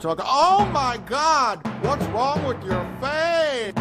Talk. Oh my God! What's wrong with your face?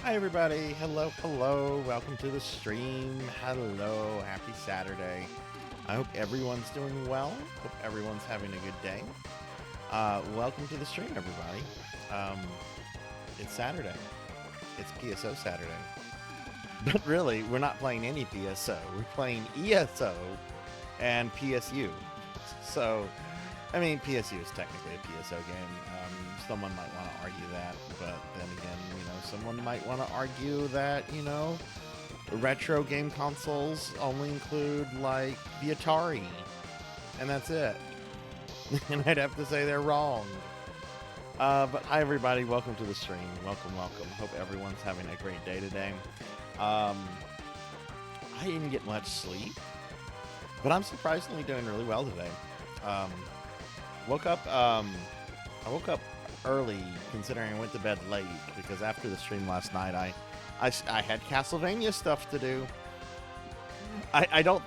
Hi everybody, hello, welcome to the stream, hello, happy Saturday. I hope everyone's doing well, hope everyone's having a good day. Welcome to the stream, everybody. It's Saturday, it's PSO Saturday. But really, we're not playing any PSO, we're playing ESO and PSU. So, I mean, PSU is technically a PSO game. Someone might want to argue that, but then again, you know, someone might want to argue that, you know, retro game consoles only include, like, the Atari, and that's it. And I'd have to say they're wrong. But hi, everybody. Welcome to the stream. Welcome. Hope everyone's having a great day today. I didn't get much sleep, but I'm surprisingly doing really well today. I woke up early, considering I went to bed late, because after the stream last night, I had Castlevania stuff to do. I don't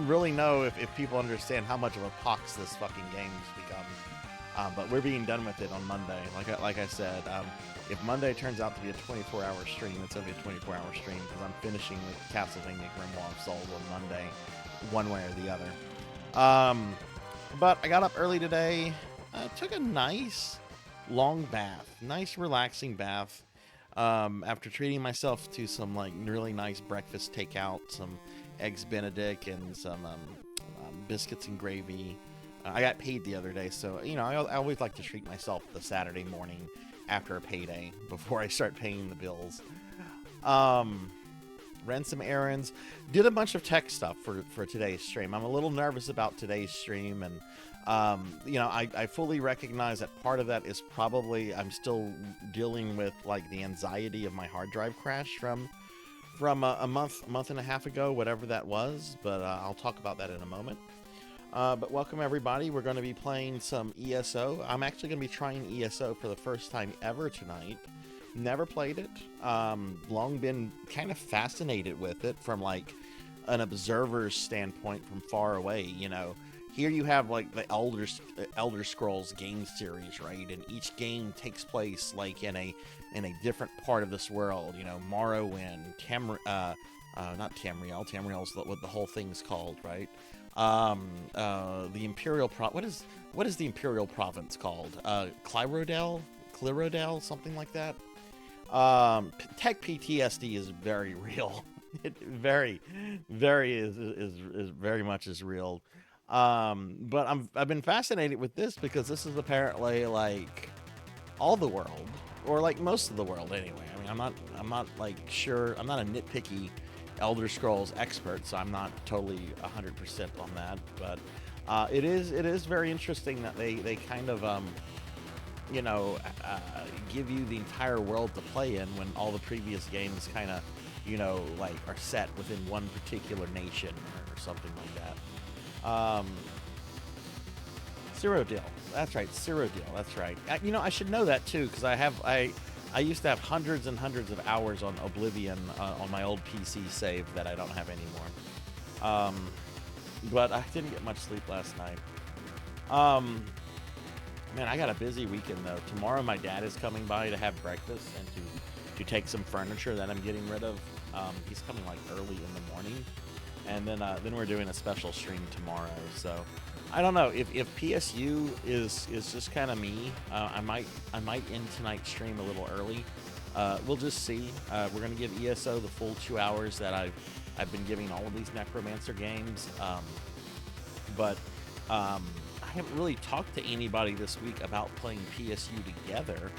really know if people understand how much of a pox this fucking game's become. But we're being done with it on Monday. Like I said, if Monday turns out to be a 24-hour stream, it's gonna be a 24-hour stream, because I'm finishing with Castlevania Grimoire of Souls on Monday, one way or the other. But I got up early today. Took a nice long bath, nice relaxing bath, after treating myself to some like really nice breakfast takeout, some eggs Benedict and some biscuits and gravy. I got paid the other day, so you know I always like to treat myself the Saturday morning after a payday before I start paying the bills. Ran some errands, did a bunch of tech stuff for today's stream. I'm a little nervous about today's stream, and you know, I fully recognize that part of that is probably I'm still dealing with like the anxiety of my hard drive crash from a month and a half ago, whatever that was. But I'll talk about that in a moment. But welcome everybody. We're going to be playing some ESO. I'm actually going to be trying ESO for the first time ever tonight. Never played it. Long been kind of fascinated with it from like an observer's standpoint from far away, you know. Here you have like the Elder Scrolls game series, right? And each game takes place like in a different part of this world. You know, Morrowind, not Tamriel. Tamriel's what the whole thing's called, right? The Imperial what is the Imperial province called? Clyrodel, something like that. Tech PTSD is very real. It very much is real. But I've been fascinated with this because this is apparently like all the world, or like most of the world anyway. I mean, I'm not like sure. I'm not a nitpicky Elder Scrolls expert, so I'm not totally 100% on that. But it is very interesting that they kind of you know, give you the entire world to play in when all the previous games kind of, you know, like are set within one particular nation or something like that. Cyrodiil. That's right, Cyrodiil. That's right. You know, I should know that too, because I used to have hundreds and hundreds of hours on Oblivion on my old PC save that I don't have anymore. but I didn't get much sleep last night. Um, Man, I got a busy weekend though. Tomorrow my dad is coming by to have breakfast and to take some furniture that I'm getting rid of. He's coming like early in the morning, and then we're doing a special stream tomorrow. So I don't know if PSU is just kind of me. I might end tonight's stream a little early. We'll just see. We're gonna give ESO the full 2 hours that I've been giving all of these Necromancer games. But I haven't really talked to anybody this week about playing PSU together.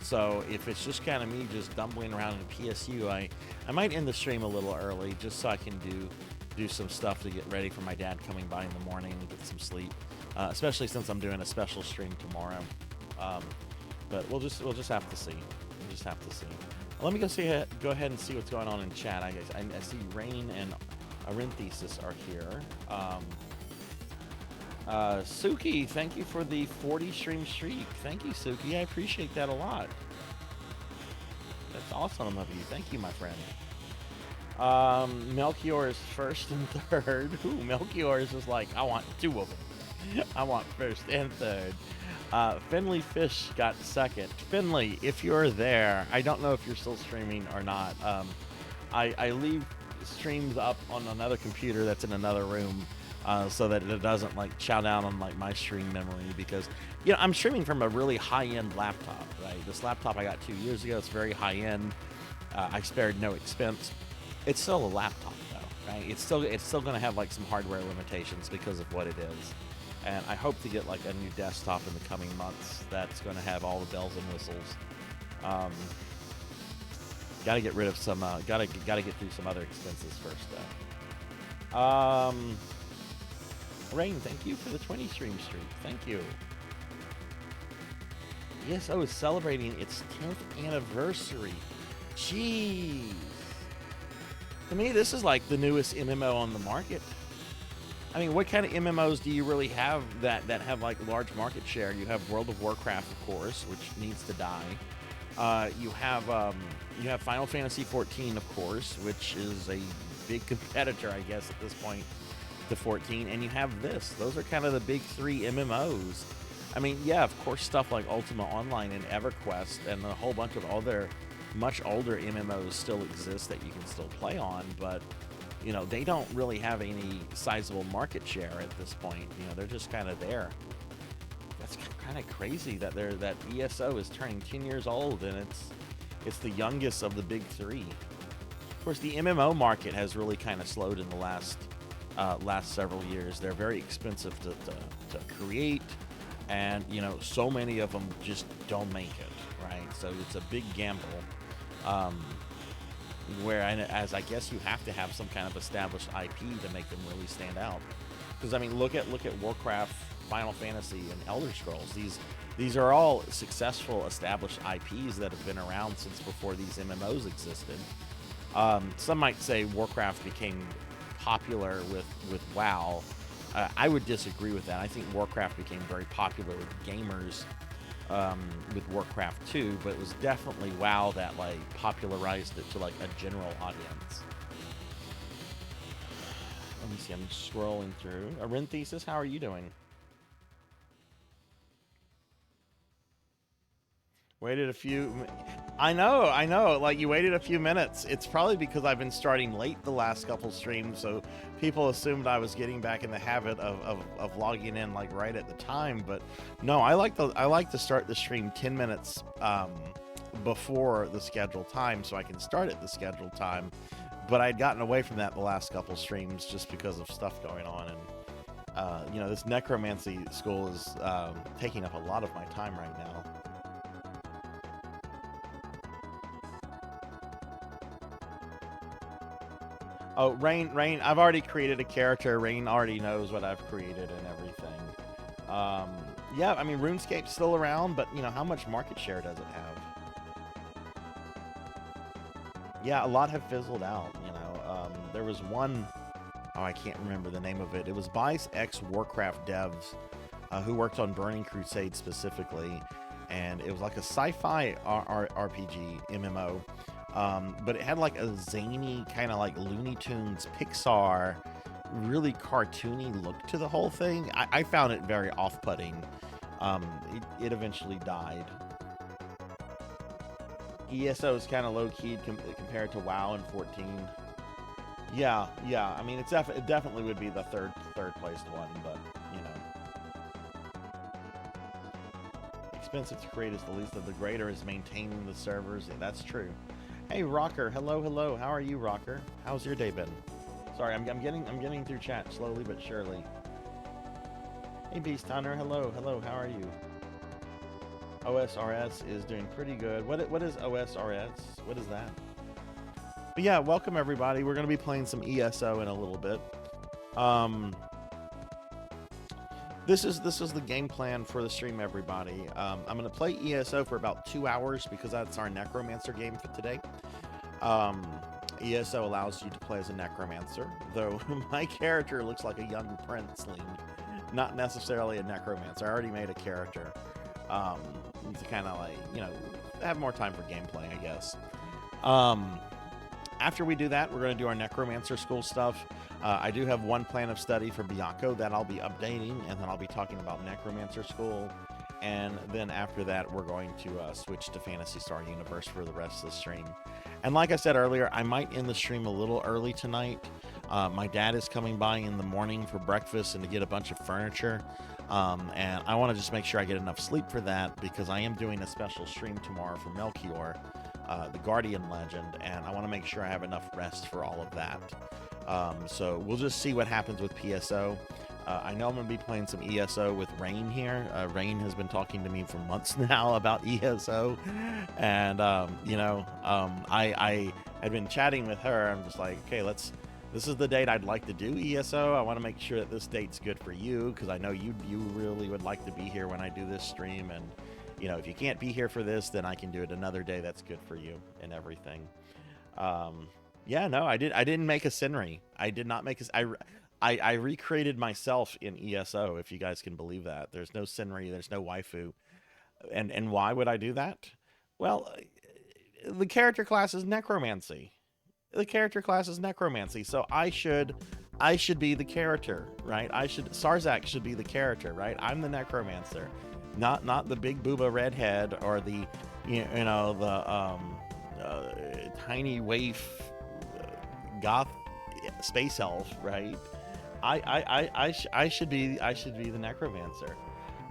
So if it's just kind of me just dumbling around in PSU, I might end the stream a little early just so I can do some stuff to get ready for my dad coming by in the morning and get some sleep. Especially since I'm doing a special stream tomorrow. But we'll just have to see. We'll just have to see. Let me go ahead and see what's going on in chat. I see Rain and ENVTuber are here. Suki, thank you for the 40 stream streak. Thank you, Suki. I appreciate that a lot. That's awesome of you. Thank you, my friend. Melchior is first and third. Ooh, Melchior is just like, I want 2 of them. I want first and third. Finley Fish got second. Finley, if you're there, I don't know if you're still streaming or not. I leave streams up on another computer that's in another room. So that it doesn't like chow down on like my stream memory, because I'm streaming from a really high-end laptop, right? This laptop I got 2 years ago. It's very high-end. I spared no expense. It's still a laptop though, right? It's still going to have like some hardware limitations because of what it is. And I hope to get like a new desktop in the coming months that's going to have all the bells and whistles. Got to get rid of some. Got to get through some other expenses first though. Rain, thank you for the 20 stream streak. Thank you. ESO is celebrating its 10th anniversary. Jeez. To me, this is like the newest MMO on the market. I mean, what kind of MMOs do you really have that have like large market share? You have World of Warcraft, of course, which needs to die. You have Final Fantasy 14, of course, which is a big competitor, I guess, at this point. To 14, and you have this. Those are kind of the big 3 MMOs. I mean, yeah, of course, stuff like Ultima Online and EverQuest and a whole bunch of other much older MMOs still exist that you can still play on, but they don't really have any sizable market share at this point. They're just kind of there. That's kind of crazy that ESO is turning 10 years old, and it's the youngest of the big 3. Of course, the MMO market has really kind of slowed in the last several years. They're very expensive to create, and so many of them just don't make it, right? So it's a big gamble, whereas I guess you have to have some kind of established IP to make them really stand out. Because I mean, look at Warcraft, Final Fantasy, and Elder Scrolls. These are all successful established IPs that have been around since before these MMOs existed. Some might say Warcraft became popular with WoW. I would disagree with that. I think Warcraft became very popular with gamers with Warcraft 2, but it was definitely WoW that like popularized it to like a general audience. Let me see, I'm scrolling through. ENVTuber, how are you doing? Waited a few... I know. Like, you waited a few minutes. It's probably because I've been starting late the last couple streams, so people assumed I was getting back in the habit of logging in, like, right at the time. But, no, I like to start the stream 10 minutes before the scheduled time, so I can start at the scheduled time. But I'd gotten away from that the last couple streams just because of stuff going on. And, this necromancy school is taking up a lot of my time right now. Oh, Rain, I've already created a character. Rain already knows what I've created and everything. Yeah, I mean, RuneScape's still around, but, how much market share does it have? Yeah, a lot have fizzled out, There was one, I can't remember the name of it. It was by ex-Warcraft devs who worked on Burning Crusade specifically, and it was like a sci-fi RPG MMO. But it had like a zany kind of like Looney Tunes Pixar really cartoony look to the whole thing. I found it very off-putting. It eventually died. ESO is kind of low-key compared to WoW in 14. Yeah. I mean, it definitely would be the third placed one, but you know, expensive to create is the least of the greater is maintaining the servers. Yeah, that's true. Hey, Rocker. Hello. How are you, Rocker? How's your day been? Sorry, I'm getting through chat slowly but surely. Hey, Beast Hunter. Hello. How are you? OSRS is doing pretty good. What is OSRS? What is that? But yeah, welcome everybody. We're going to be playing some ESO in a little bit. This is the game plan for the stream, everybody. I'm going to play ESO for about 2 hours because that's our Necromancer game for today. ESO allows you to play as a Necromancer, though my character looks like a young princeling, not necessarily a Necromancer. I already made a character. To kind of like, you know, have more time for gameplay, I guess. After we do that, we're going to do our Necromancer school stuff. I do have one plan of study for Bianco that I'll be updating, and then I'll be talking about Necromancer school. And then after that, we're going to switch to Phantasy Star Universe for the rest of the stream. And like I said earlier, I might end the stream a little early tonight. My dad is coming by in the morning for breakfast and to get a bunch of furniture. And I want to just make sure I get enough sleep for that because I am doing a special stream tomorrow for Melchior, the Guardian Legend, and I want to make sure I have enough rest for all of that. So we'll just see what happens with PSO. I know I'm going to be playing some ESO with Rain here. Rain has been talking to me for months now about ESO, and you know, I had been chatting with her. I'm just like, okay, this is the date I'd like to do ESO. I want to make sure that this date's good for you because I know you really would like to be here when I do this stream. And, you know, if you can't be here for this, then I can do it another day that's good for you and everything. Yeah, no, I didn't make a Senri. I did not make a... I recreated myself in ESO, if you guys can believe that. There's no Senri, there's no waifu. And why would I do that? Well, the character class is Necromancy. So I should be the character, right? Sarzac should be the character, right? I'm the Necromancer, not the big booba redhead or the tiny waif goth space elf, right? I should be the Necromancer.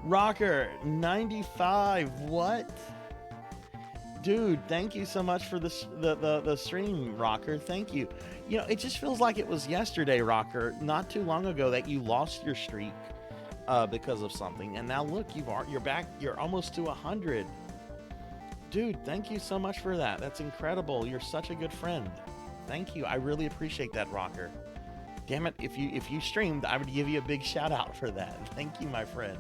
Rocker 95, what? Dude, thank you so much for the stream, Rocker. Thank you. You know, it just feels like it was yesterday, Rocker, not too long ago that you lost your streak because of something, and now look, you're back. You're almost to 100. Dude, thank you so much for that. That's incredible. You're such a good friend. Thank you. I really appreciate that, Rocker. Damn it, if you streamed, I would give you a big shout out for that. Thank you, my friend.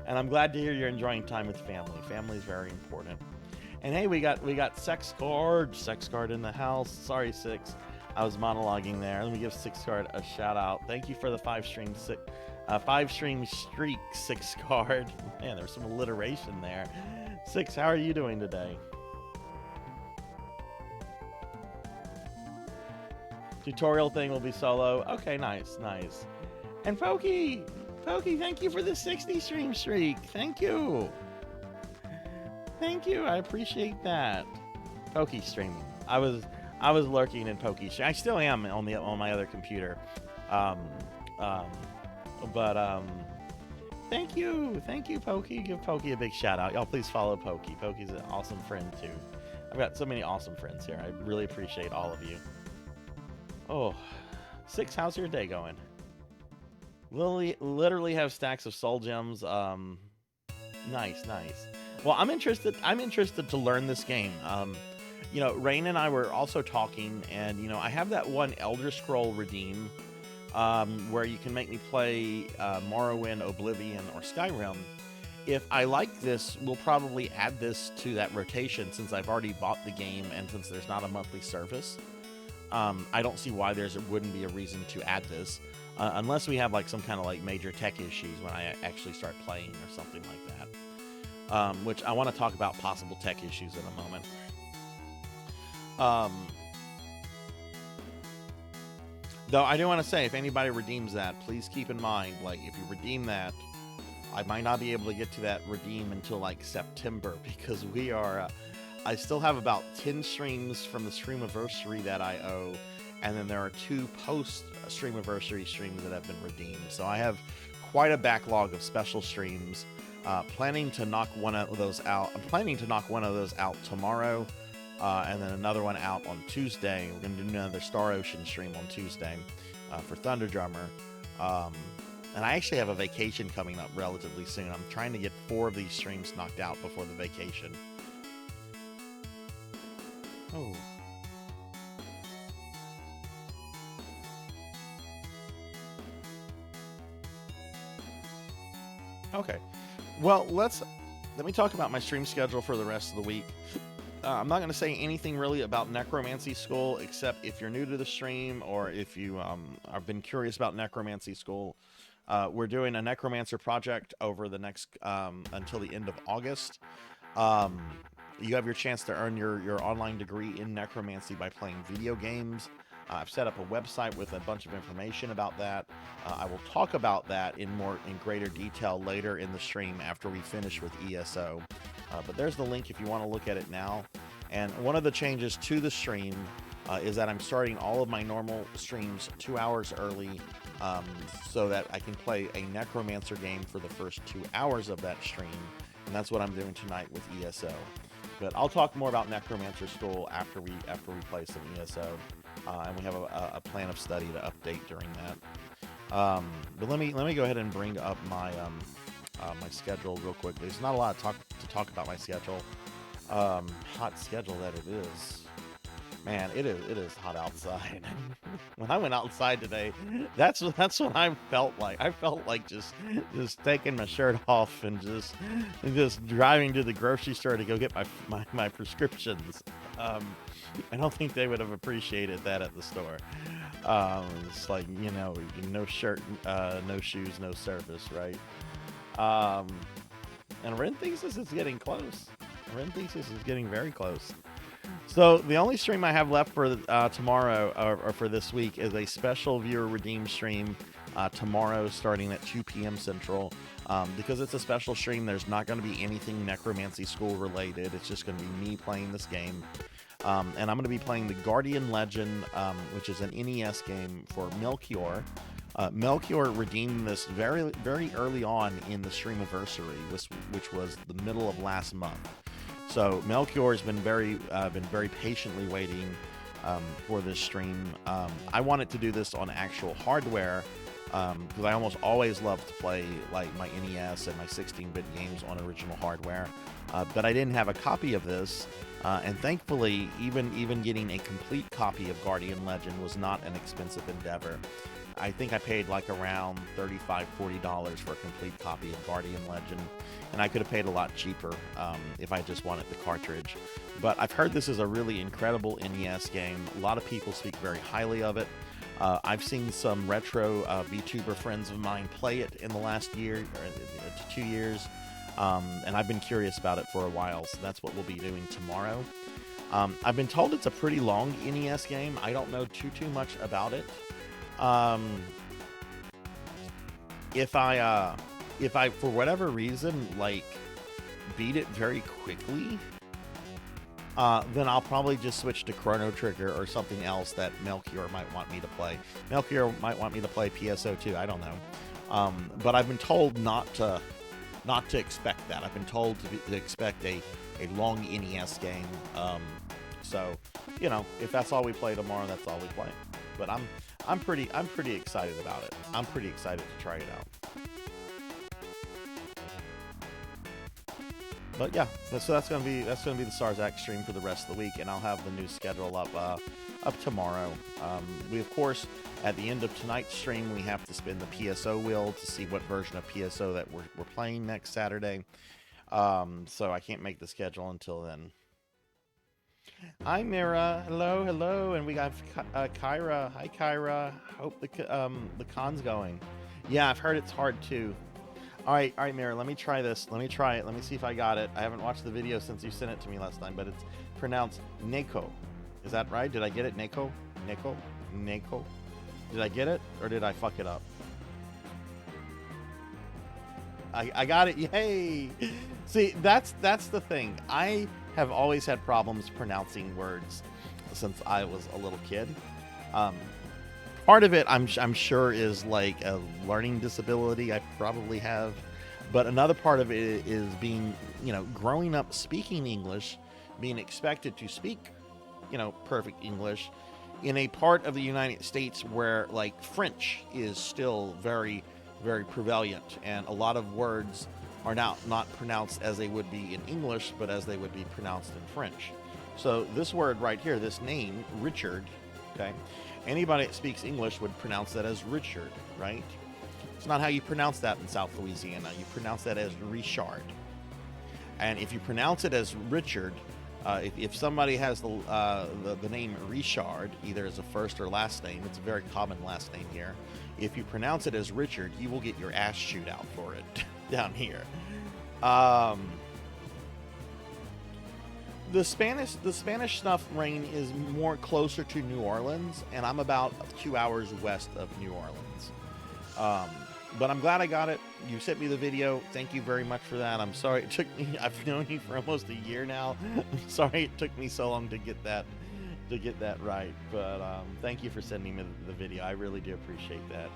And I'm glad to hear you're enjoying time with family. Family is very important. And hey, we got Sex Card in the house. Sorry, Six, I was monologuing there. Let me give Six Card a shout out. Thank you for the 5-stream streak, Six Card. Man, there's some alliteration there. Six, how are you doing today? Tutorial thing will be solo. Okay, nice. And Pokey, thank you for the 60-stream streak. Thank you. I appreciate that. Pokey streaming. I was lurking in Pokey stream. I still am on my other computer. Thank you, Pokey. Give Pokey a big shout out. Y'all please follow Pokey. Pokey's an awesome friend too. I've got so many awesome friends here. I really appreciate all of you. Oh, Six, how's your day going? Literally have stacks of soul gems. Nice. Well, I'm interested to learn this game. You know, Rain and I were also talking, and you know, I have that one Elder Scroll Redeem, where you can make me play Morrowind, Oblivion, or Skyrim. If I like this, we'll probably add this to that rotation since I've already bought the game and since there's not a monthly service. I don't see why there wouldn't be a reason to add this, unless we have like some kind of like major tech issues when I actually start playing or something like that. Which I want to talk about possible tech issues in a moment. Though I do want to say, if anybody redeems that, please keep in mind, like, if you redeem that, I might not be able to get to that redeem until, like, September, because we are, I still have about 10 streams from the Streamiversary that I owe, and then there are 2 post-Streamiversary streams that have been redeemed. So I have quite a backlog of special streams. Planning to knock one of those out. I'm planning to knock one of those out tomorrow, and then another one out on Tuesday. We're going to do another Star Ocean stream on Tuesday for Thunder Drummer. And I actually have a vacation coming up relatively soon. I'm trying to get 4 of these streams knocked out before the vacation. Oh. Okay. Well, let me talk about my stream schedule for the rest of the week. I'm not going to say anything really about Necromancy School, except if you're new to the stream or if you have been curious about Necromancy School. We're doing a Necromancer project over the next until the end of August. You have your chance to earn your online degree in Necromancy by playing video games. I've set up a website with a bunch of information about that. I will talk about that in greater detail later in the stream after we finish with ESO. But there's the link if you want to look at it now. And one of the changes to the stream is that I'm starting all of my normal streams 2 hours early, so that I can play a Necromancer game for the first 2 hours of that stream. And that's what I'm doing tonight with ESO. But I'll talk more about Necromancer School after we play some ESO. And we have a plan of study to update during that. But let me go ahead and bring up my my schedule real quick. There's not a lot to talk about my schedule. Hot schedule that it is. Man, it is hot outside. When I went outside today, that's what I felt like. I felt like just taking my shirt off and just driving to the grocery store to go get my prescriptions. I don't think they would have appreciated that at the store. It's like, no shirt, no shoes, no service, right? And Ren thinks this is getting close. Ren thinks this is getting very close. So the only stream I have left for tomorrow or for this week is a special viewer redeem stream tomorrow starting at 2 p.m. Central. Because it's a special stream, there's not going to be anything Necromancy School related. It's just going to be me playing this game. And I'm going to be playing the Guardian Legend, which is an NES game for Melchior. Melchior redeemed this very, very early on in the Streamiversary, which was the middle of last month. So Melchior has been very patiently waiting for this stream. I wanted to do this on actual hardware because I almost always love to play like my NES and my 16-bit games on original hardware, but I didn't have a copy of this. And thankfully, even getting a complete copy of Guardian Legend was not an expensive endeavor. I think I paid like around $35, $40 for a complete copy of Guardian Legend, and I could have paid a lot cheaper if I just wanted the cartridge. But I've heard this is a really incredible NES game. A lot of people speak very highly of it. I've seen some retro VTuber friends of mine play it in the last year or 2 years, and I've been curious about it for a while, so that's what we'll be doing tomorrow. I've been told it's a pretty long NES game. I don't know too much about it. If I for whatever reason like beat it very quickly, then I'll probably just switch to Chrono Trigger or something else that Melchior might want me to play. Melchior might want me to play PSO2. I don't know. But I've been told not to expect that. I've been told to expect a long NES game. So if that's all we play tomorrow, that's all we play. But I'm pretty excited about it. I'm pretty excited to try it out. But yeah, so that's gonna be the Sarzac stream for the rest of the week, and I'll have the new schedule up tomorrow. We of course at the end of tonight's stream we have to spin the PSO wheel to see what version of PSO that we're playing next Saturday. So I can't make the schedule until then. Hi Mira, hello, and we got Kyra. Hi Kyra. Hope the con's going. Yeah, I've heard it's hard too. All right, Mira. Let me try this. Let me try it. Let me see if I got it. I haven't watched the video since you sent it to me last time, but it's pronounced Neko. Is that right? Did I get it? Neko. Did I get it, or did I fuck it up? I got it. Yay! See, that's the thing. I have always had problems pronouncing words since I was a little kid. Part of it, I'm sure, is like a learning disability I probably have. But another part of it is being, growing up speaking English, being expected to speak, perfect English in a part of the United States where, like, French is still very, very prevalent. And a lot of words are now not pronounced as they would be in English, but as they would be pronounced in French. So this word right here, this name, Richard, okay, anybody that speaks English would pronounce that as Richard, right? It's not how you pronounce that in South Louisiana. You pronounce that as Richard. And if you pronounce it as Richard, if somebody has the name Richard, either as a first or last name, it's a very common last name here. If you pronounce it as Richard, you will get your ass chewed out for it down here. The Spanish Snuff Rain is more closer to New Orleans, and I'm about 2 hours west of New Orleans. But I'm glad I got it. You sent me the video. Thank you very much for that. I'm sorry it took me. I've known you for almost a year now. I'm sorry it took me so long to get that right. But thank you for sending me the video. I really do appreciate that.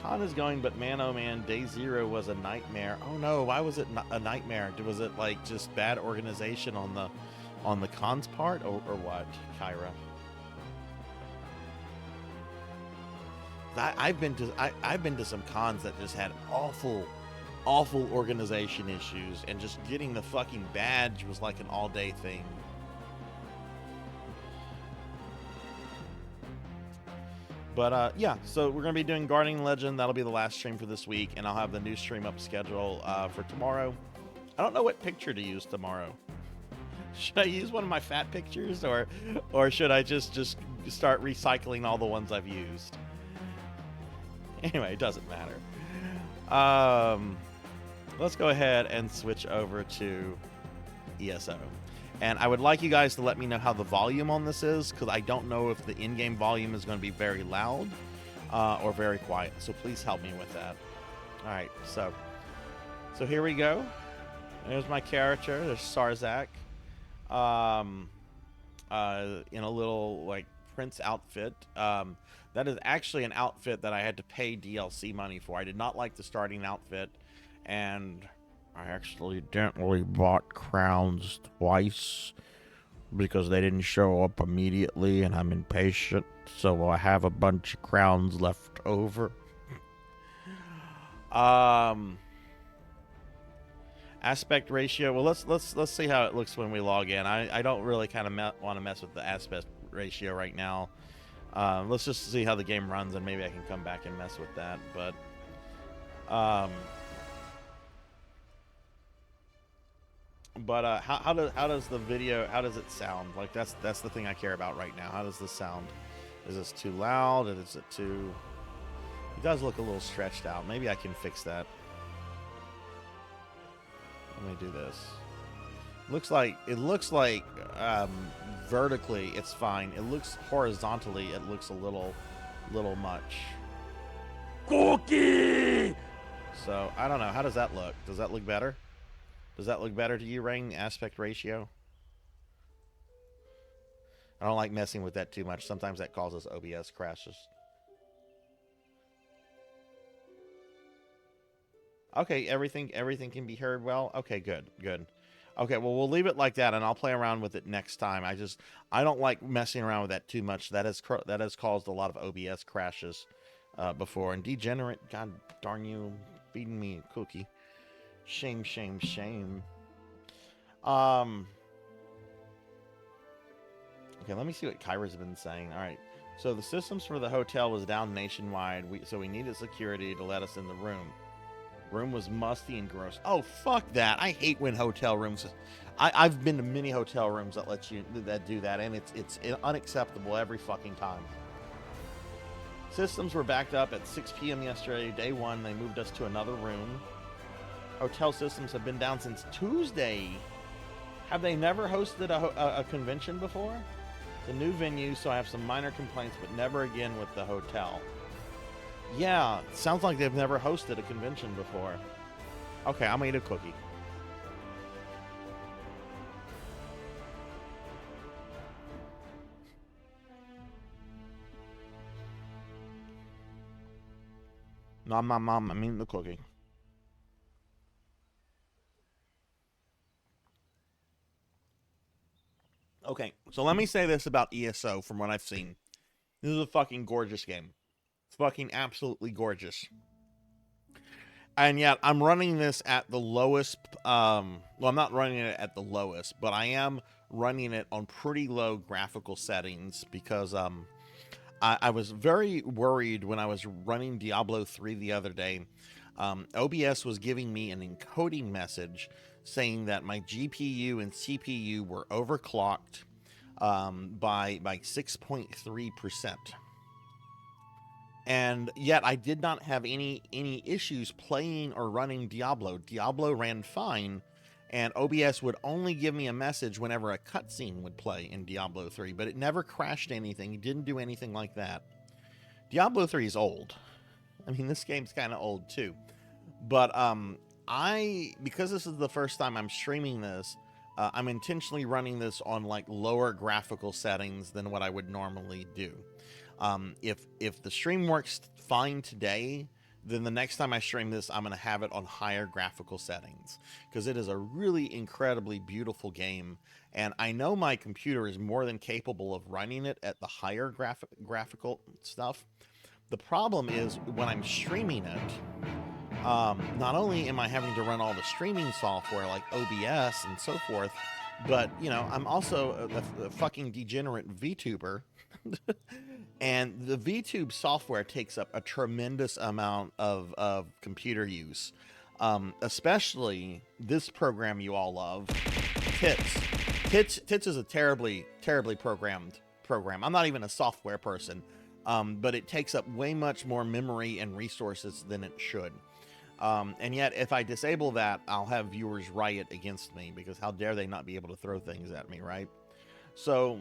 Con is going, but man, oh man, day 0 was a nightmare. Oh no, why was it a nightmare? Was it like just bad organization on the con's part, or what, Kyra? I've been to some cons that just had awful organization issues, and just getting the fucking badge was like an all-day thing. But yeah, so we're gonna be doing Guardian Legend. That'll be the last stream for this week, and I'll have the new stream up schedule for tomorrow. I don't know what picture to use tomorrow. Should I use one of my fat pictures, or should I just start recycling all the ones I've used? Anyway, it doesn't matter. Let's go ahead and switch over to ESO. And I would like you guys to let me know how the volume on this is, because I don't know if the in-game volume is going to be very loud or very quiet. So please help me with that. All right, so here we go. There's my character. There's Sarzac in a little, like, prince outfit. That is actually an outfit that I had to pay DLC money for. I did not like the starting outfit, and I accidentally bought crowns twice because they didn't show up immediately, and I'm impatient, so I have a bunch of crowns left over. Aspect ratio. Well, let's see how it looks when we log in. I don't really kind of want to mess with the aspect ratio right now. Let's just see how the game runs, and maybe I can come back and mess with that. But how does the video, how does it sound? Like, that's the thing I care about right now. How does this sound? Is this too loud? Is it too? It does look a little stretched out. Maybe I can fix that. Let me do this. It looks like vertically it's fine. It looks horizontally, it looks a little much. Cookie. So I don't know. How does that look? Does that look better? Does that look better to you, Rain? Aspect ratio. I don't like messing with that too much. Sometimes that causes OBS crashes. Okay, everything can be heard well. Okay, good. Okay, well, we'll leave it like that, and I'll play around with it next time. I don't like messing around with that too much. That has caused a lot of OBS crashes before. And Degenerate, god darn you, feeding me a cookie. Shame. Okay, let me see what Kyra's been saying. All right, so the systems for the hotel was down nationwide, so we needed security to let us in the room. Room was musty and gross. Oh, fuck that. I hate when hotel rooms... I've been to many hotel rooms that do that, and it's unacceptable every fucking time. Systems were backed up at 6 p.m. yesterday, day 1. They moved us to another room. Hotel systems have been down since Tuesday. Have they never hosted a convention before? It's a new venue, so I have some minor complaints, but never again with the hotel. Yeah, sounds like they've never hosted a convention before. Okay, I'm gonna eat a cookie. Nom nom nom, I'm eating the cookie. Okay, so let me say this about ESO from what I've seen. This is a fucking gorgeous game. It's fucking absolutely gorgeous. And yet, I'm running this at the lowest, well, I'm not running it at the lowest, but I am running it on pretty low graphical settings because, I was very worried when I was running Diablo 3 the other day. OBS was giving me an encoding message saying that my GPU and CPU were overclocked by 6.3%. And yet I did not have any issues playing or running Diablo. Diablo ran fine, and OBS would only give me a message whenever a cutscene would play in Diablo 3, but it never crashed anything. It didn't do anything like that. Diablo 3 is old. I mean, this game's kind of old too. But because this is the first time I'm streaming this, I'm intentionally running this on like lower graphical settings than what I would normally do. If the stream works fine today, then the next time I stream this, I'm going to have it on higher graphical settings because it is a really incredibly beautiful game. And I know my computer is more than capable of running it at the higher graphical stuff. The problem is when I'm streaming it, not only am I having to run all the streaming software like OBS and so forth, but, you know, I'm also a fucking degenerate VTuber. And the VTube software takes up a tremendous amount of computer use, especially this program you all love, Tits. Tits is a terribly programmed program. I'm not even a software person, but it takes up way much more memory and resources than it should. And yet, if I disable that, I'll have viewers riot against me because how dare they not be able to throw things at me, right? So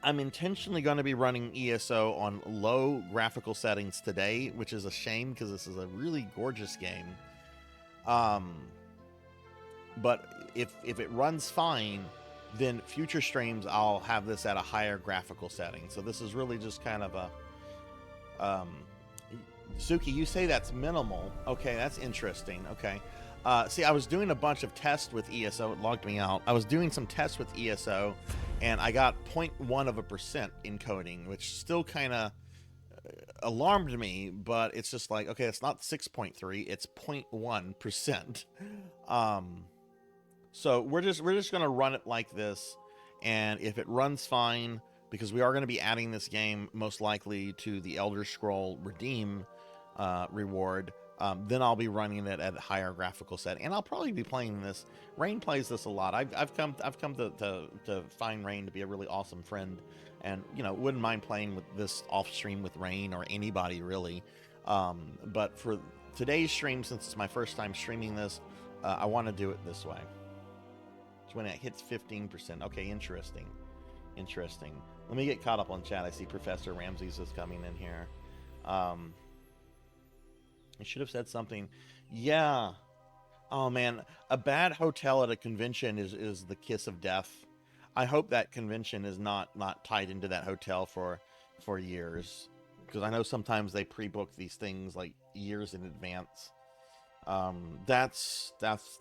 I'm intentionally going to be running ESO on low graphical settings today, which is a shame because this is a really gorgeous game. But if it runs fine, then future streams I'll have this at a higher graphical setting. So this is really just kind of a Suki, you say that's minimal. Okay, that's interesting. Okay. See, I was doing a bunch of tests with ESO. It logged me out. I was doing some tests with ESO, and I got 0.1% encoding, which still kind of alarmed me, but it's just like, okay, it's not 6.3, it's 0.1%. So we're just going to run it like this, and if it runs fine, because we are going to be adding this game most likely to the Elder Scroll Redeem reward, then I'll be running it at a higher graphical setting, and I'll probably be playing this. Rain plays this a lot. I've come to find Rain to be a really awesome friend, and you know, wouldn't mind playing with this off stream with Rain or anybody really. But for today's stream, since it's my first time streaming this, I want to do it this way. It's when it hits 15%. Okay, interesting. Let me get caught up on chat. I see Professor Ramses is coming in here. I should have said something. Yeah. Oh man, a bad hotel at a convention is the kiss of death. I hope that convention is not tied into that hotel for years, because I know sometimes they pre-book these things like years in advance. That sucks.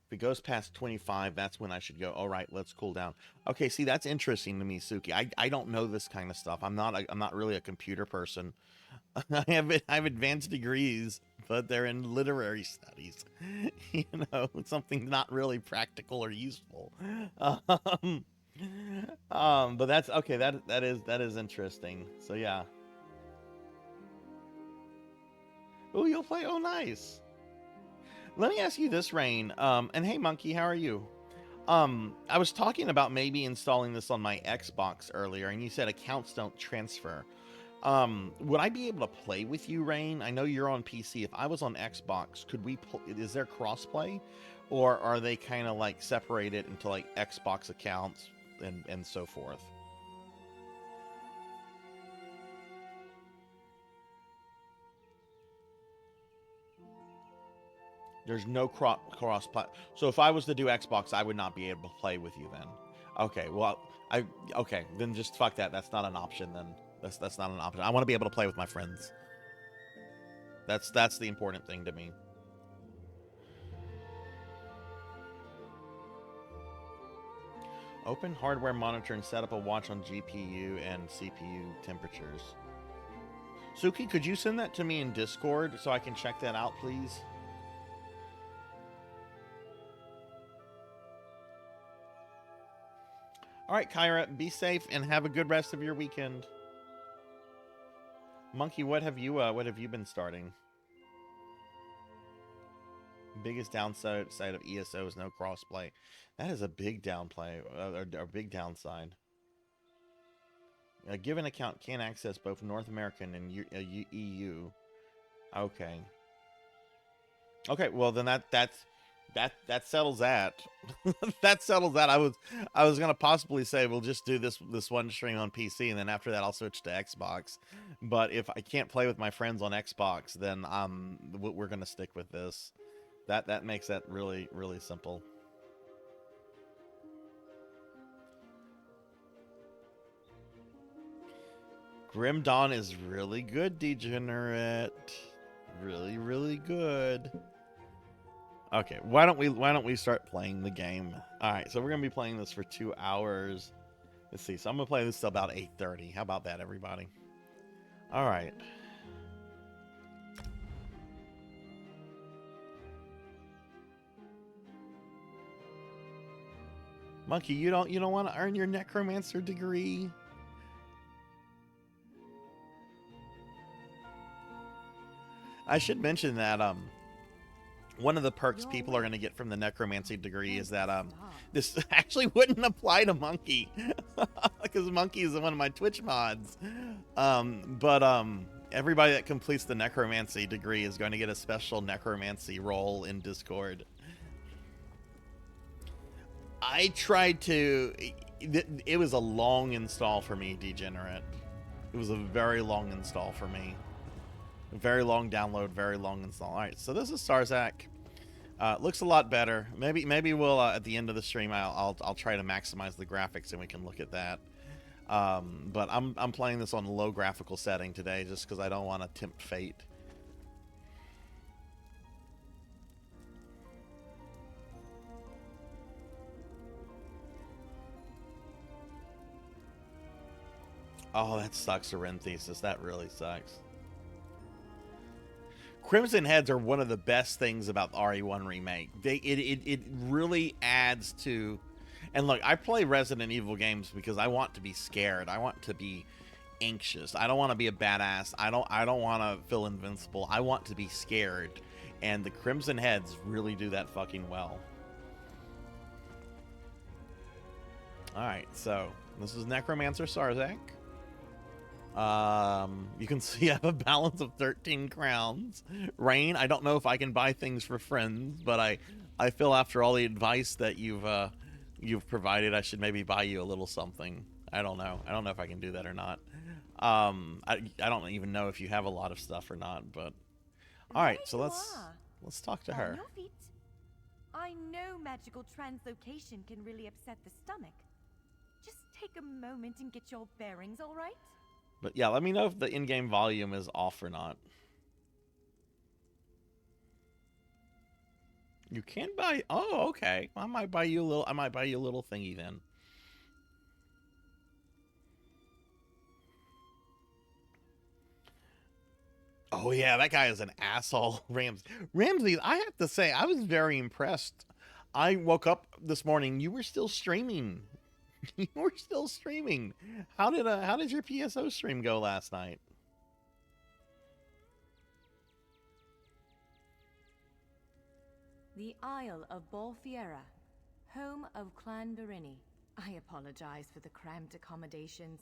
If it goes past 25, that's when I should go, all right, let's cool down. Okay, see, that's interesting to me, Suki. I don't know this kind of stuff. I'm not really a computer person. I have advanced degrees, but they're in literary studies. You know, something not really practical or useful. But that's okay. That is interesting. So yeah. Oh, you'll play. Oh, nice. Let me ask you this, Rain. And hey, Monkey, how are you? I was talking about maybe installing this on my Xbox earlier, and you said accounts don't transfer. Would I be able to play with you, Rain? I know you're on PC. If I was on Xbox, could we? Is there crossplay, or are they kind of like separated into like Xbox accounts and so forth? There's no cross plat. So if I was to do Xbox, I would not be able to play with you then. Okay, well, okay, then just fuck that. That's not an option then. That's not an option. I want to be able to play with my friends. That's the important thing to me. Open hardware monitor and set up a watch on GPU and CPU temperatures. Suki, could you send that to me in Discord so I can check that out, please? All right, Kyra, be safe and have a good rest of your weekend. Monkey, what have you been starting? Biggest downside of ESO is no crossplay. That is a big downplay, or big downside. A given account can access both North American and EU. Okay. Okay, well then that settles that. That settles that. I was gonna possibly say we'll just do this one stream on PC, and then after that I'll switch to Xbox. But if I can't play with my friends on Xbox, then we're gonna stick with this. That makes that really, really simple. Grim Dawn is really good, Degenerate. Really, really good. Okay, why don't we start playing the game? All right, so we're gonna be playing this for 2 hours. Let's see. So I'm gonna play this till about 8:30. How about that, everybody? All right. Monkey, you don't want to earn your necromancer degree? I should mention that one of the perks people are going to get from the necromancy degree is that this actually wouldn't apply to Monkey because Monkey is one of my Twitch mods. But everybody that completes the necromancy degree is going to get a special necromancy role in Discord. I tried to. It was a long install for me, Degenerate. It was a very long install for me. Very long download, very long install. All right, so this is Sarzac. Looks a lot better. Maybe we'll at the end of the stream I'll try to maximize the graphics and we can look at that. But I'm playing this on low graphical setting today just because I don't want to tempt fate. Oh, that sucks, Arenthesis. That really sucks. Crimson Heads are one of the best things about the RE1 remake. It really adds to, and look, I play Resident Evil games because I want to be scared. I want to be anxious. I don't want to be a badass. I don't want to feel invincible. I want to be scared, and the Crimson Heads really do that fucking well. All right, so this is Necromancer Sarzac. You can see I have a balance of 13 crowns. Rain, I don't know if I can buy things for friends, but I feel after all the advice that you've provided, I should maybe buy you a little something. I don't know if I can do that or not. I don't even know if you have a lot of stuff or not, but all right, so let's talk to her. I know magical translocation can really upset the stomach. Just take a moment and get your bearings, all right? But yeah, let me know if the in-game volume is off or not. You can buy. Oh, okay. I might buy you a little thingy then. Oh yeah, that guy is an asshole, Ramsey, I have to say, I was very impressed. I woke up this morning. You were still streaming. You were still streaming. How did your PSO stream go last night? The Isle of Bolfiera, home of Clan Barini. I apologize for the cramped accommodations.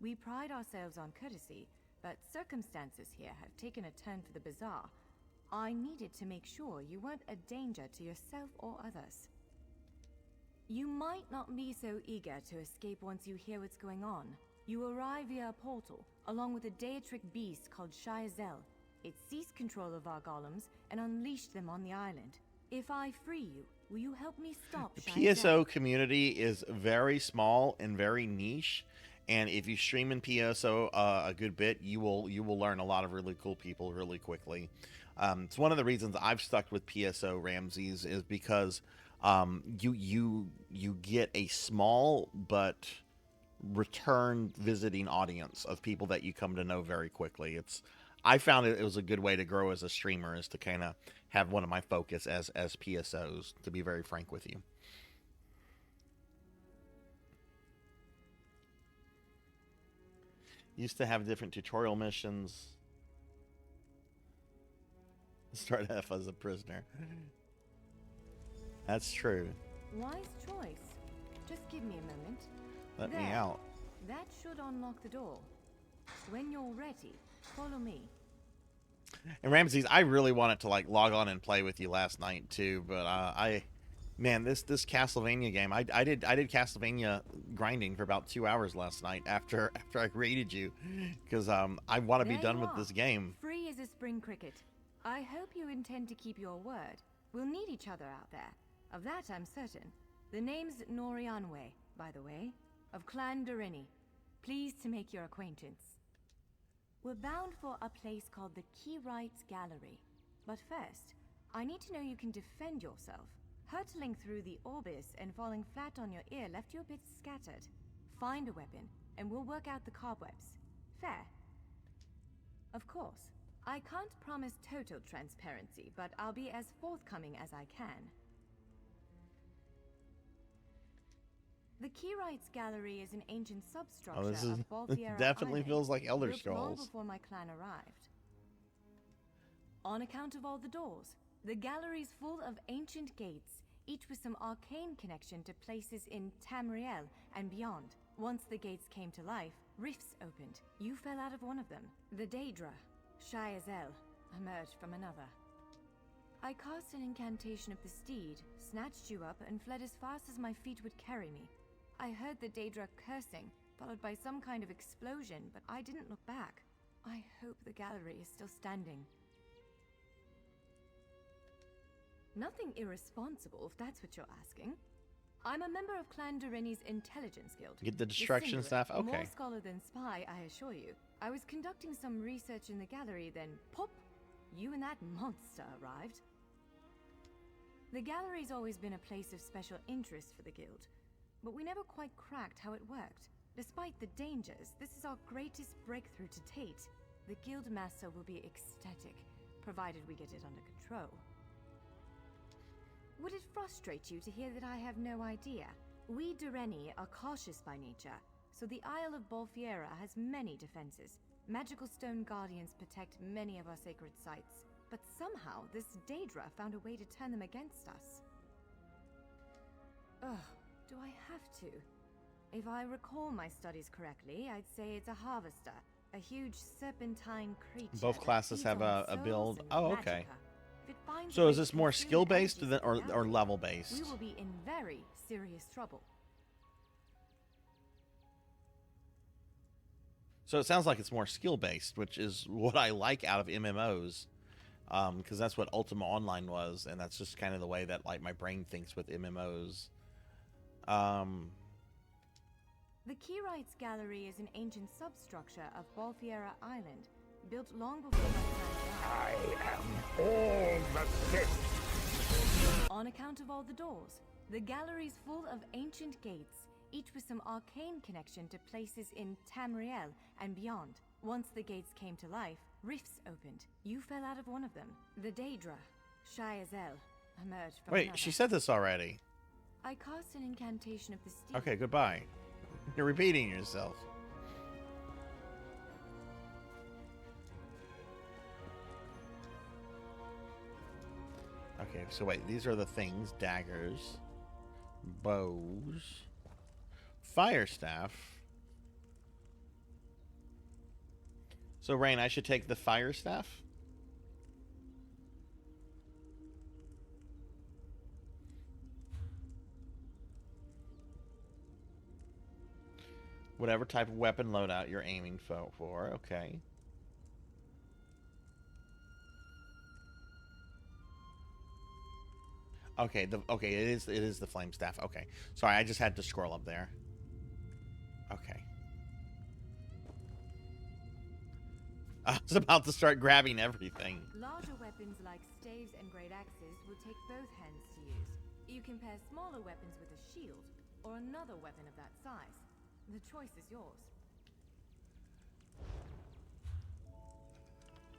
We pride ourselves on courtesy, but circumstances here have taken a turn for the bizarre. I needed to make sure you weren't a danger to yourself or others. You might not be so eager to escape once you hear what's going on. You arrive via a portal, along with a Daetric beast called Shyazel. It seized control of our golems and unleashed them on the island. If I free you, will you help me stop The Shyazel? PSO community is very small and very niche, and if you stream in PSO a good bit, you will learn a lot of really cool people really quickly. It's one of the reasons I've stuck with PSO, Ramses, is because you get a small but return visiting audience of people that you come to know very quickly. I found it was a good way to grow as a streamer, is to kind of have one of my focus as PSOs, to be very frank with you. Used to have different tutorial missions. Start off as a prisoner. That's true. Wise choice. Just give me a moment. Let me There. out. That should unlock the door. When you're ready, follow me. And Ramses, I really wanted to like log on and play with you last night too, but man, this Castlevania game, I did Castlevania grinding for about 2 hours last night after I raided you, because I want to be There done you with are, this game. Free as a spring cricket. I hope you intend to keep your word. We'll need each other out there. Of that I'm certain. The name's Norianwe, by the way, of Clan Durini. Pleased to make your acquaintance. We're bound for a place called the Keyrights Gallery. But first, I need to know you can defend yourself. Hurtling through the Orbis and falling flat on your ear left you a bit scattered. Find a weapon, and we'll work out the cobwebs. Fair? Of course. I can't promise total transparency, but I'll be as forthcoming as I can. The Keyrights Gallery is an ancient substructure Oh, this is of Balthiera definitely Island, feels like Elder built long Scrolls. before my clan arrived. On account of all the doors, the gallery's full of ancient gates, each with some arcane connection to places in Tamriel and beyond. Once the gates came to life, rifts opened. You fell out of one of them. The Daedra, Shyazel, emerged from another. I cast an incantation of the steed, snatched you up, and fled as fast as my feet would carry me. I heard the Daedra cursing, followed by some kind of explosion, but I didn't look back. I hope the gallery is still standing. Nothing irresponsible, if that's what you're asking. I'm a member of Clan Durini's Intelligence Guild. Get the destruction Singular, staff? Okay. More scholar than spy, I assure you. I was conducting some research in the gallery, then pop! You and that monster arrived. The gallery's always been a place of special interest for the guild, but we never quite cracked how it worked. Despite the dangers, this is our greatest breakthrough to date. The guild master will be ecstatic, provided we get it under control. Would it frustrate you to hear that I have no idea? We Dureni are cautious by nature, so the Isle of Balthiera has many defenses. Magical stone guardians protect many of our sacred sites, but somehow this Daedra found a way to turn them against us. Ugh, do I have to? If I recall my studies correctly, I'd say it's a harvester, a huge serpentine creature. Both that classes feeds have on a souls build. and Oh, okay. magicka. If it finds So a is way this to more consume skill-based energies or of the gallery, level-based? we will be in very serious trouble. So it sounds like it's more skill-based, which is what I like out of MMOs, because that's what Ultima Online was, and that's just kind of the way that like my brain thinks with MMOs. The Keyrights Gallery is an ancient substructure of Balthiera Island, built long before my time. I am all the Sith. On account of all the doors, the gallery's full of ancient gates, each with some arcane connection to places in Tamriel and beyond. Once the gates came to life, rifts opened. You fell out of one of them. The Daedra, Shyazel, emerged from Wait, another. she said this already. I cast an incantation of the steed. Okay, goodbye. You're repeating yourself. Okay, so wait, these are the things: daggers, bows, fire staff. So, Rain, I should take the fire staff? Whatever type of weapon loadout you're aiming for. Okay. Okay, it is the flame staff. Okay. Sorry, I just had to scroll up there. Okay. I was about to start grabbing everything. Larger weapons like staves and great axes will take both hands to use. You can pair smaller weapons with a shield, or another weapon of that size. The choice is yours.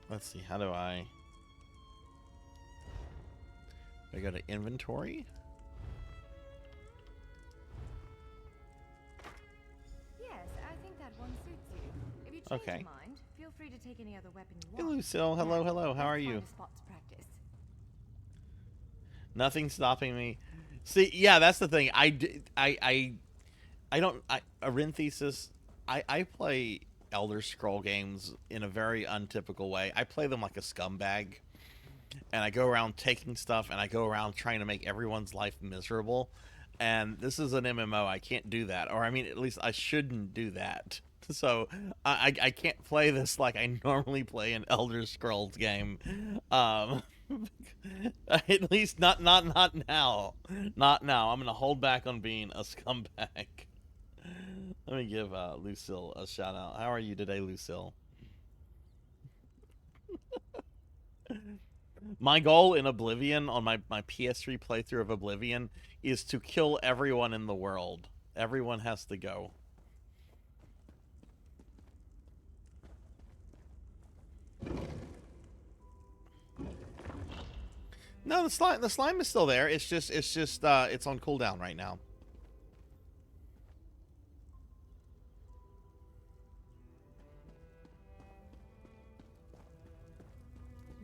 Let's see, how do I go to inventory? Yes, I think that one suits you. If you change Okay. your mind, feel free to take any other weapon you Hey, want. Lucille. Hello, Now, hello. How let's are find you? a spot to practice. Nothing stopping me. See, yeah, that's the thing. Arinthesis, I play Elder Scroll games in a very untypical way. I play them like a scumbag, and I go around taking stuff, and I go around trying to make everyone's life miserable. And this is an MMO. I can't do that, or I mean, at least I shouldn't do that. So I can't play this like I normally play an Elder Scrolls game. At least not now. Not now. I'm gonna hold back on being a scumbag. Let me give Lucille a shout out. How are you today, Lucille? My goal in Oblivion, on my PS3 playthrough of Oblivion, is to kill everyone in the world. Everyone has to go. No, the slime is still there. It's just it's on cooldown right now.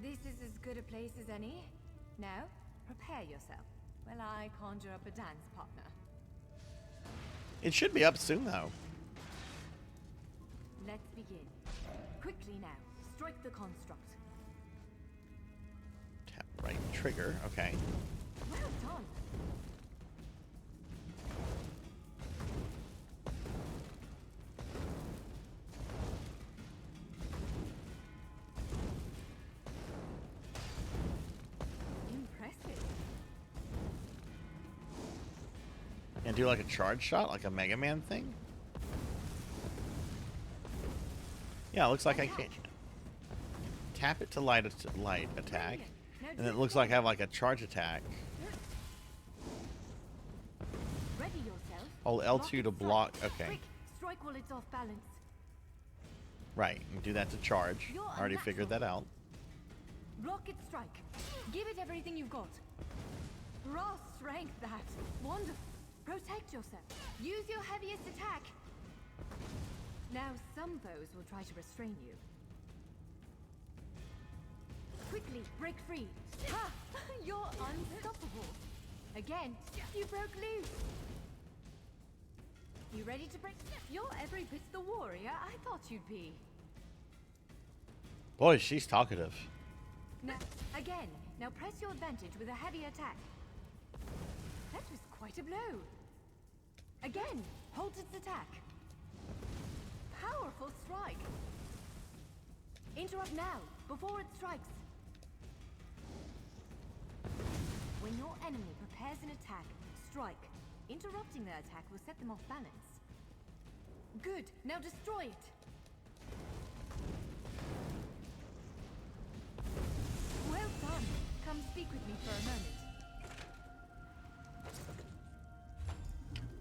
This is as good a place as any. Now, prepare yourself while I conjure up a dance partner. It should be up soon though. Let's begin. Quickly now, strike the construct. Tap right trigger. Okay. Well done. Impressive. And do like a charge shot, like a Mega Man thing. Yeah, it looks like I can tap it to light attack, and it looks like I have like a charge attack. Ready yourself. Hold L2 to block. Okay, Quick, strike while it's off balance. right. And do that to charge. I already figured that out. Block its strike. Give it everything you've got. Raw strength, that. Wonderful. Protect yourself. Use your heaviest attack. Now some foes will try to restrain you. Quickly, break free. Ha! You're unstoppable. Again, you broke loose. You ready to break? You're every bit the warrior I thought you'd be. Boy, she's talkative. Now, again. Now press your advantage with a heavy attack. That was quite a blow. Again, hold its attack. Powerful strike. Interrupt now, before it strikes. When your enemy prepares an attack, strike. Interrupting their attack will set them off balance. Good, now destroy it. Well done. Come speak with me for a moment.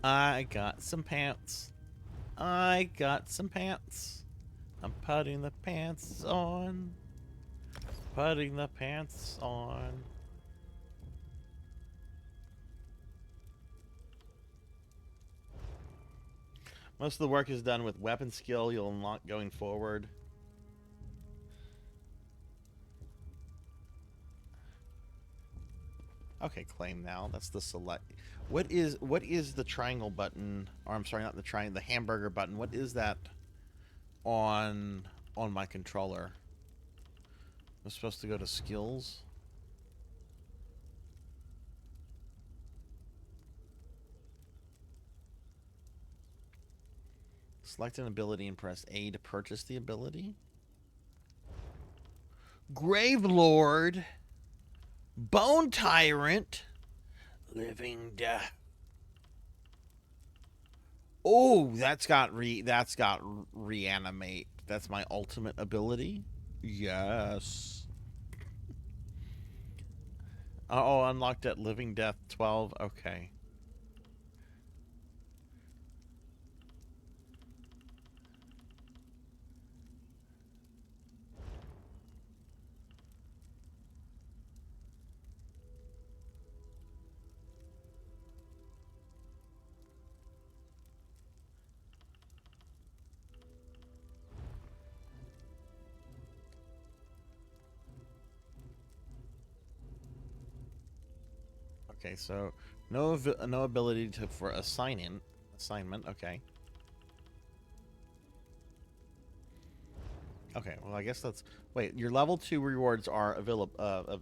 I got some pants. I got some pants. I'm putting the pants on. Putting the pants on. Most of the work is done with weapon skill you'll unlock going forward. Okay, claim now. That's the select. What is the triangle button? Or I'm sorry, not the triangle, the hamburger button. What is that on on my controller. I'm supposed to go to skills. Select an ability and press A to purchase the ability. Grave Lord, Bone Tyrant, Living Death. Oh, that's got reanimate. That's my ultimate ability. Yes. Oh, unlocked at Living Death 12. Okay. Okay, so no ability for assignment. Okay. Okay, well I guess that's wait. Your level 2 rewards are available. The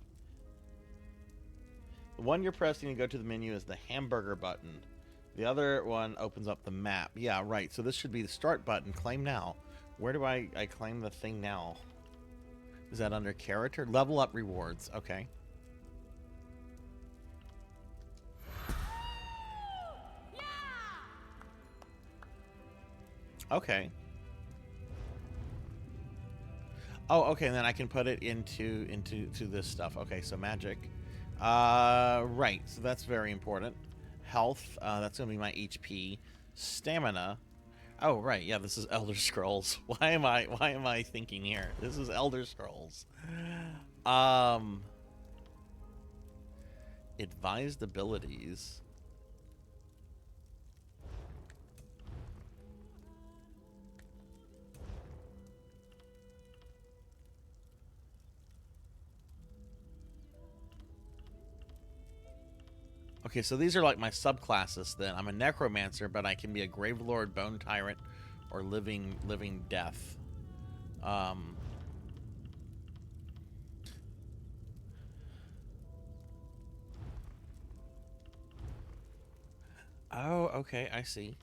one you're pressing to go to the menu is the hamburger button. The other one opens up the map. Yeah, right. So this should be the start button. Claim now. Where do I claim the thing now? Is that under character? Level up rewards. Okay. Okay. Oh, okay, and then I can put it into this stuff. Okay, so magic. Right, so that's very important. Health, that's gonna be my HP. Stamina. Oh, right, yeah, this is Elder Scrolls. Why am I thinking here? This is Elder Scrolls. Advised abilities. Okay, so these are like my subclasses then. I'm a necromancer, but I can be a gravelord, bone tyrant, or living death. Oh, okay, I see.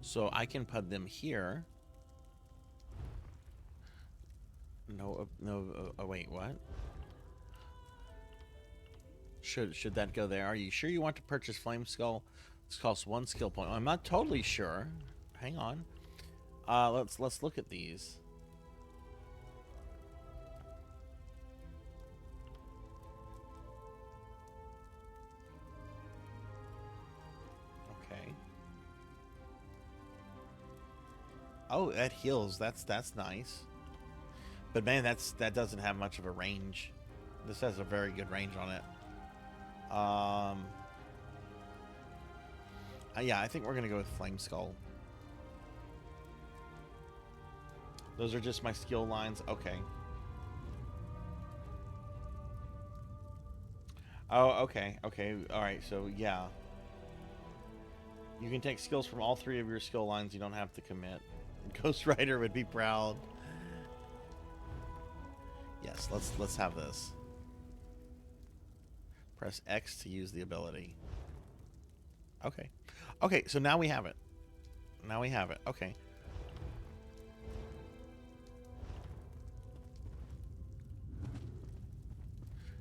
So I can put them here. No, wait, what? Should that go there? Are you sure you want to purchase Flame Skull? This costs 1 skill point. I'm not totally sure. Hang on. Let's look at these. Okay. Oh, that heals. That's nice. But man, that doesn't have much of a range. This has a very good range on it. Yeah, I think we're gonna go with Flame Skull. Those are just my skill lines. Okay. Oh, okay. All right. So yeah, you can take skills from all 3 of your skill lines. You don't have to commit. Ghost Rider would be proud. Yes, let's have this. Press X to use the ability. Okay. Okay, so now we have it. Okay.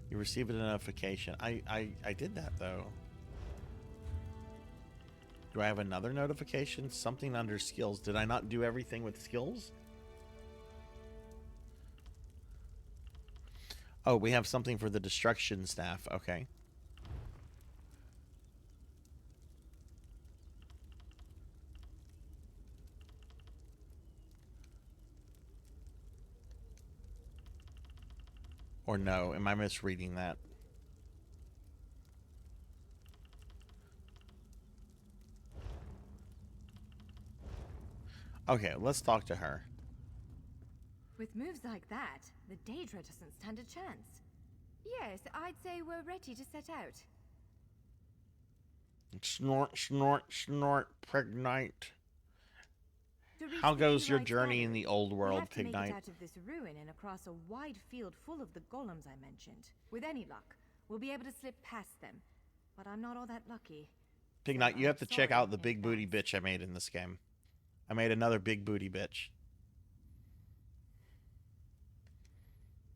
You received a notification. I did that, though. Do I have another notification? Something under skills. Did I not do everything with skills? Oh, we have something for the destruction staff. Okay. Or no, am I misreading that? Okay, let's talk to her. With moves like that, the Daedra doesn't stand a chance. Yes, I'd say we're ready to set out. Snort, snort, snort, pregnite. reach How the goes your Phoenix journey in Gallery, the old we world, have to make Pignite? it out of this ruin and across a wide field full of the golems I mentioned. With any luck, we'll be able to slip past them. But I'm not all that lucky. Pignite, So you have to I'm check sorry out the in big booty advance. bitch I made in this game. I made another big booty bitch.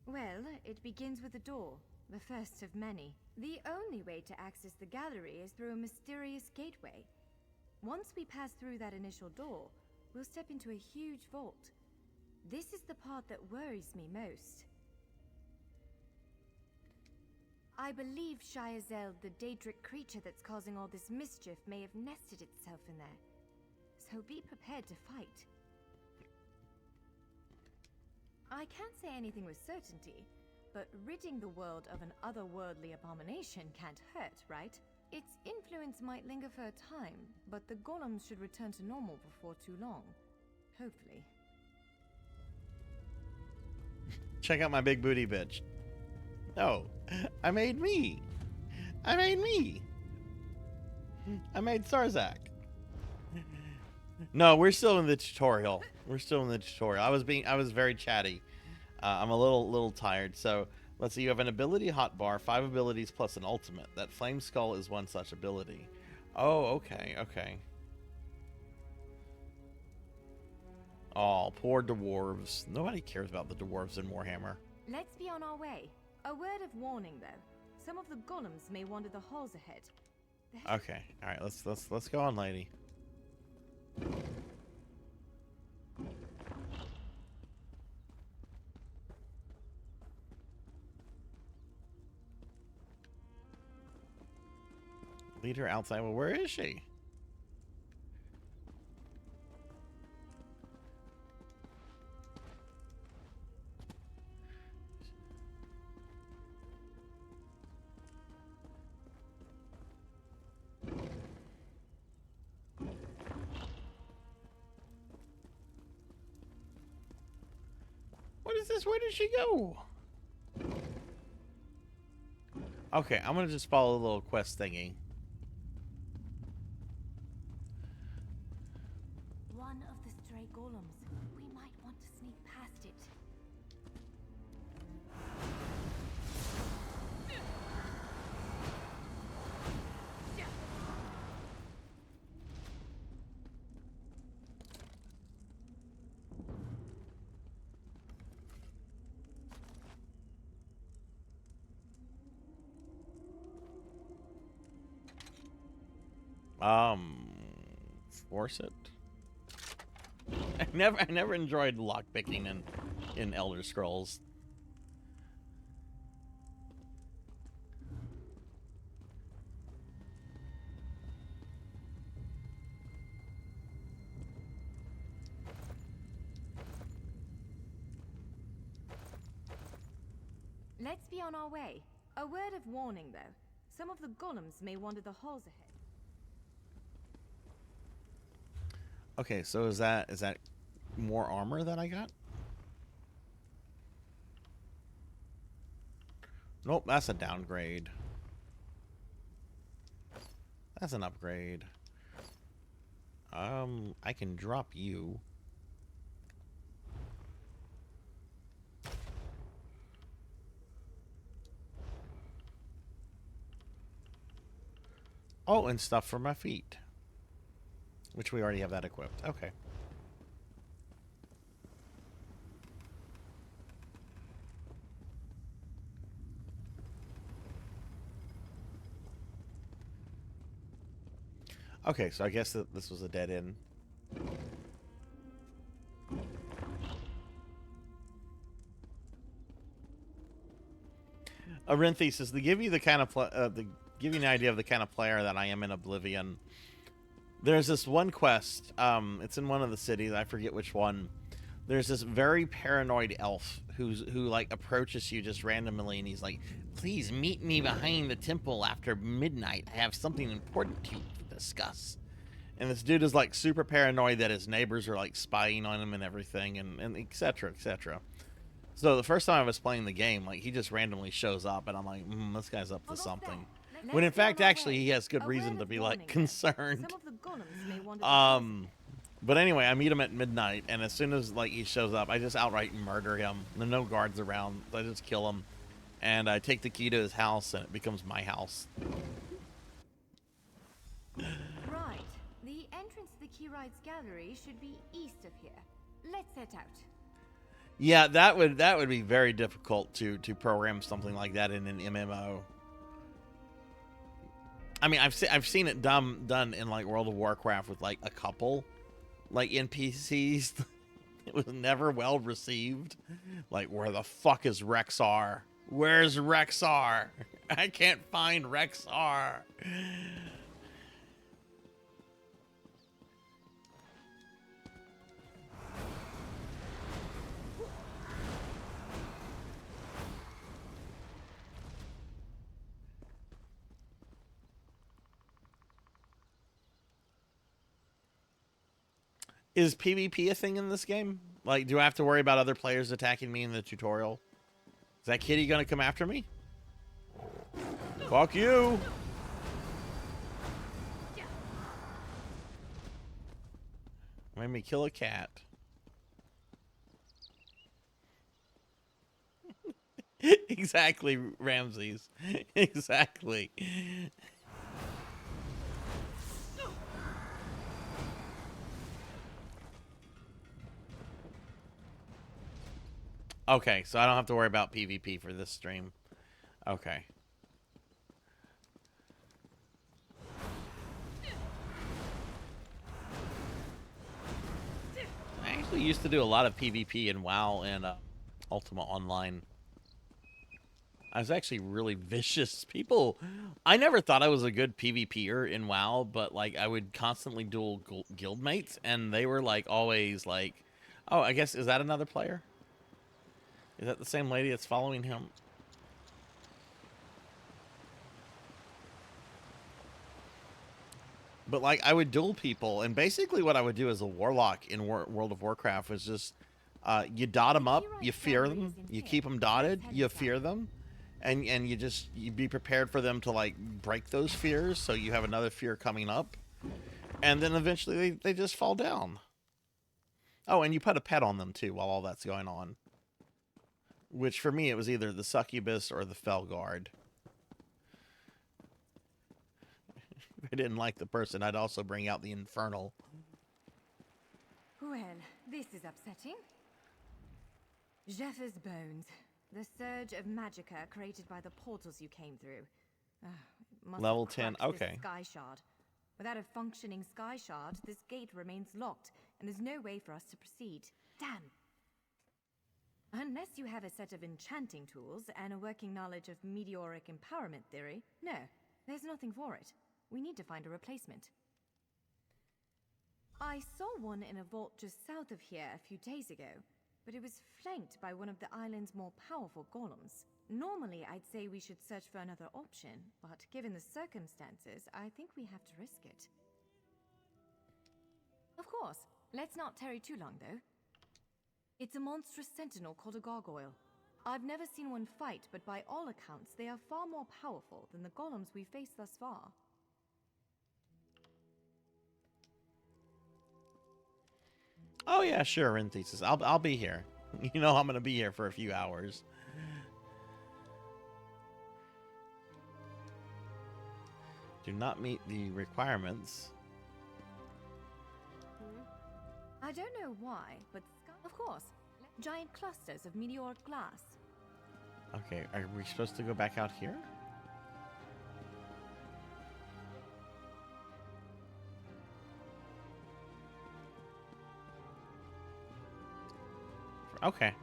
Well, it begins with a door, the first of many. The only way to access the gallery is through a mysterious gateway. Once we pass through that initial door, we'll step into a huge vault. This is the part that worries me most. I believe Shiazel, the Daedric creature that's causing all this mischief, may have nested itself in there. So be prepared to fight. I can't say anything with certainty, but ridding the world of an otherworldly abomination can't hurt, right? Its influence might linger for a time, but the golems should return to normal before too long. Hopefully. Check out my big booty bitch. No, I made me. I made me. I made Sarzac. No, we're still in the tutorial. We're still in the tutorial. I was very chatty. I'm a little tired. So let's see. You have an ability hotbar, 5 abilities plus an ultimate. That flame skull is one such ability. Oh, okay, okay. Oh, poor dwarves. Nobody cares about the dwarves in Warhammer. Let's be on our way. A word of warning, though. Some of the golems may wander the halls ahead. Okay, all right. Let's go on, lady. Lead her outside. Well, where is she? What is this? Where did she go? Okay, I'm gonna just follow the little quest thingy. One of the stray golems. We might want to sneak past it. Force it. I never enjoyed lockpicking in Elder Scrolls. Let's be on our way. A word of warning, though. Some of the golems may wander the halls ahead. Okay, so is that more armor that I got? Nope, that's a downgrade. That's an upgrade. I can drop you. Oh, and stuff for my feet. Which we already have that equipped. Okay. Okay, so I guess that this was a dead end. Arinthi says, to give you the kind of give you an idea of the kind of player that I am in Oblivion. There's this one quest. It's in one of the cities. I forget which one. There's this very paranoid elf who like approaches you just randomly, and he's like, "Please meet me behind the temple after midnight. I have something important to discuss." And this dude is like super paranoid that his neighbors are like spying on him and everything, and et cetera, et cetera. So the first time I was playing the game, like, he just randomly shows up, and I'm like, this guy's up to something. When in fact, actually, he has good reason to be like concerned. But anyway, I meet him at midnight, and as soon as like he shows up, I just outright murder him. There's no guards around. I just kill him, and I take the key to his house, and it becomes my house. Right. The entrance to the Key Rides Gallery should be east of here. Let's set out. Yeah, that would be very difficult to program something like that in an MMO. I mean, I've seen it done in like World of Warcraft with like a couple like NPCs. It was never well received. Like, where the fuck is Rexar? Where's Rexar? I can't find Rexar. Is PvP a thing in this game? Like, do I have to worry about other players attacking me in the tutorial? Is that kitty gonna come after me? Fuck you! Made me kill a cat. Exactly, Ramses. Exactly. Okay, so I don't have to worry about PvP for this stream. Okay. I actually used to do a lot of PvP in WoW and Ultima Online. I was actually really vicious. People, I never thought I was a good PvPer in WoW, but like I would constantly duel guildmates, and they were like always like, "Oh, I guess is that another player? Is that the same lady that's following him?" But like I would duel people, and basically what I would do as a warlock in World of Warcraft was just you dot them up, you fear them, you keep them dotted, you fear them. And you be prepared for them to like break those fears, so you have another fear coming up, and then eventually they just fall down. Oh, and you put a pet on them too while all that's going on. Which for me it was either the succubus or the Felguard. If I didn't like the person, I'd also bring out the infernal. Well, this is upsetting. Jeffers' bones. The surge of magicka created by the portals you came through. Level 10, okay. Sky shard. Without a functioning sky shard, this gate remains locked, and there's no way for us to proceed. Damn. Unless you have a set of enchanting tools and a working knowledge of meteoric empowerment theory, no, there's nothing for it. We need to find a replacement. I saw one in a vault just south of here a few days ago. But it was flanked by one of the island's more powerful golems. Normally, I'd say we should search for another option, but given the circumstances, I think we have to risk it. Of course. Let's not tarry too long, though. It's a monstrous sentinel called a gargoyle. I've never seen one fight, but by all accounts, they are far more powerful than the golems we've faced thus far. Oh yeah, sure, Renthesis. I'll be here. You know I'm gonna be here for a few hours. Do not meet the requirements. I don't know why, but of course, giant clusters of meteoric glass. Okay, are we supposed to go back out here? Okay,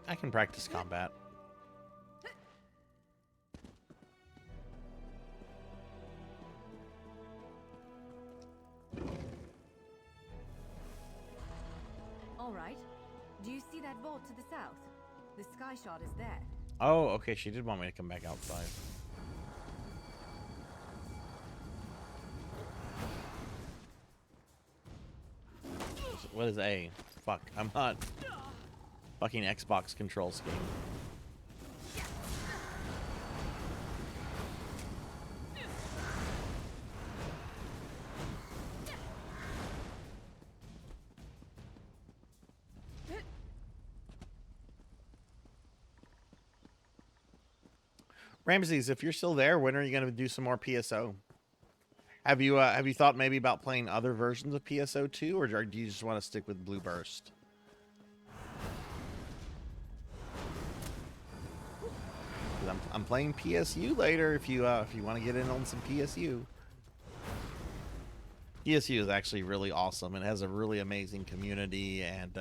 I can practice combat. All right. Do you see that vault to the south? The sky shard is there. Oh, okay, she did want me to come back outside. What is A? Fuck, I'm not... Fucking Xbox control scheme. Ramses, if you're still there, when are you going to do some more PSO? Have you thought maybe about playing other versions of PSO too, or do you just want to stick with Blue Burst? I'm playing PSU later. If you want to get in on some PSU. PSU is actually really awesome. It has a really amazing community, and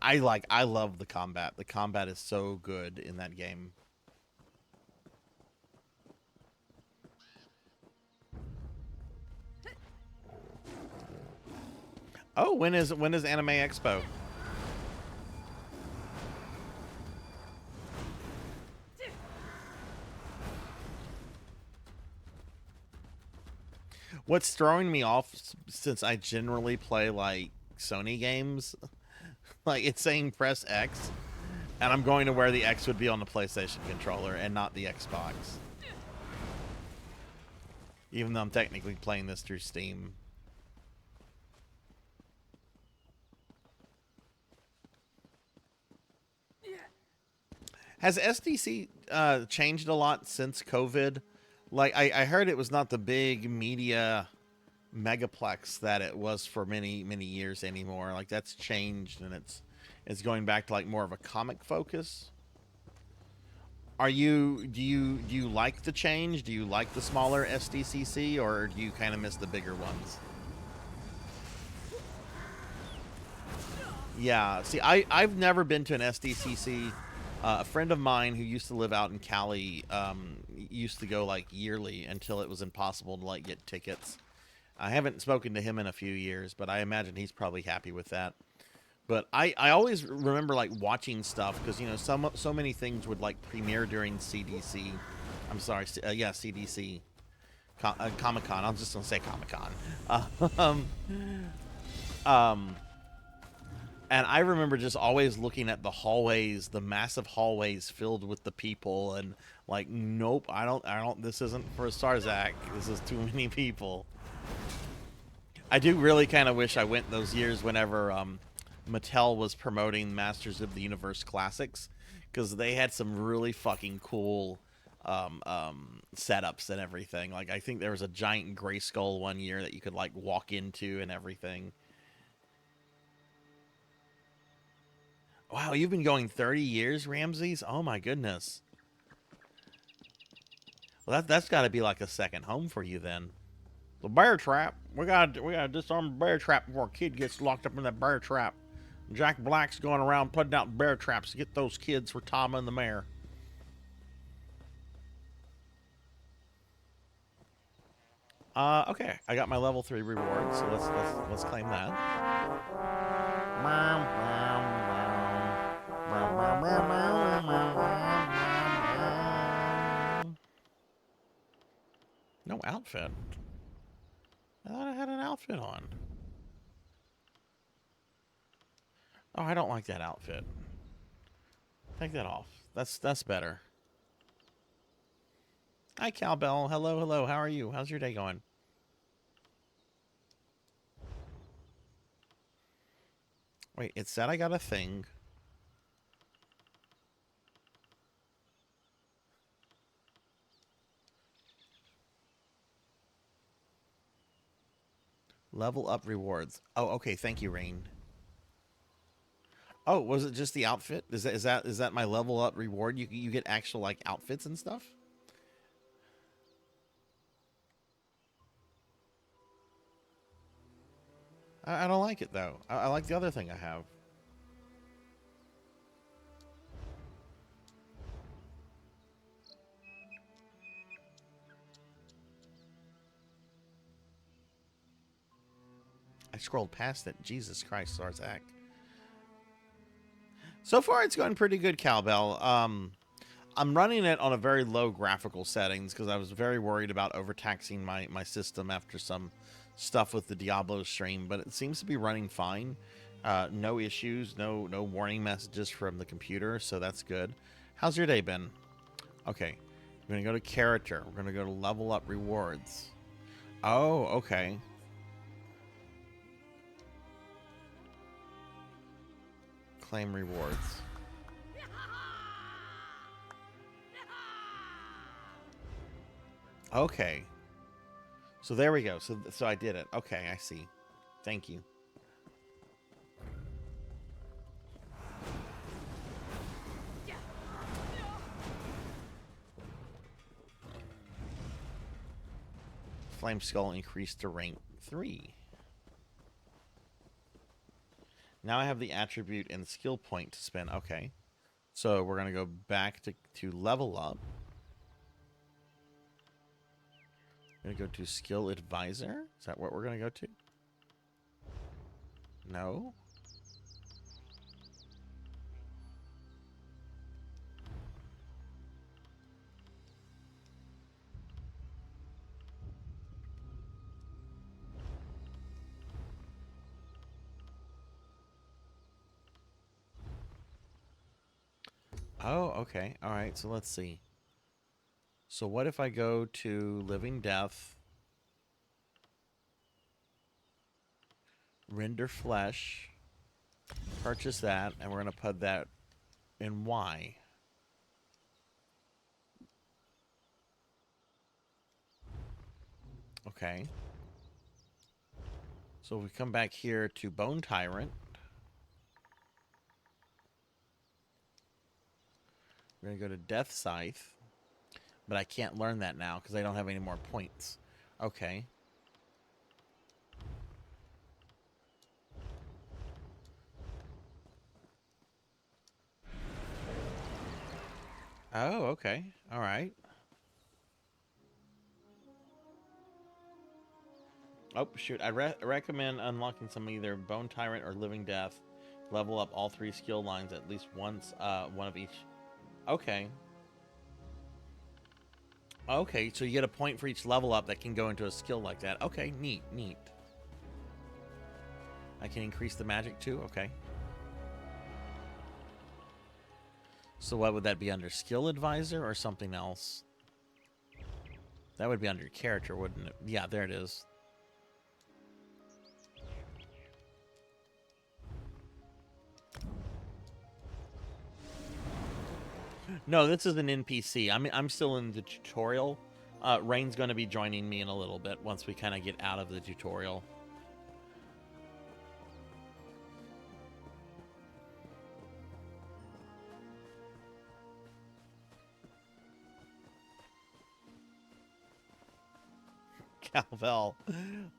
I love the combat. The combat is so good in that game. Oh, when is Anime Expo? What's throwing me off, since I generally play like Sony games, like it's saying press X, and I'm going to where the X would be on the PlayStation controller and not the Xbox. Even though I'm technically playing this through Steam. Has SDC changed a lot since COVID? Like, I heard it was not the big media megaplex that it was for many, many years anymore. Like, that's changed, and it's going back to like more of a comic focus. Do you like the change? Do you like the smaller SDCC, or do you kind of miss the bigger ones? Yeah, see, I've never been to an SDCC. A friend of mine who used to live out in Cali used to go like yearly until it was impossible to like get tickets. I haven't spoken to him in a few years, but I imagine he's probably happy with that. But I always remember like watching stuff because, you know, so many things would like premiere during CDC. I'm sorry, yeah, CDC, Comic-Con. I'm just gonna say Comic-Con. And I remember just always looking at the hallways, the massive hallways filled with the people, and like, nope, I don't. This isn't for Sarzac. This is too many people. I do really kind of wish I went those years whenever Mattel was promoting Masters of the Universe Classics, because they had some really fucking cool setups and everything. Like, I think there was a giant gray skull one year that you could like walk into and everything. Wow, you've been going 30 years, Ramses? Oh my goodness. Well, that's got to be like a second home for you then. The bear trap. We gotta disarm the bear trap before a kid gets locked up in that bear trap. Jack Black's going around putting out bear traps to get those kids for Tom and the mayor. Okay, I got my level 3 reward, so let's claim that. No outfit. I thought I had an outfit on. Oh, I don't like that outfit. Take that off. That's better. Hi, Cowbell. Hello. How are you? How's your day going? Wait, it said I got a thing. Level up rewards. Oh, okay. Thank you, Rain. Oh, was it just the outfit? Is that my level up reward? You get actual like outfits and stuff? I don't like it though. I like the other thing I have. I scrolled past it. Jesus Christ, Sarzac. So far, it's going pretty good, Cowbell. I'm running it on a very low graphical settings because I was very worried about overtaxing my system after some stuff with the Diablo stream, but it seems to be running fine. No issues, no warning messages from the computer, so that's good. How's your day been? Okay, we're going to go to character. We're going to go to level up rewards. Oh, okay. Claim rewards. Okay. So there we go. So I did it. Okay, I see. Thank you. Flame Skull increased to rank 3. Now I have the attribute and skill point to spend. Okay. So we're going to go back to level up. We're going to go to Skill Advisor. Is that what we're going to go to? No. Oh, okay. All right. So let's see. So what if I go to Living Death, Render Flesh, purchase that, and we're going to put that in Y. Okay. So we come back here to Bone Tyrant. We're going to go to Death Scythe. But I can't learn that now because I don't have any more points. Okay. Oh, okay. All right. Oh, shoot. I recommend unlocking some either Bone Tyrant or Living Death. Level up all 3 skill lines at least once, one of each. Okay. Okay, so you get a point for each level up that can go into a skill like that. Okay, neat, neat. I can increase the magic too? Okay. So what would that be under? Skill Advisor or something else? That would be under character, wouldn't it? Yeah, there it is. No, this is an NPC. I'm still in the tutorial. Rain's going to be joining me in a little bit once we kind of get out of the tutorial. Calvel.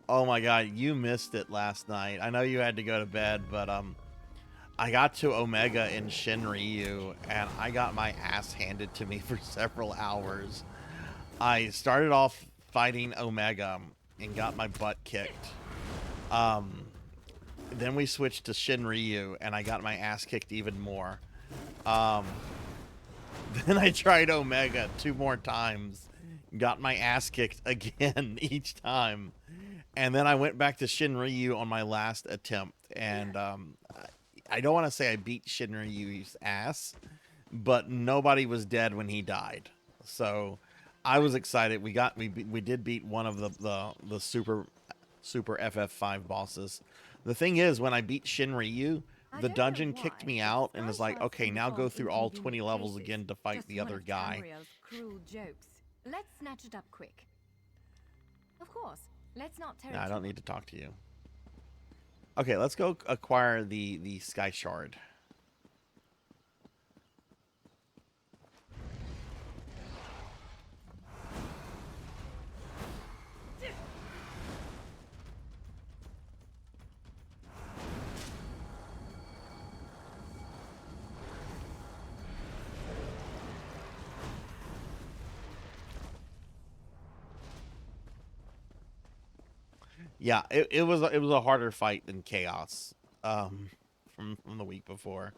Oh my god, you missed it last night. I know you had to go to bed, but I got to Omega in Shinryu, and I got my ass handed to me for several hours. I started off fighting Omega and got my butt kicked. Then we switched to Shinryu, and I got my ass kicked even more. Then I tried Omega 2 more times, got my ass kicked again each time. And then I went back to Shinryu on my last attempt, and I don't want to say I beat Shinryu's ass, but nobody was dead when he died. So I was excited. We did beat one of the super FF5 bosses. The thing is, when I beat Shinryu, the dungeon kicked me out and was like, okay, now go through all 20 levels again to fight the other guy. Cruel jokes. Let's snatch it up quick. Of course. Let's not tear it. No, I don't need to talk to you. Okay, let's go acquire the Sky Shard. Yeah, it was a harder fight than Chaos, from the week before.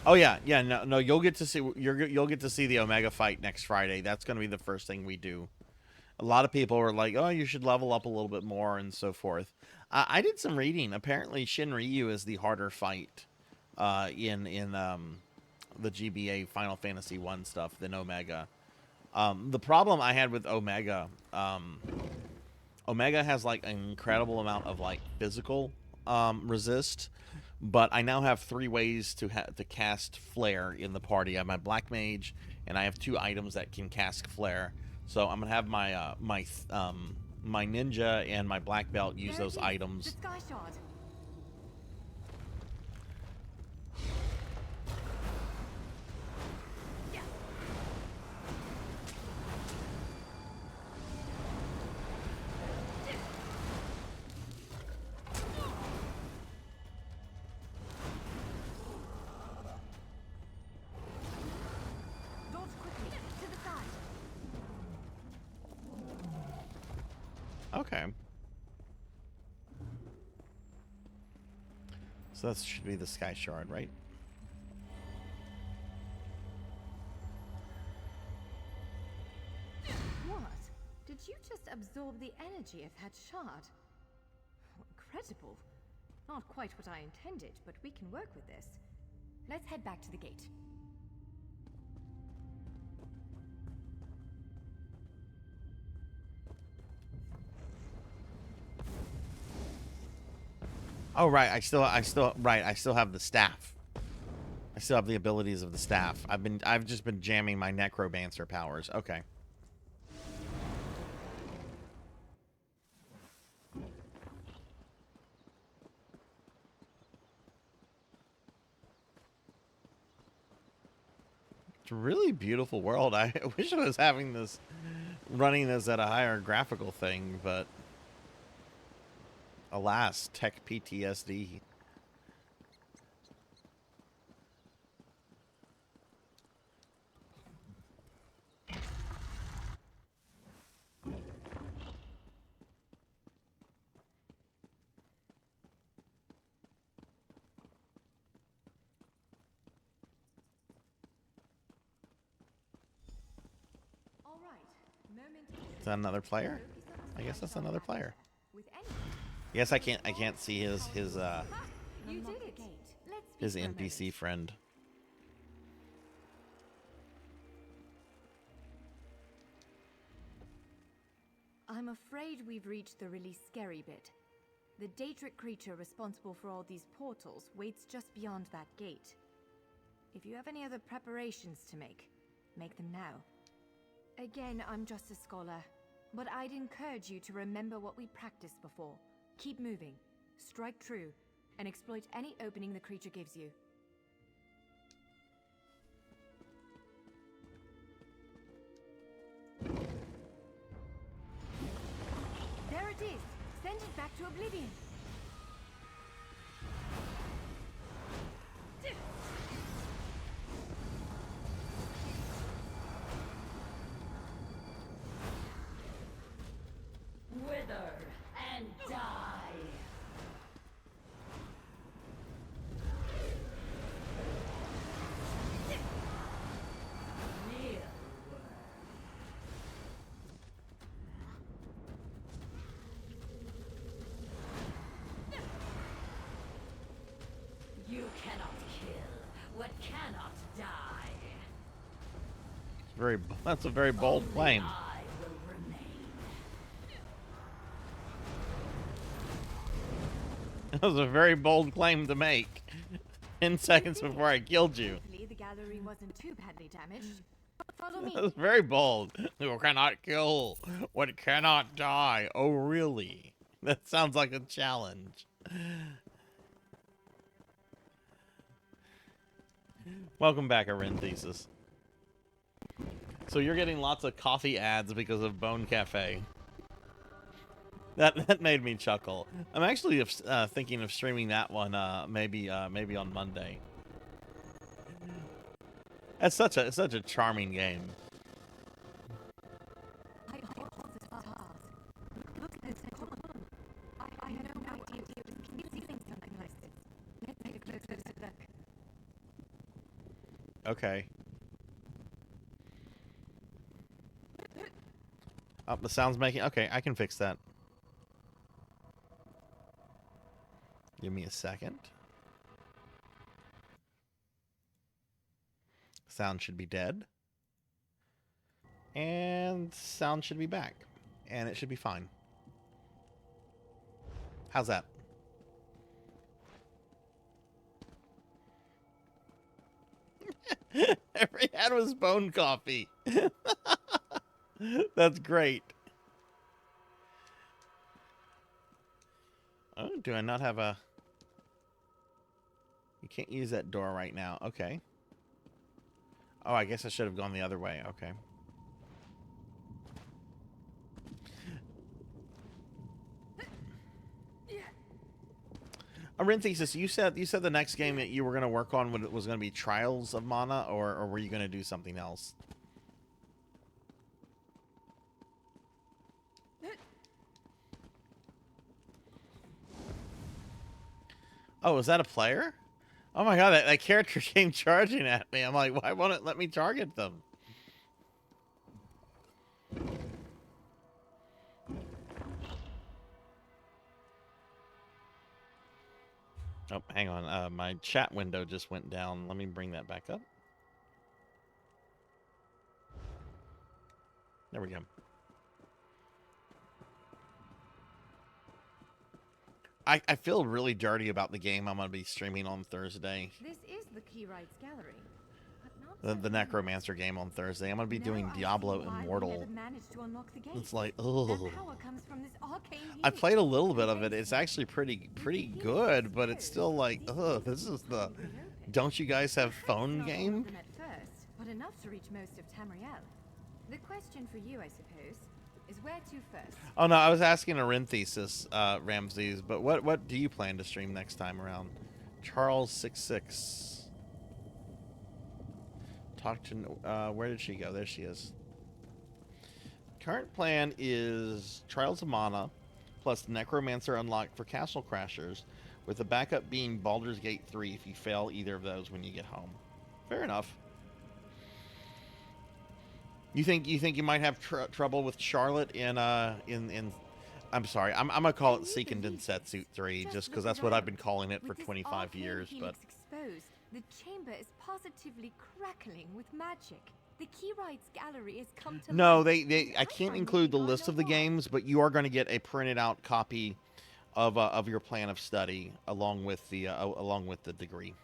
Oh yeah, no. You'll get to see you'll get to see the Omega fight next Friday. That's going to be the first thing we do. A lot of people are like, "Oh, you should level up a little bit more," and so forth. I did some reading. Apparently, Shinryu is the harder fight in the GBA Final Fantasy 1 stuff than Omega. The problem I had with Omega, Omega has like an incredible amount of like physical resist, but I now have 3 ways to cast Flare in the party. I have my Black Mage, and I have 2 items that can cast Flare. So I'm gonna have my my Ninja and my Black Belt use those items. The Sky Shard. Dodge quickly to the side. Okay. So that should be the Sky Shard, right? What? Did you just absorb the energy of that shard? Incredible. Not quite what I intended, but we can work with this. Let's head back to the gate. Oh right, I still have the staff. I still have the abilities of the staff. I've just been jamming my necromancer powers. Okay. It's a really beautiful world. I wish I was having this, running this at a higher graphical thing, but alas, tech PTSD. All right. Moment. Is that another player? I guess that's another player. With any Yes, I can't see his you did it. Let's speak for a NPC moment. friend. I'm afraid we've reached the really scary bit. The Daedric creature responsible for all these portals waits just beyond that gate. If you have any other preparations to make them now. Again, I'm just a scholar, but I'd encourage you to remember what we practiced before. Keep moving, strike true, and exploit any opening the creature gives you. There it is! Send it back to oblivion! Wither and die. Kneel. You cannot kill what cannot die. That's a very bold claim. I will remain. That was a very bold claim to make. 10 seconds before I killed you. Hopefully the gallery wasn't too badly damaged. Follow me. That was very bold. You cannot kill what cannot die. Oh, really? That sounds like a challenge. Welcome back, Arin Thesis. So you're getting lots of coffee ads because of Bone Cafe. That made me chuckle. I'm actually thinking of streaming that one maybe on Monday. It's such a charming game. I hold the stars. Look at this. I had no idea you could see something like this. Let's take a closer look. Okay. Oh, the sound's making... Okay, I can fix that. Give me a second. Sound should be dead. And sound should be back. And it should be fine. How's that? Every ad was bone coffee. That's great. Oh, do I not have a... You can't use that door right now. Okay. Oh, I guess I should have gone the other way. Okay. Arinthesis, you said the next game that you were going to work on was going to be Trials of Mana, or were you going to do something else? Oh, is that a player? Oh my god, that character came charging at me. I'm like, why won't it let me target them? Oh, hang on. My chat window just went down. Let me bring that back up. There we go. I feel really dirty about the game I'm going to be streaming on Thursday. This is the Key Rights Gallery. But not The Necromancer game on Thursday. I'm going to be doing Diablo Immortal. It's like, oh. I played a little bit of it. It's actually pretty good, but it's still like, oh, this is the don't you guys have phone game? But enough to reach most of Tamriel. The question for you, I suppose, is where to first? Oh no, I was asking Arinthesis, Ramses, but what do you plan to stream next time around? Charles66. Talk to where did she go? There she is. Current plan is Trials of Mana plus Necromancer unlocked for Castle Crashers, with the backup being Baldur's Gate 3 if you fail either of those when you get home. Fair enough. You think you might have trouble with Charlotte in I'm sorry, I'm gonna call it Seiken Densetsu 3 just because that's what I've been calling it for 25 years. But exposed, the chamber is positively crackling with magic. The Key Rights Gallery has come to no, life. I can't include the list of the games, but you are going to get a printed out copy of your plan of study along with the degree.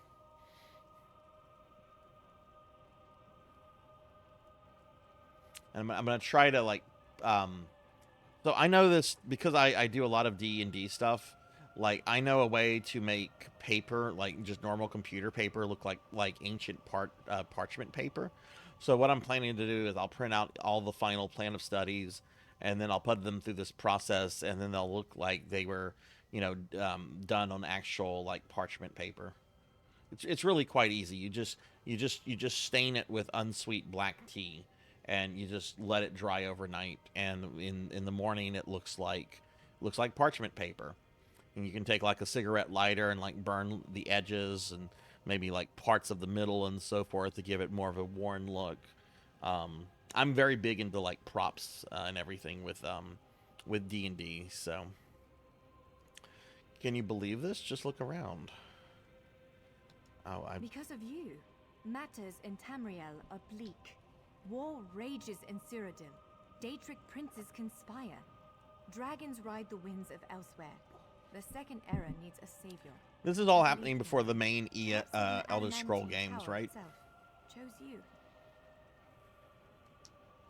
And I'm going to try to like, so I know this because I do a lot of D&D stuff. Like I know a way to make paper, like just normal computer paper, look like ancient parchment paper. So what I'm planning to do is I'll print out all the final plan of studies, and then I'll put them through this process, and then they'll look like they were, done on actual like parchment paper. It's really quite easy. You just stain it with unsweet black tea, and you just let it dry overnight, and in the morning it looks like parchment paper. And you can take like a cigarette lighter and like burn the edges and maybe like parts of the middle and so forth to give it more of a worn look. I'm very big into like props and everything with D&D. So can you believe this? Just look around. Because of you, matters in Tamriel are bleak. War rages in Cyrodiil. Daedric princes conspire. Dragons ride the winds of elsewhere. The second era needs a savior. This is all happening before the main Elder Scroll games, right? Chose you.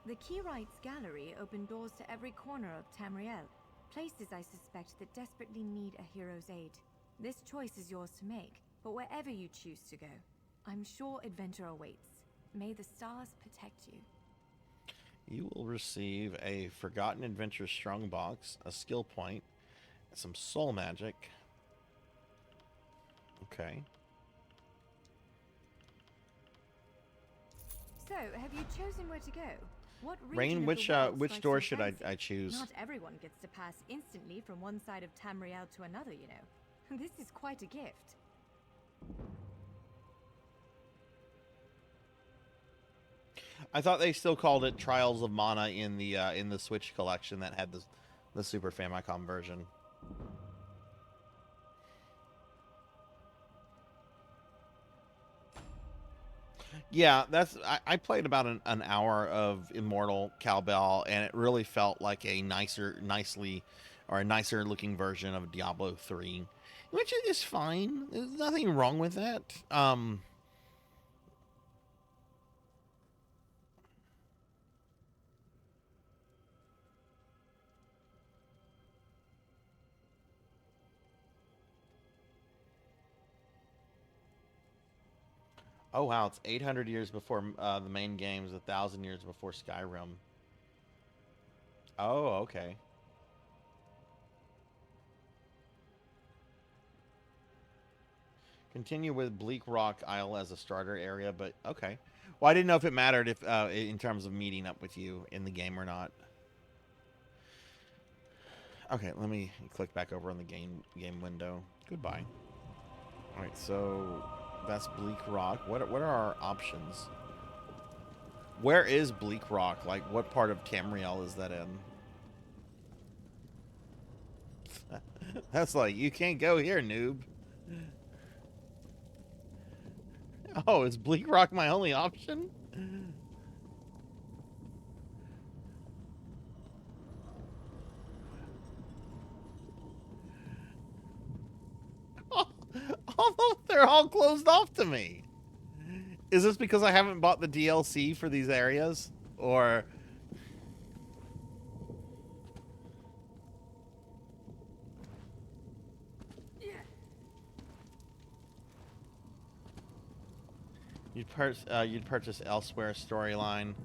The Key Rights Gallery opened doors to every corner of Tamriel, places I suspect that desperately need a hero's aid. This choice is yours to make, but wherever you choose to go, I'm sure adventure awaits. May the stars protect you. You will receive a Forgotten Adventure Strongbox, a skill point, some soul magic. Okay. So, have you chosen where to go? What Rain, which door should I choose? Not everyone gets to pass instantly from one side of Tamriel to another, you know. This is quite a gift. I thought they still called it Trials of Mana in the Switch collection that had the Super Famicom version. Yeah, I played about an hour of Immortal Cowbell, and it really felt like a nicer looking version of Diablo 3, which is fine. There's nothing wrong with that. Oh wow, it's 800 years before the main games, 1,000 years before Skyrim. Oh, okay. Continue with Bleak Rock Isle as a starter area, but okay. Well, I didn't know if it mattered if in terms of meeting up with you in the game or not. Okay, let me click back over on the game window. Goodbye. All right, so that's Bleak Rock. What are our options? Where is Bleak Rock? Like, what part of Tamriel is that in? That's like, you can't go here, noob. Oh, is Bleak Rock my only option? Although they're all closed off to me. Is this because I haven't bought the DLC for these areas? Or... You'd purchase elsewhere storyline.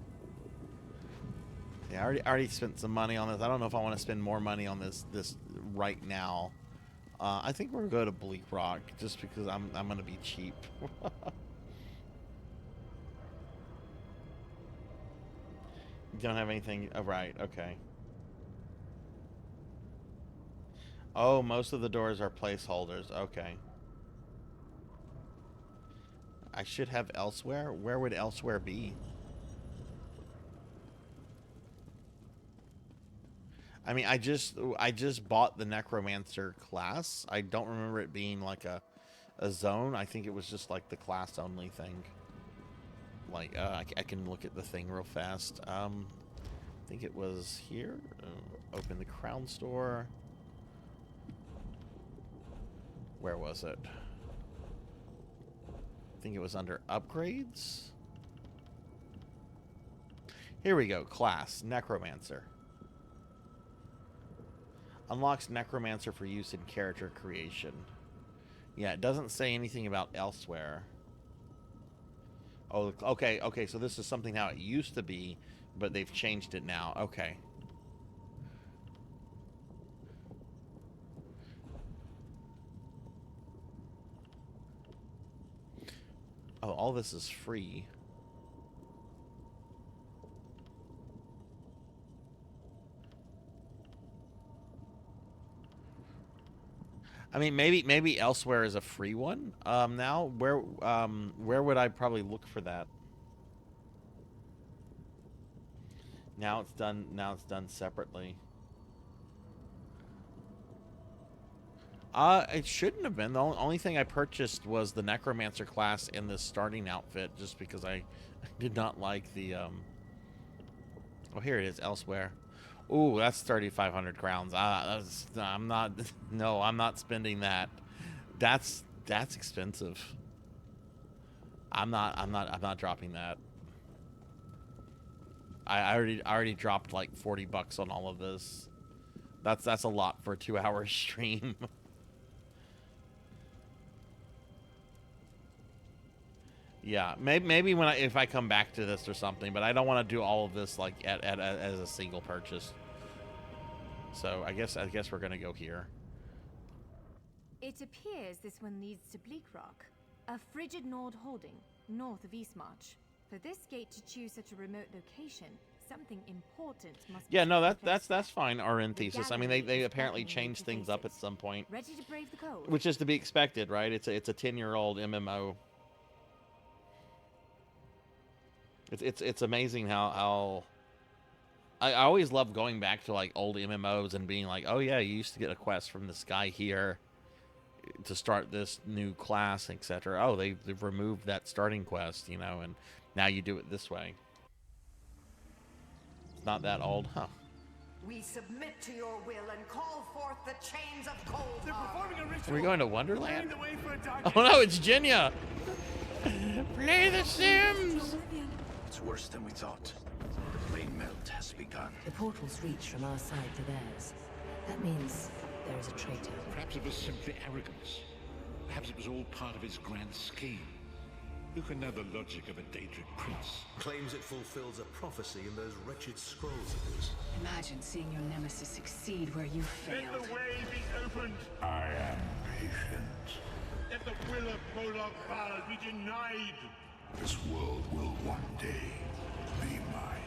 Yeah, I already spent some money on this. I don't know if I want to spend more money on this right now. I think we're gonna go to Bleak Rock just because I'm gonna be cheap. You don't have anything. Oh, right. Okay. Oh, most of the doors are placeholders. Okay. I should have elsewhere. Where would elsewhere be? I mean, I just bought the Necromancer class. I don't remember it being like a zone. I think it was just like the class only thing. Like, I can look at the thing real fast. I think it was here. Open the Crown Store. Where was it? I think it was under upgrades. Here we go. Class Necromancer. Unlocks Necromancer for use in character creation. Yeah, it doesn't say anything about elsewhere. Oh, okay, okay, so this is something how it used to be, but they've changed it now. Okay. Oh, all this is free. I mean, maybe elsewhere is a free one. Now where would I probably look for that? Now it's done. Now it's done separately. It shouldn't have been. The only thing I purchased was the Necromancer class in the starting outfit, just because I did not like the Oh, here it is. Elsewhere. Ooh, that's 3,500 crowns. I'm not. No, I'm not spending that. That's expensive. I'm not dropping that. I already dropped like 40 bucks on all of this. That's a lot for a 2-hour stream. Yeah, maybe if I come back to this or something, but I don't want to do all of this like as a single purchase. So I guess we're gonna go here. It appears this one leads to Bleak Rock, a frigid Nord holding north of Eastmarch. For this gate to choose such a remote location, something important must be. Yeah, no, that's fine. RN thesis. I mean, they apparently changed things up at some point, ready to brave the cold, which is to be expected, right? It's a 10-year-old MMO. It's amazing how I always love going back to like old MMOs and being like, oh yeah, you used to get a quest from this guy here. to start this new class, etc. Oh, they've removed that starting quest, you know, and now you do it this way. It's not that old, huh? We submit to your will and call forth the chains of cold. They're performing a ritual. Are we going to Wonderland? Clearing the way for a dark Oh no, it's Jinya! Play The Sims! It's worse than we thought. The blade melt has begun. The portals reach from our side to theirs. That means there is a traitor. Perhaps it was simply arrogance. Perhaps it was all part of his grand scheme. Who can know the logic of a Daedric prince? Claims it fulfills a prophecy in those wretched scrolls of his. Imagine seeing your nemesis succeed where you Let failed. the way be opened. I am patient. Let the will of Prologue Val be denied. This world will one day be mine.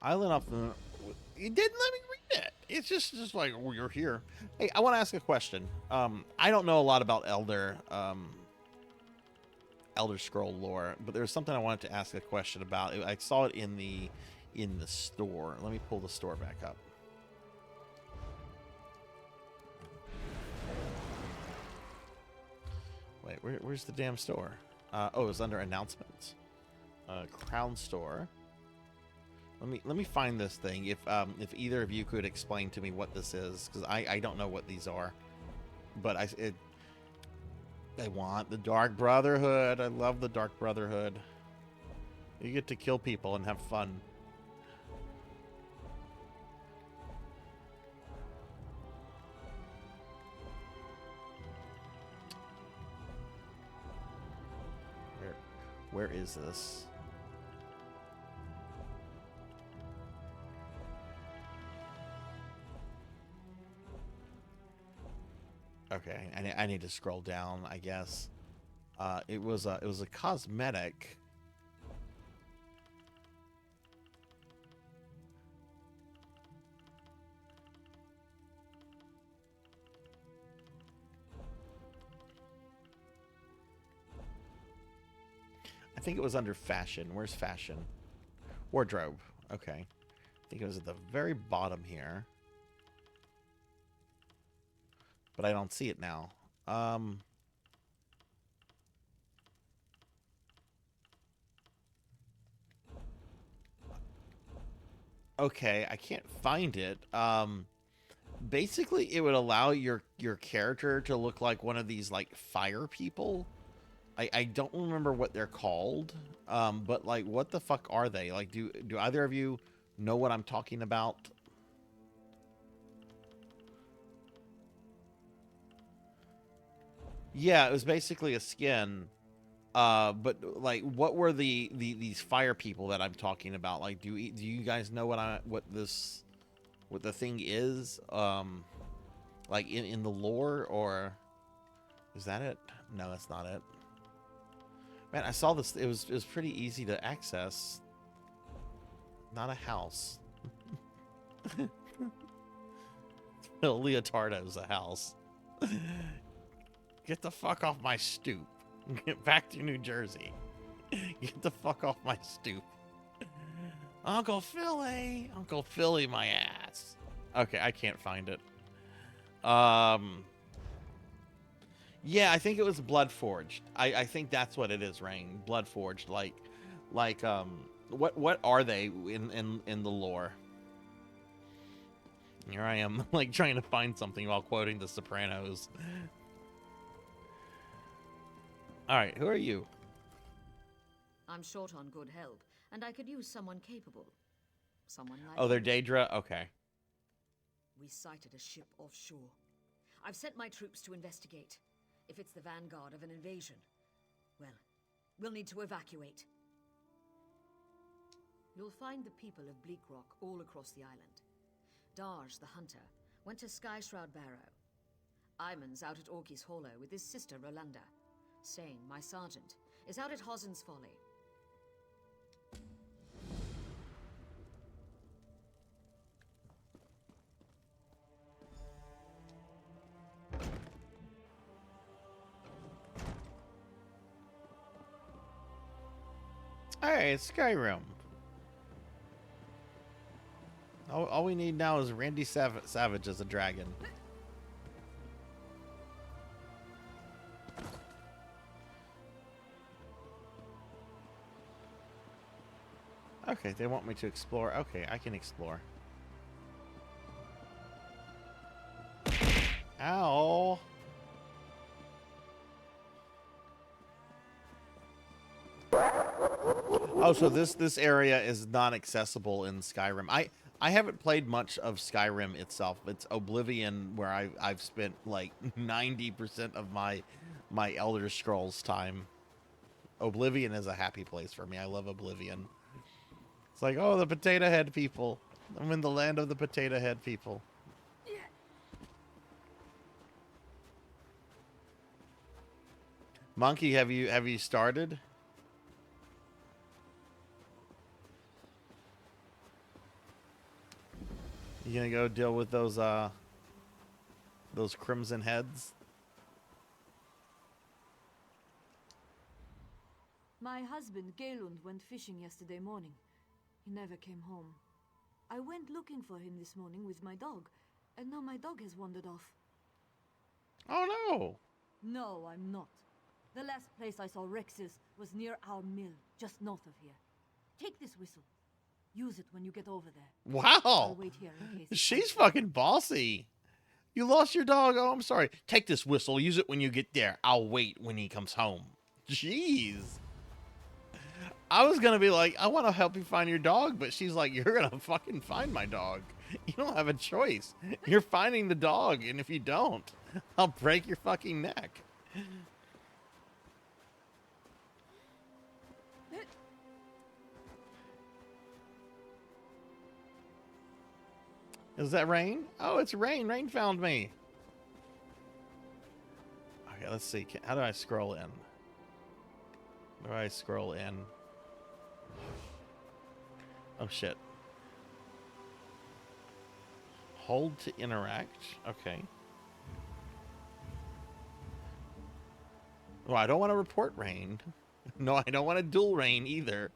Island off the... You didn't let me read it. It's just like, oh, you're here. Hey, I want to ask a question. I don't know a lot about Elder Scroll lore, but there's something I wanted to ask a question about. I saw it in the store. Let me pull the store back up. Wait, where's the damn store? Oh, it's under announcements. Crown store. Let me find this thing. If either of you could explain to me what this is, because I don't know what these are. But I want the Dark Brotherhood. I love the Dark Brotherhood. You get to kill people and have fun. Where is this? Okay, I need to scroll down, I guess. It was a cosmetic. I think it was under fashion. Where's fashion? Wardrobe. Okay. I think it was at the very bottom here. But I don't see it now. Okay, I can't find it. Basically, it would allow your character to look like one of these, like, fire people. I don't remember what they're called. But, like, what the fuck are they? Like, do either of you know what I'm talking about? Yeah, it was basically a skin. But like, what were these fire people that I'm talking about? Like, do you guys know what the thing is? Like in the lore, or is that it? No, that's not it. Man, I saw this. It was pretty easy to access. Not a house. Leotardo's a house. Get the fuck off my stoop. Get back to New Jersey. Get the fuck off my stoop. Uncle Philly. Uncle Philly my ass. Okay, I can't find it. Yeah, I think it was Bloodforged. I think that's what it is, Rain. Bloodforged. Like what are they in the lore? Here I am, like, trying to find something while quoting The Sopranos. Alright, who are you? I'm short on good help, and I could use someone capable. Someone like Oh, they're you. Daedra? Okay. We sighted a ship offshore. I've sent my troops to investigate. If it's the vanguard of an invasion, well, we'll need to evacuate. You'll find the people of Bleakrock all across the island. Darj, the hunter, went to Skyshroud Barrow. Iman's out at Orky's Hollow with his sister Rolanda. Sane, my sergeant, is out at Hosen's Folly. Hey, it's Skyrim. All we need now is Randy Savage as a dragon. Okay, they want me to explore. Okay, I can explore. Ow. Oh, so this area is not accessible in Skyrim. I haven't played much of Skyrim itself. It's Oblivion where I've spent like 90% of my Elder Scrolls time. Oblivion is a happy place for me. I love Oblivion. It's like, oh, the potato head people. I'm in the land of the potato head people. Monkey, have you started? You gonna go deal with those crimson heads? My husband, Galund, went fishing yesterday morning. He never came home. I went looking for him this morning with my dog, and now my dog has wandered off. Oh no! No, I'm not. The last place I saw Rex's was near our mill, just north of here. Take this whistle. Use it when you get over there. Wow! I'll wait here in case She's fucking bossy. You lost your dog. Oh, I'm sorry. Take this whistle. Use it when you get there. I'll wait when he comes home. Jeez. I was gonna be like, I want to help you find your dog, but she's like, you're gonna fucking find my dog. You don't have a choice. You're finding the dog, and if you don't, I'll break your fucking neck. Is that Rain? Oh, it's Rain. Rain found me. Okay, let's see. How do I scroll in? How do I scroll in? Oh, shit. Hold to interact. Okay. Well, I don't want to report Rain. No, I don't want to duel Rain either.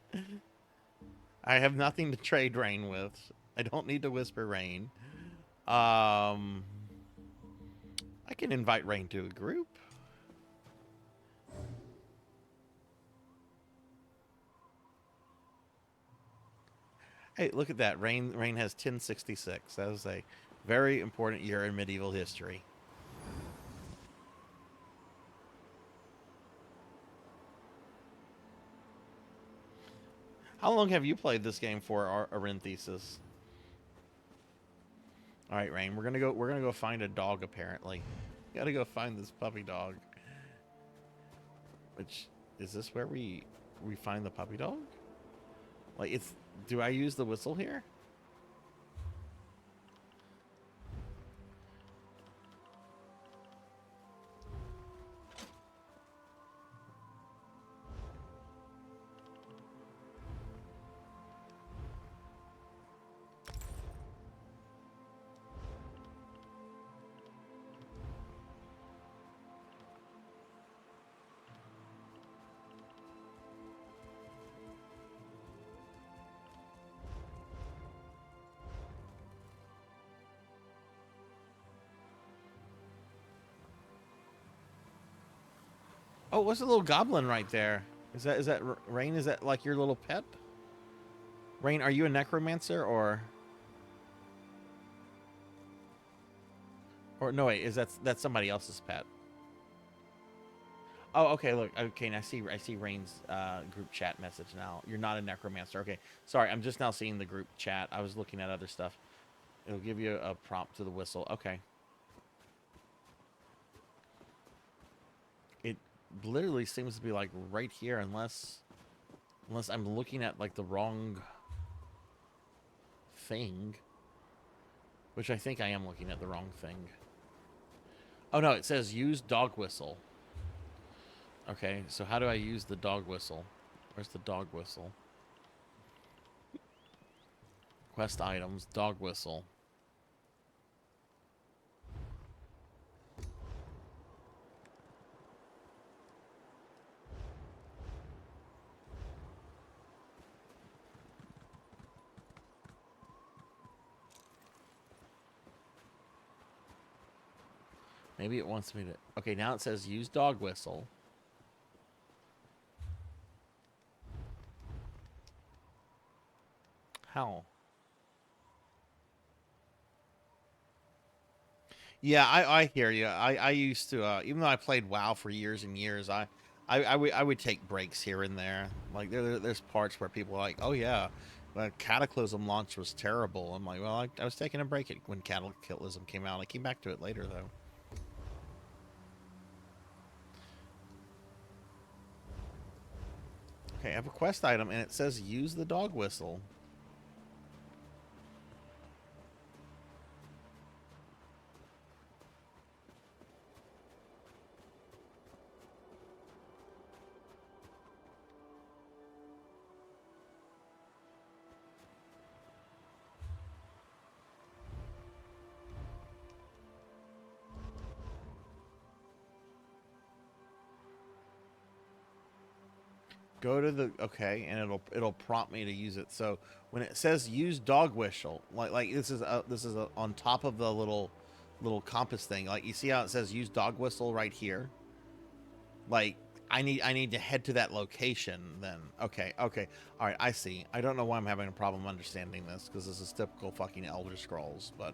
I have nothing to trade Rain with. I don't need to whisper Rain. I can invite Rain to a group. Hey, look at that. Rain has 1066. That was a very important year in medieval history. How long have you played this game for, Arinthesis? All right, Rain. We're gonna go find a dog. Apparently, gotta go find this puppy dog. Which is this where we find the puppy dog? Like, it's. Do I use the whistle here? Oh, what's the little goblin right there? Is that Rain? Is that like your little pet? Rain, are you a necromancer or no? Wait, that's somebody else's pet? Oh, okay. Look, okay. I see Rain's group chat message now. You're not a necromancer. Okay, sorry. I'm just now seeing the group chat. I was looking at other stuff. It'll give you a prompt to the whistle. Okay. It literally seems to be like right here, unless I'm looking at like the wrong thing, which I think I am looking at the wrong thing. Oh no, it says use dog whistle. Okay, so how do I use the dog whistle? Where's the dog whistle? Quest items, dog whistle. Maybe it wants me to... Okay, now it says use dog whistle. How? Yeah, I hear you. I used to, even though I played WoW for years and years, I would take breaks here and there. Like, there's parts where people are like, oh, yeah, the Cataclysm launch was terrible. I'm like, well, I was taking a break when Cataclysm came out. I came back to it later, though. Okay, I have a quest item, and it says use the dog whistle. Go to the and it'll prompt me to use it. So when it says use dog whistle, like this is on top of the little compass thing. Like, you see how it says use dog whistle right here? Like, I need to head to that location then. Okay. All right, I see. I don't know why I'm having a problem understanding this, because this is typical fucking Elder Scrolls, but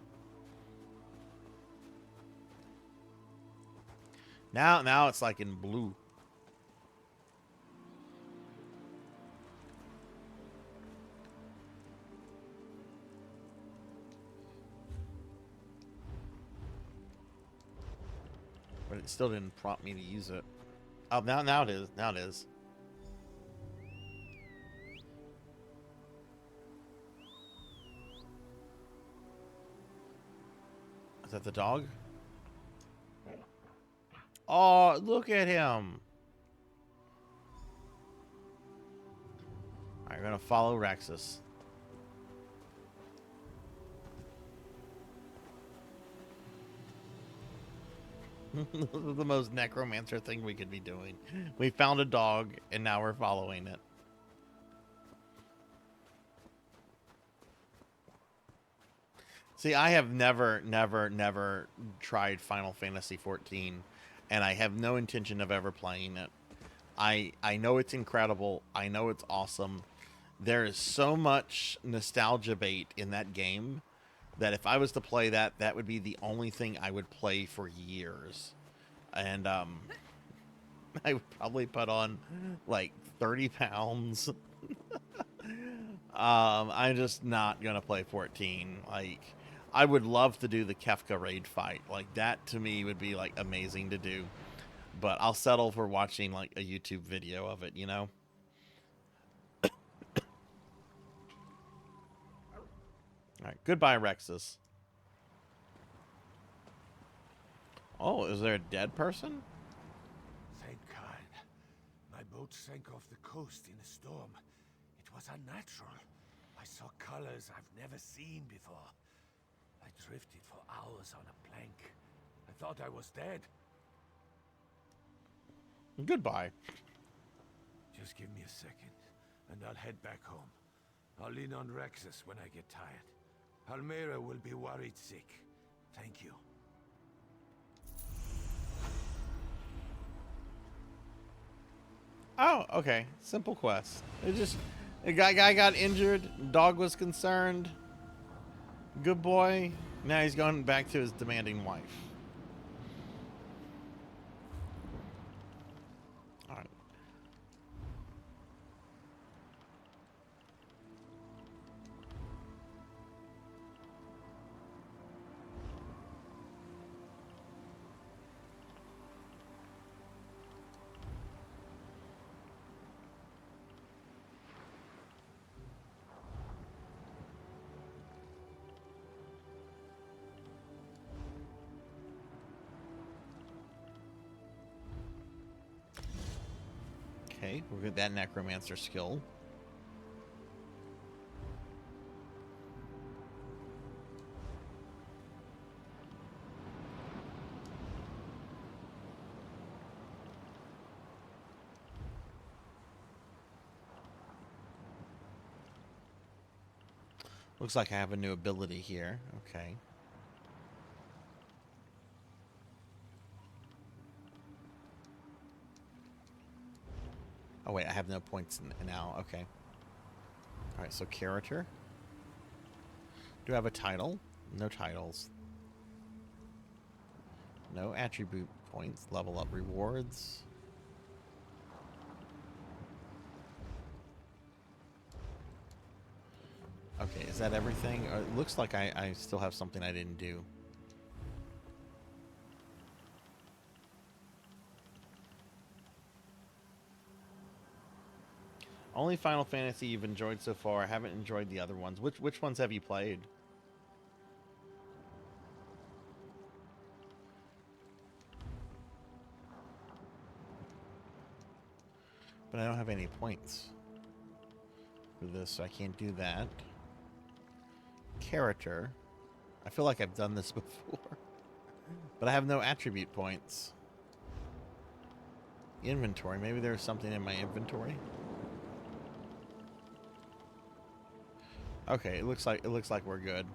now it's like in blue. But it still didn't prompt me to use it. Oh, now it is. Now it is. Is that the dog? Oh, look at him. Alright, we're gonna follow Rexus. This is the most necromancer thing we could be doing. We found a dog, and now we're following it. See, I have never tried Final Fantasy XIV, and I have no intention of ever playing it. I know it's incredible. I know it's awesome. There is so much nostalgia bait in that game that if I was to play that, that would be the only thing I would play for years. And I would probably put on like 30 pounds. I'm just not gonna play 14. Like, I would love to do the Kefka raid fight. Like, that to me would be like amazing to do. But I'll settle for watching like a YouTube video of it, you know? Alright, goodbye, Rexus. Oh, is there a dead person? Thank God. My boat sank off the coast in a storm. It was unnatural. I saw colors I've never seen before. I drifted for hours on a plank. I thought I was dead. Goodbye. Just give me a second, and I'll head back home. I'll lean on Rexus when I get tired. Almera will be worried sick. Thank you. Oh, okay. Simple quest. It just... A guy got injured. Dog was concerned. Good boy. Now he's going back to his demanding wife. Alright. Okay, we'll get that necromancer skill. Looks like I have a new ability here. Okay. Oh wait, I have no points now. Okay. All right, so character. Do I have a title? No titles. No attribute points. Level up rewards. Okay, is that everything? It looks like I still have something I didn't do. Only Final Fantasy you've enjoyed so far. I haven't enjoyed the other ones. Which ones have you played? But I don't have any points for this, so I can't do that. Character. I feel like I've done this before. But I have no attribute points. Inventory. Maybe there's something in my inventory. Okay, it looks like we're good.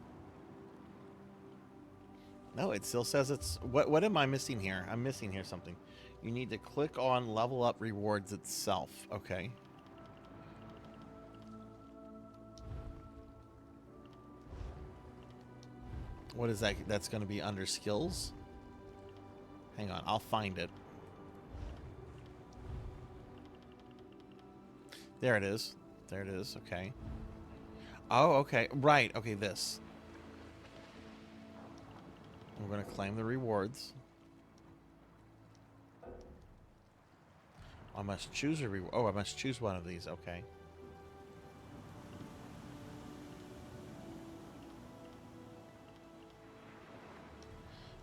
No, it still says it's... What am I missing here? I'm missing here something. You need to click on level up rewards itself. Okay. What is that? That's going to be under skills? Hang on, I'll find it. There it is. There it is. Okay. Oh, okay. Right. Okay, this. We're going to claim the rewards. I must choose a reward. Oh, I must choose one of these. Okay.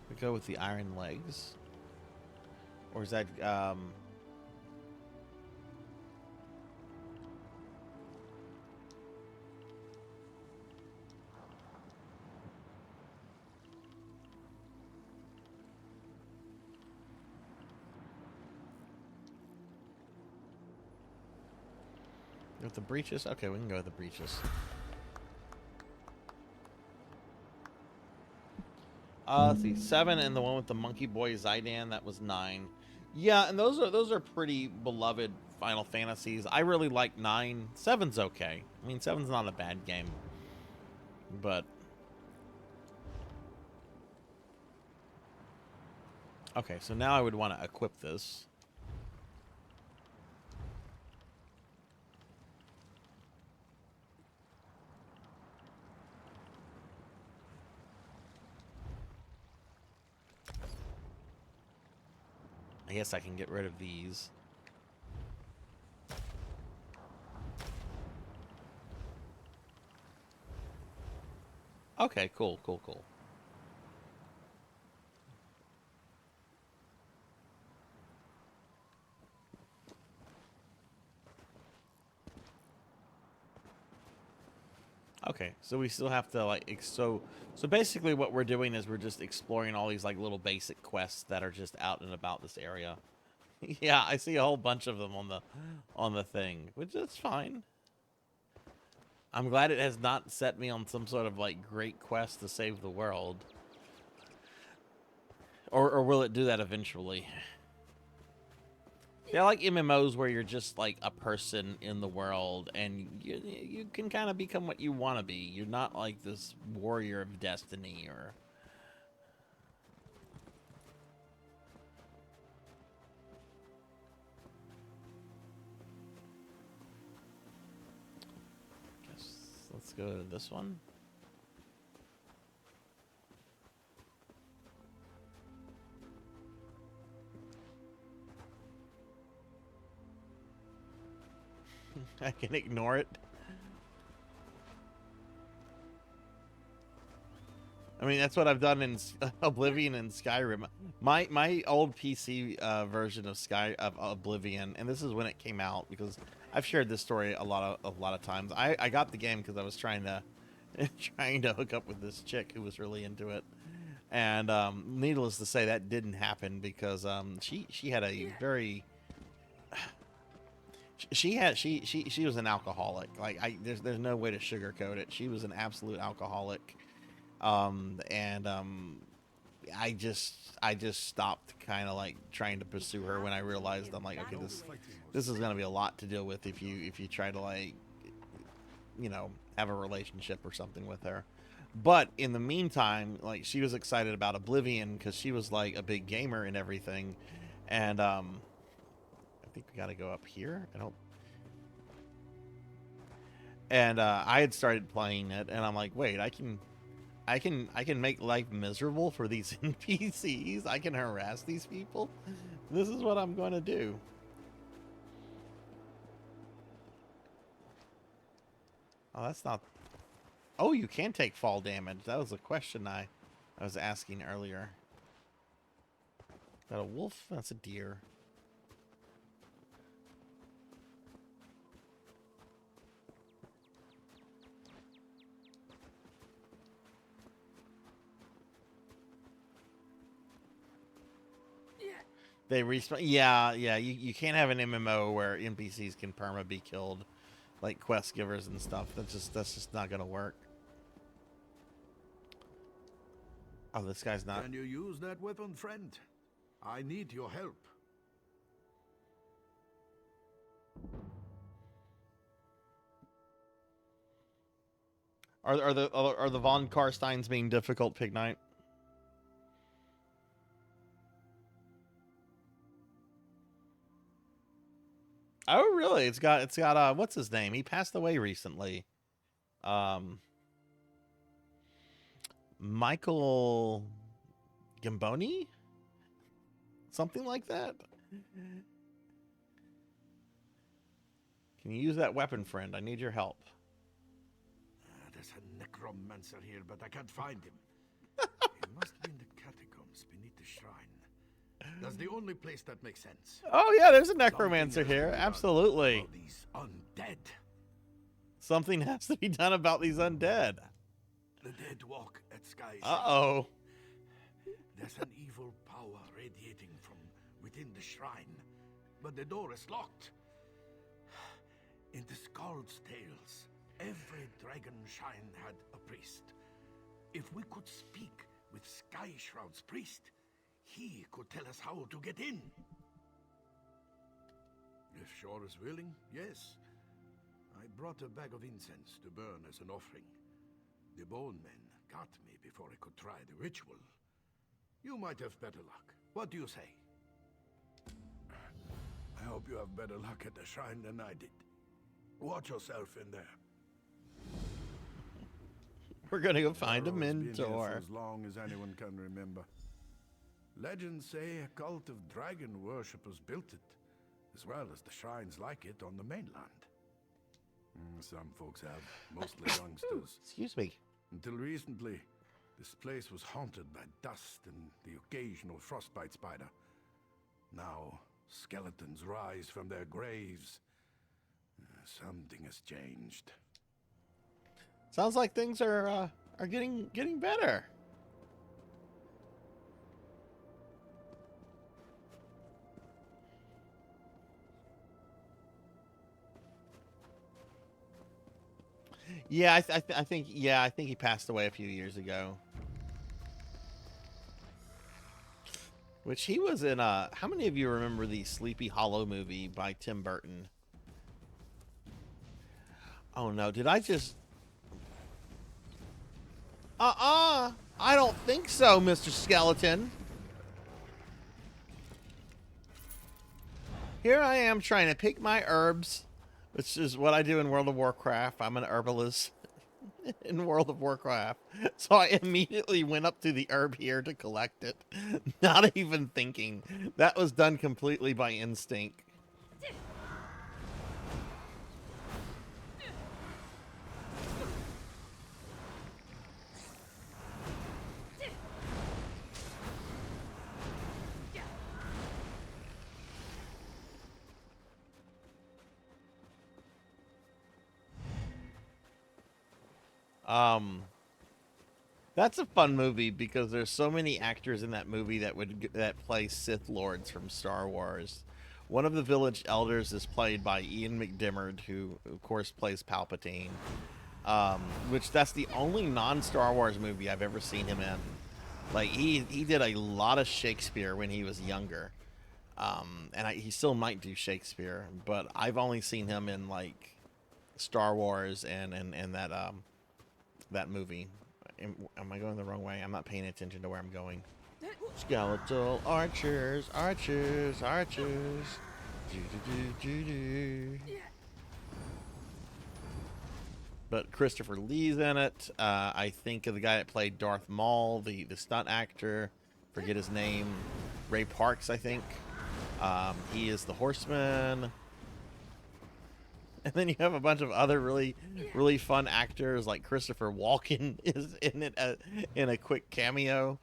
We go with the iron legs. Or is that with the breeches? Okay, we can go with the breeches. Let's see, 7, and the one with the monkey boy Zidane, that was 9. Yeah, and those are pretty beloved Final Fantasies. I really like 9. 7's okay. I mean, 7's not a bad game, but okay. So now I would want to equip this. I guess I can get rid of these. Okay, cool. Okay, so we still have to like so basically what we're doing is we're just exploring all these like little basic quests that are just out and about this area. Yeah, I see a whole bunch of them on the thing, which is fine. I'm glad it has not set me on some sort of like great quest to save the world. Or will it do that eventually? Yeah, I like MMOs where you're just like a person in the world and you can kind of become what you want to be. You're not like this warrior of destiny or... Guess let's go to this one. I can ignore it. I mean, that's what I've done in Oblivion and Skyrim. My old PC version of Oblivion, and this is when it came out because I've shared this story a lot of times. I got the game because I was trying to hook up with this chick who was really into it, and needless to say, that didn't happen because she had a very she was an alcoholic. Like there's no way to sugarcoat it. She was an absolute alcoholic. I just stopped kind of like trying to pursue her when I realized I'm like, okay, this is gonna be a lot to deal with if you try to like, you know, have a relationship or something with her. But in the meantime, like, she was excited about Oblivion because she was like a big gamer and everything, and I think we got to go up here. I don't. And I had started playing it, and I'm like, wait, I can make life miserable for these NPCs. I can harass these people. This is what I'm going to do. Oh, that's not. Oh, you can take fall damage. That was a question I was asking earlier. Is that a wolf? That's a deer. They respawn. Yeah. You can't have an MMO where NPCs can perma be killed, like quest givers and stuff. That's just not gonna work. Oh, this guy's not. Can you use that weapon, friend? I need your help. Are the Von Karsteins being difficult, Pig Knight? Oh, really? It's got what's his name? He passed away recently. Michael Gamboni? Something like that? Can you use that weapon, friend? I need your help. There's a necromancer here, but I can't find him. He must be in the catacombs beneath the shrine. That's the only place that makes sense. Oh, yeah, there's a necromancer here. Absolutely. These undead. Something has to be done about these undead. The dead walk at skies. Uh-oh. There's an evil power radiating from within the shrine, but the door is locked. In the Skald's tales, every dragon shrine had a priest. If we could speak with Sky Shroud's priest, he could tell us how to get in. If Shore is willing, yes. I brought a bag of incense to burn as an offering. The bone men got me before I could try the ritual. You might have better luck. What do you say? I hope you have better luck at the shrine than I did. Watch yourself in there. We're gonna go find a mentor. Been here for as long as anyone can remember. Legends say a cult of dragon worshippers built it, as well as the shrines like it on the mainland. Some folks have, mostly youngsters. Excuse me. Until recently, this place was haunted by dust and the occasional frostbite spider. Now, skeletons rise from their graves. Something has changed. Sounds like things are getting better. Yeah, I think he passed away a few years ago. Which he was in how many of you remember the Sleepy Hollow movie by Tim Burton? Oh no, did I just I don't think so, Mr. Skeleton. Here I am trying to pick my herbs, which is what I do in World of Warcraft. I'm an herbalist in World of Warcraft. So I immediately went up to the herb here to collect it. Not even thinking. That was done completely by instinct. That's a fun movie because there's so many actors in that movie that play Sith Lords from Star Wars. One of the village elders is played by Ian McDiarmid, who of course plays Palpatine. Which that's the only non-Star Wars movie I've ever seen him in. Like he did a lot of Shakespeare when he was younger, and he still might do Shakespeare, but I've only seen him in like Star Wars and that movie. Am I going the wrong way? I'm not paying attention to where I'm going. Skeletal archers, archers, archers. But Christopher Lee's in it. I think of the guy that played Darth Maul, the stunt actor. Forget his name. Ray Parks, I think. He is the Horseman. And then you have a bunch of other really, really fun actors, like Christopher Walken is in it in a quick cameo.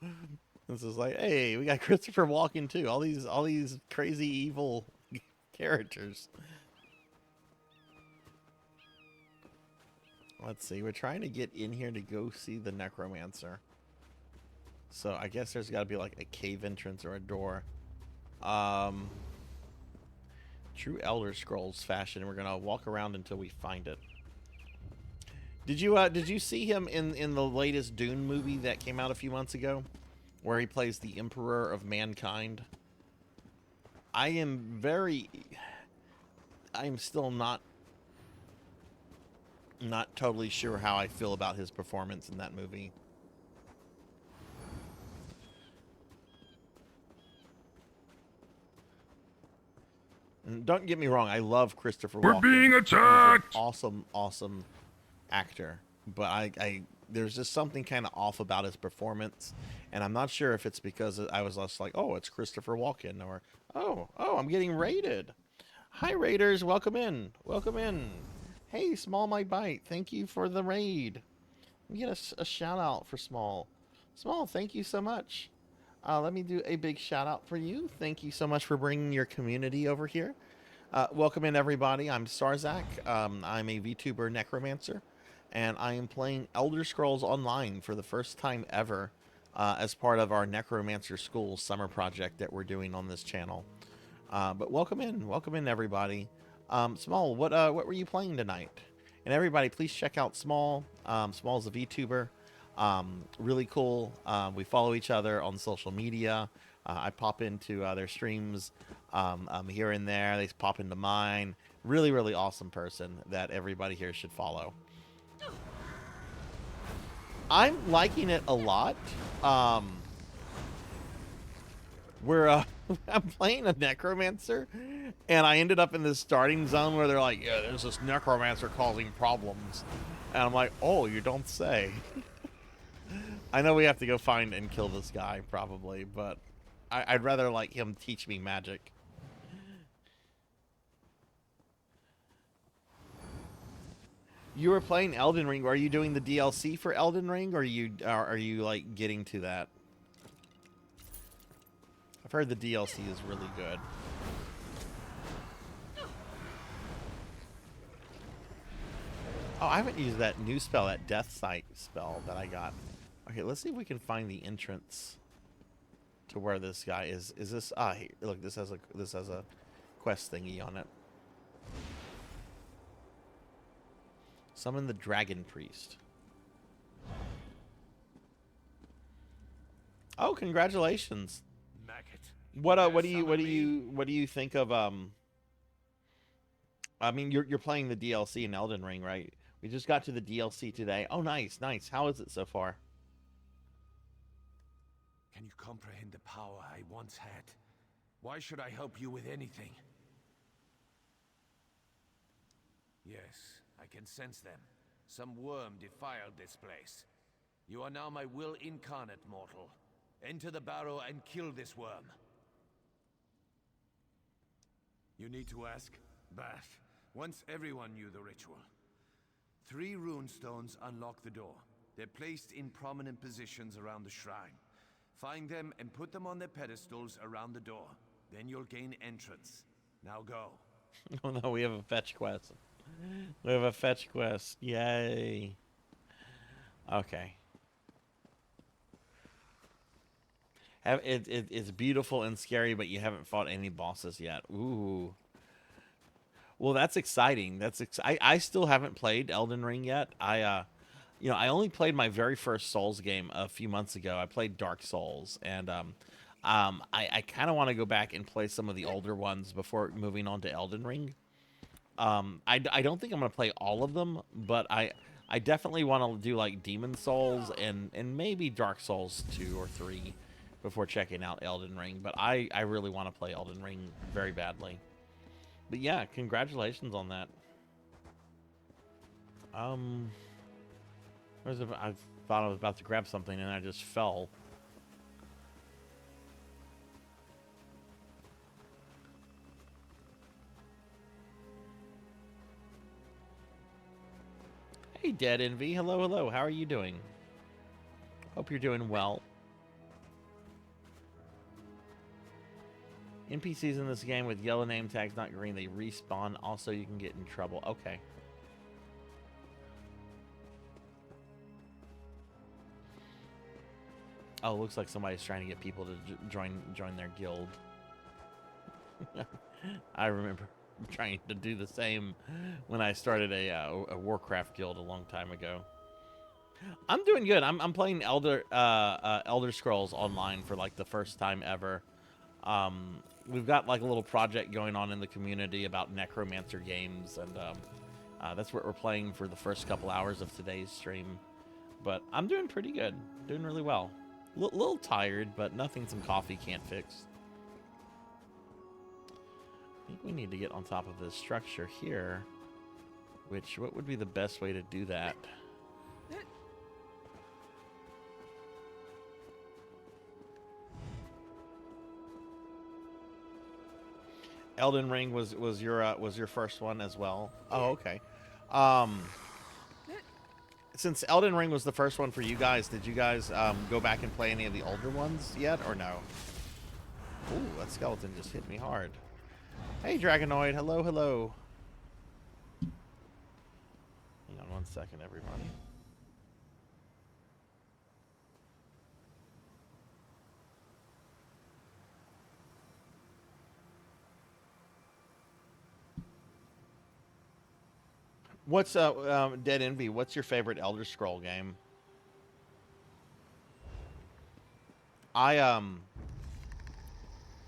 This is like, hey, we got Christopher Walken too. All these crazy evil characters. Let's see. We're trying to get in here to go see the Necromancer. So I guess there's got to be like a cave entrance or a door. True Elder Scrolls fashion. We're gonna walk around until we find it. Did you see him in the latest Dune movie that came out a few months ago, where he plays the Emperor of Mankind? I am still not totally sure how I feel about his performance in that movie. And don't get me wrong, I love Christopher Walken. We're being attacked! He's an awesome actor. But I there's just something kind of off about his performance. And I'm not sure if it's because I was less like, oh, it's Christopher Walken, or, oh, I'm getting raided. Hi, raiders. Welcome in. Welcome in. Hey, Small Might Bite. Thank you for the raid. We get a shout out for Small. Small, thank you so much. Let me do a big shout out for you. Thank you so much for bringing your community over here. Welcome in, everybody. I'm Sarzac. I'm a VTuber necromancer, and I am playing Elder Scrolls Online for the first time ever as part of our Necromancer School summer project that we're doing on this channel. But welcome in, everybody. Small, what were you playing tonight? And everybody, please check out Small. Small's a VTuber. Really cool. We follow each other on social media. I pop into their streams here and there. They pop into mine. Really, really awesome person that everybody here should follow. I'm liking it a lot. I'm playing a necromancer, and I ended up in this starting zone where they're like, yeah, there's this necromancer causing problems. And I'm like, oh, you don't say. I know we have to go find and kill this guy, probably, but I'd rather like him teach me magic. You were playing Elden Ring. Are you doing the DLC for Elden Ring, or are you like getting to that? I've heard the DLC is really good. Oh, I haven't used that new spell, that Death Sight spell that I got. Okay, let's see if we can find the entrance to where this guy is. Is this? Hey, look, this has a quest thingy on it. Summon the Dragon Priest. Oh, congratulations! What do you think of I mean, you're playing the DLC in Elden Ring, right? We just got to the DLC today. Oh, nice. How is it so far? Can you comprehend the power I once had? Why should I help you with anything? Yes, I can sense them. Some worm defiled this place. You are now my will incarnate, mortal. Enter the barrow and kill this worm. You need to ask? But once everyone knew the ritual. 3 runestones unlock the door. They're placed in prominent positions around the shrine. Find them and put them on their pedestals around the door. Then you'll gain entrance. Now go. Oh no, we have a fetch quest. We have a fetch quest. Yay. Okay. It's beautiful and scary, but you haven't fought any bosses yet. Ooh. Well, that's exciting. I still haven't played Elden Ring yet. I you know, I only played my very first Souls game a few months ago. I played Dark Souls, and I kind of want to go back and play some of the older ones before moving on to Elden Ring. I don't think I'm gonna play all of them, but I definitely want to do like Demon Souls and maybe Dark Souls 2 or 3 before checking out Elden Ring. But I really want to play Elden Ring very badly. But yeah, congratulations on that. I thought I was about to grab something and I just fell. Hey, Dead Envy. Hello, hello. How are you doing? Hope you're doing well. NPCs in this game with yellow name tags, not green, they respawn. Also, you can get in trouble. Okay. Oh, it looks like somebody's trying to get people to join their guild. I remember trying to do the same when I started a Warcraft guild a long time ago. I'm doing good. I'm playing Elder Scrolls Online for like the first time ever. We've got like a little project going on in the community about necromancer games, and that's what we're playing for the first couple hours of today's stream. But I'm doing pretty good. Doing really well. Little tired, but nothing some coffee can't fix. I think we need to get on top of this structure here. What would be the best way to do that? Elden Ring was your first one as well. Oh, okay. Since Elden Ring was the first one for you guys, did you guys go back and play any of the older ones yet, or no? Ooh, that skeleton just hit me hard. Hey, Dragonoid. Hello, hello. Hang on one second, everybody. What's Dead Envy? What's your favorite Elder Scroll game?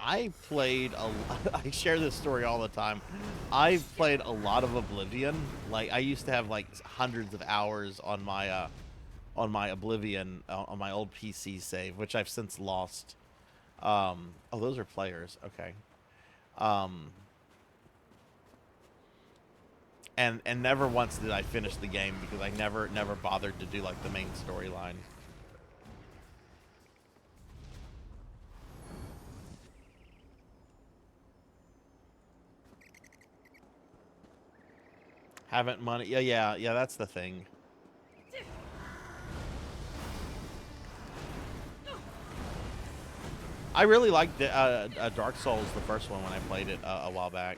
I played I share this story all the time. I played a lot of Oblivion. Like I used to have like hundreds of hours on my Oblivion on my old PC save, which I've since lost. Oh, those are players. Okay. And never once did I finish the game because I never bothered to do like the main storyline. Haven't money? Yeah. That's the thing. I really liked Dark Souls, the first one, when I played it a while back.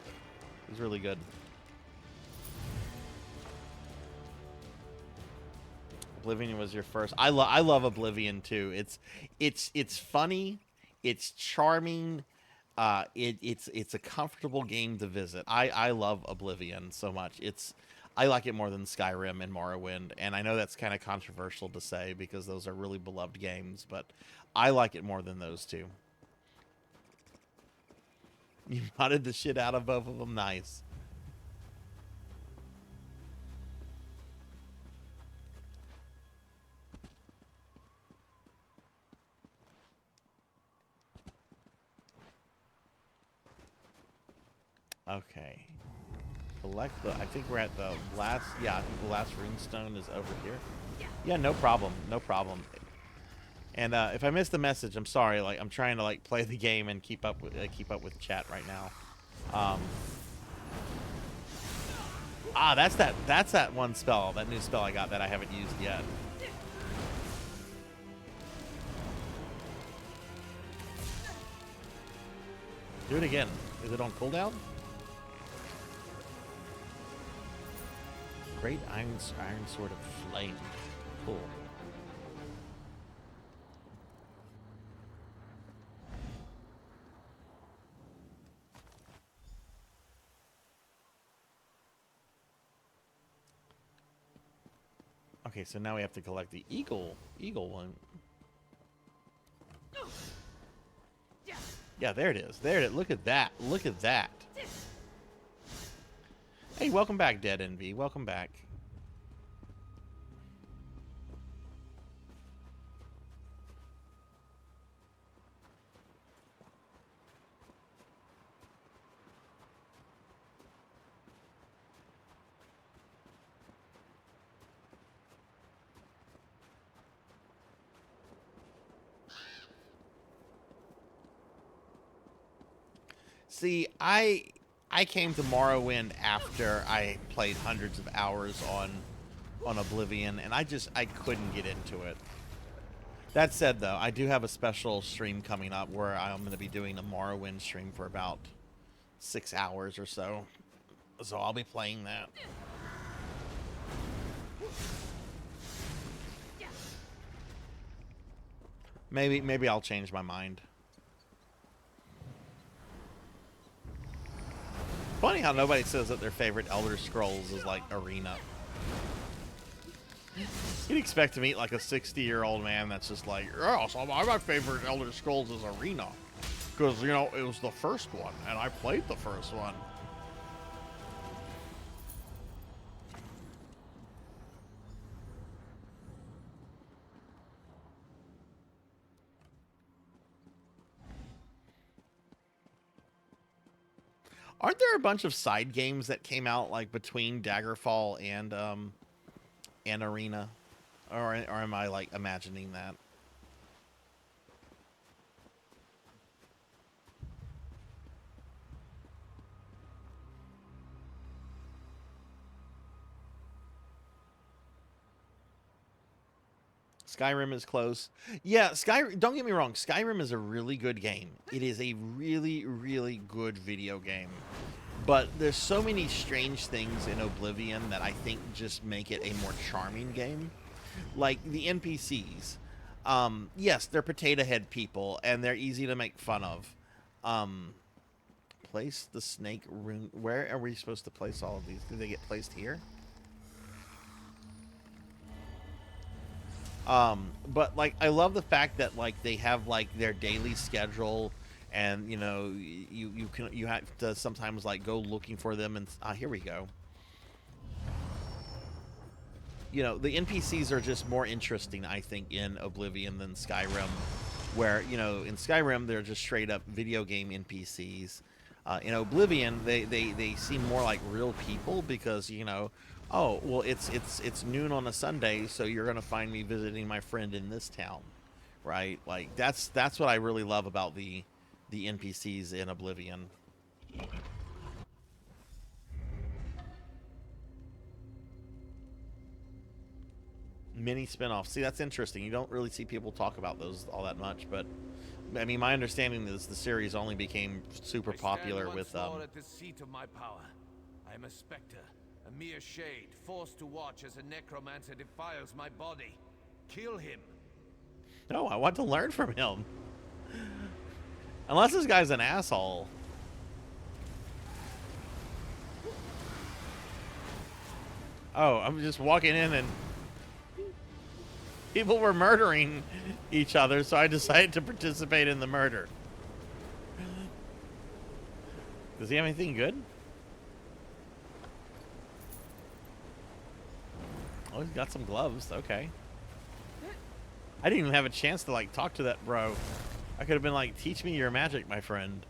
It was really good. Oblivion was your first. I love Oblivion too. It's funny, it's charming, it's a comfortable game to visit. I love Oblivion so much. I like it more than Skyrim and Morrowind, and I know that's kind of controversial to say because those are really beloved games, but I like it more than those two. You modded the shit out of both of them. Nice. Okay. Collect the... I think we're at the last... Yeah, I think the last runestone is over here. Yeah, no problem. No problem. And if I missed the message, I'm sorry. Like, I'm trying to, like, play the game and keep up with chat right now. That's that one spell. That new spell I got that I haven't used yet. Do it again. Is it on cooldown? Great Iron Sword of Flame. Cool. Okay, so now we have to collect the eagle one. Yeah, there it is. There it is. Look at that. Look at that. Hey, welcome back, Dead Envy. Welcome back. See, I came to Morrowind after I played hundreds of hours on Oblivion, and I couldn't get into it. That said, though, I do have a special stream coming up where I'm going to be doing a Morrowind stream for about 6 hours or so. So I'll be playing that. Maybe I'll change my mind. Funny how nobody says that their favorite Elder Scrolls is like Arena. You'd expect to meet like a 60-year-old man that's just like, oh, so my favorite Elder Scrolls is Arena. Because, you know, it was the first one, and I played the first one. Aren't there a bunch of side games that came out like between Daggerfall and Arena? Or am I like imagining that? Skyrim is close. Yeah, don't get me wrong, Skyrim is a really good game. It is a really, really good video game. But there's so many strange things in Oblivion that I think just make it a more charming game. Like the NPCs. Yes, they're potato head people, and they're easy to make fun of. Place the snake rune. Where are we supposed to place all of these? Do they get placed here? But like, I love the fact that like they have like their daily schedule, and you know, you have to sometimes like go looking for them, and here we go. You know, the NPCs are just more interesting, I think, in Oblivion than Skyrim, where, you know, in Skyrim they're just straight up video game NPCs. In Oblivion, they seem more like real people because, you know, oh, well, it's noon on a Sunday, so you're gonna find me visiting my friend in this town, right? Like that's what I really love about the NPCs in Oblivion. Mini spinoffs. See, that's interesting. You don't really see people talk about those all that much, but I mean, my understanding is the series only became super popular with at the seat of my power. I am a specter, a mere shade, forced to watch as a necromancer defiles my body. Kill him. No, I want to learn from him. Unless this guy's an asshole. Oh, I'm just walking in and people were murdering each other, so I decided to participate in the murder. Does he have anything good? Oh, he's got some gloves. Okay. I didn't even have a chance to, like, talk to that bro. I could have been like, teach me your magic, my friend.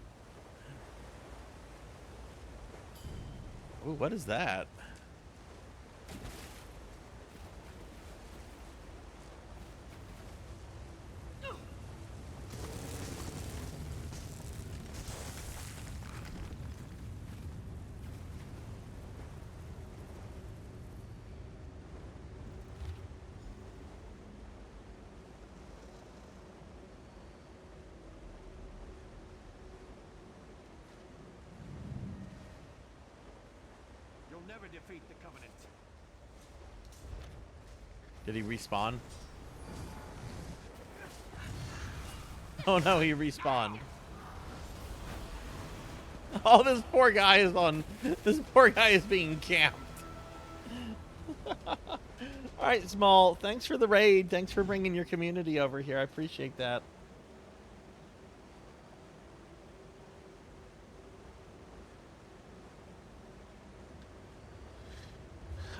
Ooh, what is that? Never defeat the Covenant. Did he respawn? Oh no, he respawned. Oh, this poor guy is being camped. All right, Small. Thanks for the raid. Thanks for bringing your community over here. I appreciate that.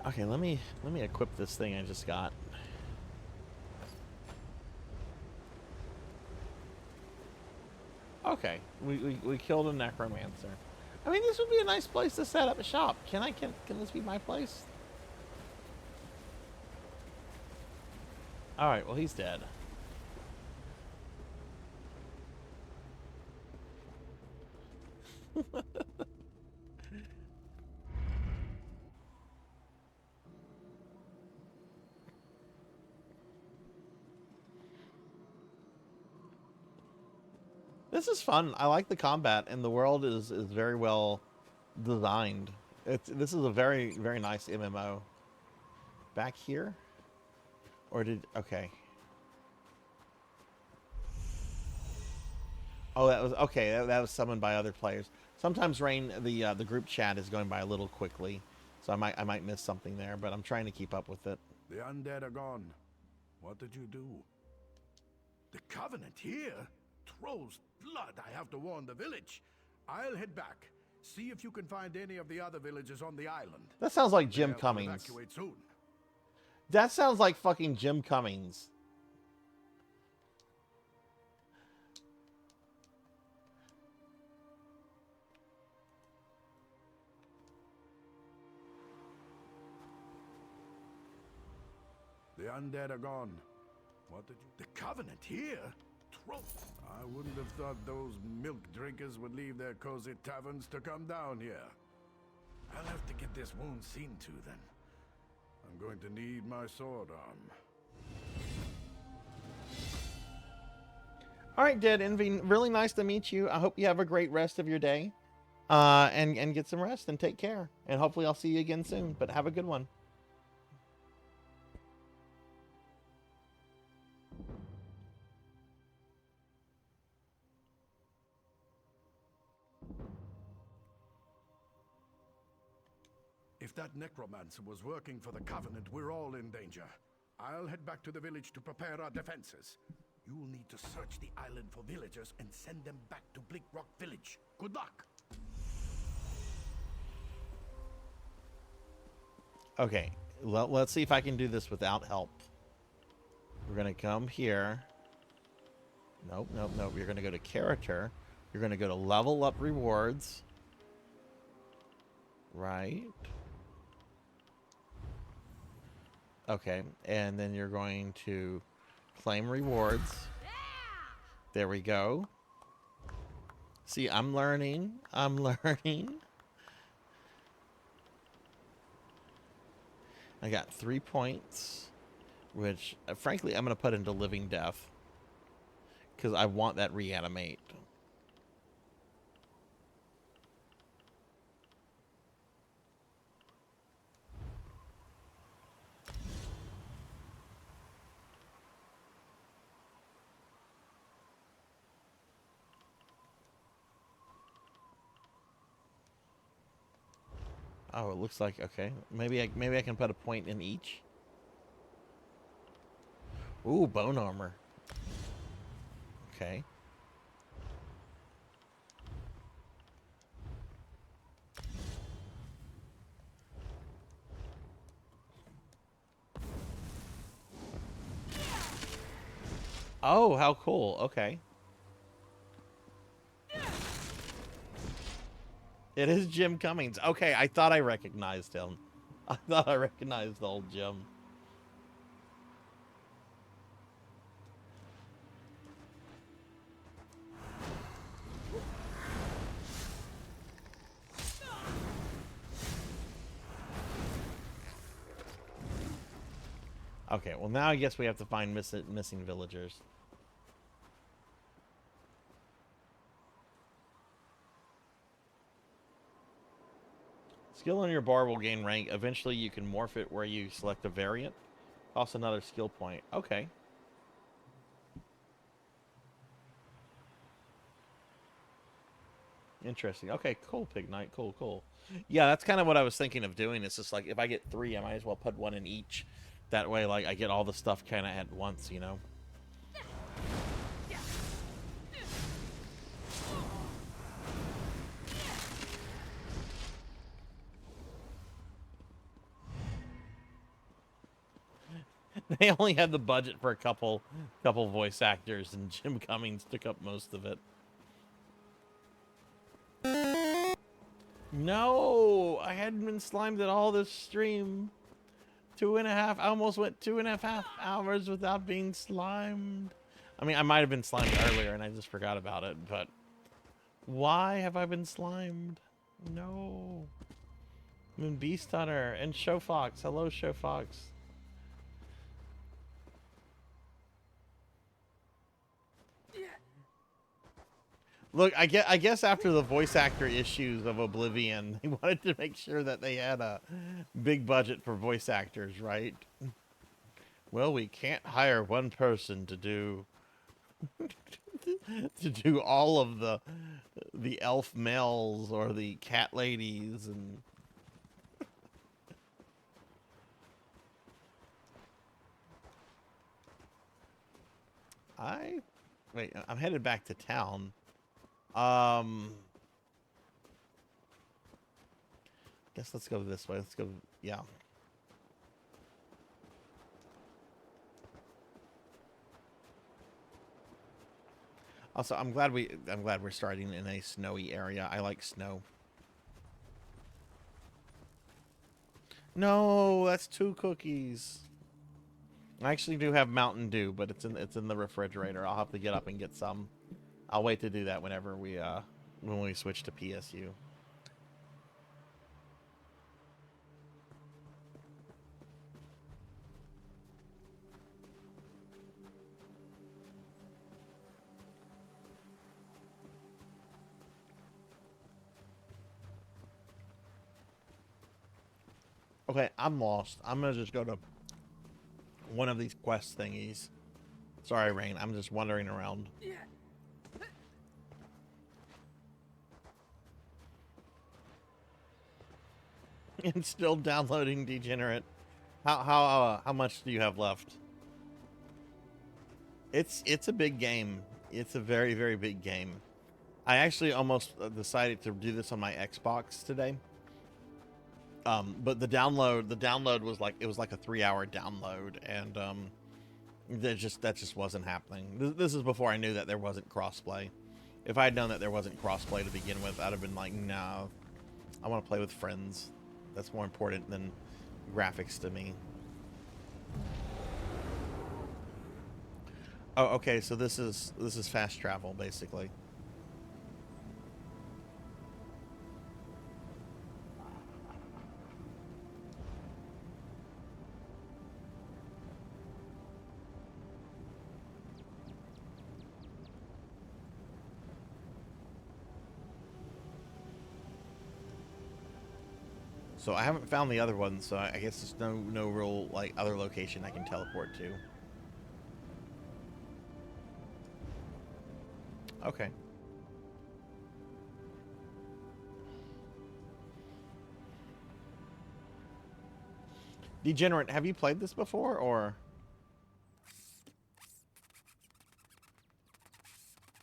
Okay, let me equip this thing I just got. Okay, we killed a necromancer. I mean, this would be a nice place to set up a shop. Can this be my place? All right, well, he's dead. This is fun. I like the combat, and the world is very well designed. This is a very, very nice MMO. Back here? Or okay. Oh, that was okay. That was summoned by other players. Sometimes Rain, the group chat is going by a little quickly, so I might miss something there, but I'm trying to keep up with it. The undead are gone. What did you do? The Covenant here? Troll's blood. I have to warn the village. I'll head back. See if you can find any of the other villagers on the island. That sounds like Jim Cummings. Evacuate soon. That sounds like fucking Jim Cummings. The undead are gone. What did you... The Covenant here? Troll. I wouldn't have thought those milk drinkers would leave their cozy taverns to come down here. I'll have to get this wound seen to then. I'm going to need my sword arm. All right, Dead Envy, really nice to meet you. I hope you have a great rest of your day, and get some rest and take care. And hopefully I'll see you again soon. But have a good one. If that necromancer was working for the Covenant, we're all in danger. I'll head back to the village to prepare our defenses. You'll need to search the island for villagers and send them back to Bleak Rock Village. Good luck! Okay, let's see if I can do this without help. We're going to come here. Nope, nope, nope. You're going to go to character. You're going to go to level up rewards. Right. Okay, and then you're going to claim rewards. There we go. See, I'm learning. I'm learning. I got 3 points, which, frankly, I'm going to put into Living Death because I want that reanimate. Oh, it looks like, okay. Maybe I can put a point in each. Ooh, bone armor. Okay. Oh, how cool. Okay. It is Jim Cummings. Okay, I thought I recognized him. I thought I recognized the old Jim. Okay, well now I guess we have to find missing villagers. Skill on your bar will gain rank. Eventually you can morph it where you select a variant. Costs another skill point. Okay. Interesting. Okay, cool, Pig Knight. Cool, cool. Yeah, that's kind of what I was thinking of doing. It's just like, if I get 3, I might as well put 1 in each. That way, like, I get all the stuff kind of at once, you know? They only had the budget for a couple voice actors, and Jim Cummings took up most of it. No, I hadn't been slimed at all this stream. I almost went 2.5 hours without being slimed. I mean, I might have been slimed earlier and I just forgot about it, but why have I been slimed? No. Moon Beast Hunter and Showfox. Hello, Showfox. Look, I guess after the voice actor issues of Oblivion, they wanted to make sure that they had a big budget for voice actors, right? Well, we can't hire one person to do all of the elf males or the cat ladies and wait, I'm headed back to town. Guess let's go this way. Let's go. Yeah. Also, I'm glad we're starting in a snowy area. I like snow. No, that's 2 cookies. I actually do have Mountain Dew, but it's in the refrigerator. I'll have to get up and get some. I'll wait to do that whenever when we switch to PSU. Okay, I'm lost. I'm gonna just go to one of these quest thingies. Sorry, Rain. I'm just wandering around. And still downloading Degenerate. How much do you have left? It's a big game. It's a very, very big game. I actually almost decided to do this on my Xbox today. But the download was like, it was like a 3-hour download, and that just wasn't happening. This is before I knew that there wasn't crossplay. If I had known that there wasn't crossplay to begin with, I'd have been like, no, I want to play with friends. That's more important than graphics to me. Oh, okay, so this is fast travel, basically. So I haven't found the other one, so I guess there's no real like other location I can teleport to. Okay. Degenerate, have you played this before, or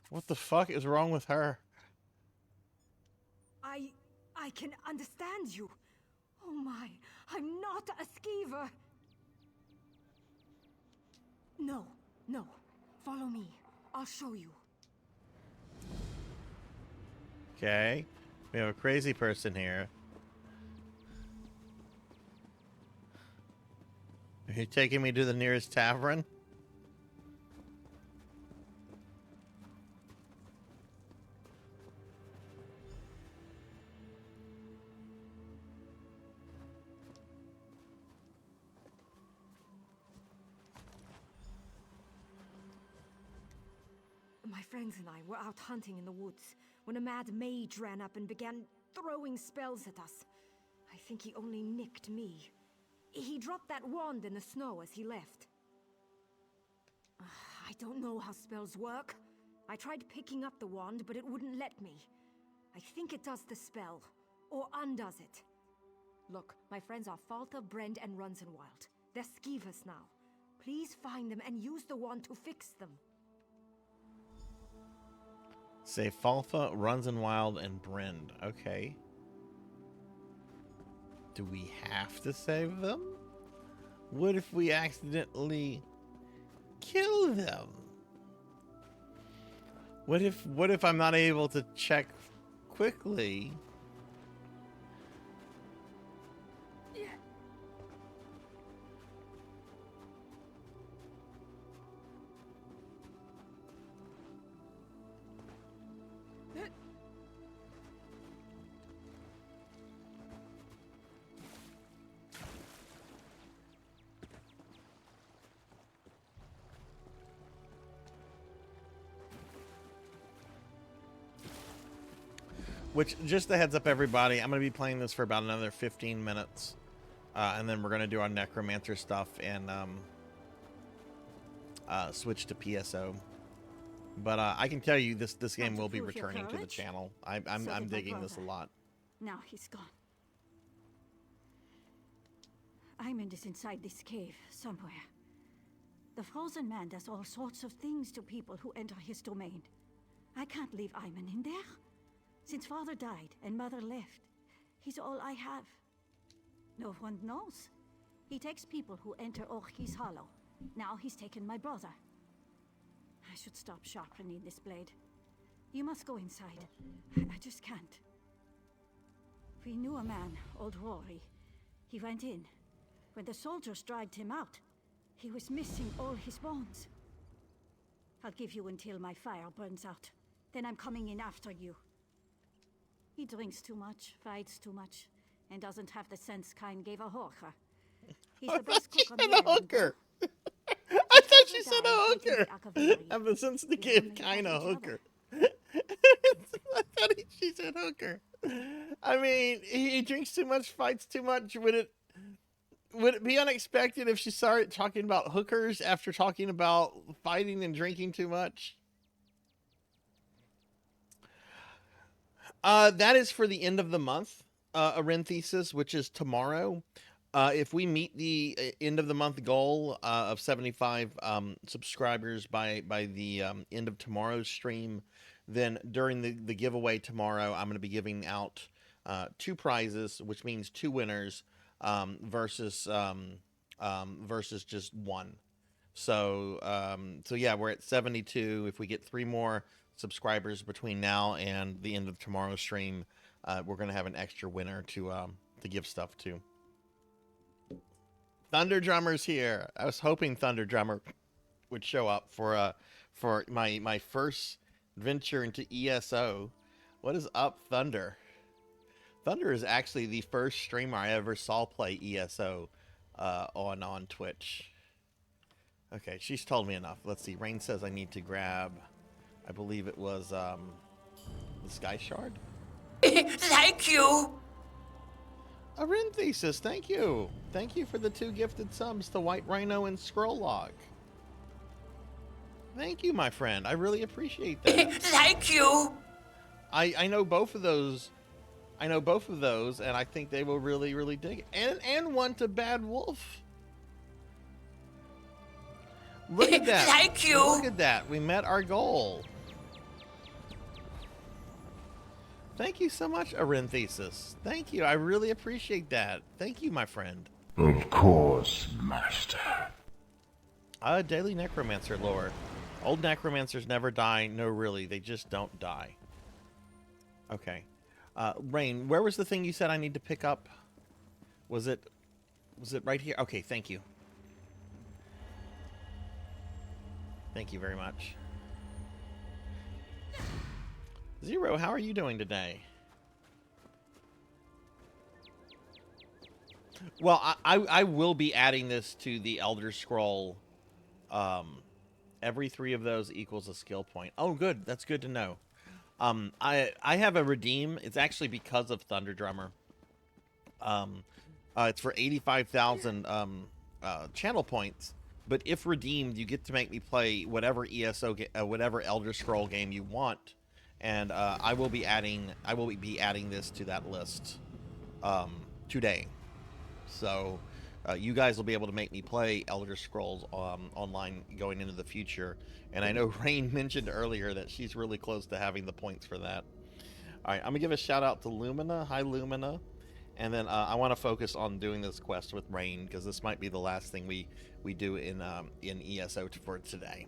what the fuck is wrong with her? I can understand you. Oh my, I'm not a skeever. No, follow me. I'll show you. Okay, we have a crazy person here. Are you taking me to the nearest tavern? My friends and I were out hunting in the woods when a mad mage ran up and began throwing spells at us. I think he only nicked me. He dropped that wand in the snow as he left. I don't know how spells work. I tried picking up the wand, but it wouldn't let me. I think it does the spell, or undoes it. Look, my friends are Falta, Brend, and Runsenwild. They're skeevers now. Please find them and use the wand to fix them. Say Falfa, Runs and Wild, and Brend. Okay. Do we have to save them? What if we accidentally kill them? What if I'm not able to check quickly? Which, just a heads up, everybody, I'm going to be playing this for about another 15 minutes. And then we're going to do our Necromancer stuff and switch to PSO. But I can tell you, this game will be returning to the channel. I'm digging this a lot. Now he's gone. Aymond is inside this cave, somewhere. The Frozen Man does all sorts of things to people who enter his domain. I can't leave Aymond in there. Since Father died and Mother left, he's all I have. No one knows. He takes people who enter Orki's Hollow. Now he's taken my brother. I should stop sharpening this blade. You must go inside. I just can't. We knew a man, old Rory. He went in. When the soldiers dragged him out, he was missing all his bones. I'll give you until my fire burns out. Then I'm coming in after you. He drinks too much, fights too much, and doesn't have the sense Kain gave a hooker. He's the best cook on the island. Hooker. I thought she said a hooker. Have the sense to give Kain a hooker. I thought she said hooker. I mean, he drinks too much, fights too much. Would it be unexpected if she started talking about hookers after talking about fighting and drinking too much? That is for the end of the month, Arenthesis, which is tomorrow. If we meet the end of the month goal of 75 subscribers by the end of tomorrow's stream, then during the giveaway tomorrow, I'm going to be giving out 2 prizes, which means 2 winners versus just 1. So yeah, we're at 72. If we get 3 more subscribers between now and the end of tomorrow's stream, we're going to have an extra winner to give stuff to. Thunder Drummer's here. I was hoping Thunder Drummer would show up for my first venture into ESO. What is up, Thunder? Thunder is actually the first streamer I ever saw play ESO on Twitch. Okay, she's told me enough. Let's see. Rain says I need to grab, I believe it was the Sky Shard. Thank you. Arenthesis, thank you. Thank you for the 2 gifted subs to White Rhino and Scrolllock. Thank you, my friend. I really appreciate that. Thank you. I know both of those. I know both of those, and I think they will really, really dig it. And one to Bad Wolf. Look at that. Thank you. Look at that. We met our goal. Thank you so much, Arenthesis. Thank you. I really appreciate that. Thank you, my friend. Of course, Master. Daily Necromancer lore. Old Necromancers never die. No, really. They just don't die. Okay. Rain, where was the thing you said I need to pick up? Was it right here? Okay, thank you. Thank you very much. Zero, how are you doing today? Well, I will be adding this to the Elder Scroll. Every 3 of those equals a skill point. Oh, good. That's good to know. I have a redeem. It's actually because of Thunder Drummer. It's for 85,000 channel points. But if redeemed, you get to make me play whatever whatever Elder Scroll game you want. And I will be adding this to that list today. So you guys will be able to make me play Elder Scrolls online going into the future. And I know Rain mentioned earlier that she's really close to having the points for that. All right, I'm gonna give a shout out to Lumina. Hi, Lumina. And then I want to focus on doing this quest with Rain because this might be the last thing we do in ESO for today.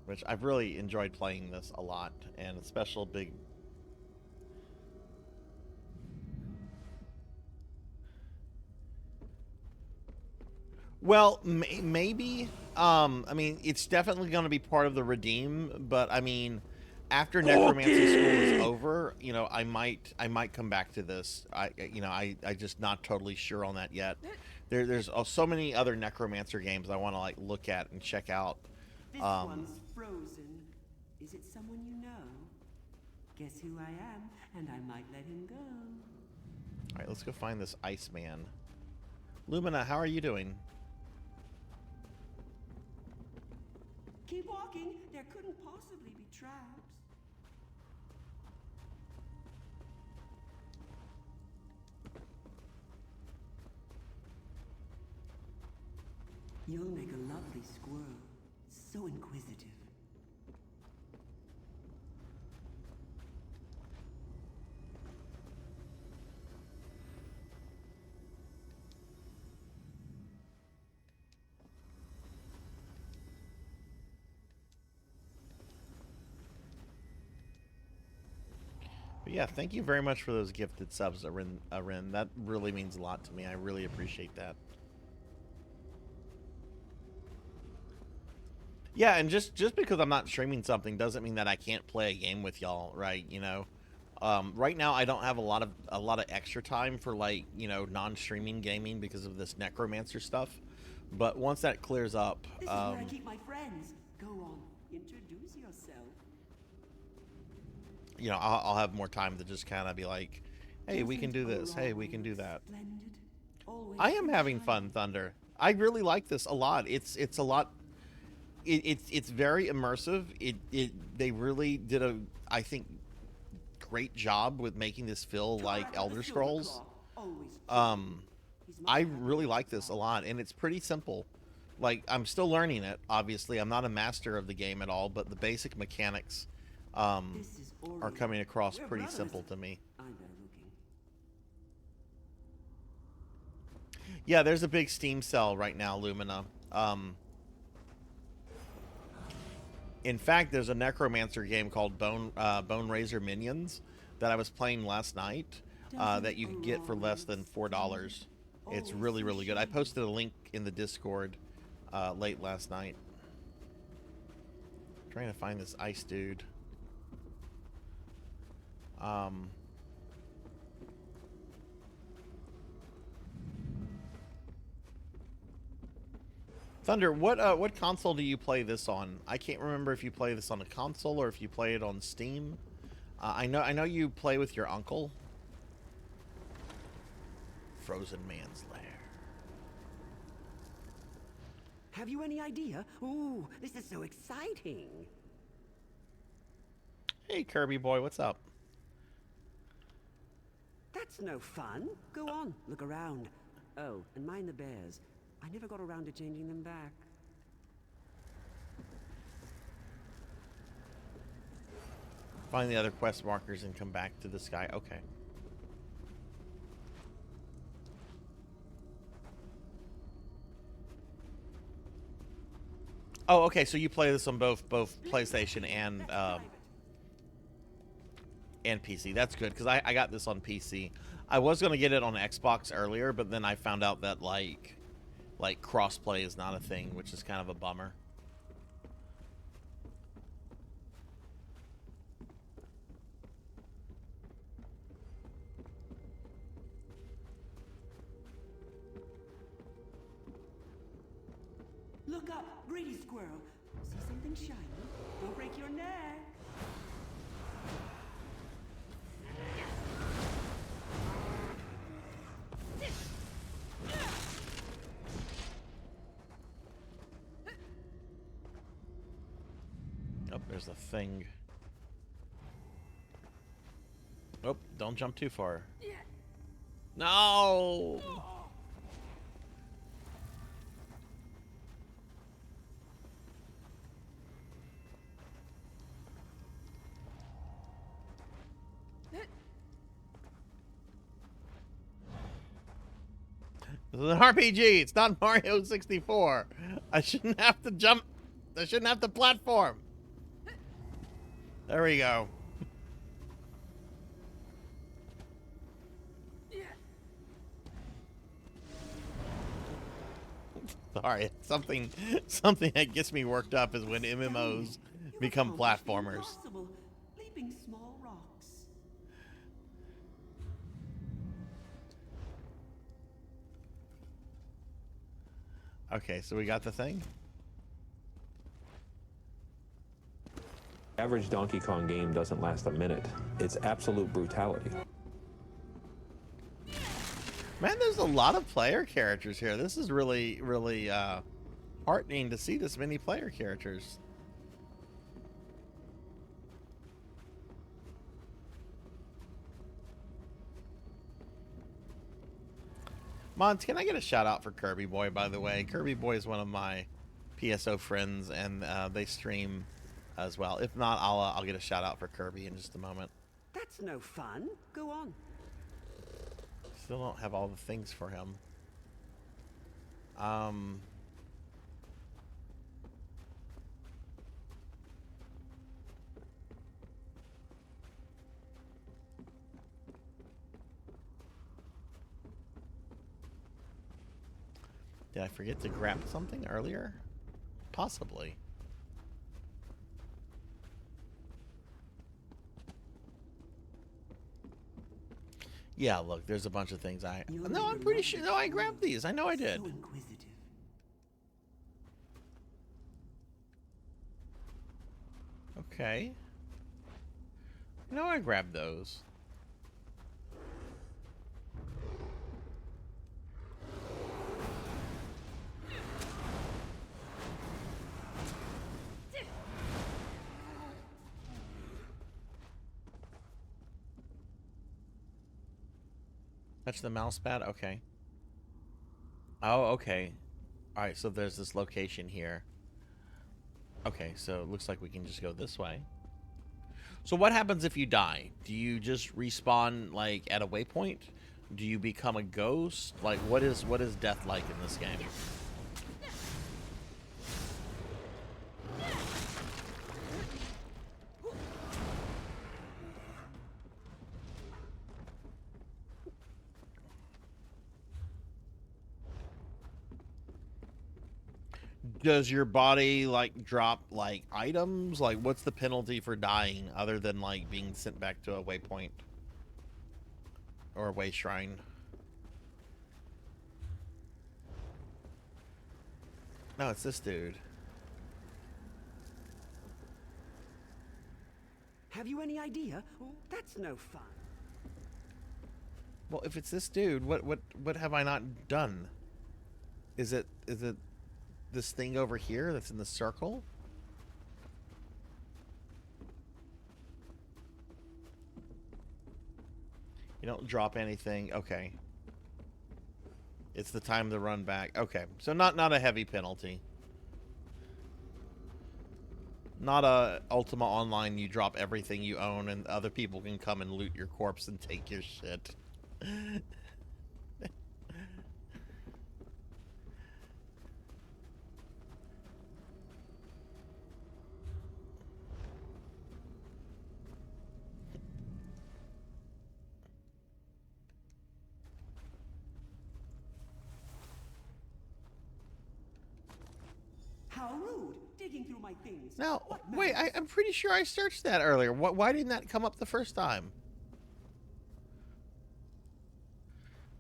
Which I've really enjoyed playing this a lot, and a special big. Well, maybe. I mean, it's definitely going to be part of the redeem, but I mean, after Necromancy School is over, you know, I might come back to this. I just not totally sure on that yet. There's so many other Necromancer games I want to like look at and check out. This one's frozen. Is it someone you know? Guess who I am, and I might let him go. All right, let's go find this Iceman. Lumina, how are you doing? Keep walking. There couldn't possibly be traps. You'll make a lovely squirrel. So inquisitive. But yeah, thank you very much for those gifted subs, Arin. That really means a lot to me. I really appreciate that. Yeah, and just because I'm not streaming something doesn't mean that I can't play a game with y'all, right? You know, right now I don't have a lot of extra time for like, you know, non-streaming gaming because of this Necromancer stuff. But once that clears up, this is where I keep my friends. Go on, introduce yourself. You know, I'll have more time to just kind of be like, hey, we can do this. Hey, we can do that. I am having fun, Thunder. I really like this a lot. It's a lot. It's very immersive. They really did a, I think, great job with making this feel like Elder Scrolls. I really like this a lot, and it's pretty simple. Like, I'm still learning it, obviously. I'm not a master of the game at all, but the basic mechanics are coming across pretty simple to me. Yeah, there's a big Steam sale right now, Lumina. In fact, there's a Necromancer game called Bone Razor Minions that I was playing last night that you can get for less than $4. It's really, really good. I posted a link in the Discord late last night. I'm trying to find this ice dude. Thunder, what console do you play this on? I can't remember if you play this on a console or if you play it on Steam. I know you play with your uncle. Frozen Man's Lair. Have you any idea? Ooh, this is so exciting. Hey, Kirby boy, what's up? That's no fun. Go on, look around. Oh, and mind the bears. I never got around to changing them back. Find the other quest markers and come back to this guy. Okay. Oh, okay. So you play this on both PlayStation and PC. That's good because I got this on PC. I was gonna get it on Xbox earlier, but then I found out that like crossplay is not a thing, which is kind of a bummer. Look up, greedy squirrel. See something shiny? Don't break your neck. Oh, there's a thing. Oh, don't jump too far. No! This is an RPG. It's not Mario 64. I shouldn't have to jump. I shouldn't have to platform. There we go. Sorry, something that gets me worked up is when MMOs become platformers. Leaping small rocks. Okay, so we got the thing. Average Donkey Kong game doesn't last a minute. It's absolute brutality. Man, there's a lot of player characters here. This is really, really heartening to see this many player characters. Mons, can I get a shout out for Kirby Boy, by the way? Kirby Boy is one of my PSO friends, and they stream as well. If not, I'll get a shout out for Kirby in just a moment. That's no fun. Go on. Still don't have all the things for him. Did I forget to grab something earlier? Possibly. Yeah, look, there's a bunch of things No, I'm pretty sure. No, I grabbed these. I know I did. So inquisitive. Okay. No, I grabbed those. Touch the mouse pad? Okay. Oh, okay. Alright, so there's this location here. Okay, so it looks like we can just go this way. So what happens if you die? Do you just respawn, like, at a waypoint? Do you become a ghost? Like, what is death like in this game? Does your body, like, drop, like, items? Like, what's the penalty for dying other than, like, being sent back to a waypoint? Or a way shrine? No, it's this dude. Have you any idea? Oh, that's no fun. Well, if it's this dude, what have I not done? Is it this thing over here that's in the circle? You don't drop anything. Okay. It's the time to run back. Okay. So not a heavy penalty. Not a Ultima Online you drop everything you own and other people can come and loot your corpse and take your shit. How rude! Digging through my things. Now, What wait, manners? I'm pretty sure I searched that earlier. Why didn't that come up the first time?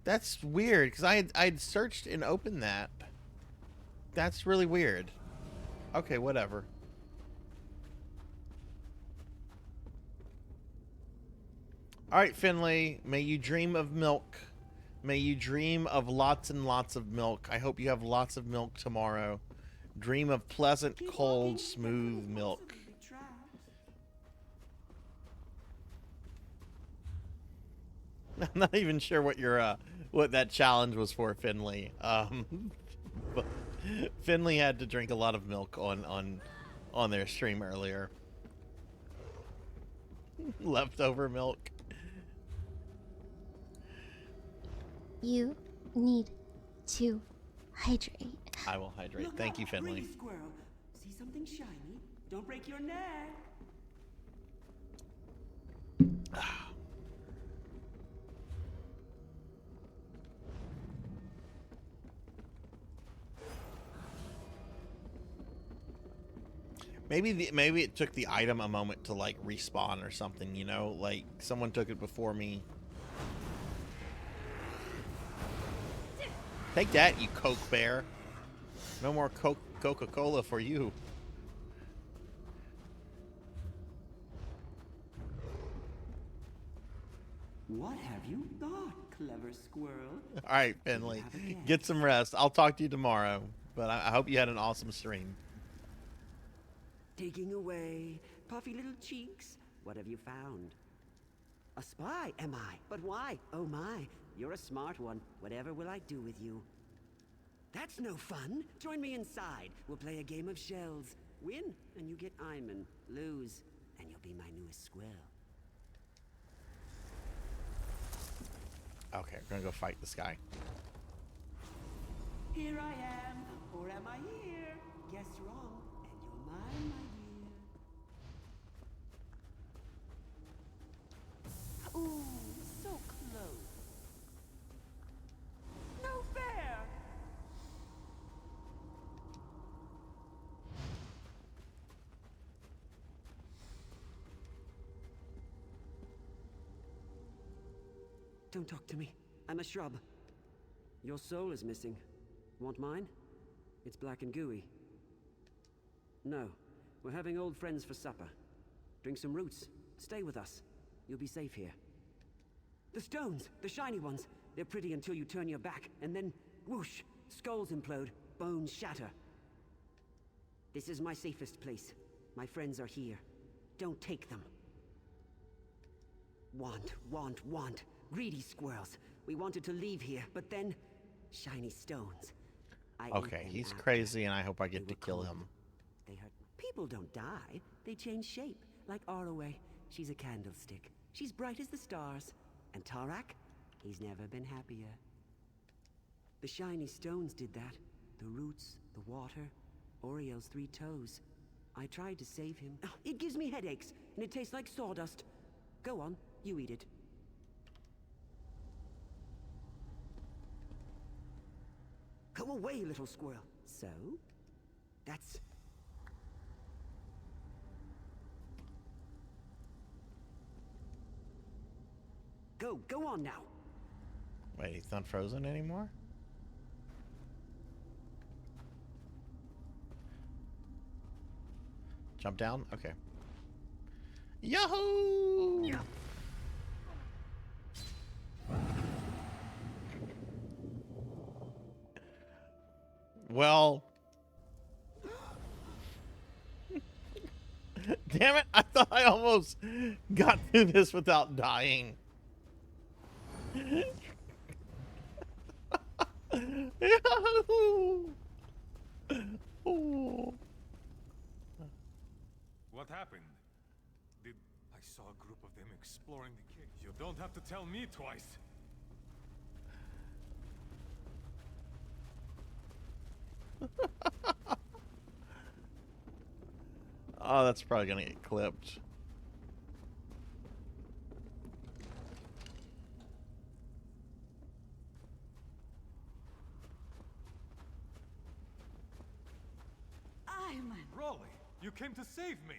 That's weird, because I'd searched and opened that. That's really weird. Okay, whatever. Alright, Finley, may you dream of milk. May you dream of lots and lots of milk. I hope you have lots of milk tomorrow. Dream of pleasant, cold, smooth milk. I'm not even sure what your what that challenge was for, Finley. But Finley had to drink a lot of milk on their stream earlier. Leftover milk. You need to hydrate. I will hydrate. Thank you, Finley. Greedy squirrel. See something shiny? Don't break your neck. Maybe it took the item a moment to like respawn or something, you know, like someone took it before me. Take that, you Coke bear. No more Coca-Cola for you. What have you thought, clever squirrel? All right, Finley, get some rest. I'll talk to you tomorrow, but I hope you had an awesome stream. Digging away, puffy little cheeks. What have you found? A spy, am I? But why? Oh my, you're a smart one. Whatever will I do with you? That's no fun. Join me inside. We'll play a game of shells. Win, and you get Iman. Lose, and you'll be my newest squirrel. Okay, we're gonna go fight this guy. Here I am, or am I here? Guess wrong, and you're mine, my dear. Ooh, so close. No fair! Don't talk to me. I'm a shrub. Your soul is missing. Want mine? It's black and gooey. No. We're having old friends for supper. Drink some roots. Stay with us. You'll be safe here. The stones! The shiny ones! They're pretty until you turn your back, and then whoosh! Skulls implode, bones shatter. This is my safest place. My friends are here. Don't take them. Want. Greedy squirrels. We wanted to leave here, but then... shiny stones. Okay, he's crazy, and I hope I get to kill him. They hurt. People don't die. They change shape, like Arroway. She's a candlestick. She's bright as the stars. And Tarak? He's never been happier. The shiny stones did that. The roots, the water, Oriole's 3 toes. I tried to save him. Oh, it gives me headaches, and it tastes like sawdust. Go on, you eat it. Go away, little squirrel. So? That's... Go on now. Wait, he's not frozen anymore? Jump down? Okay. Yahoo! Yeah. Well... Damn it, I thought I almost got through this without dying. Oh. What happened? I saw a group of them exploring the cave. You don't have to tell me twice. Oh, that's probably gonna get clipped. Rolly, you came to save me.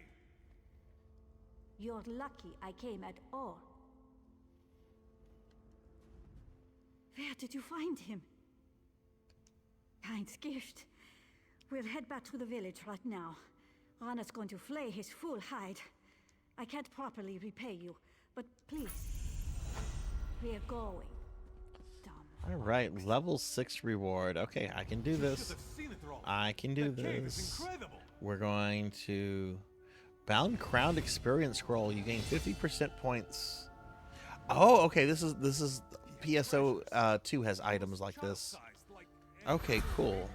You're lucky I came at all. Where did you find him? Kind gift. We'll head back to the village right now. Rana's going to flay his full hide. I can't properly repay you, but please, we're going. All right, level 6 reward. Okay, I can do this. I can do this. We're going to Bound Crowned Experience Scroll. You gain 50% points. Oh, okay. This is PSO 2 has items like this. Okay, cool.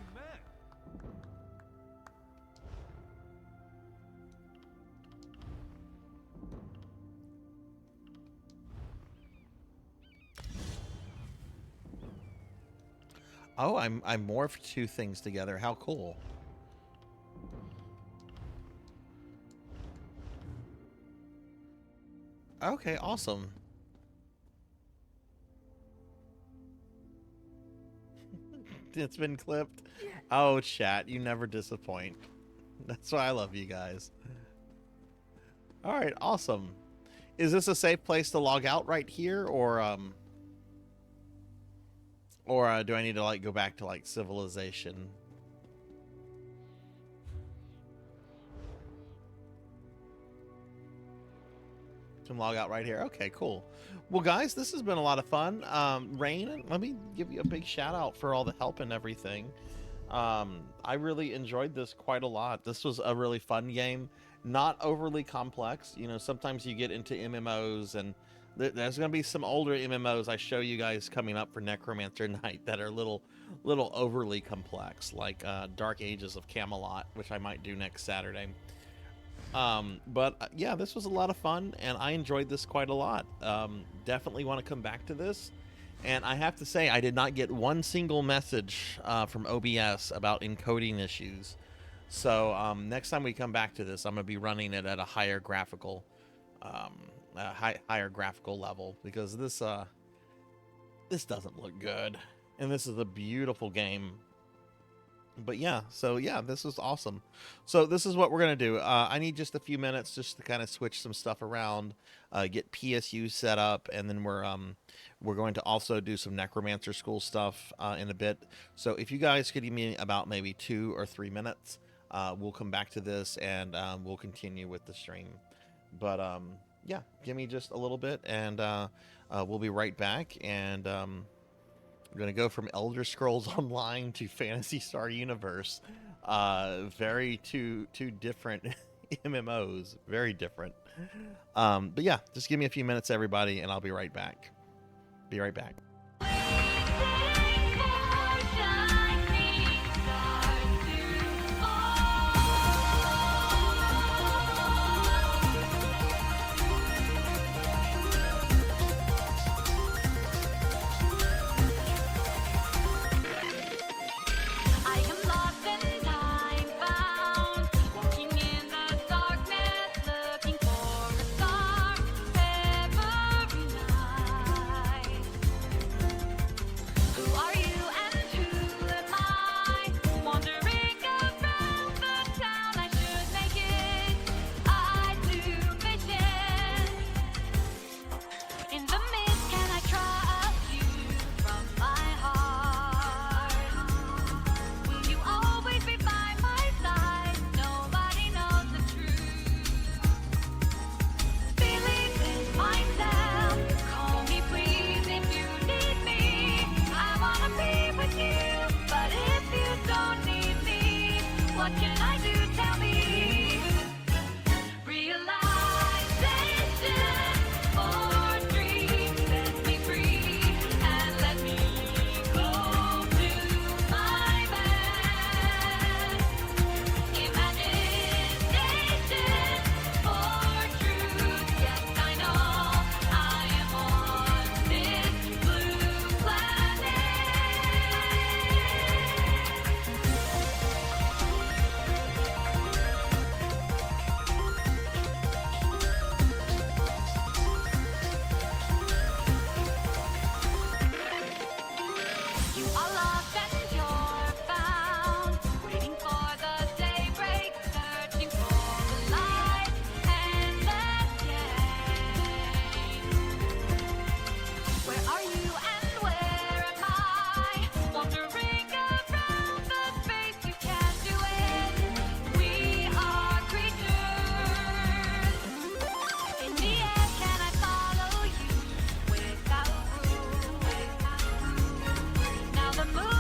Oh, I morphed two things together. How cool. Okay, awesome. It's been clipped. Oh, chat, you never disappoint. That's why I love you guys. All right, awesome. Is this a safe place to log out right here, or do I need to like go back to like civilization? Can log out right here. Okay, cool. Well, guys, this has been a lot of fun. Rain, let me give you a big shout out for all the help and everything. I really enjoyed this quite a lot. This was a really fun game, not overly complex. You know, sometimes you get into MMOs, and there's going to be some older MMOs I show you guys coming up for Necromancer Night that are little overly complex, like Dark Ages of Camelot, which I might do next Saturday. But yeah, this was a lot of fun, and I enjoyed this quite a lot. Definitely want to come back to this. And I have to say, I did not get one single message from OBS about encoding issues. So next time we come back to this, I'm going to be running it at a higher graphical, higher graphical level, because this doesn't look good, and this is a beautiful game. But yeah, so yeah, this is awesome. So this is what we're gonna do. I need just a few minutes just to kind of switch some stuff around, get PSU set up, and then we're going to also do some Necromancer School stuff in a bit. So if you guys could give me about maybe 2 or 3 minutes, we'll come back to this, and we'll continue with the stream. But yeah, give me just a little bit, and we'll be right back. And we're going to go from Elder Scrolls Online to Phantasy Star Universe. Very two different MMOs. Very different. But yeah, just give me a few minutes, everybody, and I'll be right back. Be right back. Now the moon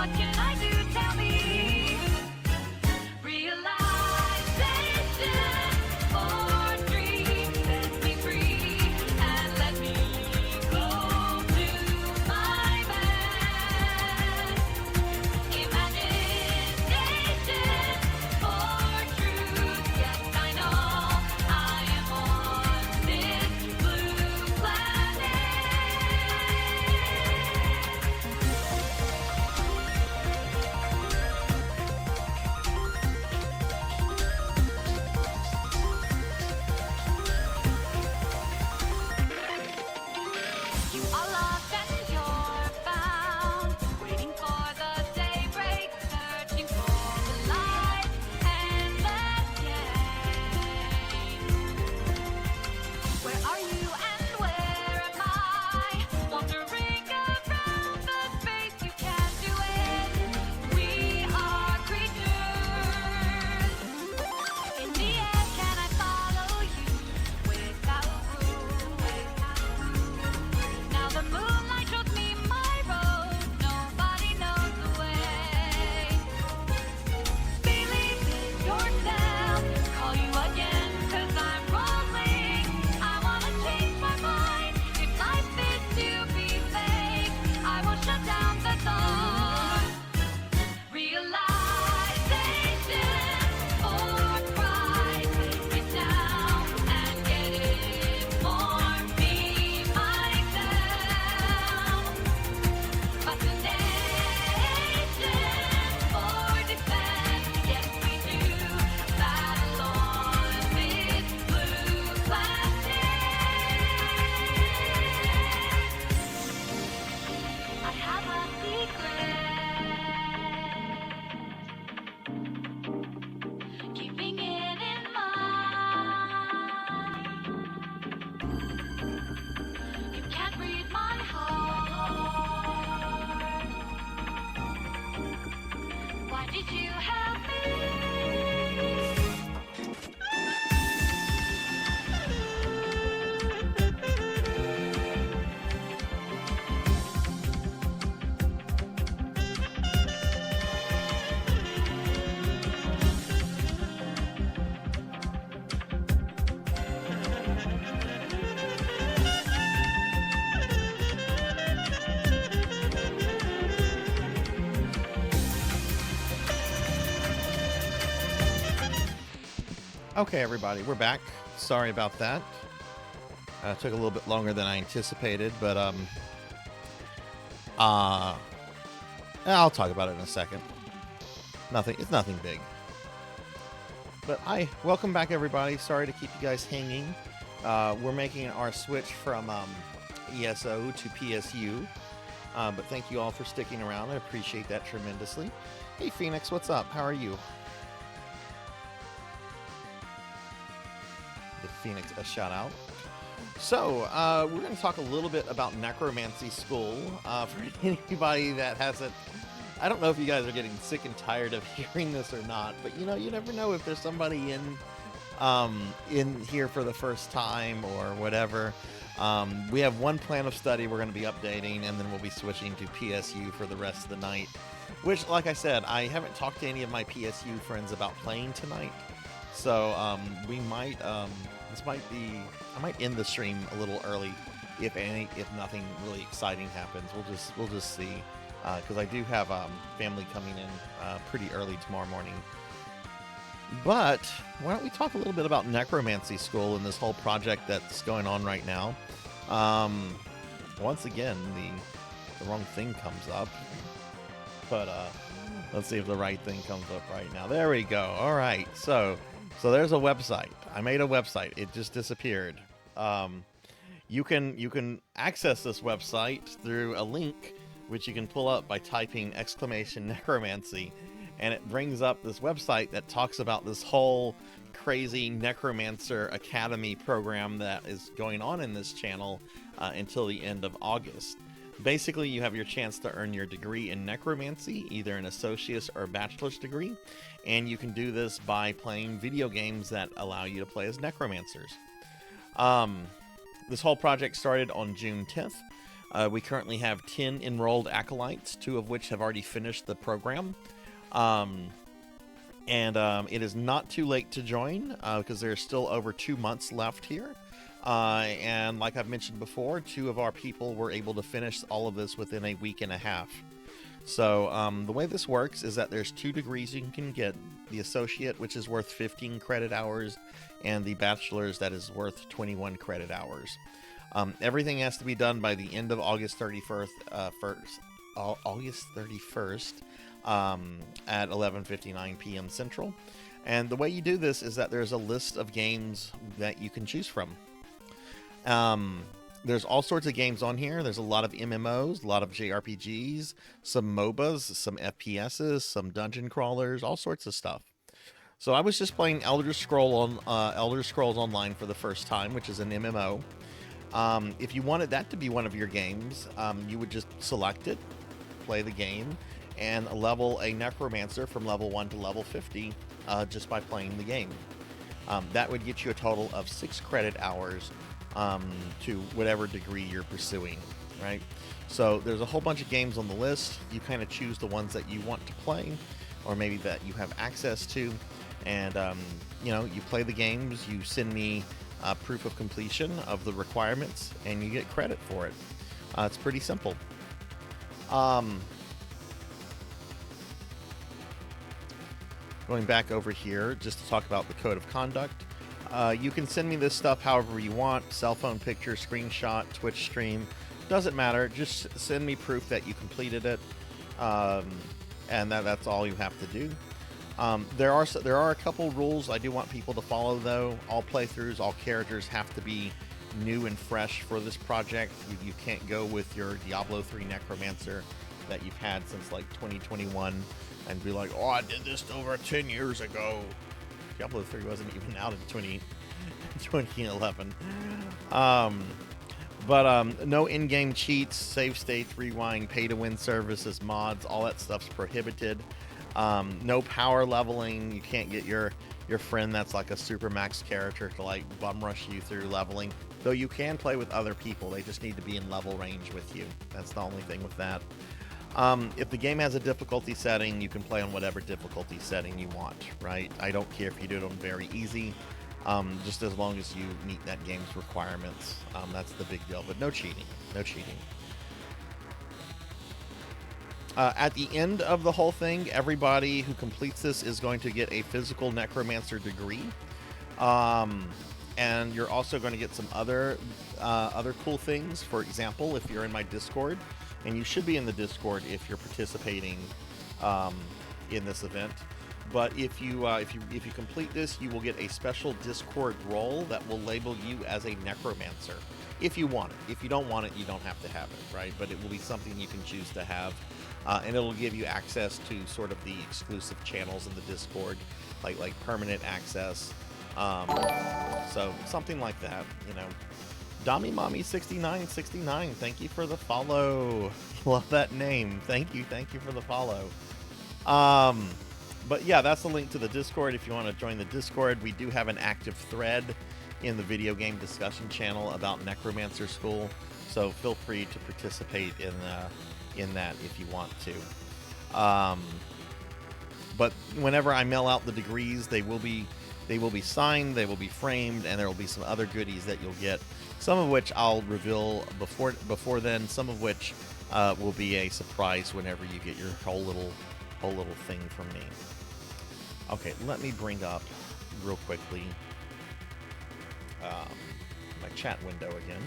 What can I do? Tell me. Realization or dream. Set me free and let me go to my best. Imagination for truth. Yes, I know I am on this blue planet. You are lost and you're found, waiting for the daybreak, searching for the light and the game. Where are you and where am I? Wandering around the space, you can't do it. We are creatures. In the air, can I follow you without rules? Now the moonlight shows me my road. Nobody knows the way. Believe in yourself. Call you again 'cause I'm rolling. I wanna change my mind. If life is to be fake, I will shut down the thought. Realization or pride. Take it down and get it more. Be myself. Fascination or defense. Yes, we do battle on this blue planet. I have a secret. Keeping it in mind. You can't read my heart. Why did you help me? Okay, everybody, we're back. Sorry about that. Took a little bit longer than I anticipated, but I'll talk about it in a second. It's nothing big. But welcome back, everybody. Sorry to keep you guys hanging. We're making our switch from ESO to PSU. But thank you all for sticking around. I appreciate that tremendously. Hey, Phoenix, what's up? How are you? Give Phoenix a shout out. So, we're going to talk a little bit about Necromancy School. For anybody that hasn't, I don't know if you guys are getting sick and tired of hearing this or not, but you know, you never know if there's somebody in here for the first time or whatever. We have one plan of study we're going to be updating, and then we'll be switching to PSU for the rest of the night. Which, like I said, I haven't talked to any of my PSU friends about playing tonight. So, we might, I might end the stream a little early, if nothing really exciting happens. We'll just see, because I do have family coming in pretty early tomorrow morning. But why don't we talk a little bit about Necromancy School and this whole project that's going on right now? Once again, the wrong thing comes up, but let's see if the right thing comes up right now. There we go. All right, so there's a website. I made a website. It just disappeared. You can access this website through a link, which you can pull up by typing !necromancy, and it brings up this website that talks about this whole crazy Necromancer Academy program that is going on in this channel until the end of August. Basically, you have your chance to earn your degree in necromancy, either an associate's or bachelor's degree, and you can do this by playing video games that allow you to play as necromancers. This whole project started on June 10th. We currently have 10 enrolled acolytes, 2 of which have already finished the program. It is not too late to join because there's still over 2 months left here. And like I've mentioned before, 2 of our people were able to finish all of this within a week and a half. So the way this works is that there's 2 degrees you can get. The associate, which is worth 15 credit hours, and the bachelor's, that is worth 21 credit hours. Everything has to be done by the end of August 31st, at 11:59 p.m. Central. And the way you do this is that there's a list of games that you can choose from. There's all sorts of games on here. There's a lot of MMOs, a lot of JRPGs, some MOBAs, some FPSs, some dungeon crawlers, all sorts of stuff. So I was just playing Elder Scrolls Online for the first time, which is an MMO. If you wanted that to be one of your games, you would just select it, play the game, and level a necromancer from level 1 to level 50 just by playing the game. That would get you a total of 6 credit hours to whatever degree you're pursuing, right? So there's a whole bunch of games on the list. You kind of choose the ones that you want to play, or maybe that you have access to, and you play the games. You send me proof of completion of the requirements, and you get credit for it. It's pretty simple. Going back over here just to talk about the code of conduct. You can send me this stuff however you want. Cell phone picture, screenshot, Twitch stream. Doesn't matter. Just send me proof that you completed it. And that's all you have to do. There are a couple rules I do want people to follow, though. All playthroughs, all characters have to be new and fresh for this project. You can't go with your Diablo 3 Necromancer that you've had since like 2021 and be like, oh, I did this over 10 years ago. Diablo 3 wasn't even out in 2011. No in-game cheats, save states, rewind, pay-to-win services, mods, all that stuff's prohibited. No power leveling. You can't get your friend that's like a super max character to like bum rush you through leveling. Though you can play with other people. They just need to be in level range with you. That's the only thing with that. If the game has a difficulty setting, you can play on whatever difficulty setting you want, right? I don't care if you do it on very easy, just as long as you meet that game's requirements. That's the big deal, but no cheating, no cheating. At the end of the whole thing, everybody who completes this is going to get a physical necromancer degree. And you're also going to get some other cool things. For example, if you're in my Discord, and you should be in the Discord if you're participating in this event. But if you complete this, you will get a special Discord role that will label you as a necromancer, if you want it. If you don't want it, you don't have to have it, right? But it will be something you can choose to have, and it'll give you access to sort of the exclusive channels in the Discord, like permanent access. So something like that, you know. Dami Mommy 6969, thank you for the follow. Love that name. Thank you for the follow. But yeah, that's the link to the Discord if you want to join the Discord. We do have an active thread in the video game discussion channel about Necromancer School, so feel free to participate in that if you want to. But whenever I mail out the degrees, they will be signed, they will be framed, and there will be some other goodies that you'll get. Some of which I'll reveal before then. Some of which will be a surprise whenever you get your whole little thing from me. Okay, let me bring up real quickly my chat window again.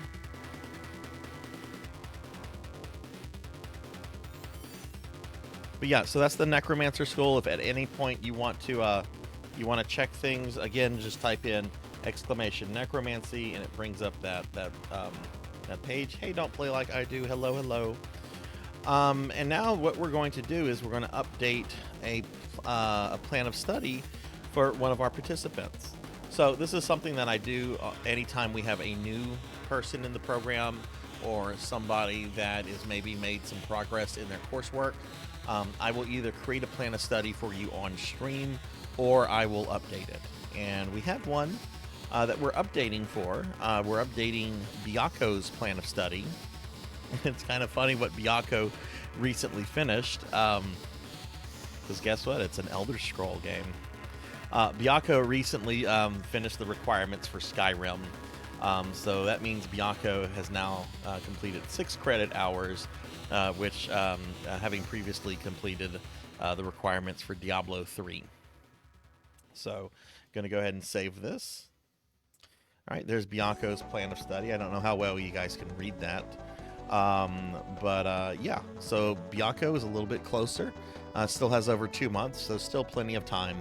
But yeah, so that's the Necromancer School. If at any point you want to check things, again, just type in !necromancy and it brings up that page. Hey, don't play like I do. Hello. And now what we're going to do is we're going to update a plan of study for one of our participants. So this is something that I do anytime we have a new person in the program or somebody that is maybe made some progress in their coursework. I will either create a plan of study for you on stream or I will update it. And we have one that we're updating for. We're updating Byako's plan of study. It's kind of funny what Byakko recently finished. Because guess what? It's an Elder Scroll game. Byakko recently finished the requirements for Skyrim. So that means Byakko has now completed 6 credit hours, which having previously completed the requirements for Diablo 3. So going to go ahead and save this. All right, there's Byakko's plan of study. I don't know how well you guys can read that. Yeah, so Byakko is a little bit closer. Still has over 2 months, so still plenty of time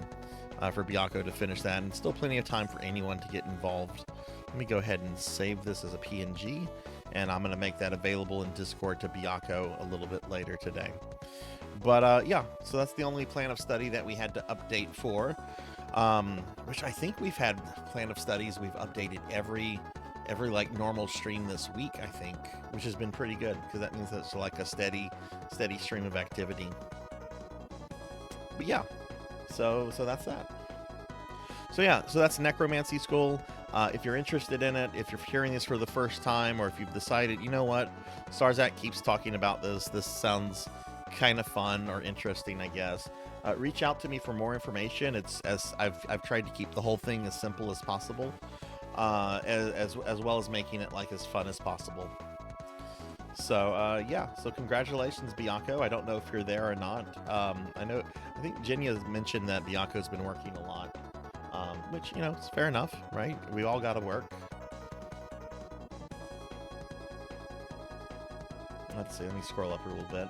for Byakko to finish that, and still plenty of time for anyone to get involved. Let me go ahead and save this as a PNG, and I'm going to make that available in Discord to Byakko a little bit later today. Yeah, so that's the only plan of study that we had to update for, which I think we've had plan of studies we've updated every like normal stream this week, I think, which has been pretty good because that means it's like a steady stream of activity. But yeah, so that's that. So yeah, so that's Necromancy School. If you're interested in it, if you're hearing this for the first time, or if you've decided, you know what, Sarzac keeps talking about this sounds kind of fun or interesting, I guess, reach out to me for more information. It's as I've tried to keep the whole thing as simple as possible, as well as making it like as fun as possible. So yeah, so congratulations, Byakko. I don't know if you're there or not. I think Jenya mentioned that Byakko's been working a lot, which, you know, it's fair enough, right? We all got to work. Let's see, let me scroll up a little bit.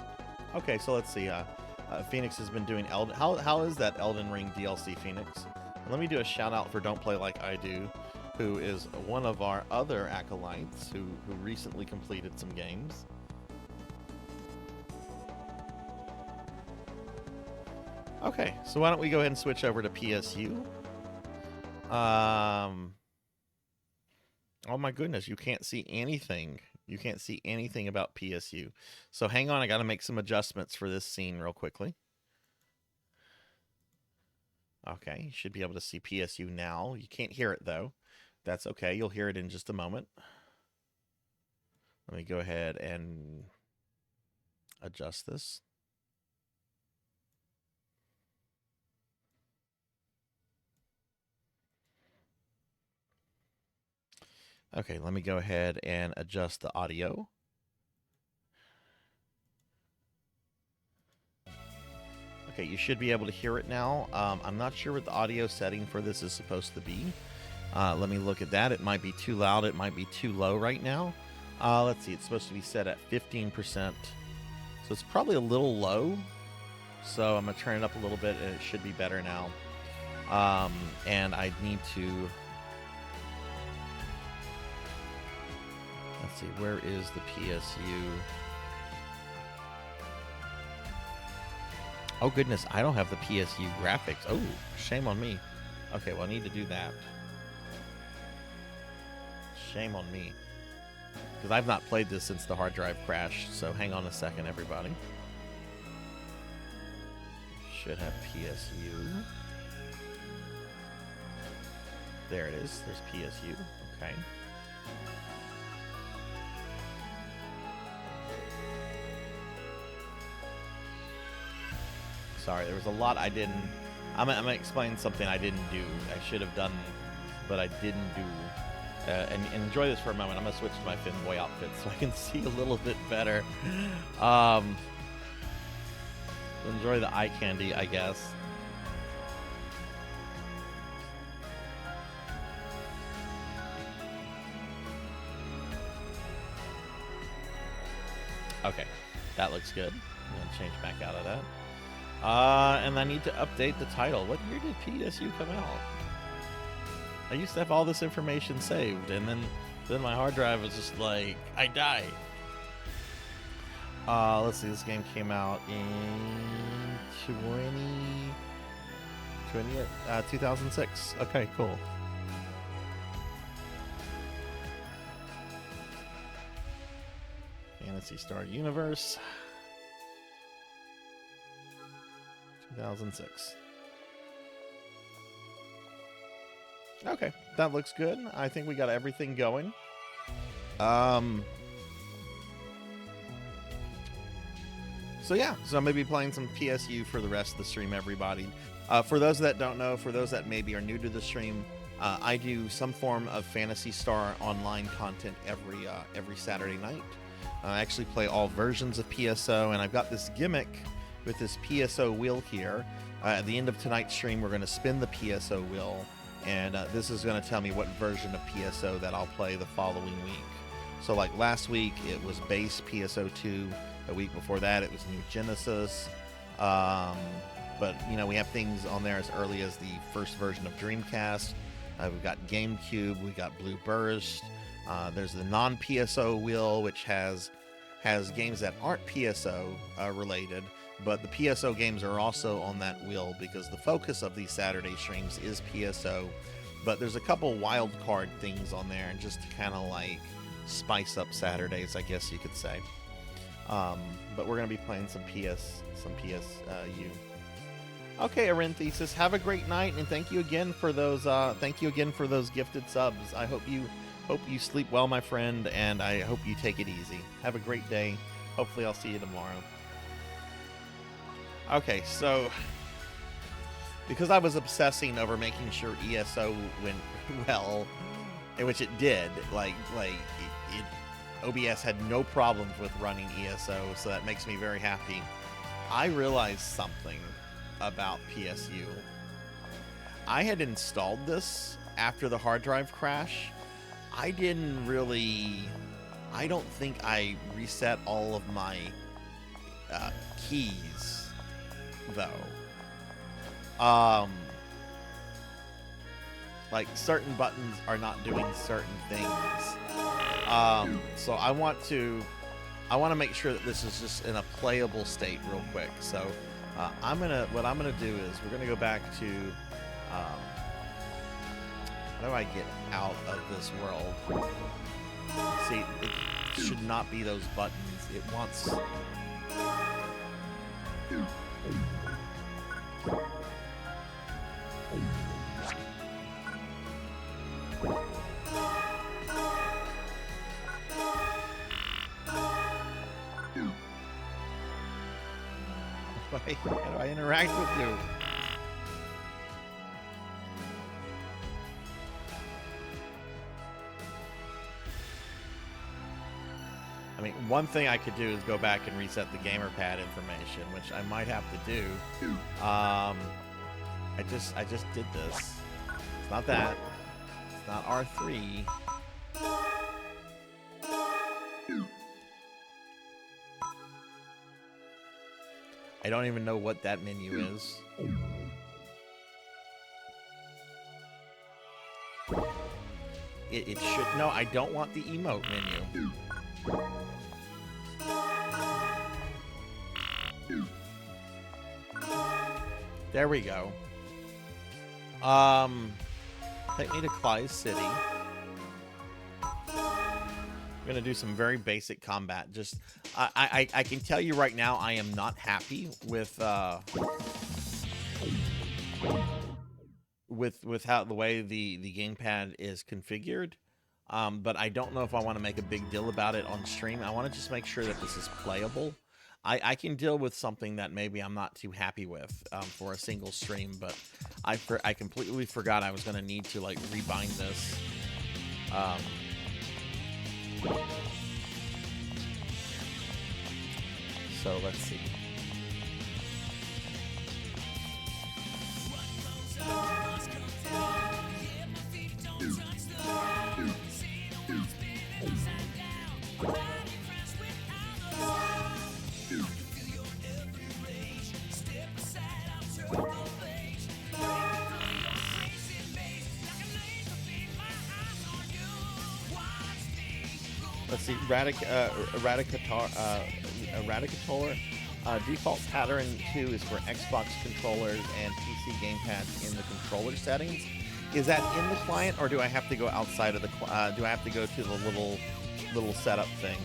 Okay, so let's see. Phoenix has been doing how is that Elden Ring DLC, Phoenix? Let me do a shout out for Don't Play Like I Do, who is one of our other acolytes who recently completed some games. Okay, so why don't we go ahead and switch over to PSU? Oh my goodness, you can't see anything. You can't see anything about PSU. So hang on, I got to make some adjustments for this scene real quickly. Okay, you should be able to see PSU now. You can't hear it though. That's okay, you'll hear it in just a moment. Let me go ahead and adjust this. Okay, let me go ahead and adjust the audio. Okay, you should be able to hear it now. I'm not sure what the audio setting for this is supposed to be. Let me look at that. It might be too loud. It might be too low right now. Let's see. It's supposed to be set at 15%. So it's probably a little low. So I'm going to turn it up a little bit, and it should be better now. And I need to... Let's see. Where is the PSU? Oh, goodness. I don't have the PSU graphics. Oh, shame on me. Okay, well, I need to do that. Shame on me. Because I've not played this since the hard drive crashed. So hang on a second, everybody. Should have PSU. There it is. There's PSU. Okay. Sorry, there was a lot I didn't... I'm gonna explain something I didn't do. I should have done, but I didn't do. And enjoy this for a moment. I'm gonna switch to my Finboy outfit so I can see a little bit better. Enjoy the eye candy, I guess. Okay, that looks good. I'm gonna change back out of that. And I need to update the title. What year did PSU come out? I used to have all this information saved, and then my hard drive was just like, I died. Let's see, this game came out in 2006. Okay, cool. Phantasy Star Universe. 2006. Okay, that looks good. I think we got everything going. So yeah, so I'm going to be playing some PSU for the rest of the stream, everybody. For those that don't know, for those that maybe are new to the stream, I do some form of Phantasy Star online content every Saturday night. I actually play all versions of PSO, and I've got this gimmick with this PSO wheel here. At the end of tonight's stream, we're going to spin the PSO wheel, and this is going to tell me what version of PSO that I'll play the following week. So like last week, it was base PSO 2. The week before that, it was New Genesis. But, you know, we have things on there as early as the first version of Dreamcast. We've got GameCube. We got Blue Burst. There's the non-PSO wheel, which has games that aren't PSO related, but the PSO games are also on that wheel because the focus of these Saturday streams is PSO. But there's a couple wild card things on there, and just to kind of like spice up Saturdays, I guess you could say. But we're gonna be playing some PSU. Okay, Arenthesis, have a great night, and thank you again for those. Thank you again for those gifted subs. I hope you sleep well, my friend, and I hope you take it easy. Have a great day. Hopefully, I'll see you tomorrow. Okay, so because I was obsessing over making sure ESO went well, which it did, OBS had no problems with running ESO, so that makes me very happy. I realized something about PSU. I had installed this after the hard drive crash. I don't think I reset all of my keys, though. Like certain buttons are not doing certain things. So I want to make sure that this is just in a playable state real quick. So what I'm gonna do is we're gonna go back to how do I get out of this world? See, it should not be those buttons. It wants. How do I interact with you? I mean, one thing I could do is go back and reset the gamerpad information, which I might have to do. I just did this. It's not that. It's not R3. I don't even know what that menu is. It should... No, I don't want the emote menu. There we go. Take me to Clyde City. I'm gonna do some very basic combat. Just I can tell you right now, I am not happy with how the way the gamepad is configured. But I don't know if I want to make a big deal about it on stream. I want to just make sure that this is playable. I can deal with something that maybe I'm not too happy with for a single stream, but I completely forgot I was going to need to like rebind this. So let's see. Let's see, Eradicator. Default pattern 2 is for Xbox controllers and PC gamepads in the controller settings. Is that in the client, or do I have to go outside of the? Do I have to go to the little setup thing?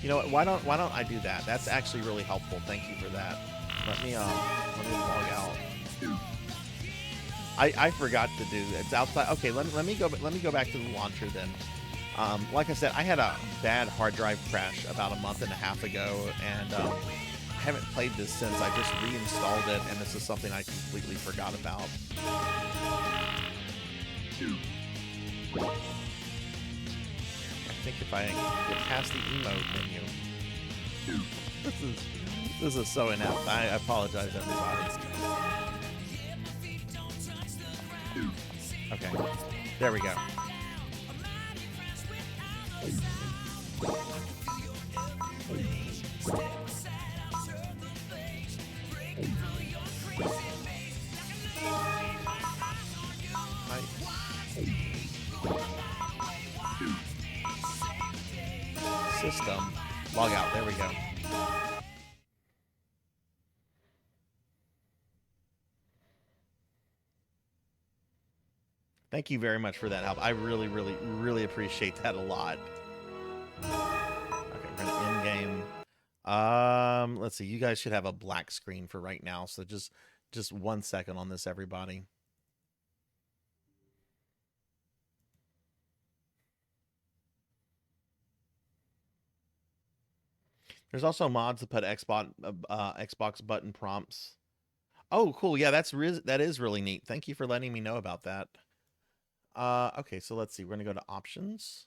You know what? Why don't I do that? That's actually really helpful. Thank you for that. Let me log out. I forgot to do it. It's outside. Okay, let me go back to the launcher then. Like I said, I had a bad hard drive crash about a month and a half ago, and I haven't played this since. I just reinstalled it, and this is something I completely forgot about. I think if I get past the emote menu, this is so inept. I apologize, everybody. Okay, there we go. System. Log out. There we go. Thank you very much for that help. I really, really, really appreciate that a lot. Okay, we're gonna end game. Let's see. You guys should have a black screen for right now. So just 1 second on this, everybody. There's also mods that put Xbox button prompts. Oh, cool. Yeah, that is really neat. Thank you for letting me know about that. Okay, so let's see. We're going to go to options.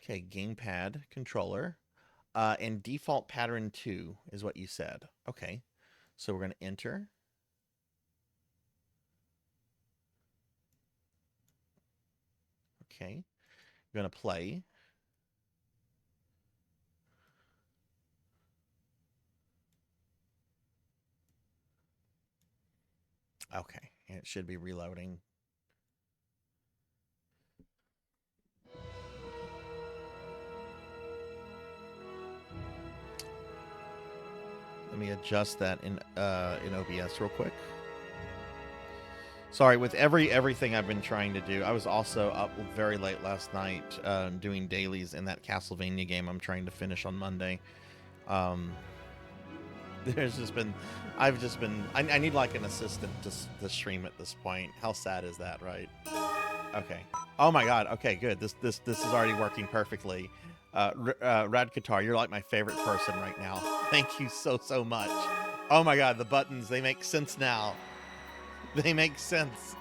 Okay, gamepad controller. And default pattern 2 is what you said. Okay, so we're going to enter. Okay, we're going to play. Okay, and it should be reloading. Let me adjust that in OBS real quick. Sorry, with everything I've been trying to do, I was also up very late last night doing dailies in that Castlevania game I'm trying to finish on Monday. There's just been, I need like an assistant to stream at this point. How sad is that, right? Okay. Oh my God. Okay, good. This is already working perfectly. Rad Qatar, you're like my favorite person right now. Thank you so much. Oh my God, the buttons, they make sense now. They make sense.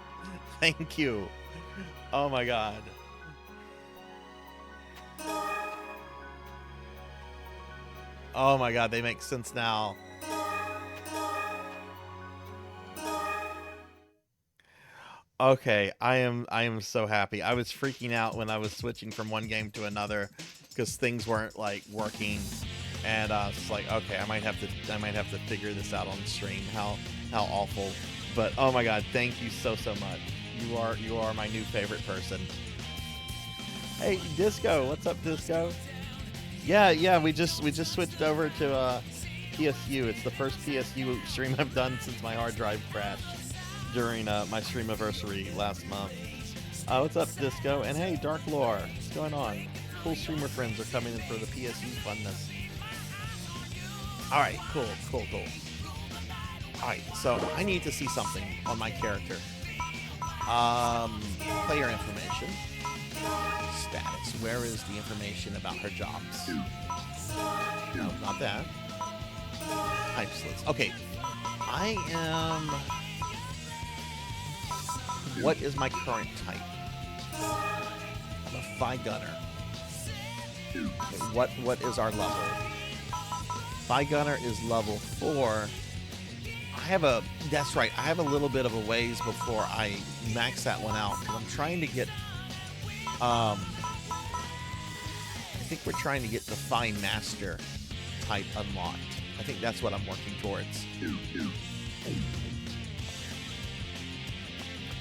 Thank you. Oh my God. Oh my God, they make sense now. Okay, I am so happy. I was freaking out when I was switching from one game to another because things weren't like working, and it's like, okay, I might have to figure this out on stream. How awful. But oh my God, thank you so much. You are my new favorite person. Hey, Disco, what's up, Disco? Yeah, we just switched over to PSU. It's the first PSU stream I've done since my hard drive crashed during my streamiversary last month. What's up, Disco? And hey, Dark Lore, what's going on? Cool streamer friends are coming in for the PSU funness. All right, cool. All right, so I need to see something on my character. Player information. Status. Where is the information about her jobs? No, not that. Type slits. Okay. I am... What is my current type? I'm a Phi Gunner. Okay, what is our level? Phi Gunner is level 4. That's right, I have a little bit of a ways before I max that one out, because I'm trying to get, I think we're trying to get the Phi Master type unlocked. I think that's what I'm working towards.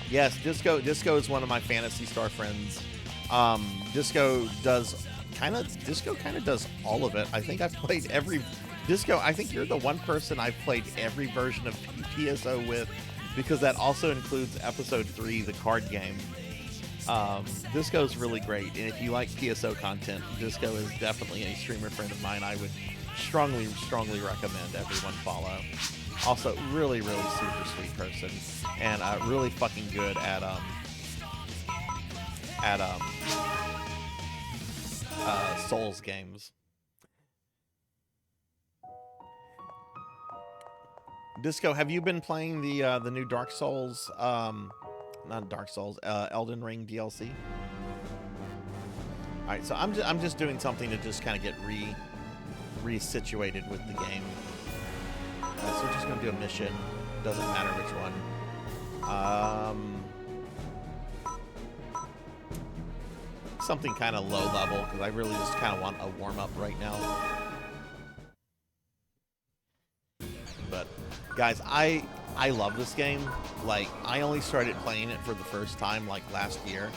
Yes, Disco is one of my Phantasy Star friends. Disco kind of does all of it. I think I've played every... Disco, I think you're the one person I've played every version of PSO with, because that also includes Episode 3, the card game. Disco's really great, and if you like PSO content, Disco is definitely a streamer friend of mine. I would strongly recommend everyone follow. Also, really super sweet person, and really fucking good at at Souls games. Disco, have you been playing the new Dark Souls, not Dark Souls, Elden Ring DLC? All right, so I'm just doing something to just kind of get resituated with the game. So we're just gonna do a mission. Doesn't matter which one. Something kind of low level because I really just kind of want a warm up right now. But guys, I love this game. Like, I only started playing it for the first time like last year.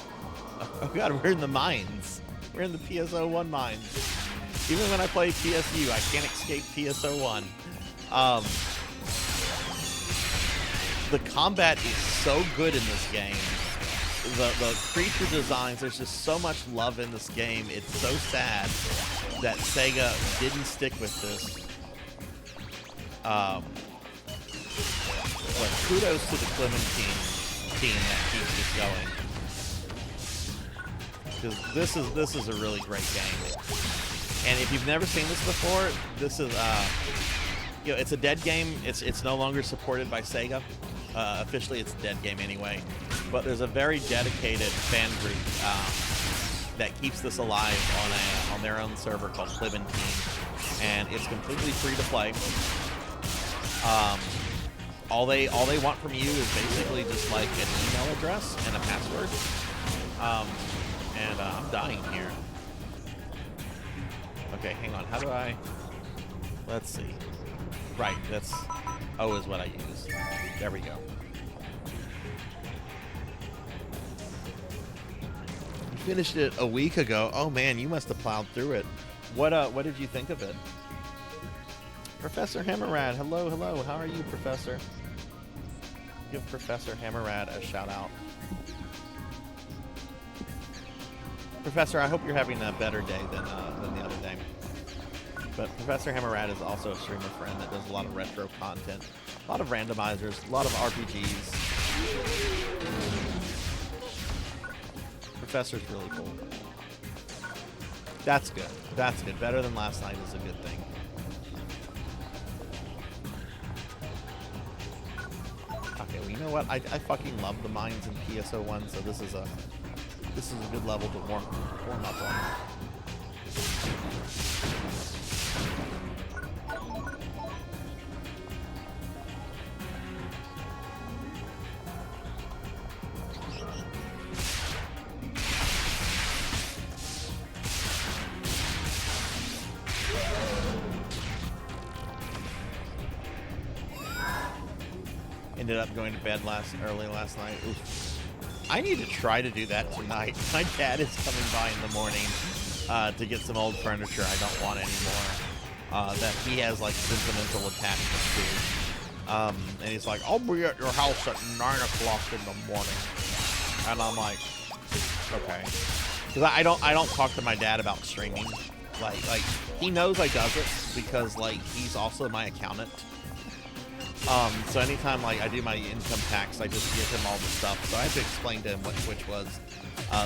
Oh god, we're in the mines. We're in the PSO1 mines. Even when I play PSU, I can't escape PSO1. The combat is so good in this game. The creature designs, there's just so much love in this game. It's so sad that Sega didn't stick with this. But kudos to the Clementine team that keeps this going. Because this is a really great game. And if you've never seen this before, this is you know, it's a dead game. It's no longer supported by Sega. Officially, it's a dead game anyway. But there's a very dedicated fan group that keeps this alive on their own server called Clementine, and it's completely free to play. All they want from you is basically just like an email address and a password. I'm dying here. Okay, hang on. How do I? Let's see. Right, that's O is what I use. There we go. You finished it a week ago. Oh man, you must have plowed through it. What did you think of it? Professor Hammerrad, hello. How are you, Professor? Give Professor Hammerrad a shout out. Professor, I hope you're having a better day than the other day. But Professor Hammerrad is also a streamer friend that does a lot of retro content, a lot of randomizers, a lot of RPGs. Professor's really cool. That's good. That's good. Better than last night is a good thing. Okay, well, you know what? I fucking love the mines in PSO1, so this is a good level to warm up on. Ended up going to bed early last night. Oof. I need to try to do that tonight. My dad is coming by in the morning to get some old furniture I don't want anymore. That he has like sentimental attachment to. And he's like, I'll be at your house at 9 o'clock in the morning. And I'm like, okay. Because I don't talk to my dad about streaming. Like he knows I does it because like he's also my accountant. So anytime like I do my income tax, I just give him all the stuff. So I had to explain to him which was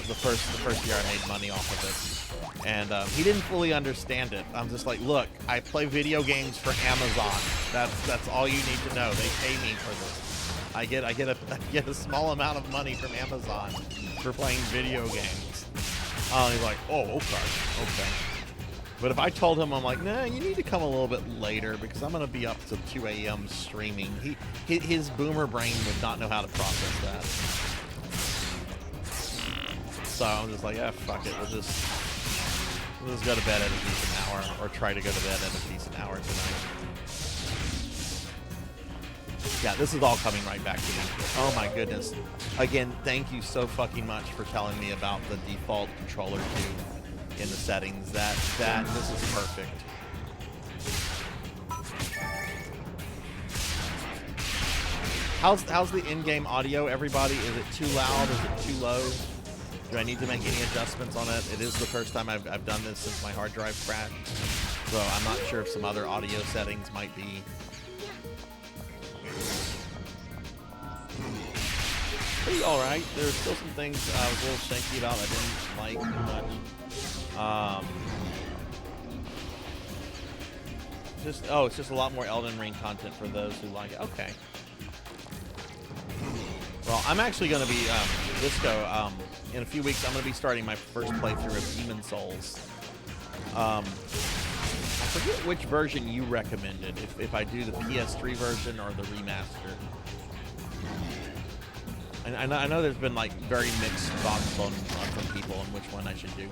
the first year I made money off of it, and he didn't fully understand it. I'm just like, look, I play video games for Amazon. That's all you need to know. They pay me for this. I get a small amount of money from Amazon for playing video games. He's like, oh, okay. But if I told him, I'm like, nah, you need to come a little bit later because I'm going to be up to 2 a.m. streaming. His boomer brain would not know how to process that. So I'm just like, yeah, fuck it. We'll just go to bed at a decent hour, or try to go to bed at a decent hour tonight. Yeah, this is all coming right back to me. Oh my goodness. Again, thank you so fucking much for telling me about the default controller too. In the settings, that this is perfect. How's the in-game audio, everybody? Is it too loud? Is it too low? Do I need to make any adjustments on it? It is the first time I've done this since my hard drive crashed, so I'm not sure if some other audio settings might be pretty all right. There's still some things I was a little shaky about. I didn't like too much. It's just a lot more Elden Ring content for those who like it. Okay. Well, I'm actually going to be Disco. In a few weeks, I'm going to be starting my first playthrough of Demon Souls. I forget which version you recommended. If I do the PS3 version or the remaster. And I know there's been like very mixed thoughts on from people on which one I should do.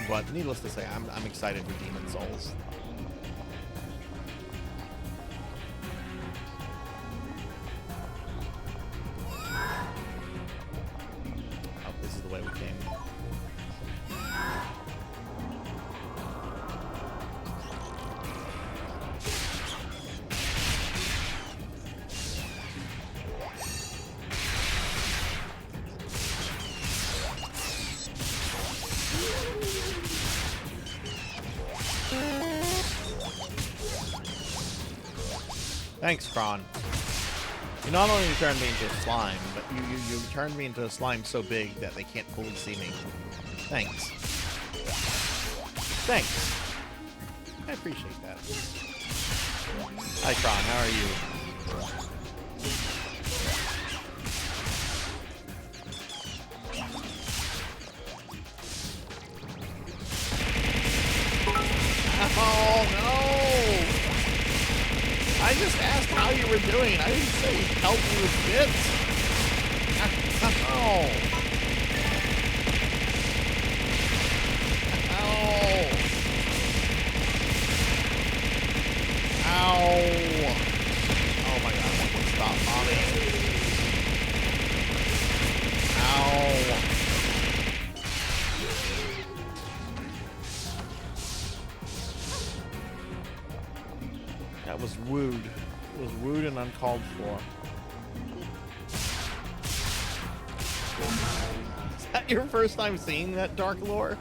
But needless to say, I'm excited for Demon Souls. Oh, this is the way we came. Thanks, Kron. You not only turned me into a slime, but you turned me into a slime so big that they can't fully see me. Thanks. Thanks. I appreciate that. Hi, Kron. How are you? Oh, no! I just asked how you were doing. I didn't say help me with bits. Ow. Ow. Ow. Oh my god, stop, mommy. Ow. That was wooed. It was wooed and uncalled for. Is that your first time seeing that dark lore?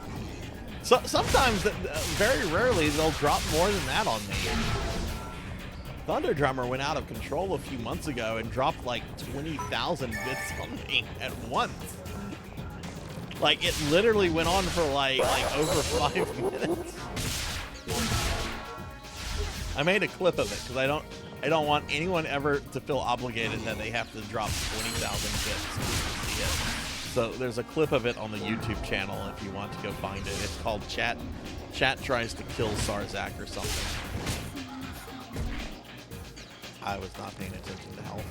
So sometimes, very rarely, they'll drop more than that on me. Thunder Drummer went out of control a few months ago and dropped like 20,000 bits on me at once. Like, it literally went on for like over 5 minutes. I made a clip of it because I don't want anyone ever to feel obligated that they have to drop 20,000 bits to see it. So there's a clip of it on the YouTube channel if you want to go find it. It's called Chat Tries to Kill Sarzac or something. I was not paying attention to health.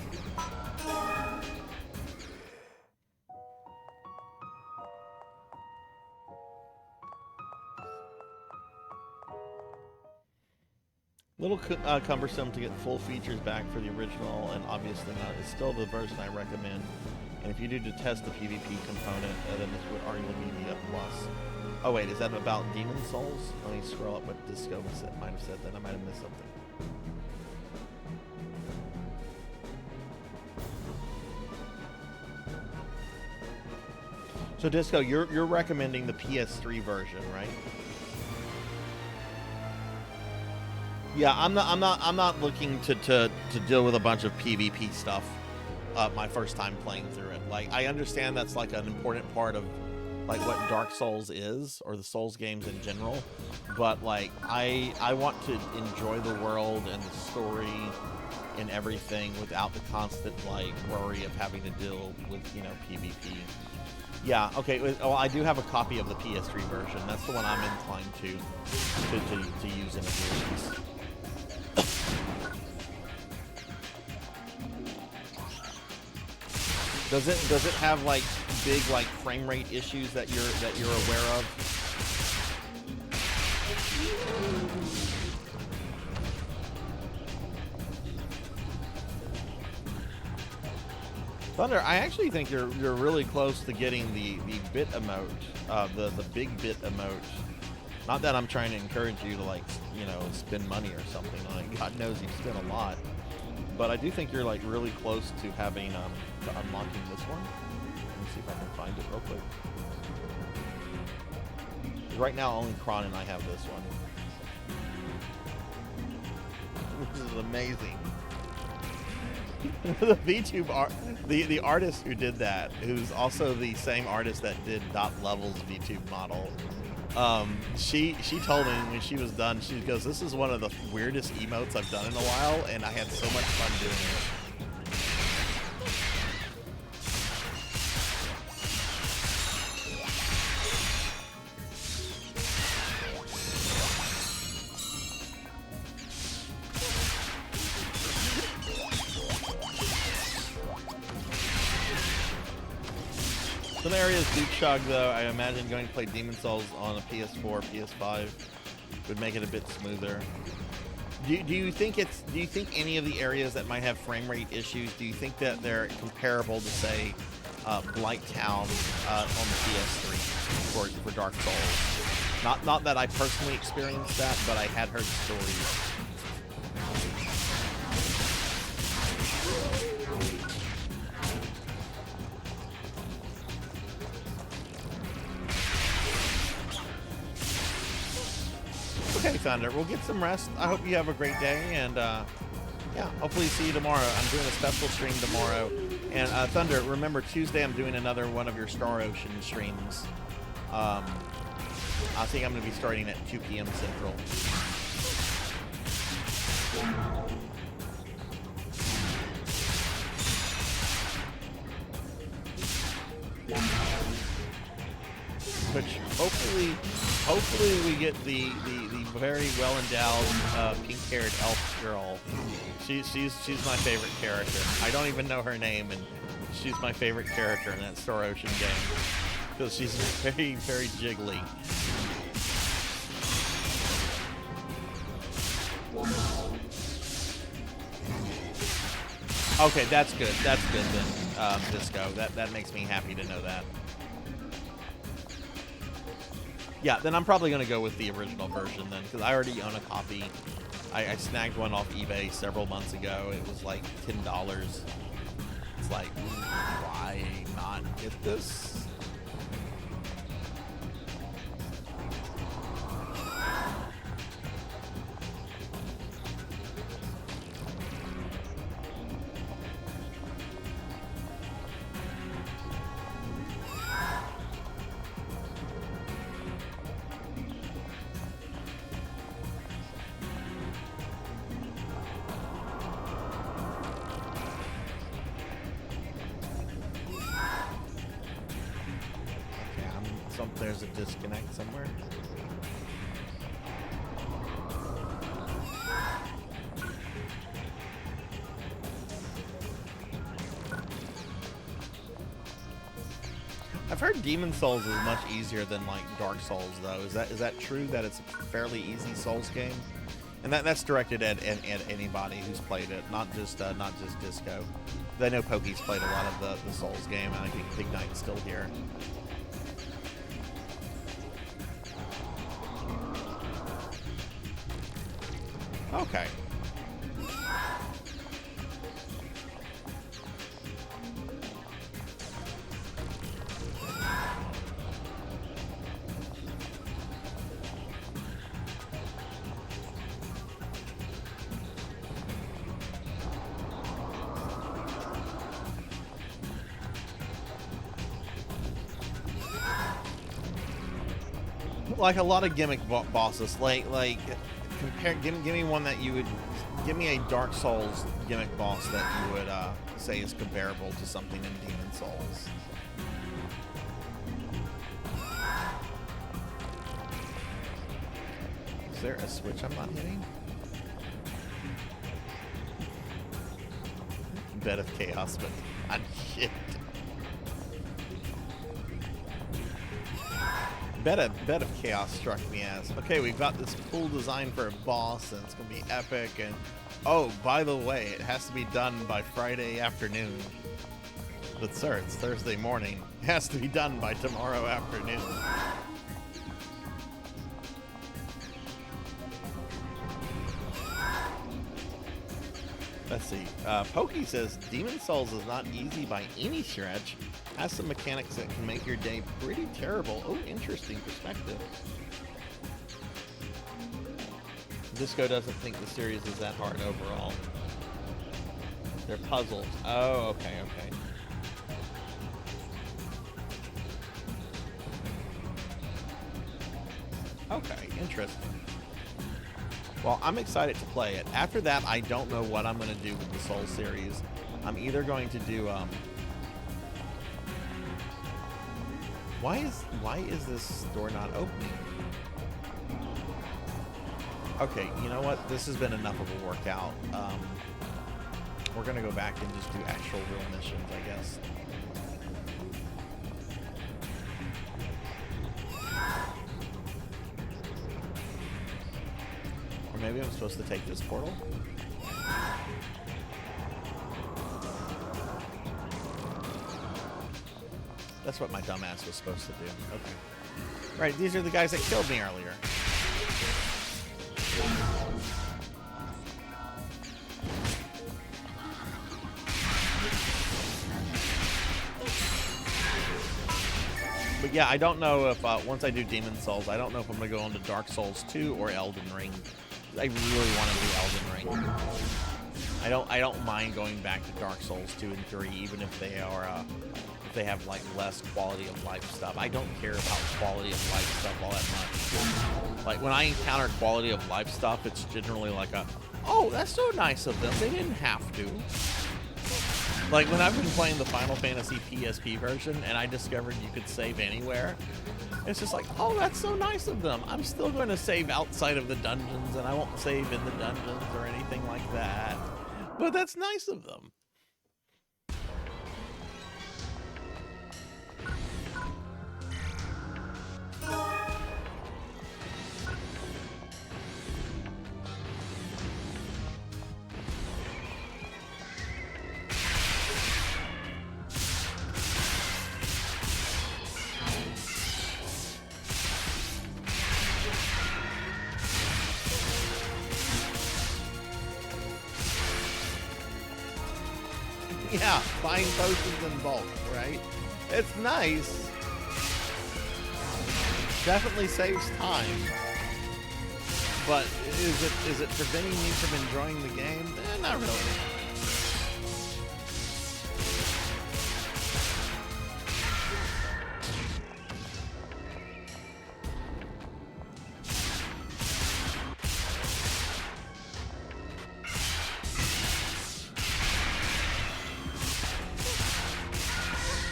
Little cumbersome to get full features back for the original, and obviously not. It's still the version I recommend. And if you do detest the PvP component, then this would arguably be a plus. Oh wait, is that about Demon Souls? Let me scroll up what Disco might have said then. I might have missed something. So Disco, you're recommending the PS3 version, right? Yeah, I'm not looking to deal with a bunch of PvP stuff my first time playing through it. Like, I understand that's like an important part of like what Dark Souls is, or the Souls games in general, but like I want to enjoy the world and the story and everything without the constant like worry of having to deal with, you know, PvP. Yeah, okay, well, I do have a copy of the PS3 version. That's the one I'm inclined to use in a release. Does it have like big like frame rate issues that you're aware of? Thunder, I actually think you're really close to getting the bit emote, the big bit emote. Not that I'm trying to encourage you to, like, you know, spend money or something. Like, God knows you spend a lot. But I do think you're like really close to having to unlocking this one. Let me see if I can find it real quick. Right now, only Kron and I have this one. This is amazing. the VTuber the artist who did that, who's also the same artist that did Dot Level's VTube model. She told me when she was done, she goes, "This is one of the weirdest emotes I've done in a while, and I had so much fun doing it." Some areas do chug though. I imagine going to play Demon Souls on a PS4, PS5 would make it a bit smoother. Do you think any of the areas that might have frame rate issues, do you think that they're comparable to say Blight Town on the PS3 for Dark Souls? Not that I personally experienced that, but I had heard stories. Okay, Thunder, we'll get some rest. I hope you have a great day, and yeah, hopefully see you tomorrow. I'm doing a special stream tomorrow. And Thunder, remember, Tuesday I'm doing another one of your Star Ocean streams. I think I'm going to be starting at 2 p.m. Central. Which hopefully we get the very well endowed pink-haired elf girl. She's my favorite character. I don't even know her name, and she's my favorite character in that Star Ocean game because she's very, very jiggly. Okay, that's good. That's good then, Disco. That makes me happy to know that. Yeah, then I'm probably going to go with the original version then, because I already own a copy. I snagged one off eBay several months ago. It was like $10. It's like, why not get this? There's a disconnect somewhere. I've heard Demon Souls is much easier than like Dark Souls though. Is that true, that it's a fairly easy Souls game? And that's directed at anybody who's played it, not just Disco. I know Pokey's played a lot of the Souls game, and I think Big Knight's still here. Okay. Like a lot of gimmick bosses, like compare. Give me one that you would. Give me a Dark Souls gimmick boss that you would say is comparable to something in Demon Souls. Is there a switch I'm not hitting? Bed of Chaos, but not shit. Bed of Chaos struck me as, okay, we've got this cool design for a boss, and it's going to be epic, and oh, by the way, it has to be done by Friday afternoon. But sir, it's Thursday morning. It has to be done by tomorrow afternoon. Let's see. Pokey says, Demon Souls is not easy by any stretch. Has some mechanics that can make your day pretty terrible. Oh, interesting perspective. Disco doesn't think the series is that hard overall. They're puzzles. Oh, okay, okay. Okay, interesting. Well, I'm excited to play it. After that, I don't know what I'm going to do with the Soul series. I'm either going to do, Why is this door not opening? Okay, you know what? This has been enough of a workout. We're going to go back and just do actual real missions, I guess. Or maybe I'm supposed to take this portal? That's what my dumbass was supposed to do. Okay. Right, these are the guys that killed me earlier. But yeah, I don't know if once I do Demon Souls, I don't know if I'm gonna go into Dark Souls 2 or Elden Ring. I really want to do Elden Ring. I don't mind going back to Dark Souls 2 and 3, even if they are if they have like less quality of life stuff. I don't care about quality of life stuff all that much. Like when I encounter quality of life stuff, it's generally like oh, that's so nice of them. They didn't have to. Like when I've been playing the Final Fantasy PSP version and I discovered you could save anywhere, it's just like, oh, that's so nice of them. I'm still going to save outside of the dungeons and I won't save in the dungeons or anything like that. But that's nice of them. Yeah, buying potions in bulk, right? It's nice. Definitely saves time. But is it preventing me from enjoying the game? Not really.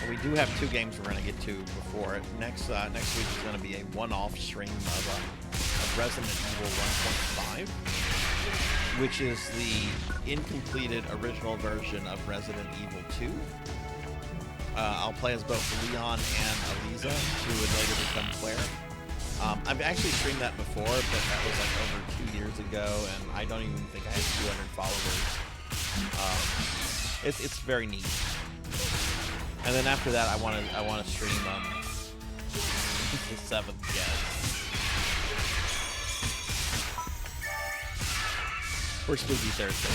We do have 2 games we're going to get to before it. Next week is going to be a one-off stream of Resident Evil 1.5, which is the incompleted original version of Resident Evil 2. I'll play as both Leon and Eliza, who would later become Claire. I've actually streamed that before, but that was like over 2 years ago, and I don't even think I have 200 followers. It's very neat. And then after that, I want to stream the 7th guest. For Spooky Thursday.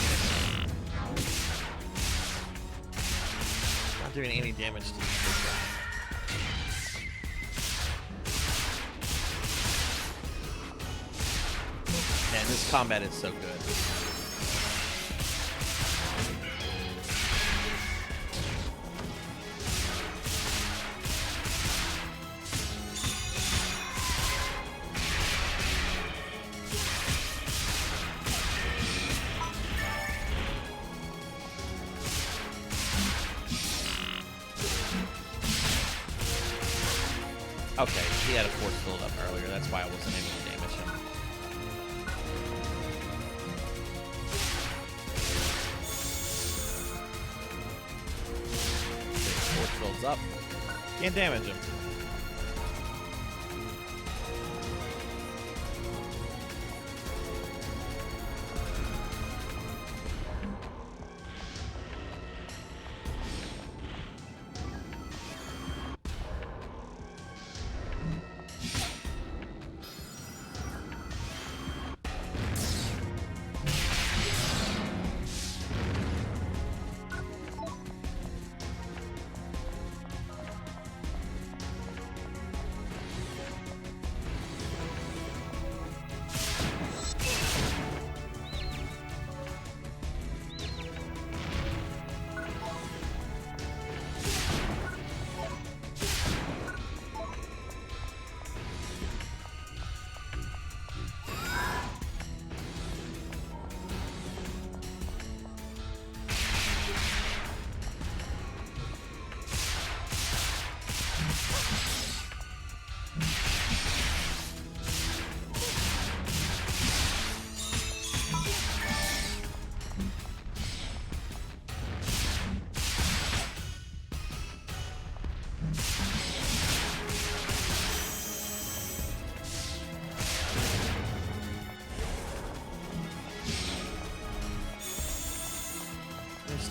Not doing any damage to this guy. Man, this combat is so good. Okay, he had a force build up earlier, that's why I wasn't able to damage him. Force builds up. Can't damage him.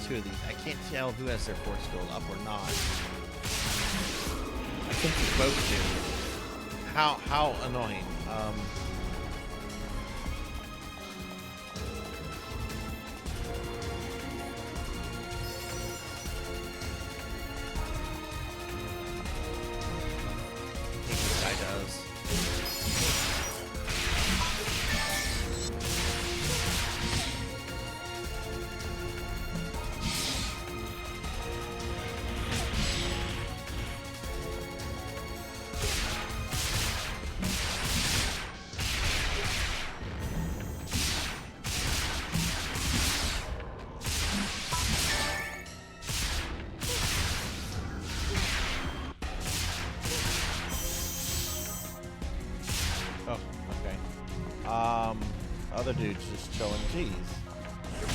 two of these. I can't tell who has their force field up or not. I think they both do. How annoying. I think this guy does. Other dude's just chilling. Jeez.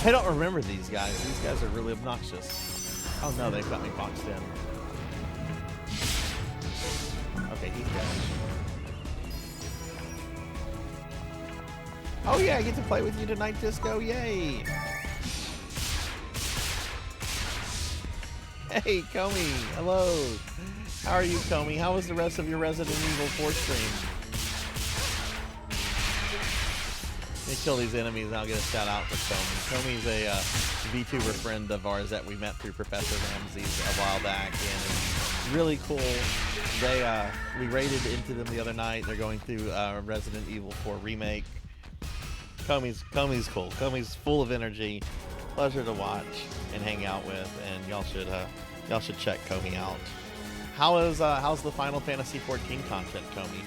I don't remember these guys. These guys are really obnoxious. Oh no, they've got me boxed in. Okay, he's dead. Oh yeah, I get to play with you tonight, Disco. Yay! Hey, Comey. Hello. How are you, Comey? How was the rest of your Resident Evil 4 stream? Kill these enemies and I'll get a shout out for Comey. Comey's a VTuber friend of ours that we met through Professor Ramsey's a while back, and really cool. They we raided into them the other night. They're going through Resident Evil 4 remake. Comey's cool. Comey's full of energy. Pleasure to watch and hang out with, and y'all should check Comey out. How's the Final Fantasy 14 content, Comey?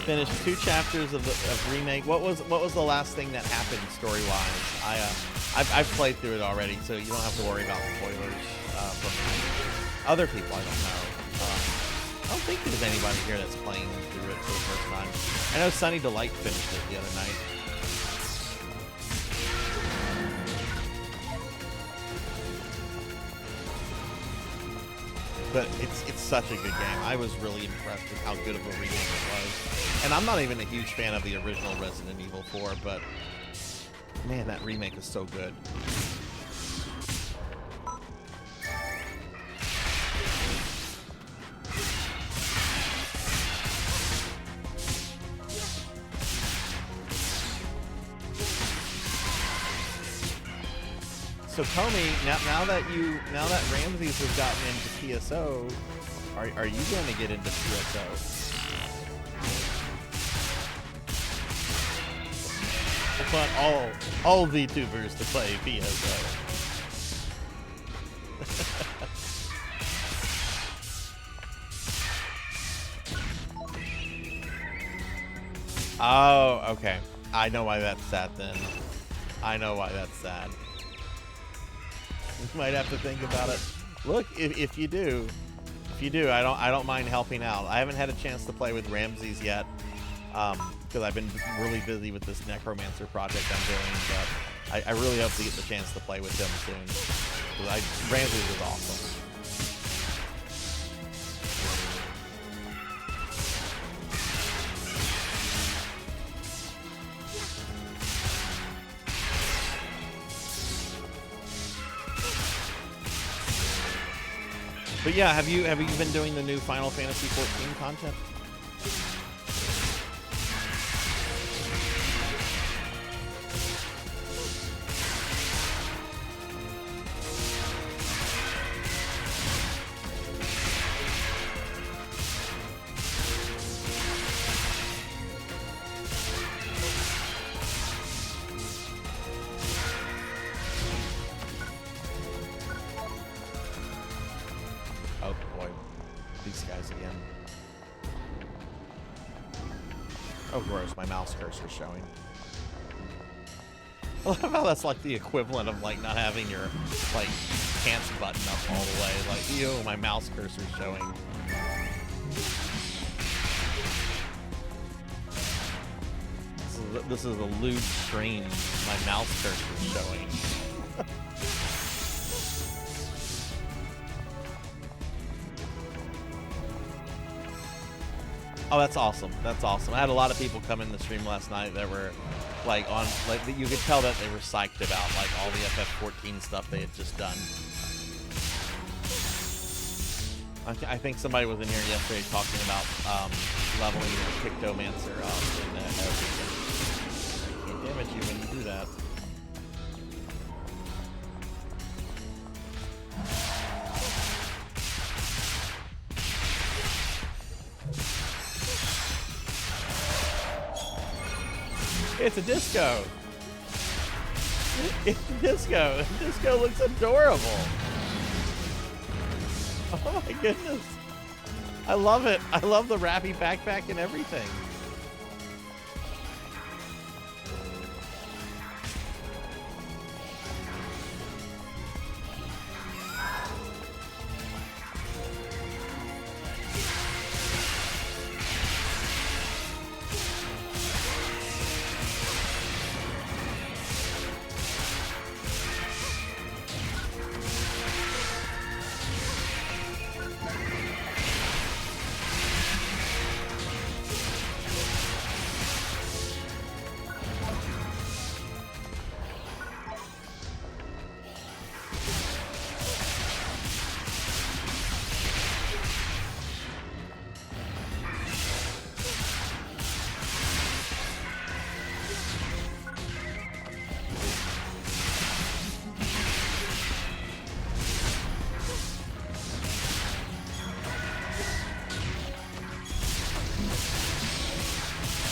Finished 2 chapters of remake. What was the last thing that happened story wise? I've played through it already, so you don't have to worry about spoilers from other people. I don't know. I don't think there's anybody here that's playing through it for the first time. I know Sunny Delight finished it the other night. But it's such a good game. I was really impressed with how good of a remake it was. And I'm not even a huge fan of the original Resident Evil 4, but man, that remake is so good. So Comey, now that Ramses has gotten into PSO, are you going to get into PSO? I want all VTubers to play PSO. Oh, okay. I know why that's sad then. I know why that's sad. You might have to think about it. Look, if you do, I don't mind helping out. I haven't had a chance to play with Ramses yet, because I've been really busy with this Necromancer project I'm doing. But I really hope to get the chance to play with him soon. Because Ramses is awesome. But yeah, have you been doing the new Final Fantasy 14 content? Showing. I love how that's like the equivalent of like not having your like pants button up all the way. Like, ew, my mouse cursor's showing. This is a lewd stream. My mouse cursor's showing. Oh, that's awesome. That's awesome. I had a lot of people come in the stream last night that were like on, like, you could tell that they were psyched about like all the FF14 stuff they had just done. I think somebody was in here yesterday talking about leveling the Pictomancer up and everything. I can't damage you when you do that. It's a disco. It's a disco. Disco looks adorable. Oh my goodness. I love it. I love the wrappy backpack and everything.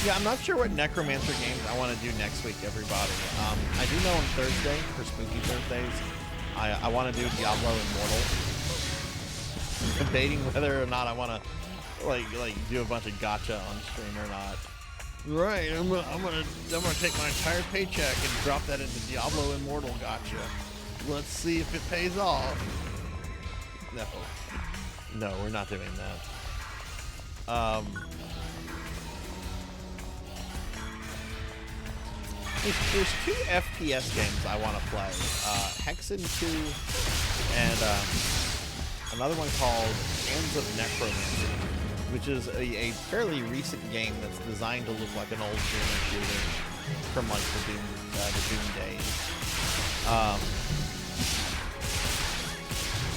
Yeah, I'm not sure what Necromancer games I want to do next week, everybody. I do know on Thursday, for Spooky Thursdays, I want to do Diablo Immortal. I'm debating whether or not I want to like do a bunch of gacha on stream or not. Right, I'm gonna take my entire paycheck and drop that into Diablo Immortal gacha. Let's see if it pays off. No, we're not doing that. There's two FPS games I want to play. Hexen 2 and another one called Hands of Necromancy, which is a fairly recent game that's designed to look like an old Doom shooter from like the Doom days.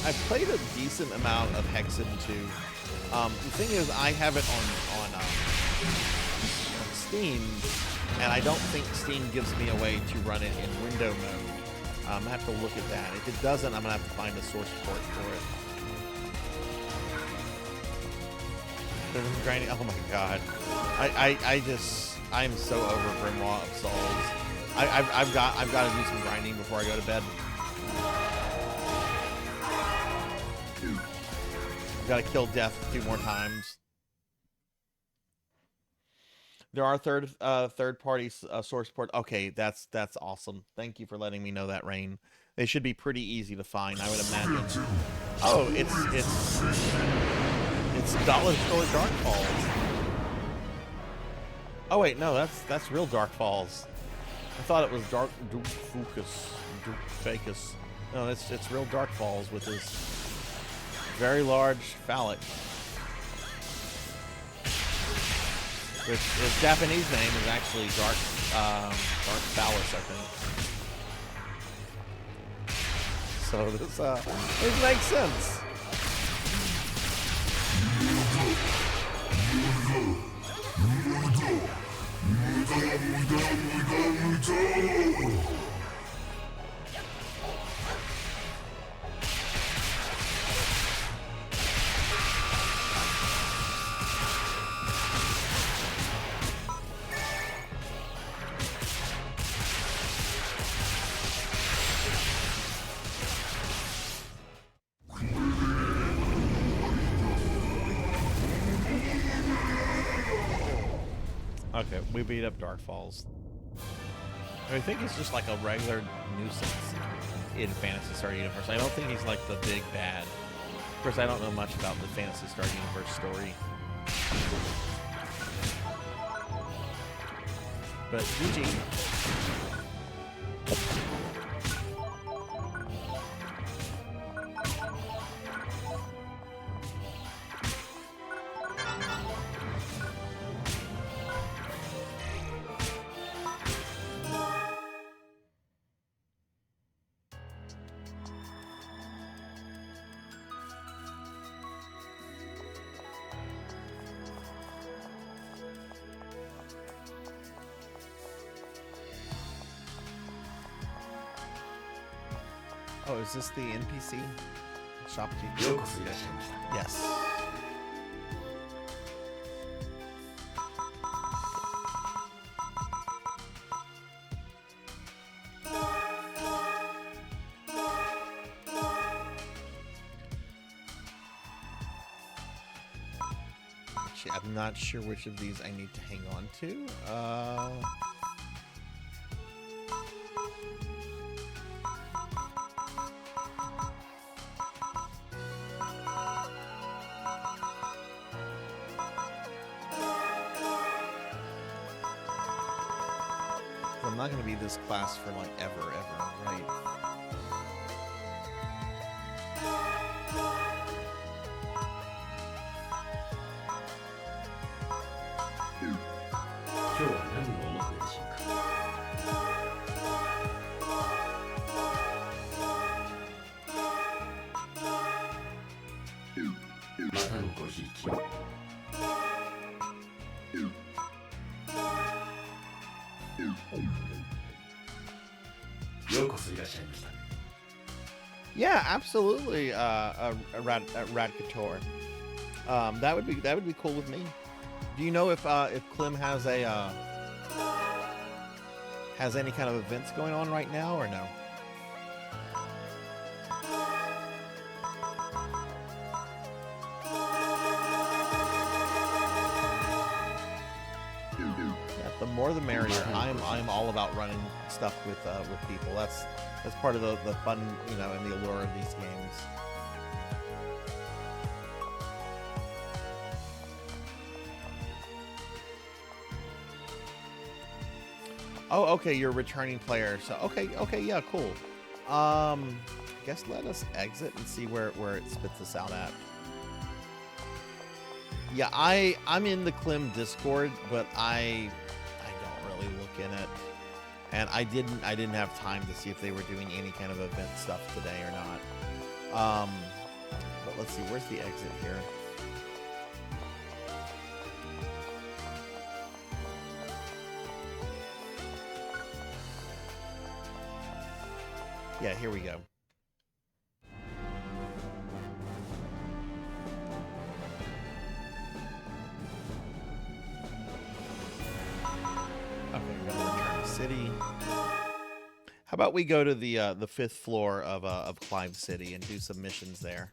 I've played a decent amount of Hexen 2. The thing is, I have it on Steam. And I don't think Steam gives me a way to run it in window mode. I have to look at that. If it doesn't, I'm going to have to find a source port for it. There's grinding. Oh my god. I'm so over Grimoire of Souls. I've got to do some grinding before I go to bed. I've got to kill death 2 more times. There are third-party source port. Okay, that's awesome. Thank you for letting me know that, Rain. They should be pretty easy to find, I would imagine. Oh, it's Dollar Store Dark Falls. Oh wait, no, that's real Dark Falls. I thought it was Dark Duke Facus. No, it's real Dark Falls with this very large phallic. Which his Japanese name is actually Dark Phallus, I think. So this makes sense. Okay, we beat up Dark Falls. I think he's just like a regular nuisance in Phantasy Star Universe. I don't think he's like the big bad. Of course, I don't know much about the Phantasy Star Universe story. But GG. Oh, is this the NPC shopkeeper? Yes. Actually, I'm not sure which of these I need to hang on to. I'm not going to be this class for like ever, right? Yeah, absolutely, Radkator. That would be cool with me. Do you know if Klim has a has any kind of events going on right now or no? Yeah, the more the merrier. I'm all about running stuff with people. That's part of the fun, you know, and the allure of these games. Oh, okay, you're a returning player. So okay, yeah, cool. Guess let us exit and see where it spits us out at. Yeah, I'm in the Klim Discord, but I don't really look in it. And I didn't have time to see if they were doing any kind of event stuff today or not. But let's see, where's the exit here? Yeah, here we go. Okay, we're gonna return to city. How about we go to the 5th floor of Clive City and do some missions there?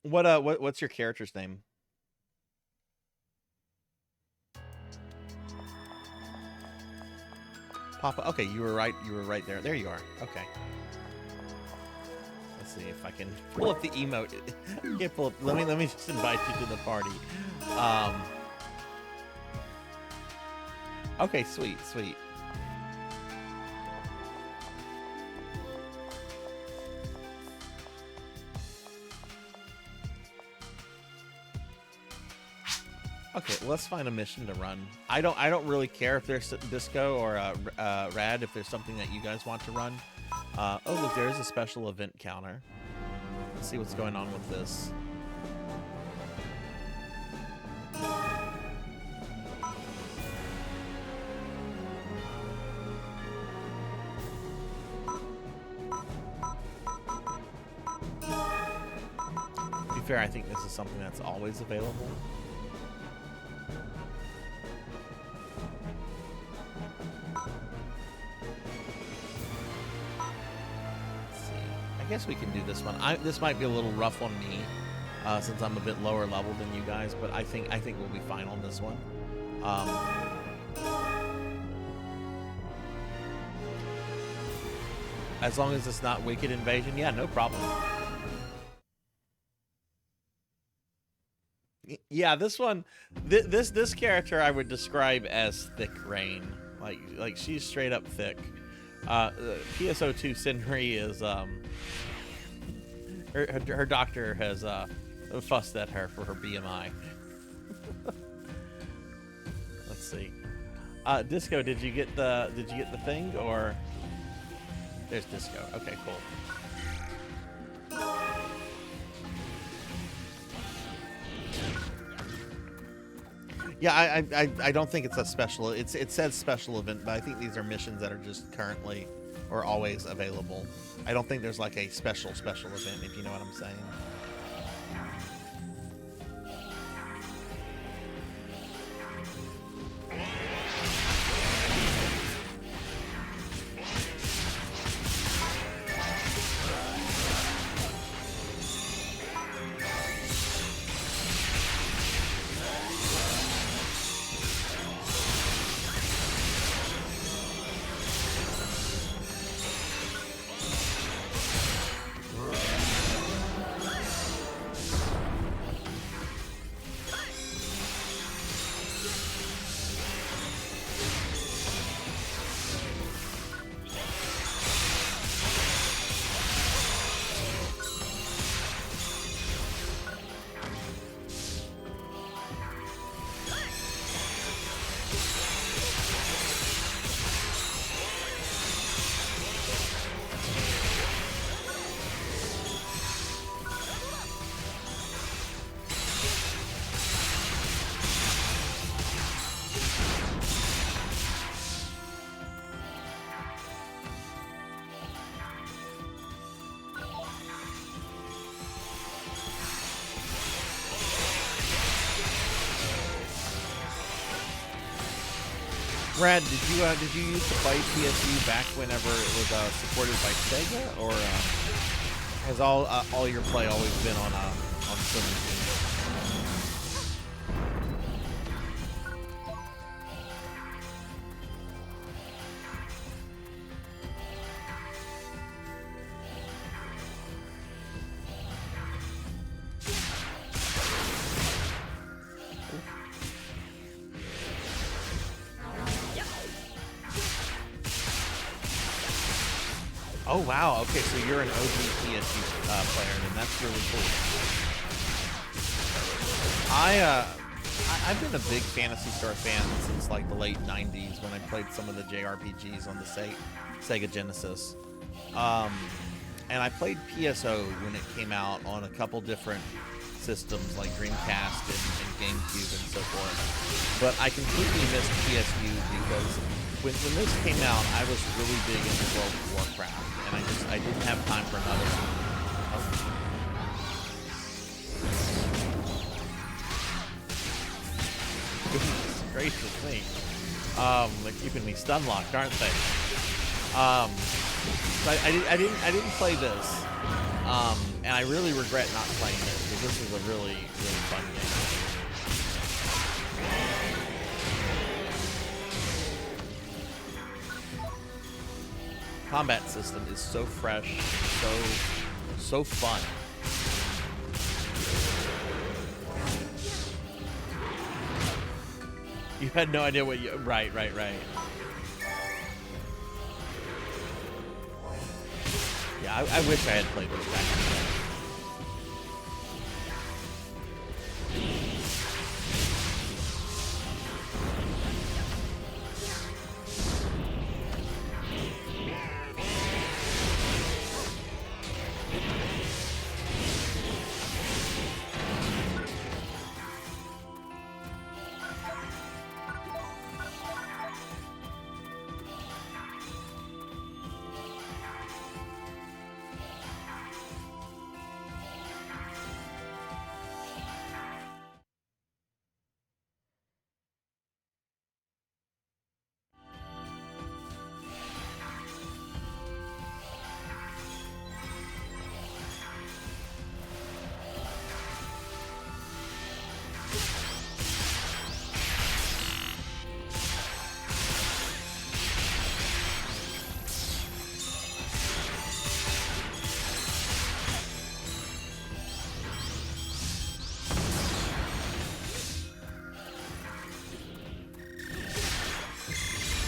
What's your character's name? Papa. Okay, you were right there. There you are. Okay. Let's see if I can pull up the emote. I can't pull up. Let me just invite you to the party. Okay, sweet. Okay, let's find a mission to run. I don't really care if there's Disco or Rad, if there's something that you guys want to run. Oh, look, there is a special event counter. Let's see what's going on with this. To be fair, I think this is something that's always available. I guess we can do this one. This might be a little rough on me, since I'm a bit lower level than you guys, but I think we'll be fine on this one. As long as it's not Wicked Invasion, yeah, no problem. Yeah, this one, this character I would describe as thick rain. Like she's straight up thick. PSO2 Sindri is her doctor has fussed at her for her BMI. Let's see. Disco, did you get the thing, or there's Disco? Okay, cool. Yeah, I don't think it's a special. It says special event, but I think these are missions that are just currently or always available. I don't think there's like a special event, if you know what I'm saying. Brad, did you used to play PSU back whenever it was supported by Sega, or has all your play always been on Sony? Oh wow! Okay, so you're an OG PSU player, and that's really cool. I've been a big Phantasy Star fan since like the late '90s when I played some of the JRPGs on the Sega Genesis, and I played PSO when it came out on a couple different systems like Dreamcast and GameCube and so forth. But I completely missed PSU because when this came out, I was really big into World of Warcraft, and I didn't have time for another one. Goodness gracious me. They're keeping me stun locked, aren't they? So I didn't play this, and I really regret not playing this because this is a really fun game. Combat system is so fresh, so fun. You had no idea what you... Right. Yeah, I wish I had played this back in the day.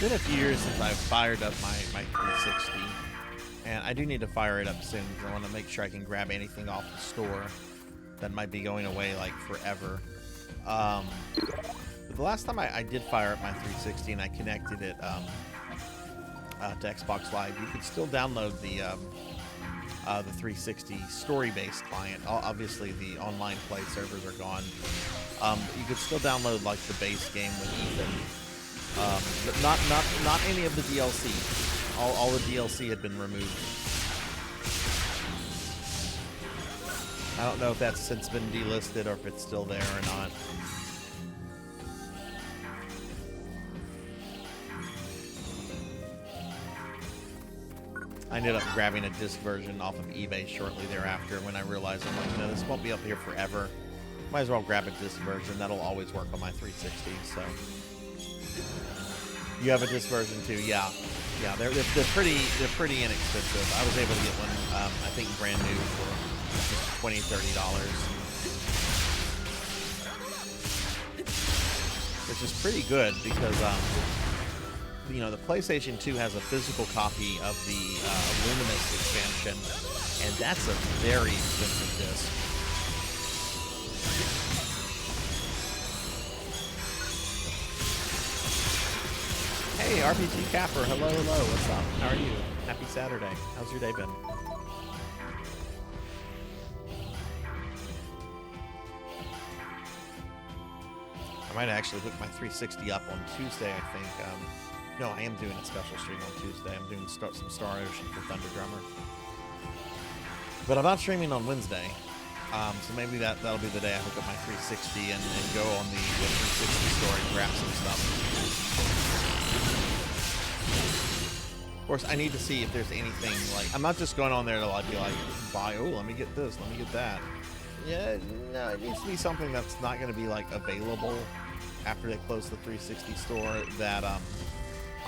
It's been a few years since I've fired up my 360, and I do need to fire it up soon because I want to make sure I can grab anything off the store that might be going away like forever. But the last time I did fire up my 360 and I connected it to Xbox Live, you could still download the the 360 story-based client. Obviously, the online play servers are gone. You could still download like the base game with Ethan, but not any of the DLC. All the DLC had been removed. I don't know if that's since been delisted or if it's still there or not. I ended up grabbing a disc version off of eBay shortly thereafter when I realized, I'm like, this won't be up here forever. Might as well grab a disc version. That'll always work on my 360. So you have a disc version too, yeah. Yeah, they're pretty inexpensive. I was able to get one, I think brand new for $20, $30, which is pretty good because you know, the PlayStation 2 has a physical copy of the Luminous expansion, and that's a very expensive disc. Hey, RPG Capper, hello, what's up? How are you? Happy Saturday. How's your day been? I might actually hook my 360 up on Tuesday, I think. No, I am doing a special stream on Tuesday. I'm doing some Star Ocean for Thunder Drummer. But I'm not streaming on Wednesday. So maybe that'll be the day I hook up my 360 and go on the 360 store and grab some stuff. Of course, I need to see if there's anything, like, I'm not just going on there to like be like, buy, oh, let me get this, let me get that. Yeah, no, it needs to be something that's not going to be like available after they close the 360 store that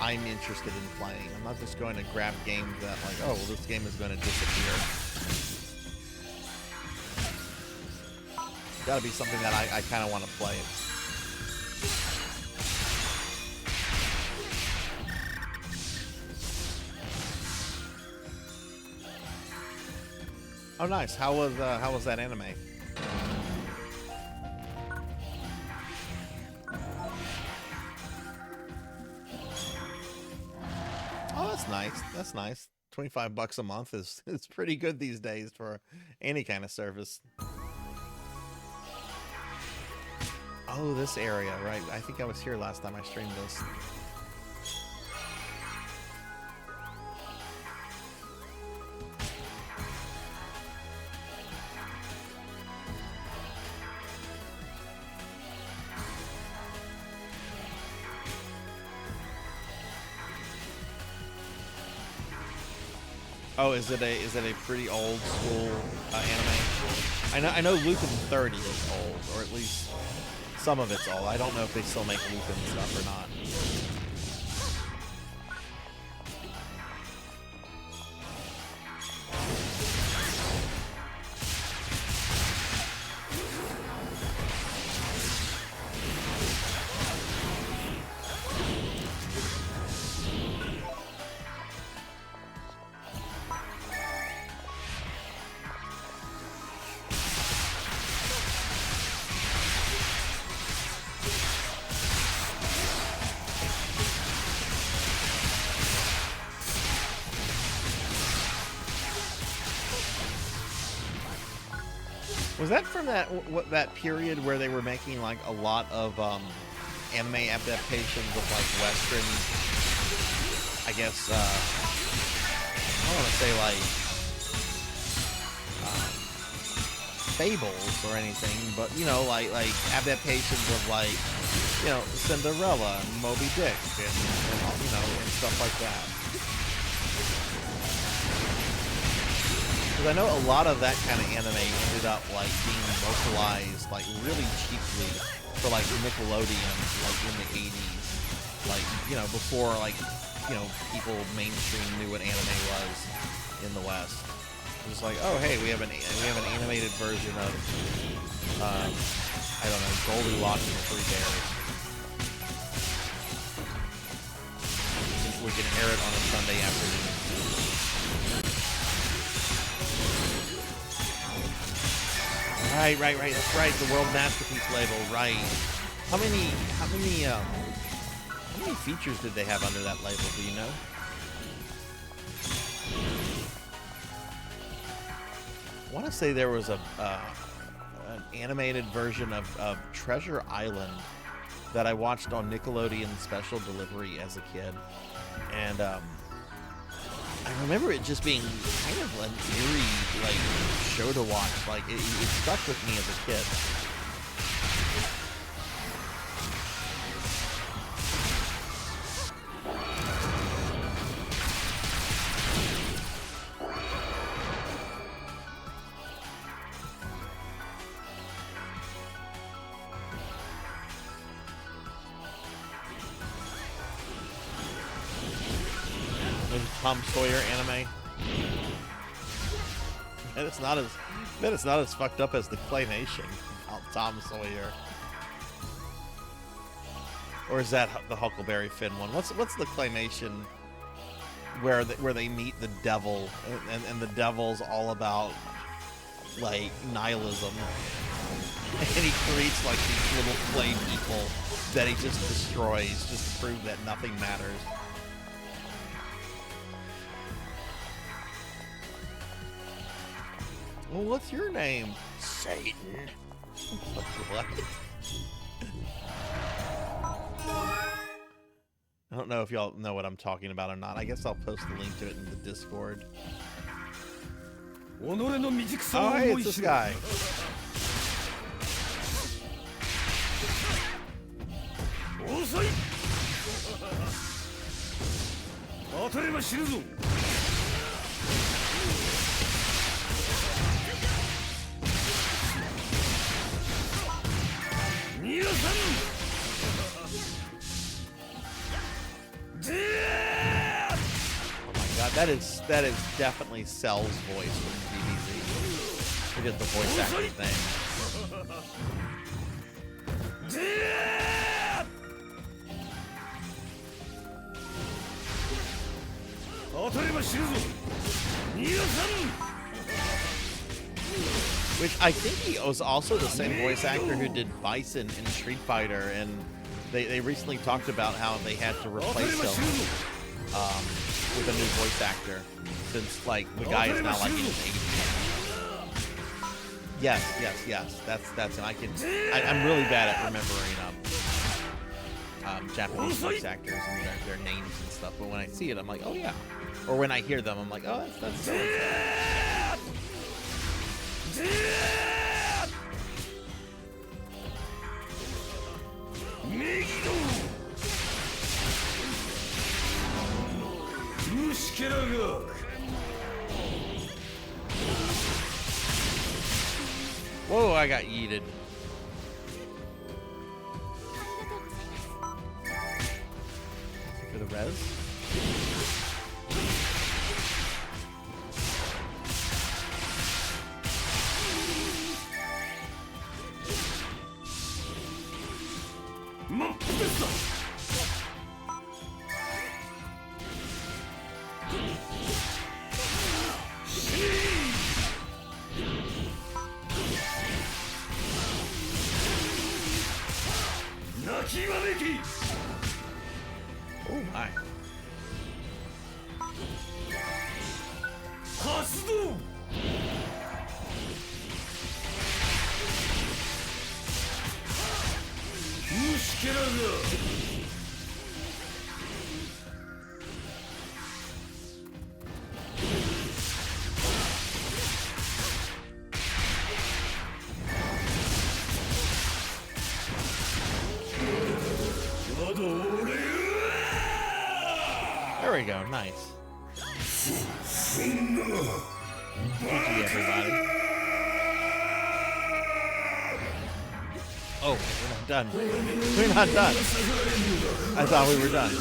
I'm interested in playing. I'm not just going to grab games that like, oh, well, this game is going to disappear. Got to be something that I kind of want to play. Oh, nice. How was that anime? Oh, that's nice. That's nice. $25 a month is pretty good these days for any kind of service. Oh, this area, right? I think I was here last time I streamed this. Oh, is it a pretty old school anime? I know Lupin 30 is old, or at least some of it's old. I don't know if they still make Lupin stuff or not. Was that from that period where they were making like a lot of anime adaptations of like Western, I guess, I don't want to say like fables or anything, but you know, like adaptations of like, you know, Cinderella and Moby Dick and you know, and stuff like that. Because I know a lot of that kind of anime ended up like being localized like really cheaply for like Nickelodeon like in the 80s, like, you know, before like, you know, people mainstream knew what anime was in the West. It was like, oh hey, we have an animated version of I don't know, Goldilocks and the Three Bears. We can air it on a Sunday afternoon. Right, that's right, the World Masterpiece label, right. How many features did they have under that label, do you know? want to say there was an animated version of Treasure Island that I watched on Nickelodeon Special Delivery as a kid, and I remember it just being kind of an eerie like show to watch. Like it stuck with me as a kid. Tom Sawyer anime. And it's not as fucked up as the claymation of Tom Sawyer. Or is that the Huckleberry Finn one? What's the claymation where they meet the devil and the devil's all about like nihilism, and he creates like these little clay people that he just destroys just to prove that nothing matters. Well, what's your name? Satan. What? I don't know if y'all know what I'm talking about or not. I guess I'll post the link to it in the Discord. Oh, hey, it's this guy. Oh my god, that is definitely Cell's voice from DBZ. He did the voice acting thing. Which I think he was also the same voice actor who did Bison in Street Fighter, and they recently talked about how they had to replace him with a new voice actor, since like the guy is now like in his 80s. Yes. That's him. I'm really bad at remembering Japanese voice actors and their names and stuff, but when I see it, I'm like, oh yeah. Or when I hear them, I'm like, oh, that's so and so. Whoa, I got yeeted. For the res? Oh my. There we go, nice. GG, everybody. Oh, we're not done. We're not done. I thought we were done.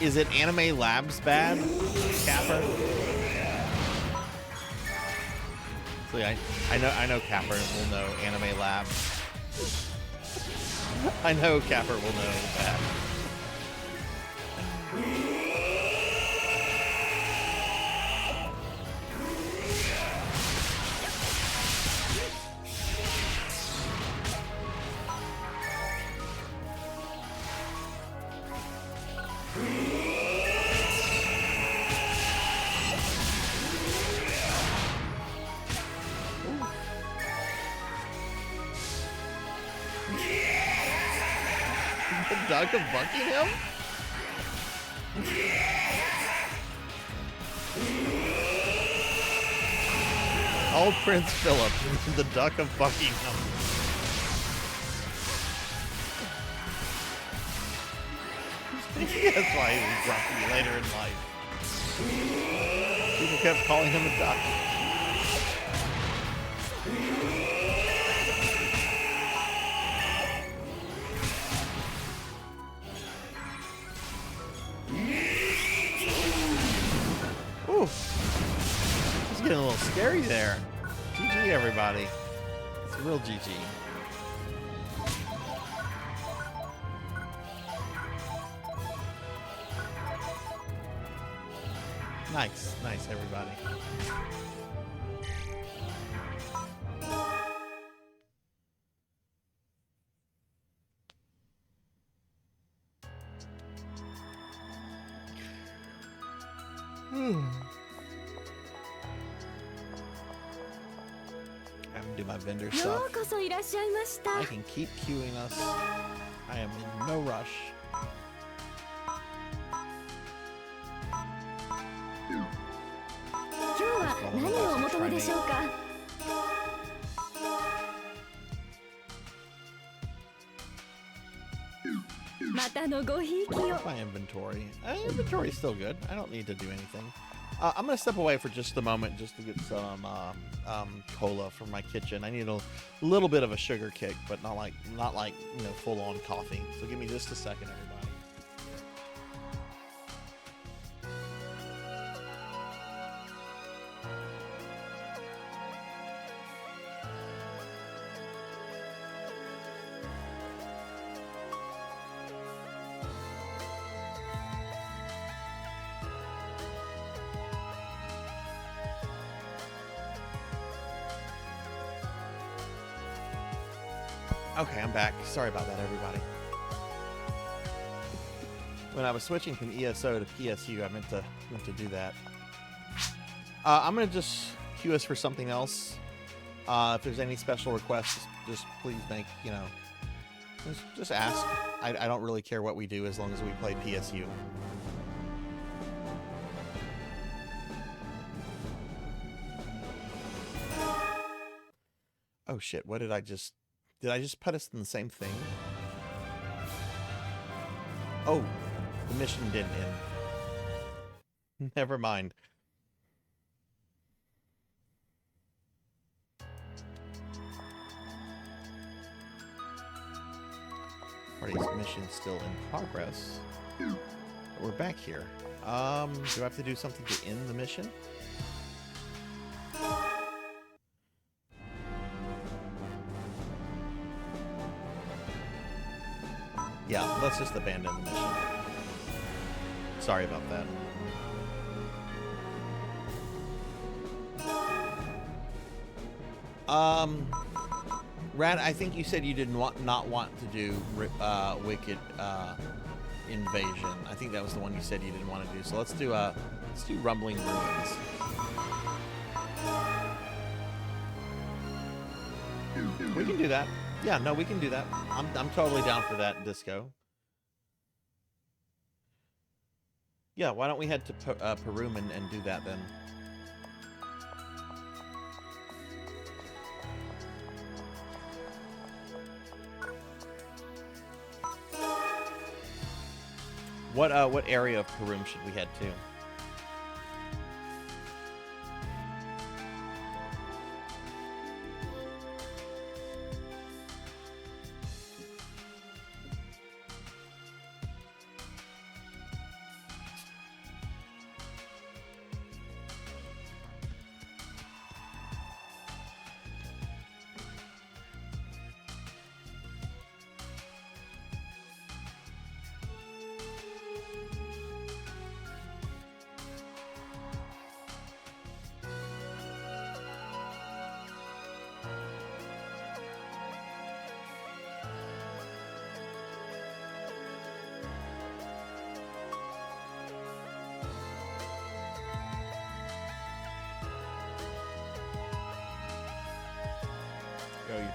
Is it Anime Labs bad, Capper? Actually, I know Capper will know Anime Lab. I know Capper will know that. The Duck of Buckingham? Old Prince Philip, the Duck of Buckingham. That's why he was grumpy later in life. People kept calling him a duck. Ooh. It's getting a little scary there. GG, everybody. It's a real GG. Nice, nice, everybody. I have to do my vendor stuff. I can keep queuing us. I am in no rush. My inventory. Inventory is still good. I don't need to do anything. I'm gonna step away for just a moment just to get some cola from my kitchen. I need a little bit of a sugar kick, but not like full on coffee. So give me just a second, everybody. Okay, I'm back. Sorry about that, everybody. When I was switching from ESO to PSU, I meant to do that. I'm gonna just queue us for something else. If there's any special requests, just please make just ask. I don't really care what we do as long as we play PSU. Oh shit! What did I just? Did I just put us in the same thing? Oh, the mission didn't end. Never mind. Party's mission still in progress. But we're back here. Do I have to do something to end the mission? Yeah, let's just abandon the mission. Sorry about that. Rad, I think you said you didn't not want to do Wicked Invasion. I think that was the one you said you didn't want to do. So let's do Rumbling Ruins. We can do that. Yeah, no, we can do that. I'm totally down for that, Disco. Yeah, why don't we head to Perum and do that then? What area of Perum should we head to?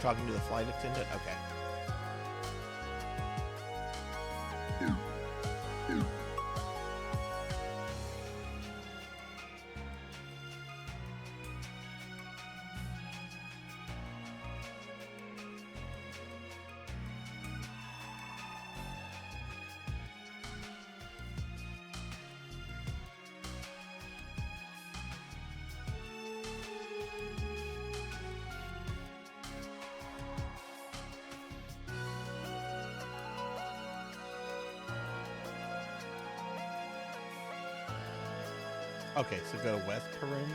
talking to the flight attendant? Okay. Okay, so go to West Karun.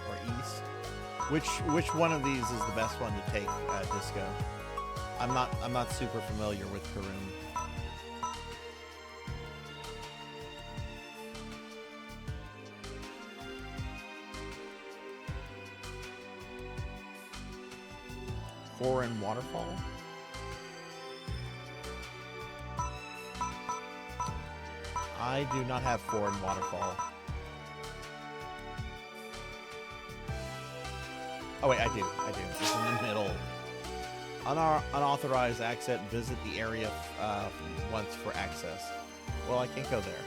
Or east. Which one of these is the best one to take, Disco? I'm not super familiar with Karun. Foreign waterfall. I do not have foreign waterfall. Oh wait, I do. It's in the middle. Unauthorized access. Visit the area once for access. Well, I can't go there.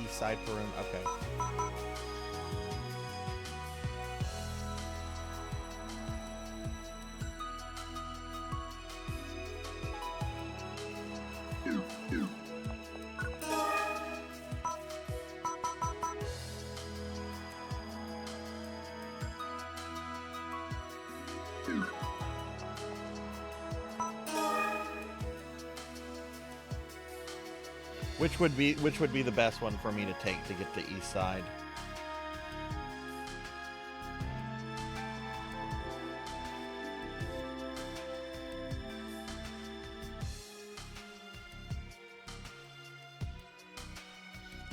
East side Peru. Okay. Which would be the best one for me to take to get to east side?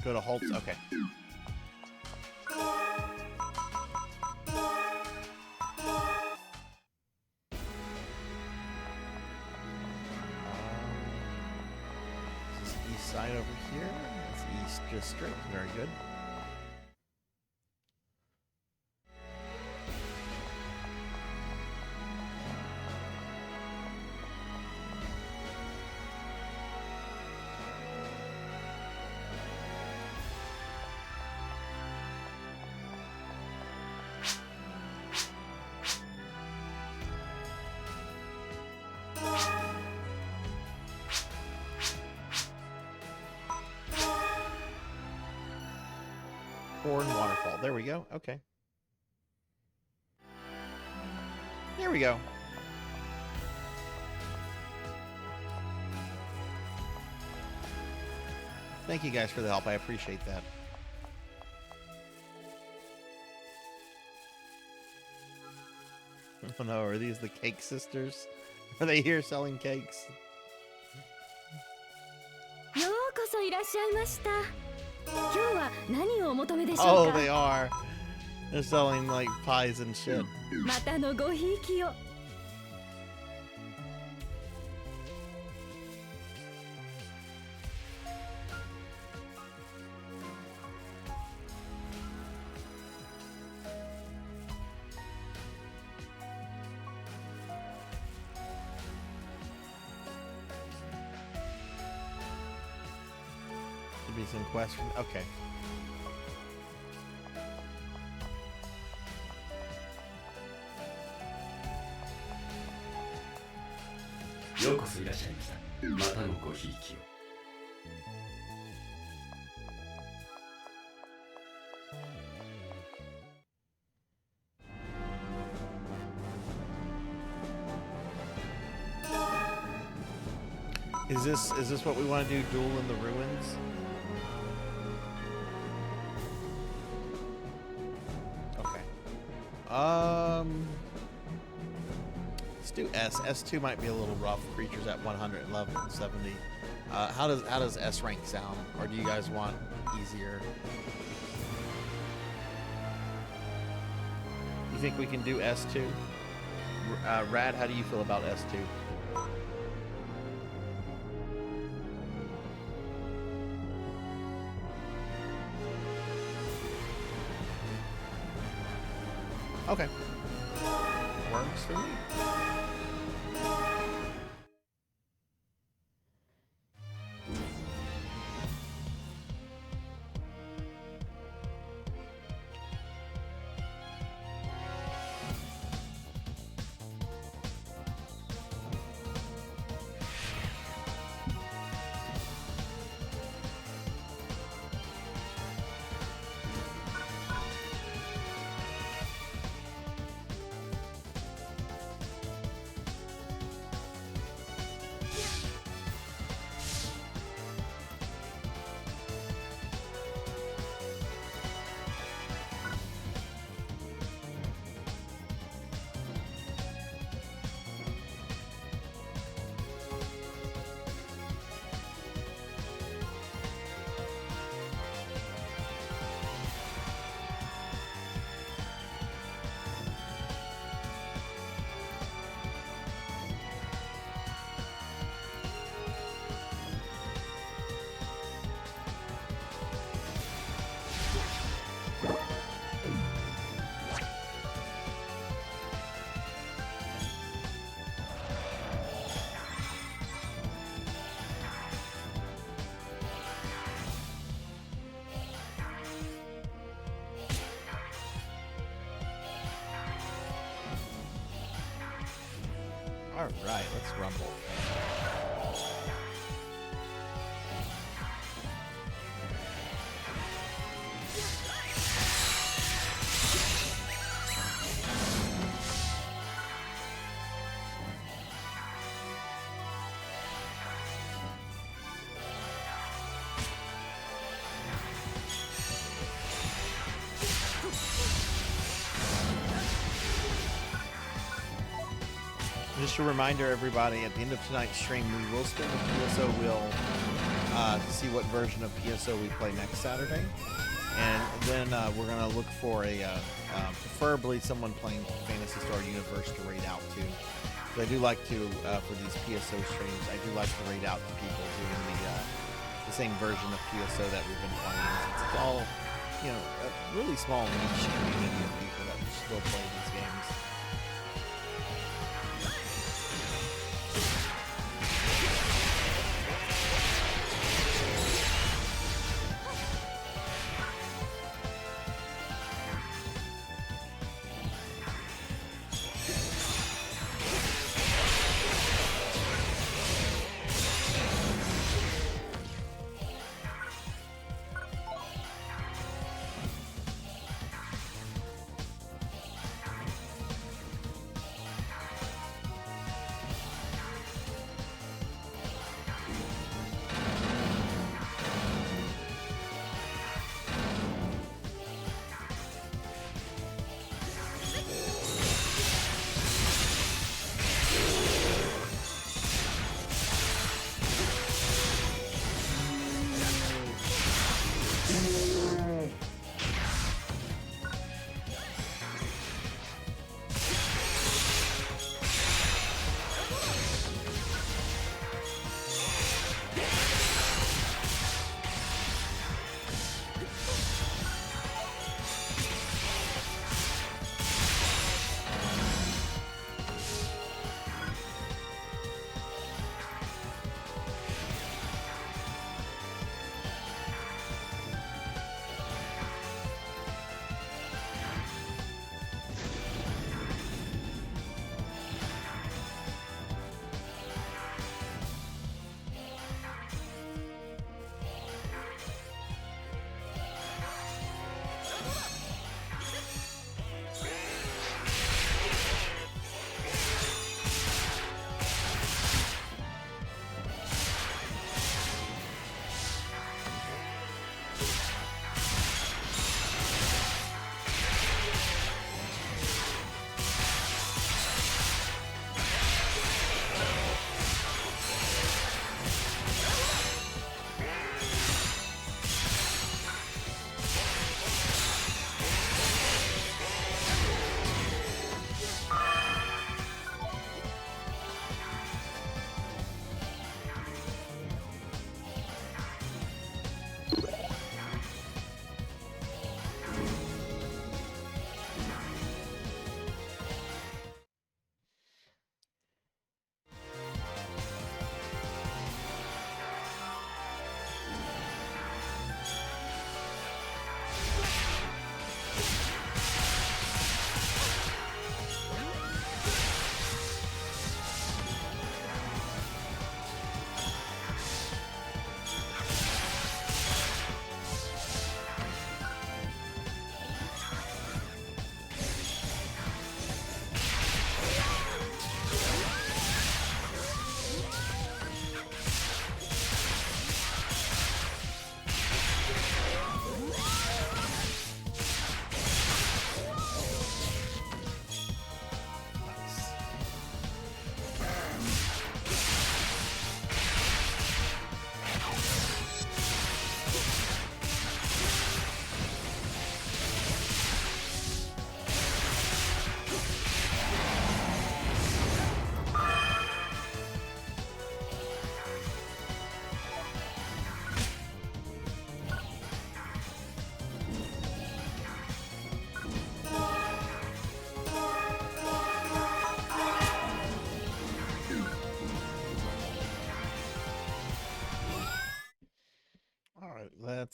Go to Holtz. Okay. Side over here. It's East District. Very good. Foreign waterfall. There we go. Okay. There we go. Thank you guys for the help. I appreciate that. Oh no, are these the Cake Sisters? Are they here selling cakes? Oh, they are. They're selling like pies and shit. Some questions. Okay. Is this what we want to do? Duel in the Ruins? Let's do S. S2 might be a little rough. Creatures at 100 level 70. How does S rank sound? Or do you guys want easier? You think we can do S2? Rad, how do you feel about S2? Okay. Works for me. All right, let's rumble. Just a reminder, everybody, at the end of tonight's stream, we will spin the PSO wheel to see what version of PSO we play next Saturday. And then we're going to look for preferably someone playing Phantasy Star Universe to raid out to. Because I do like to, for these PSO streams, I do like to raid out to people doing the same version of PSO that we've been playing. Since it's all, you know, a really small niche community of people that still play these games.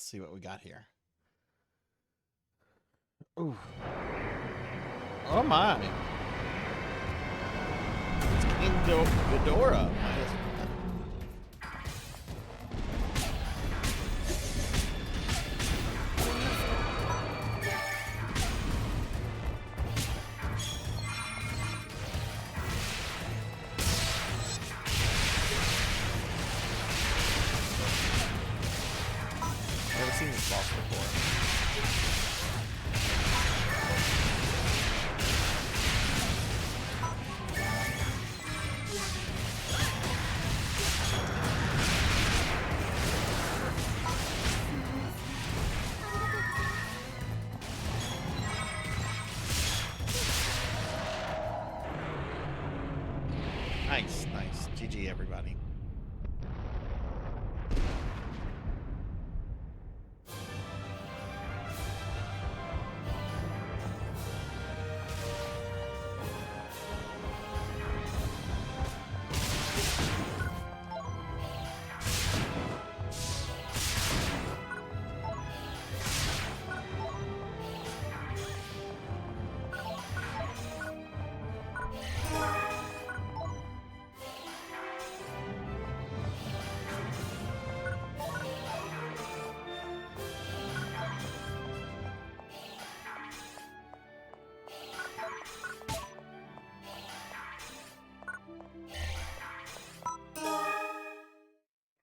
see what we got here. Ooh. Oh my. It's King Ghidorah. Never seen this boss before. Nice, nice. GG, everybody.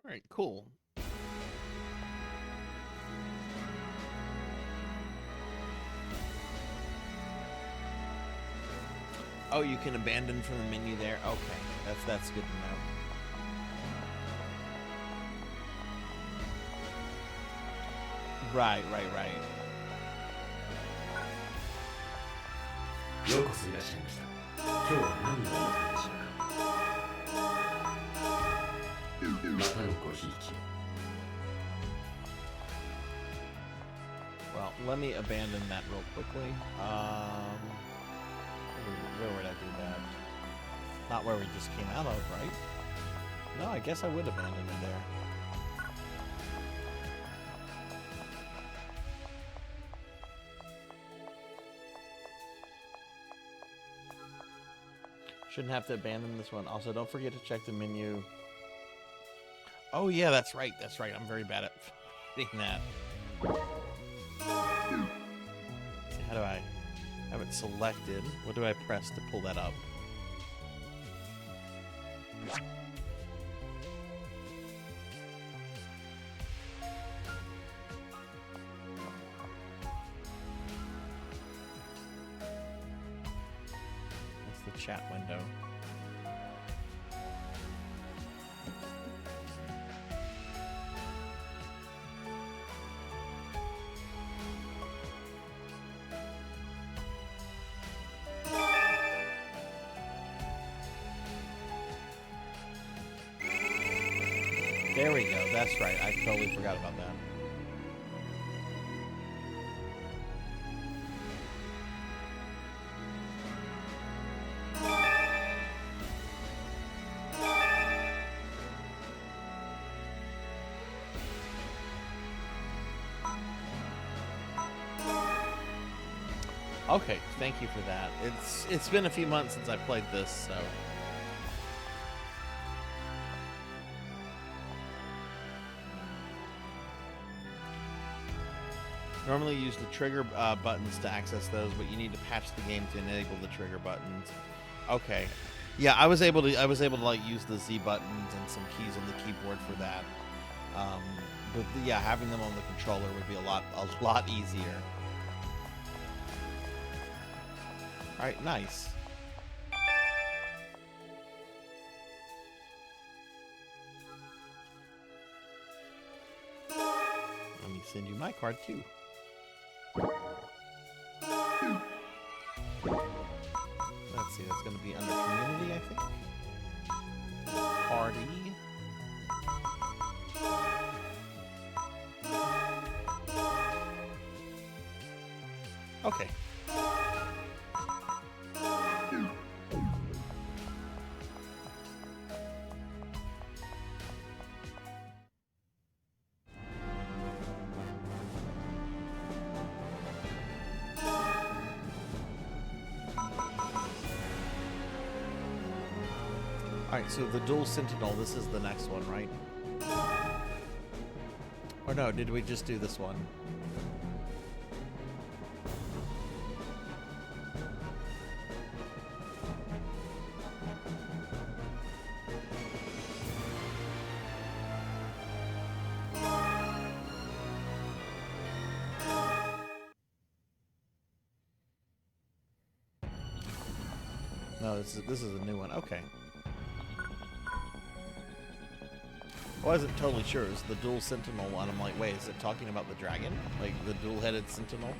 All right, cool. Oh, you can abandon from the menu there? Okay, that's good to know. Right. ようこそいらっしゃいました。今日は何をお求めでしょうか。またのごひいきを。 Well, let me abandon that real quickly. Where would I do that? Not where we just came out of, right? No, I guess I would abandon it there. Shouldn't have to abandon this one. Also, don't forget to check the menu. Oh yeah, that's right. That's right. I'm very bad at fitting that. How do I have it selected? What do I press to pull that up? That's the chat window. There we go. That's right. I totally forgot about that. Okay, thank you for that. It's been a few months since I played this, so. Normally use the trigger buttons to access those, but you need to patch the game to enable the trigger buttons. Okay, yeah, I was able to like use the Z buttons and some keys on the keyboard for that. But yeah, having them on the controller would be a lot easier. All right, nice. Let me send you my card too. Let's see, that's going to be under community, I think. Party. Okay. Alright, so the Dual Sentinel, this is the next one, right? Or no, did we just do this one? No, this is a new one. Okay. I wasn't totally sure. It was the Dual Sentinel one. I'm like, wait, is it talking about the dragon? Like the dual-headed Sentinel?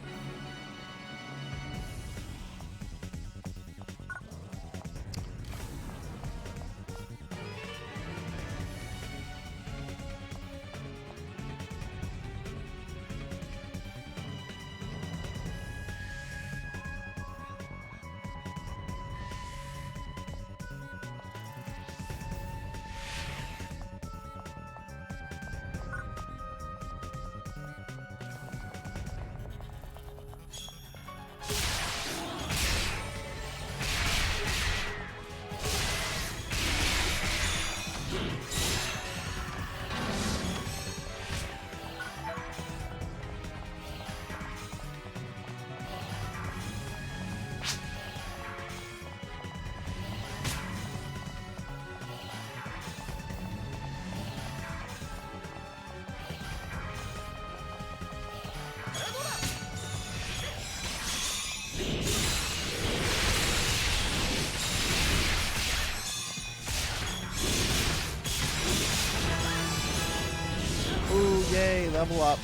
Ooh, yay, level up.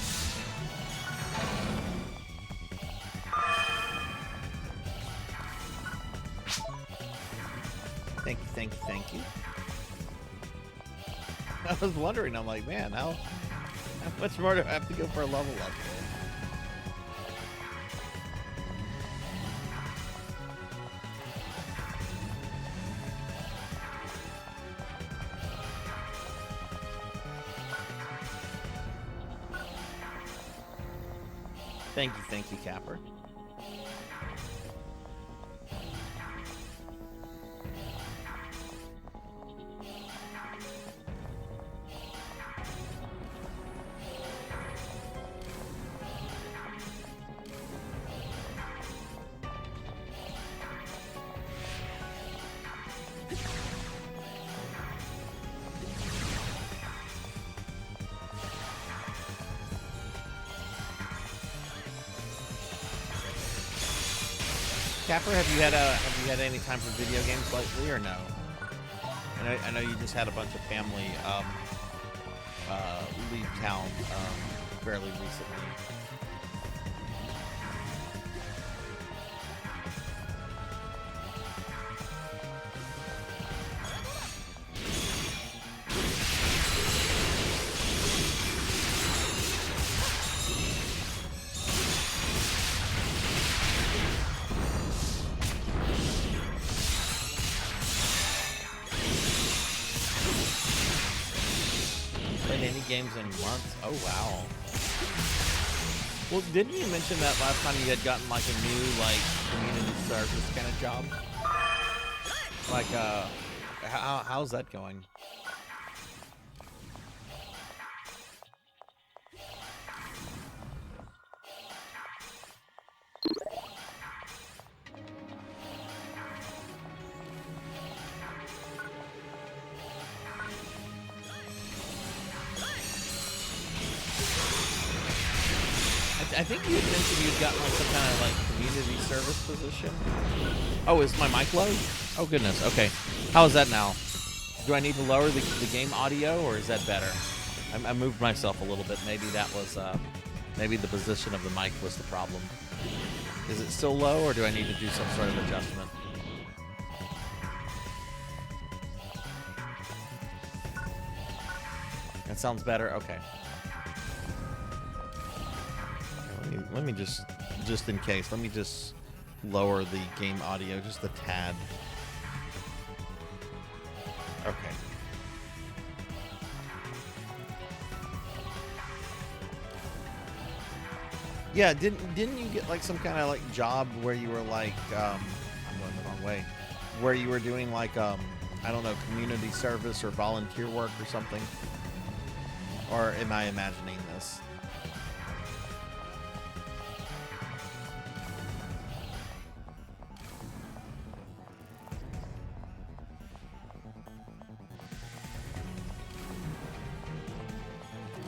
Thank you, thank you, thank you. I was wondering, I'm like, man, how much more do I have to go for a level up? Thank you, Capper. Capper, have you had any time for video games lately, or no? I know you just had a bunch of family leave town fairly recently. Games in months. Oh wow. Well, didn't you mention that last time you had gotten like a new like community service kind of job? Like how's that going? I think you had mentioned you'd gotten like some kind of like community service position. Oh, is my mic low? Oh goodness. Okay. How is that now? Do I need to lower the game audio, or is that better? I moved myself a little bit. Maybe that was maybe the position of the mic was the problem. Is it still low, or do I need to do some sort of adjustment? That sounds better. Okay. Let me just in case, let me just lower the game audio just a tad. Okay. Yeah, didn't you get like some kind of like job where you were like I'm going the wrong way, where you were doing like I don't know, community service or volunteer work or something. Or am I imagining this?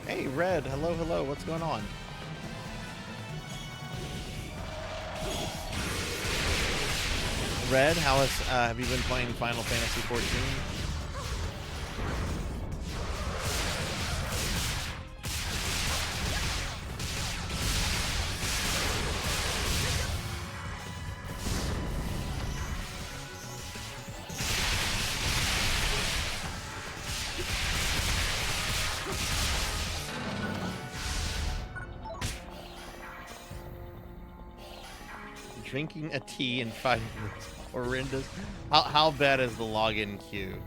Hey, Red. Hello, hello. What's going on? Red, how have you been playing Final Fantasy 14? Drinking a tea in 5 minutes. Horrendous. How bad is the login queue?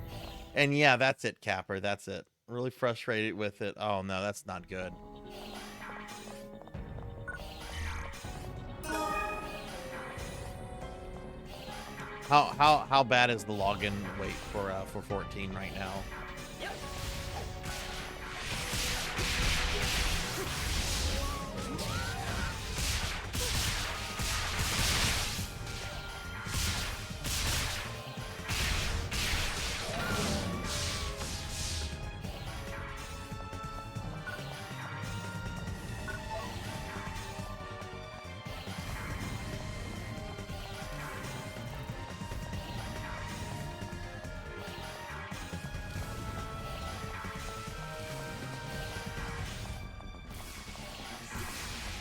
And yeah, that's it, Capper. That's it. Really frustrated with it. Oh no, that's not good. How bad is the login wait for 14 right now?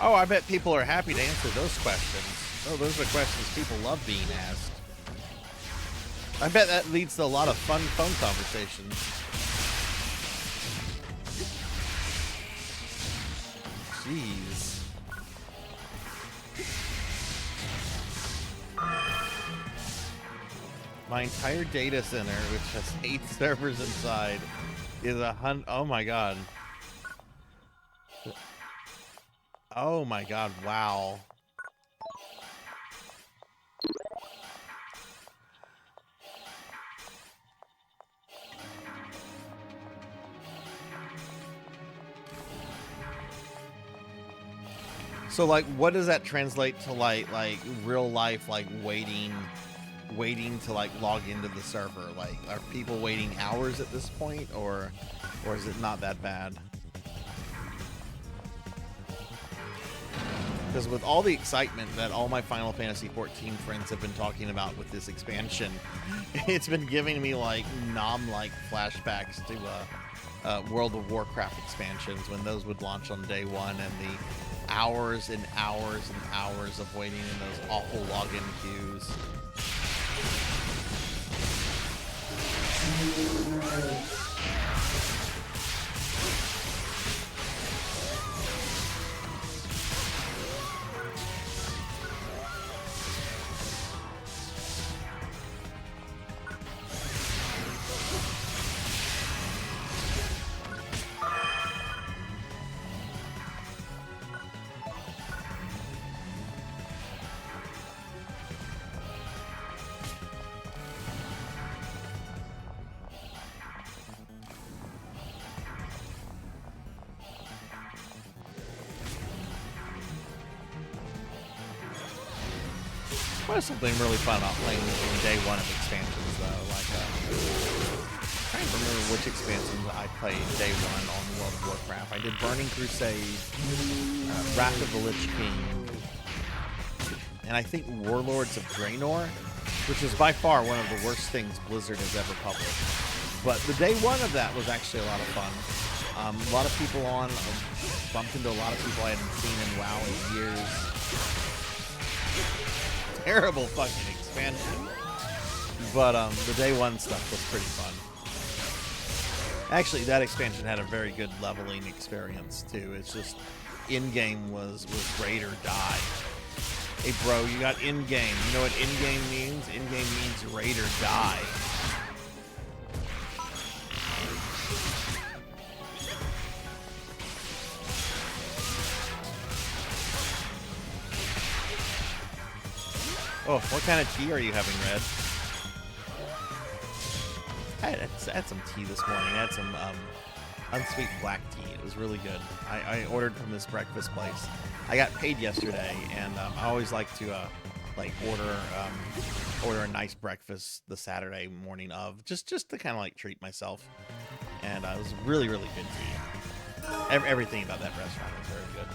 Oh, I bet people are happy to answer those questions. Oh, those are questions people love being asked. I bet that leads to a lot of fun phone conversations. Jeez. My entire data center, which has 8 servers inside, is 100. Oh my god. Oh my god, wow. So like what does that translate to like real life, like waiting to like log into the server? Like are people waiting hours at this point or is it not that bad? Because with all the excitement that all my Final Fantasy 14 friends have been talking about with this expansion, it's been giving me like like flashbacks to World of Warcraft expansions when those would launch on day one, and the hours and hours and hours of waiting in those awful login queues. What is something really fun about playing in day one of expansions, though? Like, I'm trying to remember which expansions I played day one on World of Warcraft. I did Burning Crusade, Wrath of the Lich King, and I think Warlords of Draenor, which is by far one of the worst things Blizzard has ever published. But the day one of that was actually a lot of fun. A lot of people on, bumped into a lot of people I hadn't seen in WoW in years. Terrible fucking expansion. But the day one stuff was pretty fun. Actually, that expansion had a very good leveling experience too. It's just in-game was raid or die. Hey bro, you got in-game. You know what in-game means? In-game means raid or die. Oh, what kind of tea are you having, Red? I had some tea this morning. I had some unsweet black tea. It was really good. I ordered from this breakfast place. I got paid yesterday, and I always like to order a nice breakfast the Saturday morning of, just to kind of like treat myself. And it was really, really good tea. Everything about that restaurant was very good.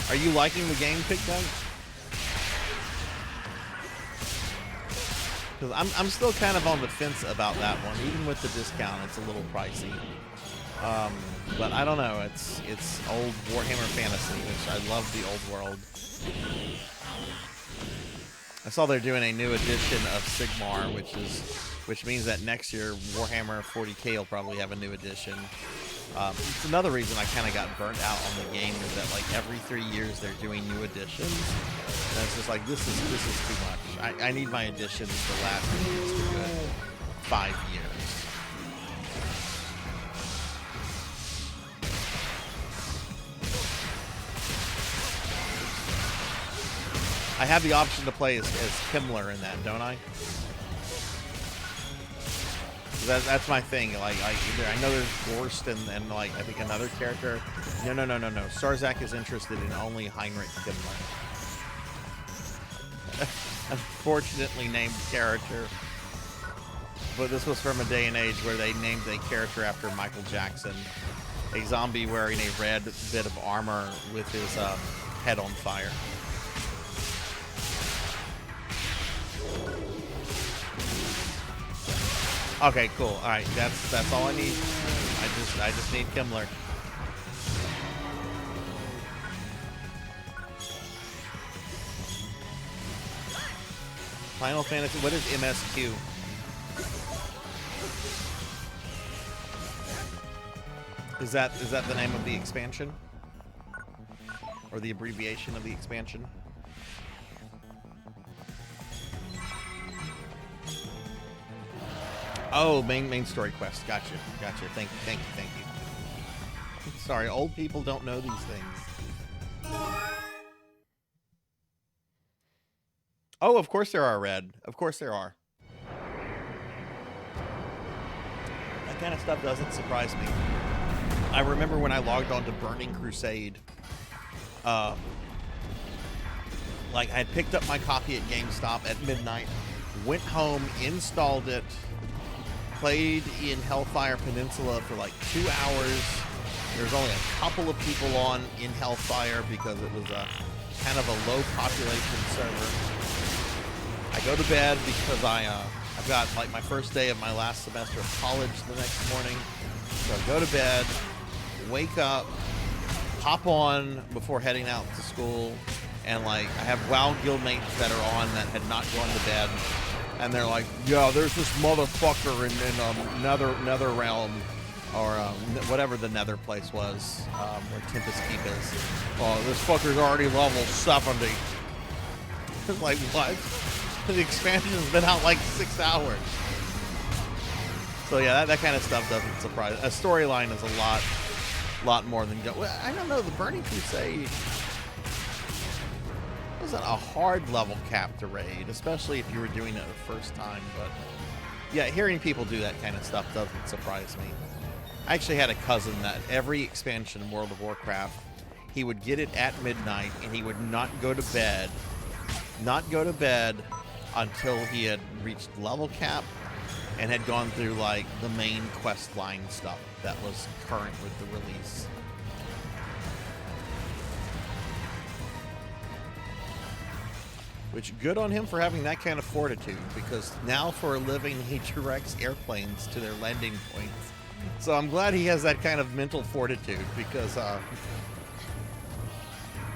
Are you liking the game, Pig Dunk? Because I'm still kind of on the fence about that one. Even with the discount, it's a little pricey. But I don't know. It's old Warhammer Fantasy, which I love the old world. I saw they're doing a new edition of Sigmar, which means that next year Warhammer 40K will probably have a new edition. It's another reason I kind of got burnt out on the game, is that like every 3 years they're doing new editions, and it's just like this is too much. I need my editions to last at least a good 5 years. I have the option to play as Himmler in that, don't I? That's my thing. Like, I know there's Gorst and like I think another character. No. Sarzac is interested in only Heinrich Himmler. Unfortunately named character. But this was from a day and age where they named a character after Michael Jackson. A zombie wearing a red bit of armor with his head on fire. Okay, cool. All right, that's all I need. I just need Himmler. Final Fantasy. What is MSQ? Is that the name of the expansion, or the abbreviation of the expansion? Oh, main story quest. Gotcha. Thank you. Sorry, old people don't know these things. Oh, of course there are, Red. Of course there are. That kind of stuff doesn't surprise me. I remember when I logged on to Burning Crusade, like I had picked up my copy at GameStop at midnight, went home, installed it, played in Hellfire Peninsula for like 2 hours. There was only a couple of people on in Hellfire because it was a kind of a low population server. I go to bed because I've got like my first day of my last semester of college the next morning. So I go to bed, wake up, hop on before heading out to school, and like I have WoW guildmates that are on that had not gone to bed. And they're like, yeah, there's this motherfucker in Nether Realm, or whatever the Nether place was, where Tempest Keep is. Oh, this fucker's already level 70. It's like, what? The expansion's been out like 6 hours. So yeah, that kind of stuff doesn't surprise. A storyline is a lot more than go. Well, I don't know. The Burning Crusade wasn't a hard level cap to raid, especially if you were doing it the first time. But yeah, hearing people do that kind of stuff doesn't surprise me. I actually had a cousin that every expansion in World of Warcraft, he would get it at midnight and he would not go to bed until he had reached level cap and had gone through like the main quest line stuff that was current with the release. Which, good on him for having that kind of fortitude, because now for a living he directs airplanes to their landing points. So I'm glad he has that kind of mental fortitude, because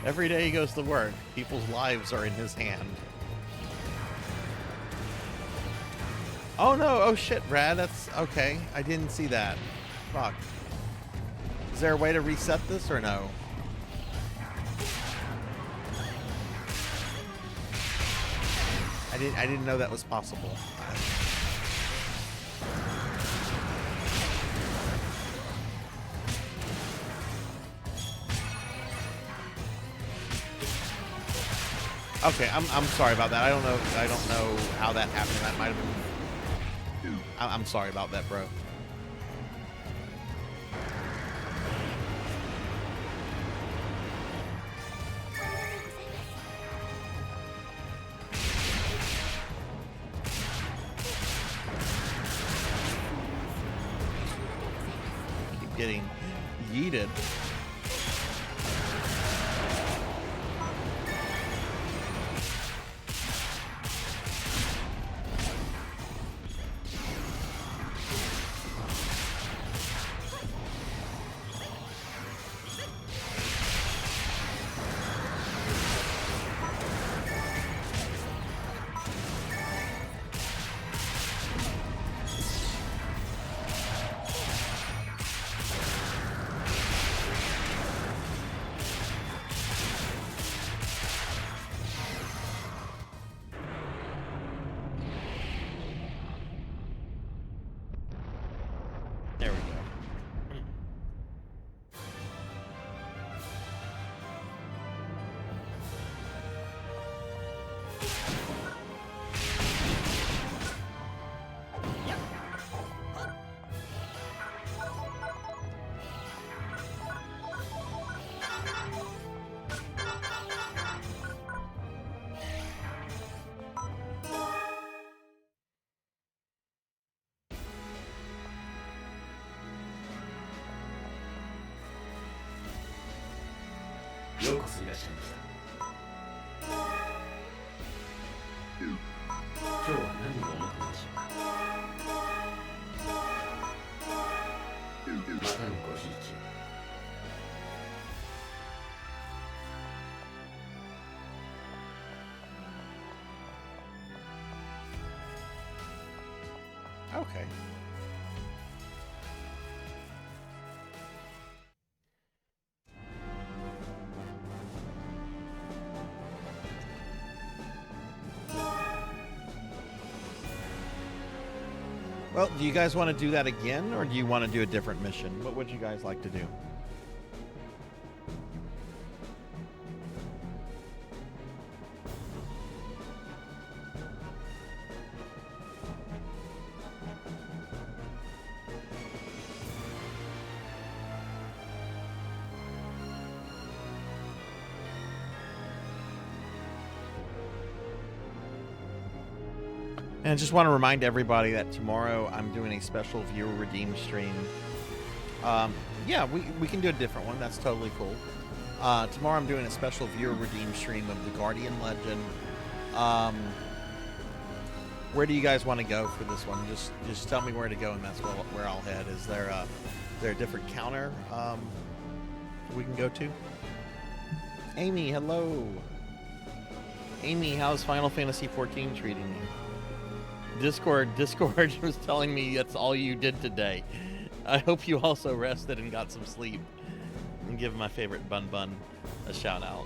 every day he goes to work, people's lives are in his hand. Oh no, oh shit, Brad, that's okay. I didn't see that. Fuck. Is there a way to reset this or no? I didn't know that was possible. Okay, I'm sorry about that. I don't know how that happened. That might have been. I'm sorry about that, bro. Keep getting yeeted. There we go. Okay. Well, do you guys want to do that again, or do you want to do a different mission? What would you guys like to do? And I just want to remind everybody that tomorrow I'm doing a special viewer redeem stream. Yeah, we can do a different one. That's totally cool. Tomorrow I'm doing a special viewer redeem stream of the Guardian Legend. Where do you guys want to go for this one? Just tell me where to go, and that's where I'll head. Is there a different counter we can go to? Amy, hello. Amy, how's Final Fantasy XIV treating you? Discord was telling me that's all you did today. I hope you also rested and got some sleep. And give my favorite Bun Bun a shout out.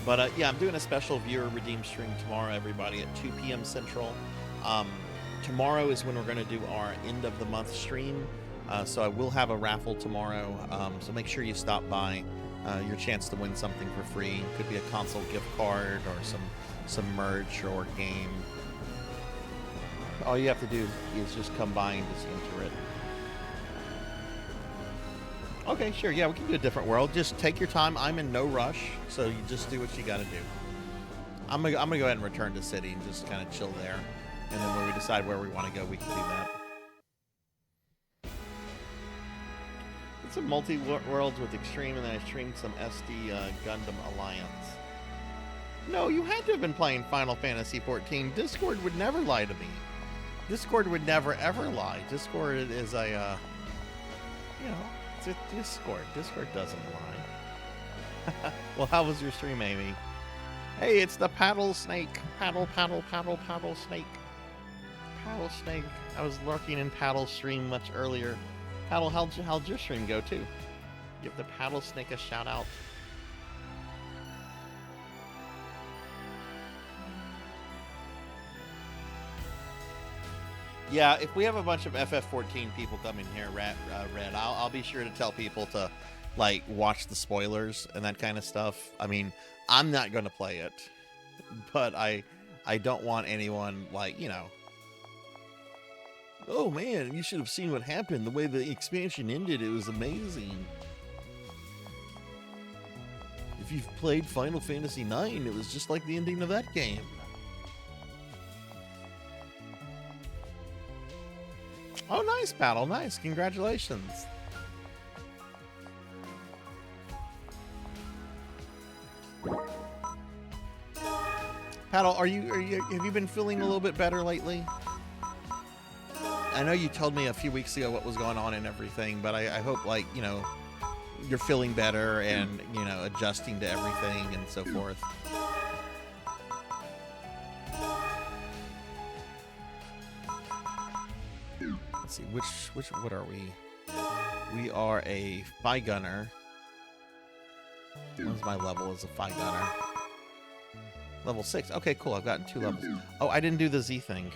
But yeah, I'm doing a special viewer redeem stream tomorrow, everybody, at 2 p.m. Central. Tomorrow is when we're going to do our end of the month stream. So I will have a raffle tomorrow. So make sure you stop by. Your chance to win something for free. Could be a console gift card or some merch or game. All you have to do is just come by and just enter it. Okay, sure. Yeah, we can do a different world. Just take your time. I'm in no rush, so you just do what you got to do. I'm gonna go ahead and return to city and just kind of chill there, and then when we decide where we want to go, we can do that. Some multi-worlds with Extreme, and then I streamed some SD Gundam Alliance. No, you had to have been playing Final Fantasy XIV. Discord would never lie to me. Discord would never, ever lie. Discord is a, it's a Discord. Discord doesn't lie. Well, how was your stream, Amy? Hey, it's the paddle snake. Paddle, paddle, paddle, paddle snake. Paddle snake. I was lurking in paddle stream much earlier. Paddle, how'd your stream go too? Give the paddle snake a shout out. Yeah, if we have a bunch of FF14 people coming here, Red, I'll be sure to tell people to, like, watch the spoilers and that kind of stuff. I mean, I'm not going to play it, but I don't want anyone, like, you know, oh man, you should have seen what happened. The way the expansion ended, it was amazing. If you've played Final Fantasy IX, it was just like the ending of that game. Oh, nice, Battle. Nice. Congratulations. Paddle, have you been feeling a little bit better lately? I know you told me a few weeks ago what was going on and everything, but I hope, like, you know, you're feeling better and, you know, adjusting to everything and so forth. Let's see, what are we? We are a Phi Gunner. What's my level as a Phi Gunner? Level 6. Okay, cool. I've gotten 2 levels. Oh, I didn't do the Z thing.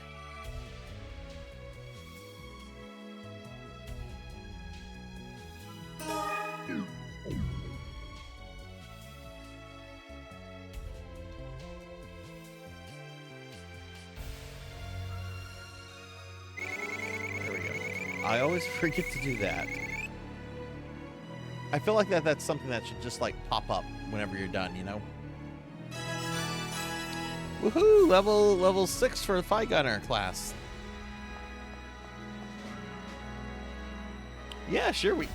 There we go. I always forget to do that. I feel like that's something that should just, like, pop up whenever you're done, you know? Woohoo! Level 6 for the Phi Gunner class. Yeah, sure, we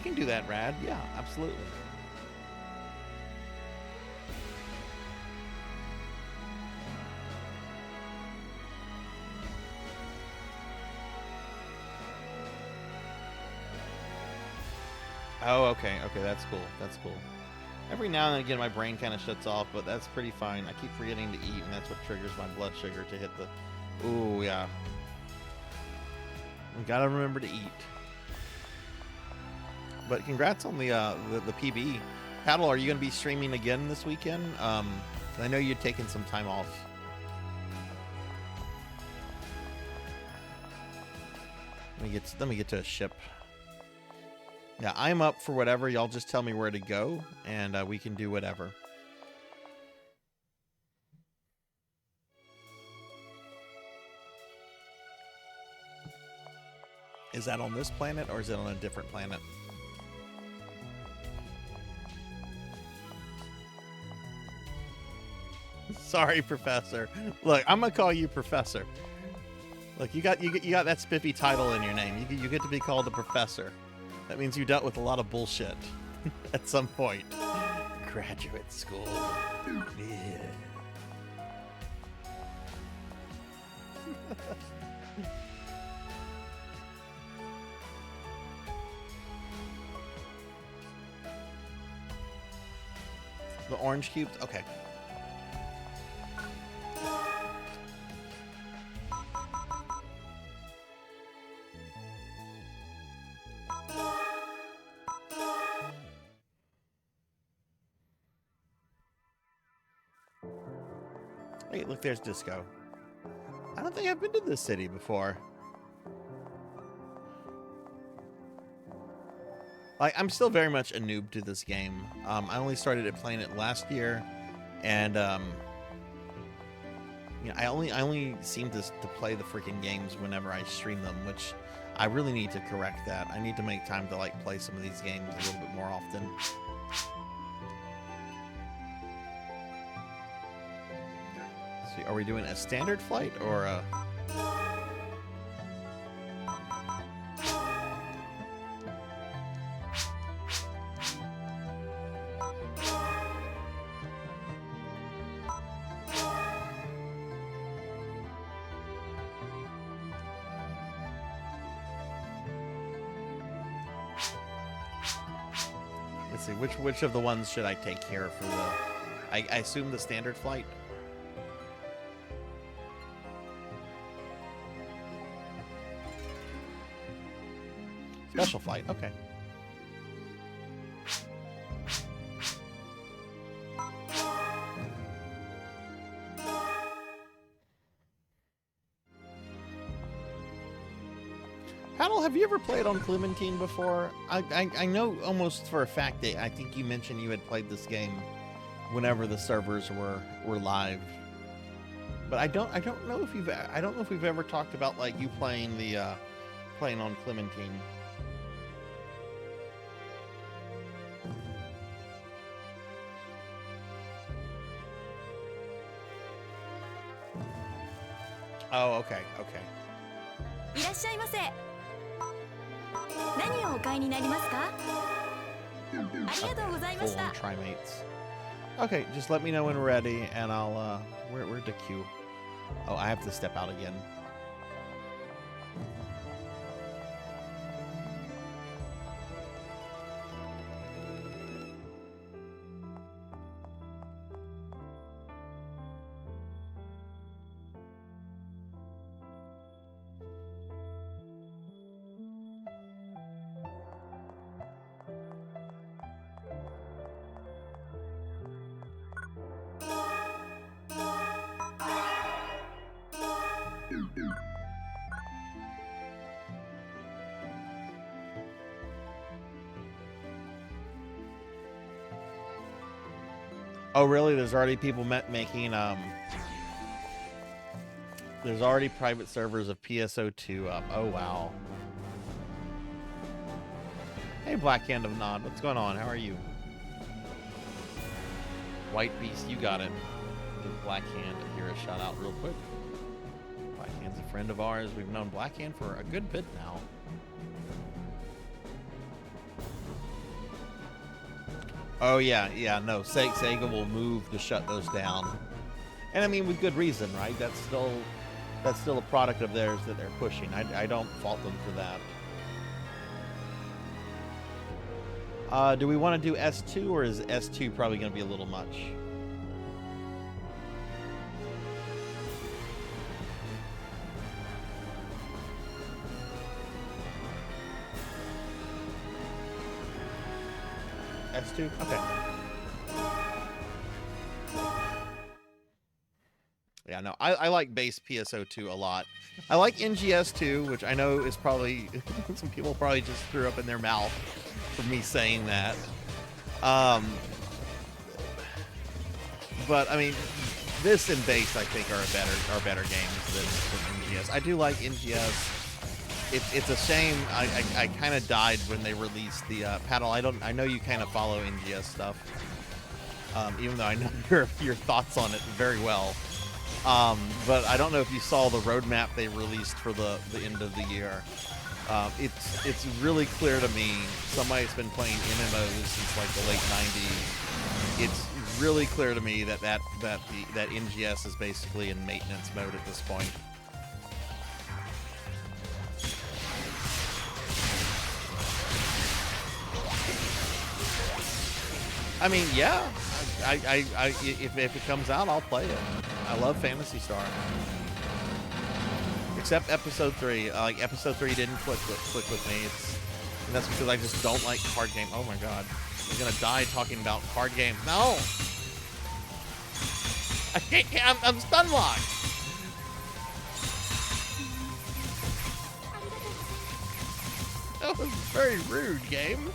can do that, Rad. Yeah, absolutely. Oh, okay, that's cool. That's cool. Every now and again, my brain kind of shuts off, but that's pretty fine. I keep forgetting to eat, and that's what triggers my blood sugar to hit the... Ooh, yeah. We gotta remember to eat. But congrats on the PB. Paddle, are you gonna be streaming again this weekend? I know you'd taken some time off. Let me get to a ship. Yeah, I'm up for whatever. Y'all just tell me where to go, and we can do whatever. Is that on this planet, or is it on a different planet? Sorry, Professor. Look, I'm gonna call you Professor. Look, you got that spiffy title in your name. You get to be called a Professor. That means you dealt with a lot of bullshit at some point. Graduate school. Yeah. The orange cubes? Okay. Hey, look, there's Disco. I don't think I've been to this city before. Like, I'm still very much a noob to this game. I only started playing it last year, and you know, I only seem to play the freaking games whenever I stream them, which I really need to correct that. I need to make time to, like, play some of these games a little bit more often. Are we doing a standard flight or a... Let's see, which of the ones should I take here for the... I assume the standard flight? Special flight, okay. Paddle, have you ever played on Clementine before? I know almost for a fact that I think you mentioned you had played this game whenever the servers were live. But I don't know if we've ever talked about like you playing playing on Clementine. Oh, okay. いらっしゃいませ。何をお買いになりますか？ありがとうございました。 Trimates. Okay, just let me know when we're ready, and I'll where'd the queue? Oh, I have to step out again. Oh, really? There's already people making, there's already private servers of PSO2 up. Oh, wow. Hey, Black Hand of Nod. What's going on? How are you? White Beast, you got it. Give Black Hand here a shout out real quick. Black Hand's a friend of ours. We've known Black Hand for a good bit now. Oh yeah, no. Sega will move to shut those down, and I mean with good reason, right? That's still a product of theirs that they're pushing. I don't fault them for that. Do we want to do S2, or is S2 probably going to be a little much? S2? Okay. Yeah, no, I like base PSO2 a lot. I like NGS2, which I know is probably... some people probably just threw up in their mouth for me saying that. But, I mean, this and base, I think, are better games than NGS. I do like NGS. It's a shame. I kind of died when they released the Paddle. I know you kind of follow NGS stuff, even though I know your thoughts on it very well. But I don't know if you saw the roadmap they released for the end of the year. It's really clear to me. Somebody's been playing MMOs since like the late '90s. It's really clear to me that NGS is basically in maintenance mode at this point. I mean, yeah. If it comes out, I'll play it. I love Phantasy Star. Except episode 3. Like episode 3 didn't click with me. And that's because I just don't like card games. Oh my god, I'm gonna die talking about card games. No, I can't. I'm stun locked. That was very rude, game.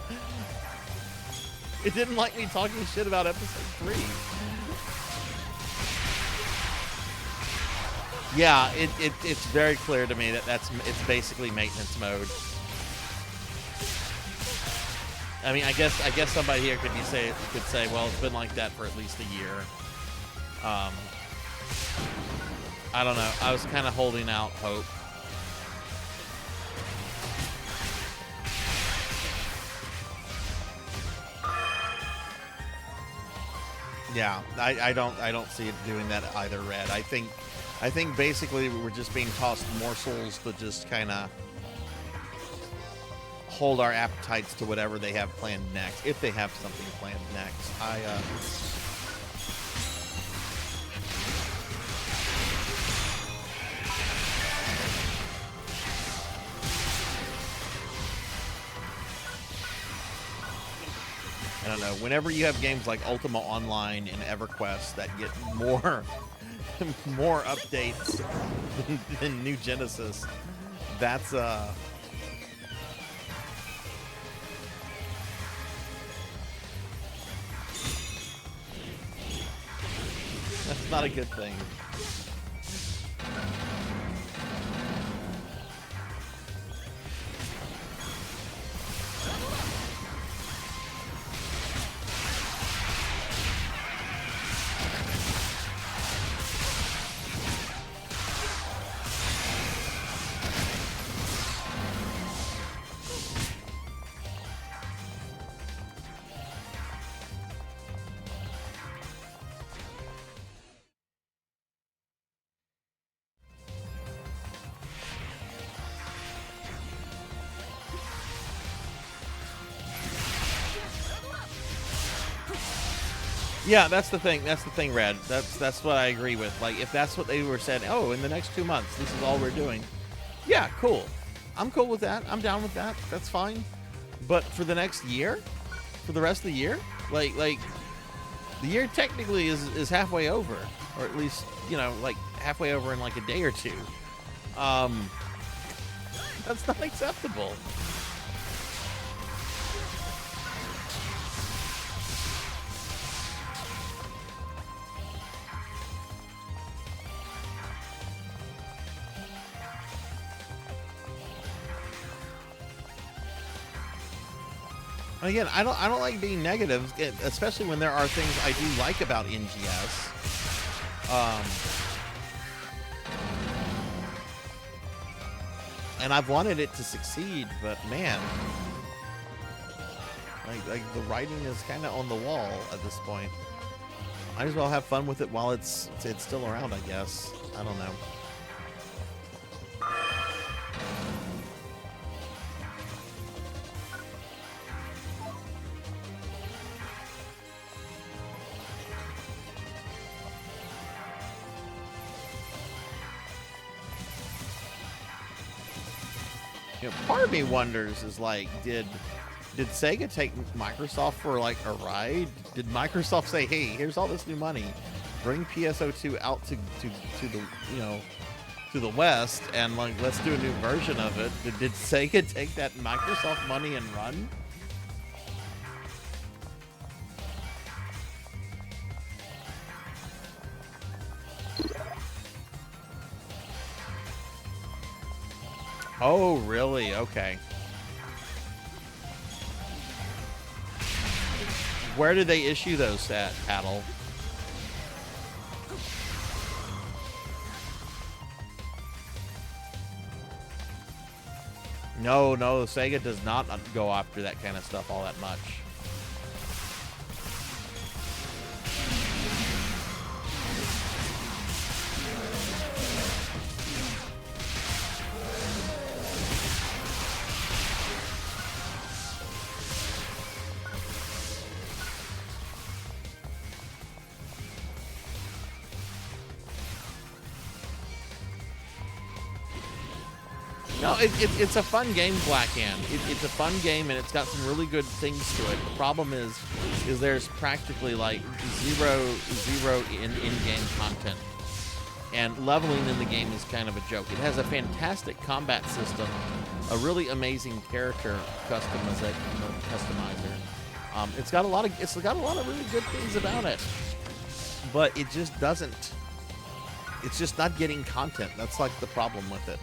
It didn't like me talking shit about episode 3. Yeah, it's very clear to me that it's basically maintenance mode. I mean, I guess somebody here could say, well, it's been like that for at least a year. I don't know. I was kind of holding out hope. Yeah, I don't see it doing that either, Red. I think basically we're just being tossed morsels to just kind of hold our appetites to whatever they have planned next, if they have something planned next. I don't know. Whenever you have games like Ultima Online and EverQuest that get more updates than New Genesis, that's That's not a good thing. Yeah, that's the thing. That's the thing, Red. That's what I agree with. Like, if that's what they were saying, oh, in the next 2 months, this is all we're doing. Yeah, cool. I'm cool with that. I'm down with that. That's fine. But for the next year, for the rest of the year, like the year technically is halfway over, or at least, you know, like halfway over in like a day or two. That's not acceptable. Again, I don't like being negative, especially when there are things I do like about NGS. And I've wanted it to succeed, but man, like the writing is kind of on the wall at this point. Might as well have fun with it while it's still around, I guess. I don't know. You know, part of me wonders is like, did Sega take Microsoft for like a ride? Did Microsoft say, "Hey, here's all this new money, bring PSO2 out to the, you know, to the West, and like let's do a new version of it"? Did Sega take that Microsoft money and run? Oh, really? Okay. Where did they issue those at, Paddle? No, Sega does not go after that kind of stuff all that much. No, it's a fun game, Black Hand. It's a fun game, and it's got some really good things to it. The problem is there's practically like zero in-game content, and leveling in the game is kind of a joke. It has a fantastic combat system, a really amazing character customizer. It's got a lot of really good things about it, but it just doesn't. It's just not getting content. That's like the problem with it.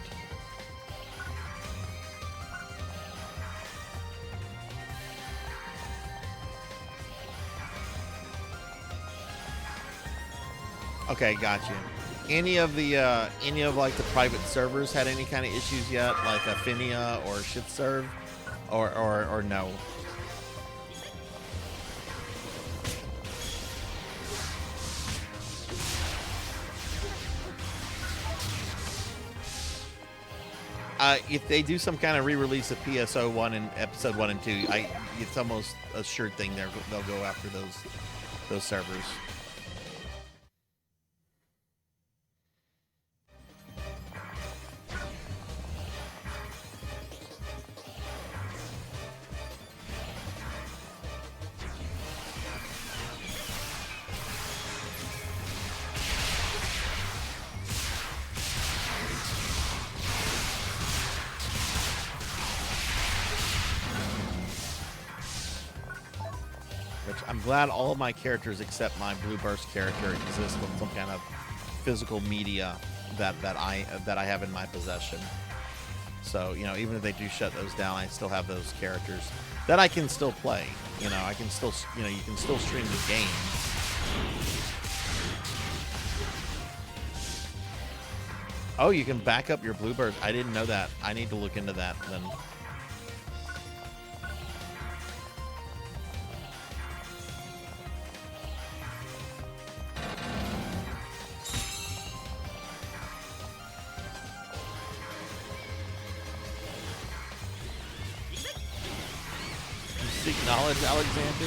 Okay, gotcha. Any of like the private servers had any kind of issues yet, like Affinia or Shitserve, or no? If they do some kind of re-release of PSO1 and Episode 1 and 2, it's almost a sure thing they'll go after those servers. I'm glad all of my characters except my Blue Burst character exist with some kind of physical media that I have in my possession. So, you know, even if they do shut those down, I still have those characters that I can still play. You know, I can still, you know, you can still stream the game. Oh, you can back up your Blue Burst. I didn't know that. I need to look into that then. Seek knowledge, Alexander.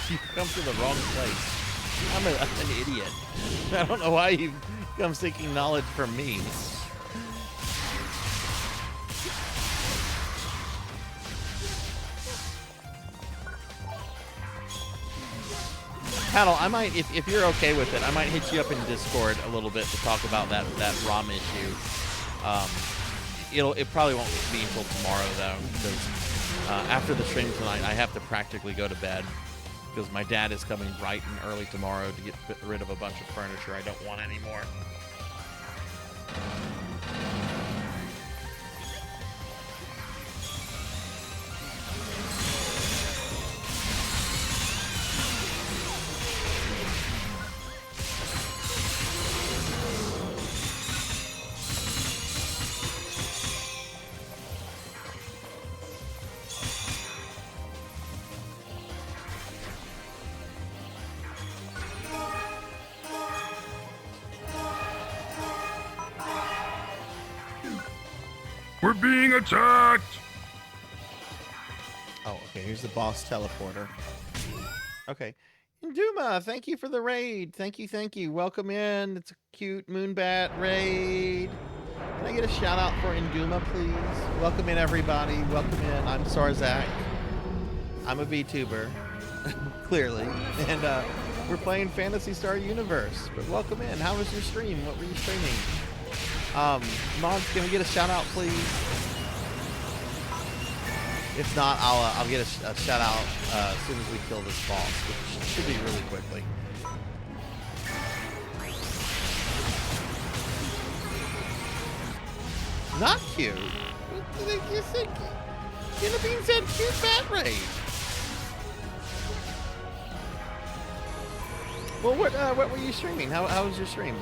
You come to the wrong place. I'm an idiot. I don't know why you come seeking knowledge from me. Paddle, I might, if you're okay with it, I might hit you up in Discord a little bit to talk about that ROM issue. It probably won't be until tomorrow though, because after the stream tonight, I have to practically go to bed because my dad is coming bright and early tomorrow to get rid of a bunch of furniture I don't want anymore. We're being attacked! Oh, okay, here's the boss teleporter. Okay. Induma, thank you for the raid. Thank you. Welcome in. It's a cute Moonbat raid. Can I get a shout out for Induma, please? Welcome in, everybody. Welcome in. I'm Sarzac. I'm a VTuber, clearly. And we're playing Phantasy Star Universe. But welcome in. How was your stream? What were you streaming? Mons, can we get a shout out, please? If not, I'll get a shout out as soon as we kill this boss, which should be really quickly. Not cute. You think Philippines said cute bat raid? Well, what were you streaming? How was your stream?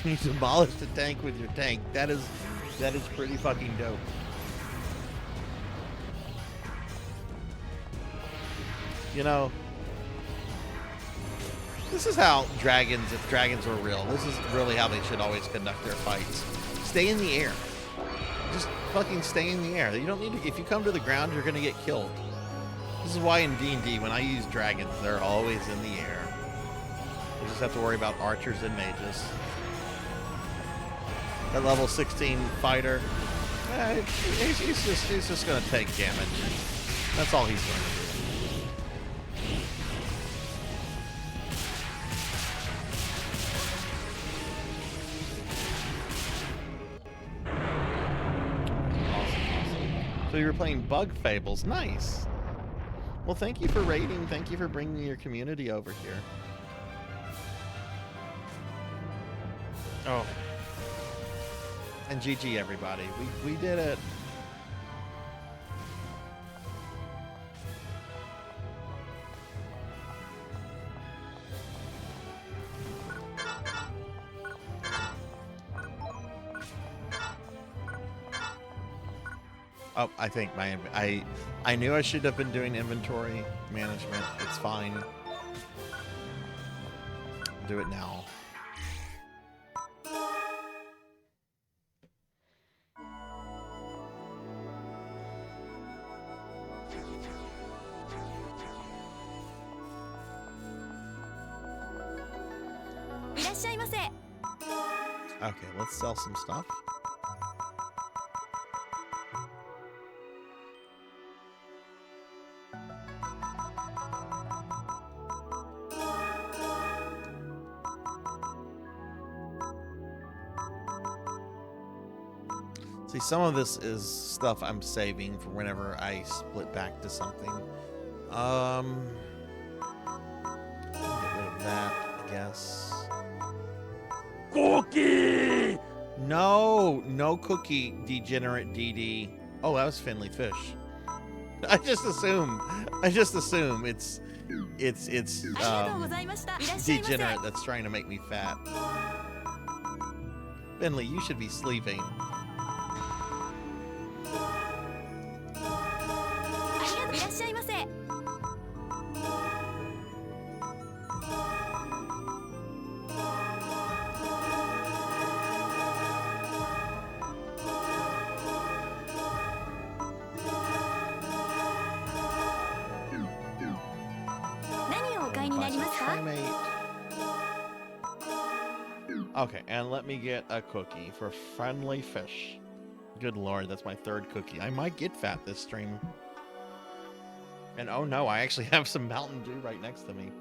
You demolished the tank with your tank. That is pretty fucking dope. You know, this is how dragons, if dragons were real, this is really how they should always conduct their fights. Stay in the air. Just fucking stay in the air. You don't need to, if you come to the ground, you're gonna get killed. This is why in D&D, when I use dragons, they're always in the air. You just have to worry about archers and mages. That level 16 fighter, he's just gonna take damage. That's all he's gonna do. Awesome. So you were playing Bug Fables, nice. Well, thank you for raiding. Thank you for bringing your community over here. Oh. And GG, everybody. We did it. Oh, I think I knew I should have been doing inventory management. It's fine. Do it now. Okay, let's sell some stuff. See, some of this is stuff I'm saving for whenever I split back to something. Get rid of that, I guess. Cookie! No cookie, degenerate DD. Oh, that was Finley Fish. I just assume it's degenerate that's trying to make me fat. Finley, you should be sleeping. Okay, and let me get a cookie for Friendly Fish. Good lord, that's my third cookie. I might get fat this stream. And oh no, I actually have some Mountain Dew right next to me.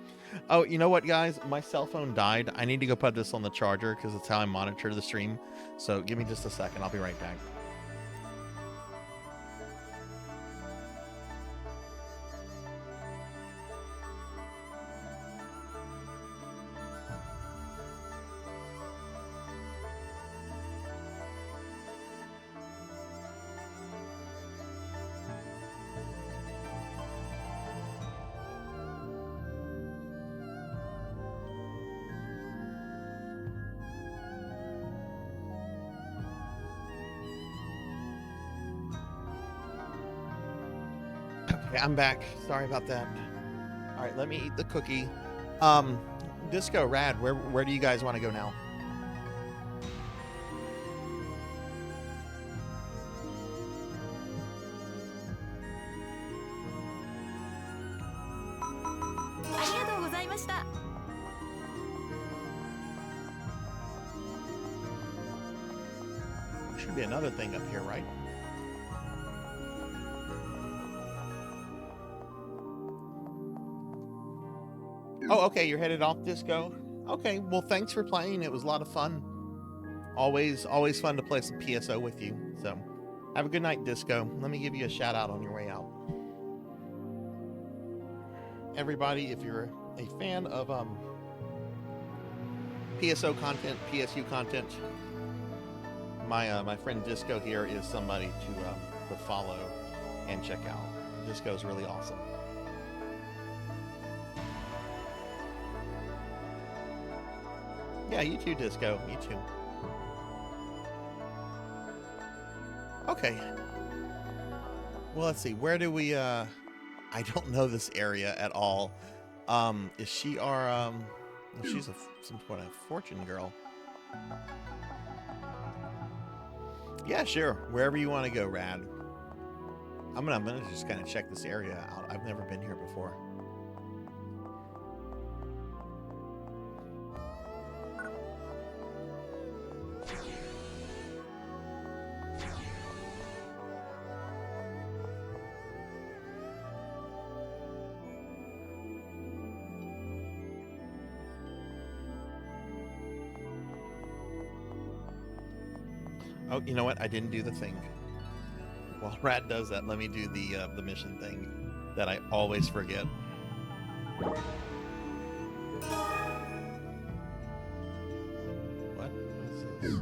Oh, you know what, guys? My cell phone died. I need to go put this on the charger because it's how I monitor the stream. So give me just a second. I'll be right back. Okay, I'm back. Sorry about that. All right, let me eat the cookie. Disco Rad, where do you guys want to go now? There should be another thing up here, right? Oh, okay, you're headed off, Disco. Okay, well, thanks for playing. It was a lot of fun. Always fun to play some PSO with you. So, have a good night, Disco. Let me give you a shout out on your way out. Everybody, if you're a fan of PSO content, PSU content, my friend Disco here is somebody to follow and check out. Disco's really awesome. Yeah, you too, Disco. You too. Okay. Well, let's see. Where do we, I don't know this area at all. Is she our, she's some sort of fortune girl. Yeah, sure. Wherever you want to go, Rad. I'm gonna just kind of check this area out. I've never been here before. Oh, you know what? I didn't do the thing. While Rad does that, let me do the mission thing that I always forget. What? What is this?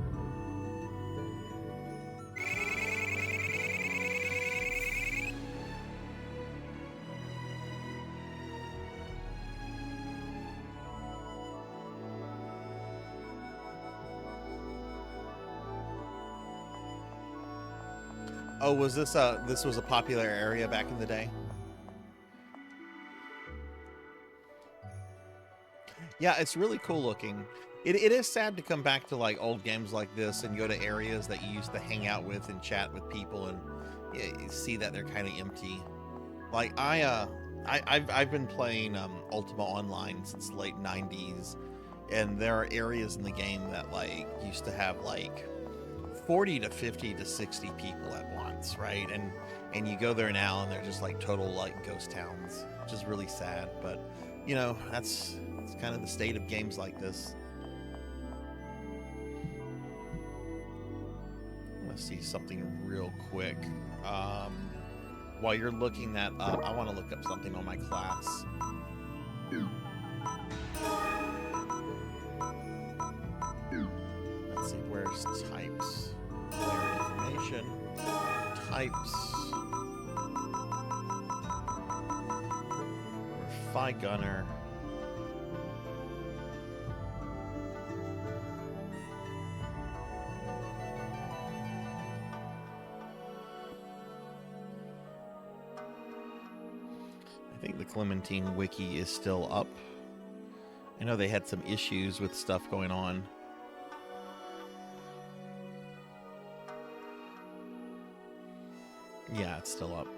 Oh, was this was a popular area back in the day? Yeah, it's really cool looking. It is sad to come back to like old games like this and go to areas that you used to hang out with and chat with people and you see that they're kind of empty. Like I've been playing Ultima Online since the late 90s, and there are areas in the game that like used to have like 40 to 50 to 60 people at once, right? And you go there now and they're just like total like ghost towns, which is really sad. But you know, that's kind of the state of games like this. I'm gonna see something real quick. While you're looking that up, I want to look up something on my class. Let's see, where's types? Player information. Types. Phi Gunner. I think the Clementine wiki is still up. I know they had some issues with stuff going on. Yeah, it's still up.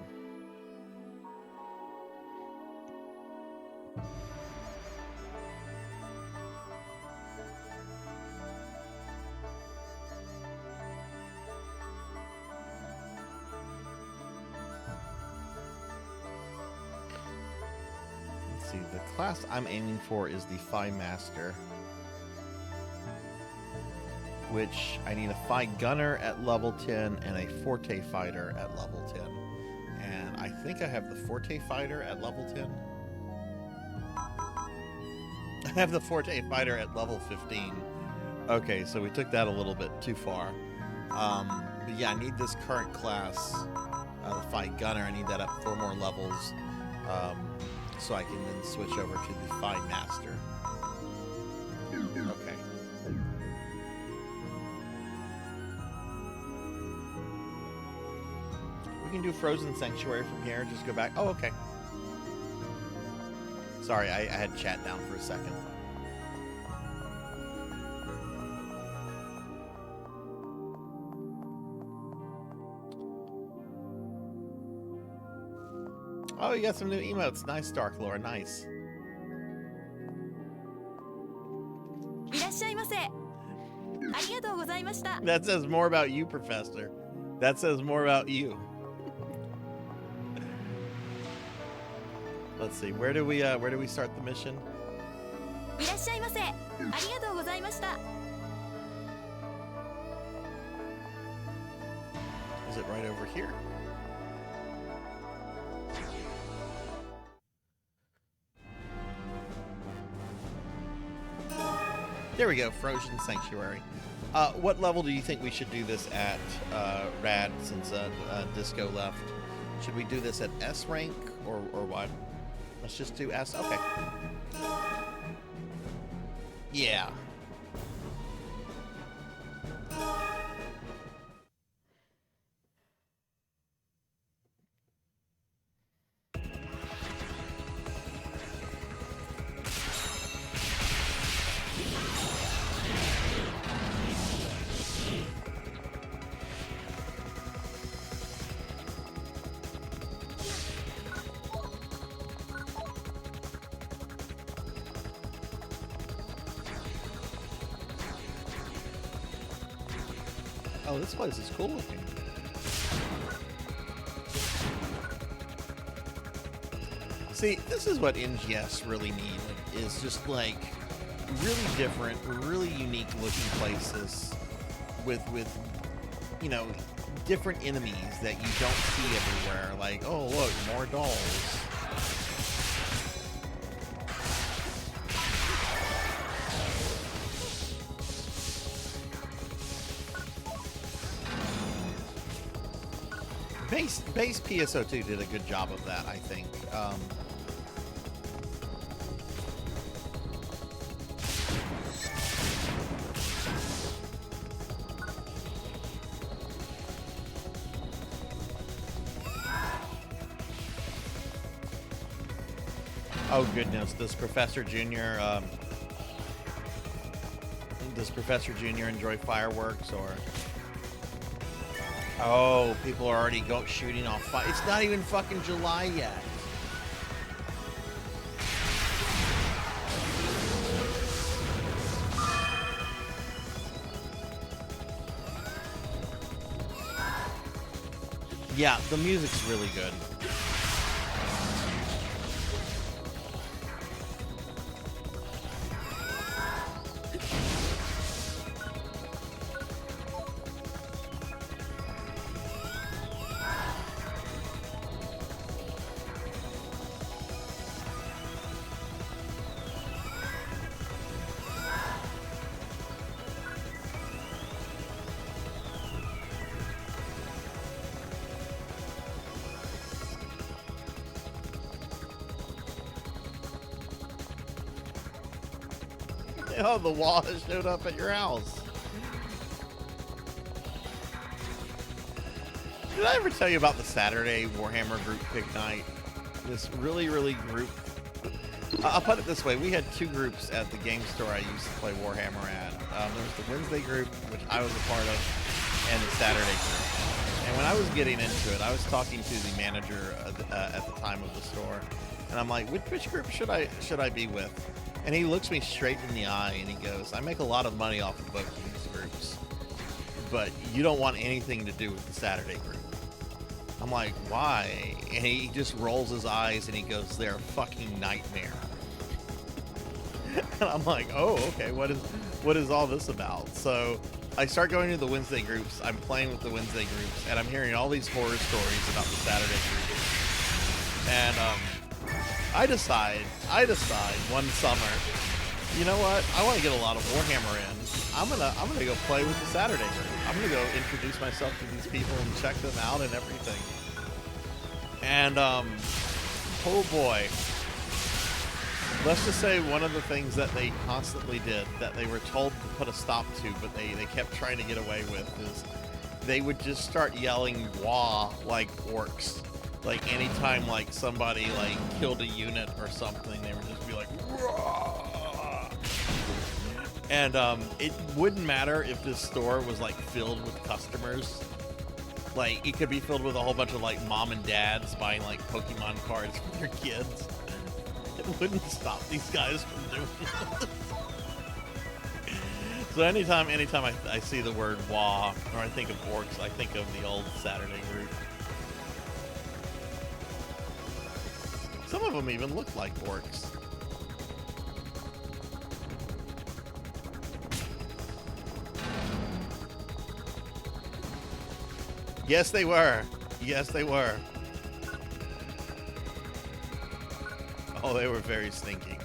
See, the class I'm aiming for is the Phi Master, which I need a Phi Gunner at level 10 and a Forte Fighter at level 10. And I think I have the Forte Fighter at level 10. I have the Forte Fighter at level 15. Okay, so we took that a little bit too far. But yeah, I need this current class, the Phi Gunner. I need that up 4 more levels. So I can then switch over to the Phi Master. Okay. We can do Frozen Sanctuary from here. Just go back. Oh, okay. Sorry, I had chat down for a second. Oh, you got some new emotes. Nice, Dark Lore. Nice. That says more about you, Professor. That says more about you. Let's see. Where do we start the mission? Is it right over here? There we go, Frozen Sanctuary. What level do you think we should do this at, Rad, since Disco left? Should we do this at S rank or what? Let's just do S. Okay. Yeah. Oh, this place is cool looking. See, this is what NGS really need, is just like really different, really unique looking places with you know, different enemies that you don't see everywhere. Like, oh look, more dolls. Base PSO2 did a good job of that, I think. Oh goodness, does Professor Junior enjoy fireworks, or? Oh, people are already shooting off fire. It's not even fucking July yet. Yeah, the music's really good. Oh, the wall has showed up at your house. Did I ever tell you about the Saturday Warhammer group pick night? This really group. I'll put it this way. We had two groups at the game store I used to play Warhammer at. There was the Wednesday group, which I was a part of, and the Saturday group. And when I was getting into it, I was talking to the manager at the time of the store. And I'm like, which group should I be with? And he looks me straight in the eye and he goes, I make a lot of money off of both of these groups, but you don't want anything to do with the Saturday group. I'm like, why? And he just rolls his eyes and he goes, they're a fucking nightmare. And I'm like, oh, okay, what is all this about? So I start going to the Wednesday groups. I'm playing with the Wednesday groups, and I'm hearing all these horror stories about the Saturday groups. And I decide one summer, you know what? I want to get a lot of Warhammer in. I'm gonna go play with the Saturday group. I'm gonna go introduce myself to these people and check them out and everything. And oh boy, let's just say one of the things that they constantly did, that they were told to put a stop to, but they kept trying to get away with, is they would just start yelling "wah" like orcs. Like anytime like somebody like killed a unit or something, they would just be like "Wah!" And it wouldn't matter if this store was like filled with customers. Like it could be filled with a whole bunch of like mom and dads buying like Pokemon cards for their kids. It wouldn't stop these guys from doing this. So anytime I see the word "wah" or I think of orcs, I think of the old Saturday group. Some of them even look like orcs. Yes, they were. Yes, they were. Oh, they were very stinky.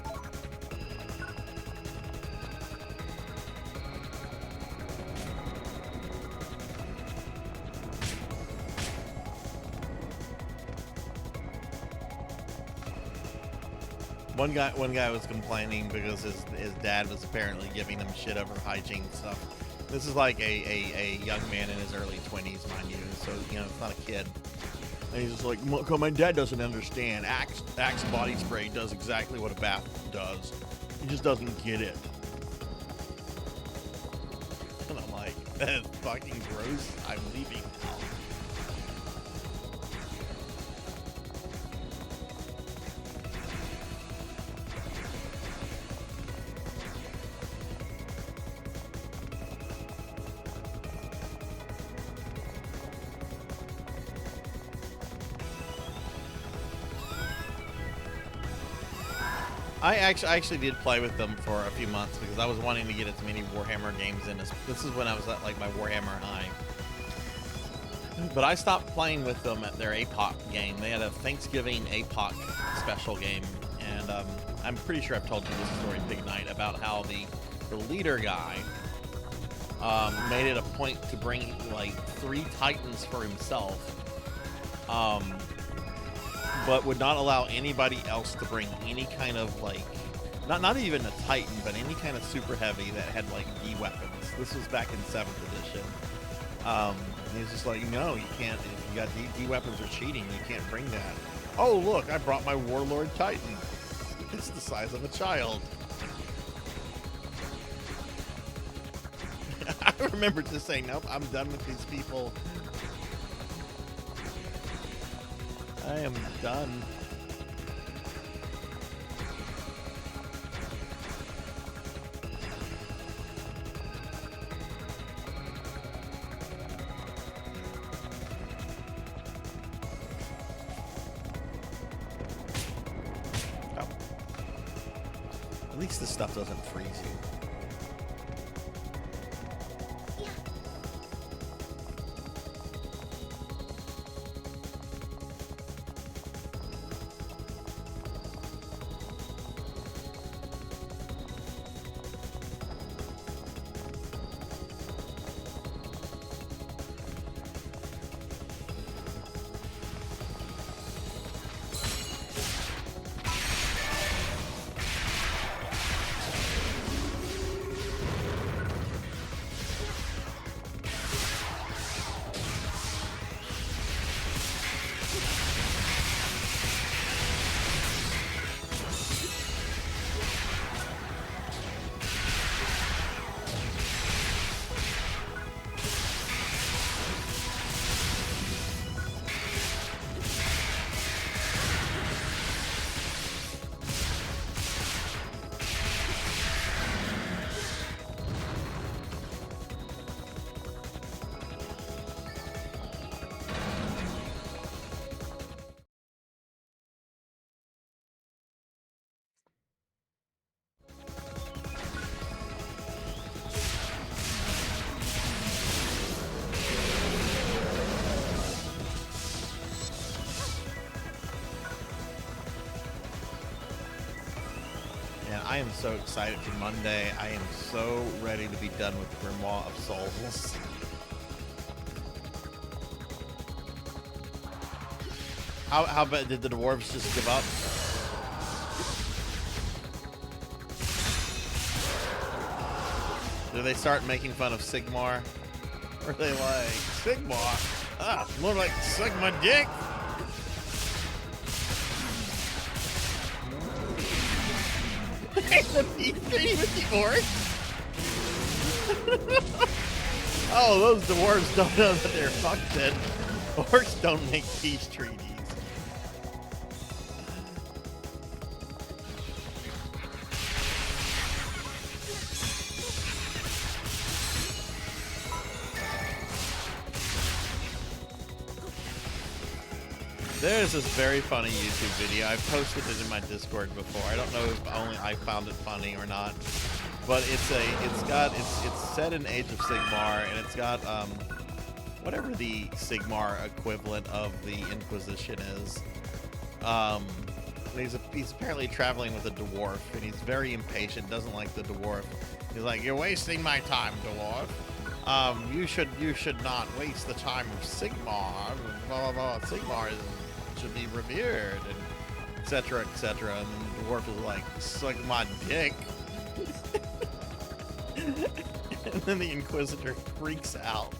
One guy was complaining because his dad was apparently giving him shit over hygiene stuff. This is like a young man in his early 20s, mind you, so, you know, it's not a kid. And he's just like, my dad doesn't understand. Axe body spray does exactly what a bath does. He just doesn't get it. And I'm like, that's fucking gross. I'm leaving now. I actually did play with them for a few months because I was wanting to get as many Warhammer games in. This is when I was at like my Warhammer high. But I stopped playing with them at their APOC game. They had a Thanksgiving APOC special game, and I'm pretty sure I've told you this story big night about how the leader guy made it a point to bring like 3 Titans for himself. But would not allow anybody else to bring any kind of like, not even a Titan, but any kind of super heavy that had like D weapons. This was back in 7th edition. He's just like, no, you can't. If you got D weapons or cheating, you can't bring that. Oh look, I brought my Warlord Titan. It's the size of a child. I remember just saying, nope, I'm done with these people. I am done. Oh. At least this stuff doesn't freeze you. I am so excited for Monday. I am so ready to be done with Grimoire of Souls. How about, did the dwarves just give up? Do they start making fun of Sigmar? Or are they like, Sigmar? Ah, more like Sigma Dick. The peace treaty with the orcs? Oh, those dwarves don't know that they're fucked then. Orcs don't make peace treaties. There's this very funny YouTube video. I've posted it in my Discord before. I don't know if only I found it funny or not, but it's set in Age of Sigmar, and it's got whatever the Sigmar equivalent of the Inquisition is. He's apparently traveling with a dwarf, and he's very impatient. Doesn't like the dwarf. He's like, "You're wasting my time, dwarf. You should not waste the time of Sigmar. Blah blah blah. Sigmar should be revered, and etc. etc." And the dwarf is like, "Suck my dick." And then the Inquisitor freaks out.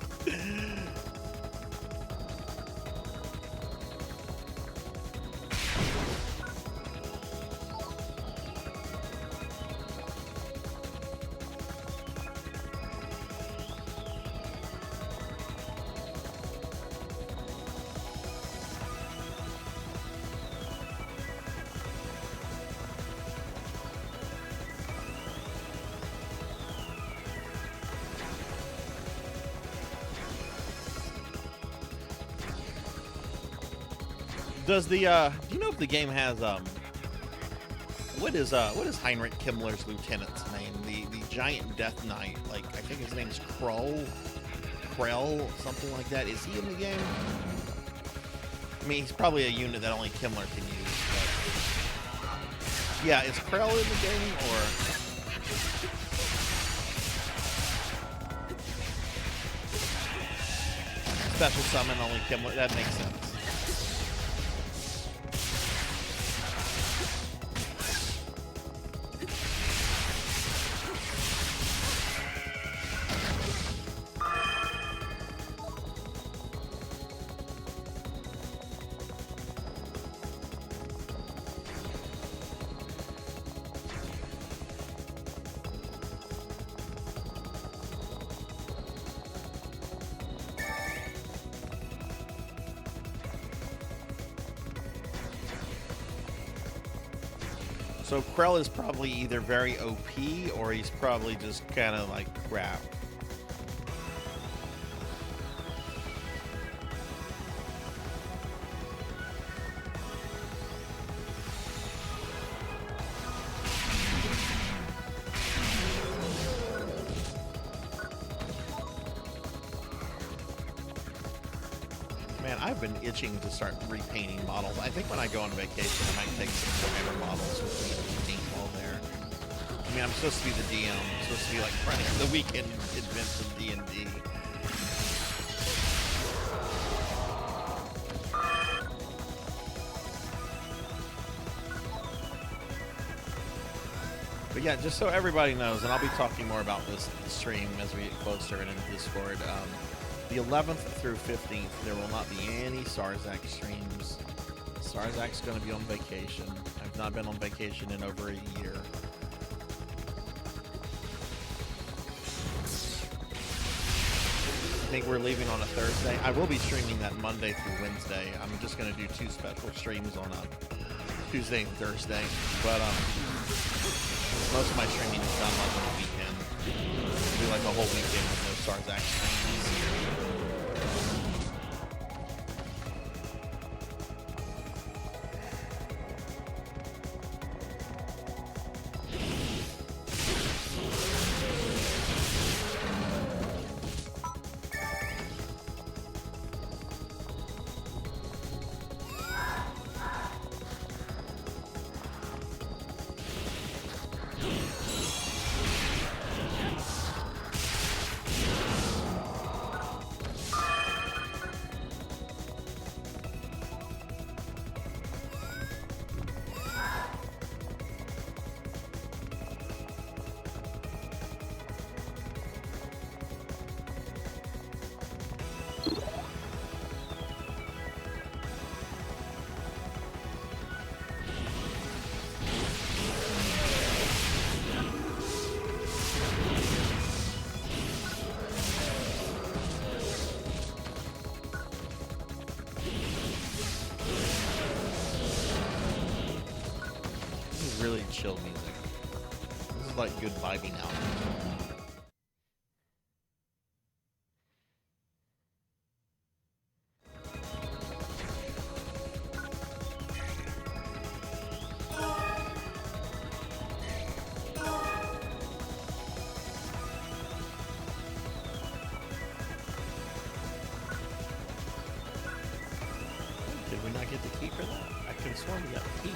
Does the do you know if the game has what is Heinrich Himmler's lieutenant's name? The giant death knight, like I think his name's Krell, something like that. Is he in the game? I mean, he's probably a unit that only Himmler can use, but yeah, is Krell in the game or special summon only Himmler? That makes sense. So Krell is probably either very OP or he's probably just kind of like crap. Man, I've been itching to start repainting models. I think when I go on vacation, I might take some Warhammer models with me and paint while there. I mean, I'm supposed to be the DM. I'm supposed to be like running the weekend events of D&D. But yeah, just so everybody knows, and I'll be talking more about this stream as we get closer and in Discord. The 11th through 15th, there will not be any Sarzac streams. Sarzac's going to be on vacation. I've not been on vacation in over a year. I think we're leaving on a Thursday. I will be streaming that Monday through Wednesday. I'm just going to do 2 special streams on Tuesday and Thursday. But most of my streaming is done like on a weekend. It'll be like a whole weekend with no Sarzac streams. chill music. This is like good vibing out. Did we not get the key for that? I could have sworn we got the key.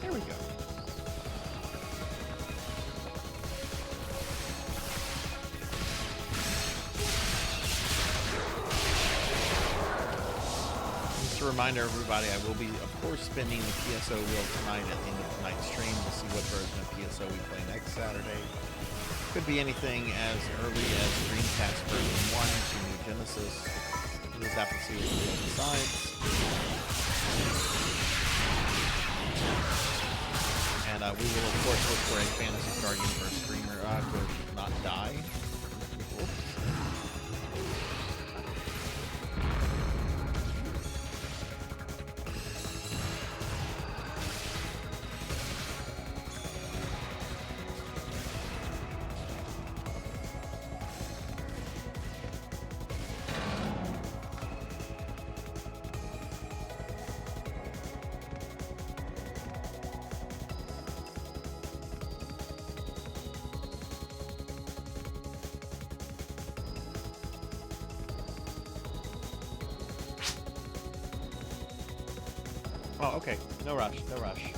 There we go. Just a reminder, everybody, I will be, of course, spinning the PSO wheel tonight at the end of tonight's stream to see what version of PSO we play next Saturday. Could be anything as early as Dreamcast version 1 to New Genesis. We'll just have to see what the wheel decides. And we will, of course, look for a Phantasy Star Universe streamer to not die. Oops. Oh, okay. No rush, no rush.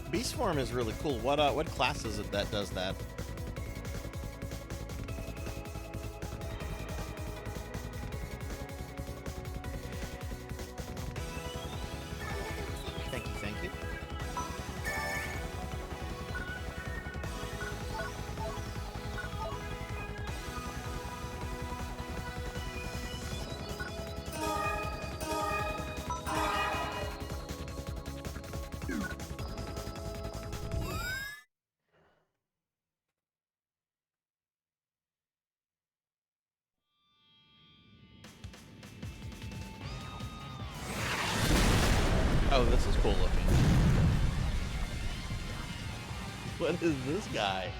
Beast form is really cool. What class is it that does that? Thank you, thank you. Oh, this is cool looking. What is this guy?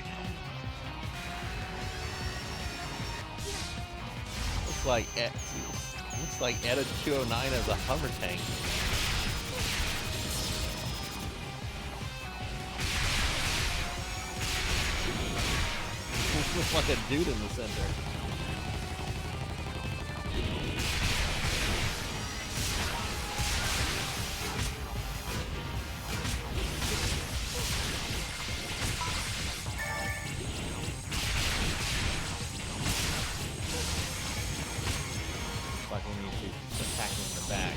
Looks like Edda 209 as a hover tank. Looks like a dude in the center. Like we need to attack him in the back.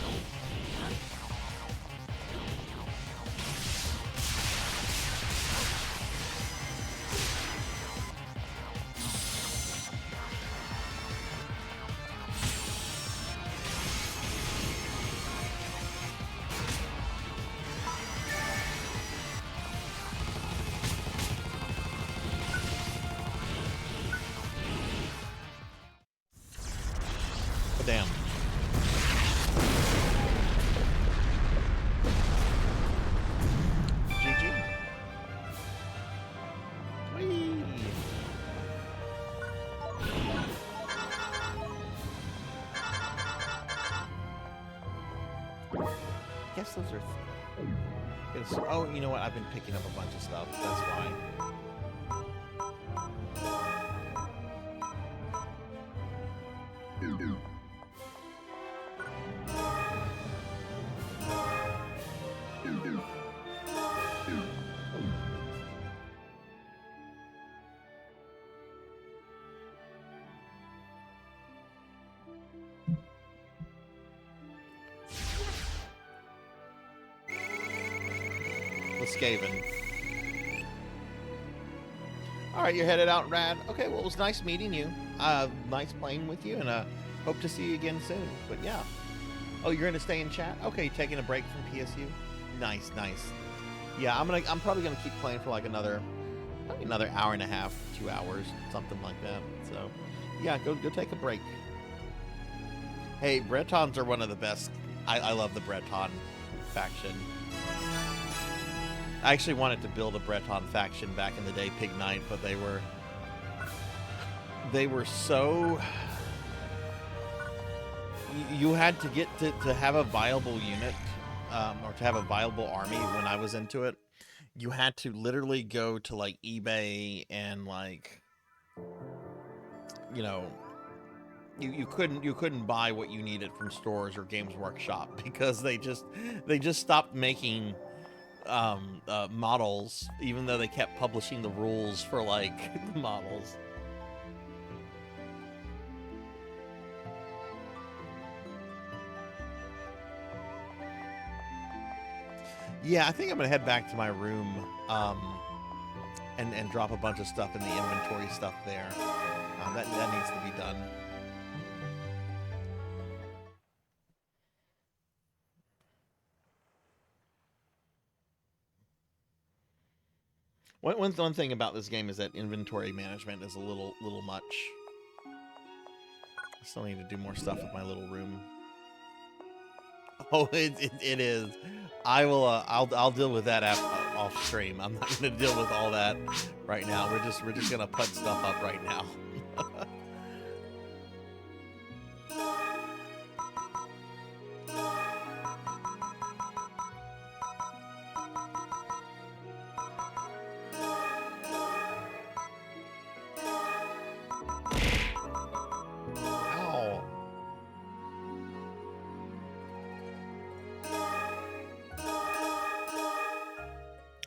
Damn. GG. Whee! I guess those are... Oh, you know what? I've been picking up a bunch of stuff. That's why. Skaven. Alright, you're headed out, Rad. Okay, well, it was nice meeting you. Nice playing with you, and hope to see you again soon. But yeah. Oh, you're gonna stay in chat? Okay, taking a break from PSU? Nice, nice. Yeah, I'm probably gonna keep playing for like another hour and a half, 2 hours, something like that. So yeah, go take a break. Hey, Bretons are one of the best. I love the Breton faction. I actually wanted to build a Breton faction back in the day, Pig Knight, but they were so... You had to get to have a viable unit, or to have a viable army when I was into it. You had to literally go to like eBay and like, you know, you couldn't buy what you needed from stores or Games Workshop because they just stopped making models, even though they kept publishing the rules for like the models. Yeah, I think I'm gonna head back to my room and drop a bunch of stuff in the inventory stuff there. That needs to be done. One thing about this game is that inventory management is a little much. I still need to do more stuff with my little room. Oh, it is. I'll deal with that off stream. I'm not gonna deal with all that right now. We're just gonna put stuff up right now.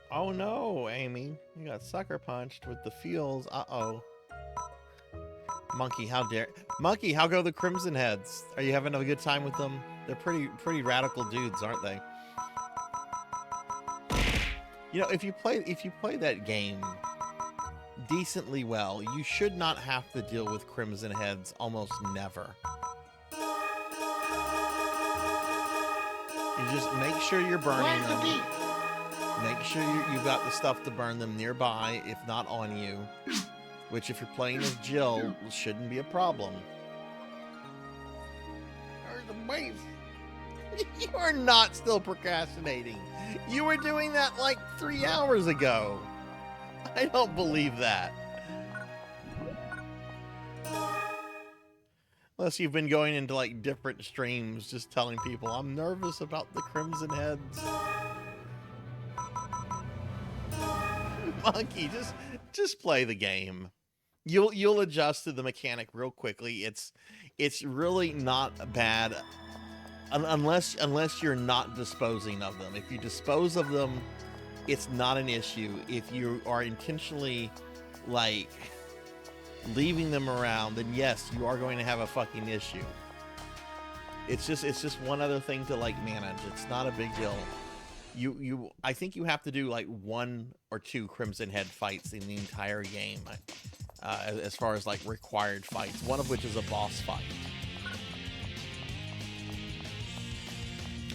Oh no, Amy. You got sucker punched with the feels. Uh-oh. Monkey, how dare... Monkey, how go the Crimson Heads? Are you having a good time with them? They're pretty radical dudes, aren't they? You know, if you play that game decently well, you should not have to deal with Crimson Heads almost never. You just make sure you're burning them. Make sure you've got the stuff to burn them nearby, if not on you. Which, if you're playing as Jill, shouldn't be a problem. You are not still procrastinating. You were doing that like 3 hours ago. I don't believe that. Unless you've been going into like different streams just telling people, I'm nervous about the Crimson Heads. Monkey, just play the game. You'll adjust to the mechanic real quickly. It's really not bad unless you're not disposing of them. If you dispose of them, it's not an issue. If you are intentionally like leaving them around, then yes, you are going to have a fucking issue. It's just one other thing to like manage. It's not a big deal. I think you have to do like 1 or 2 Crimson Head fights in the entire game, as far as like required fights. One of which is a boss fight.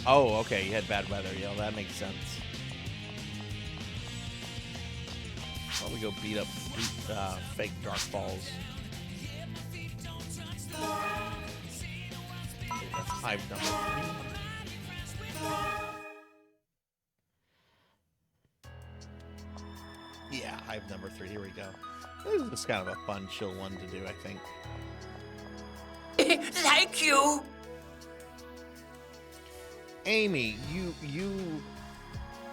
Oh, okay, you had bad weather. Yeah, that makes sense. Probably go beat fake Dark Falls. That's Hive number 3. Yeah, Hive number 3. Here we go. This is kind of a fun, chill one to do, I think. Thank you. Amy, you.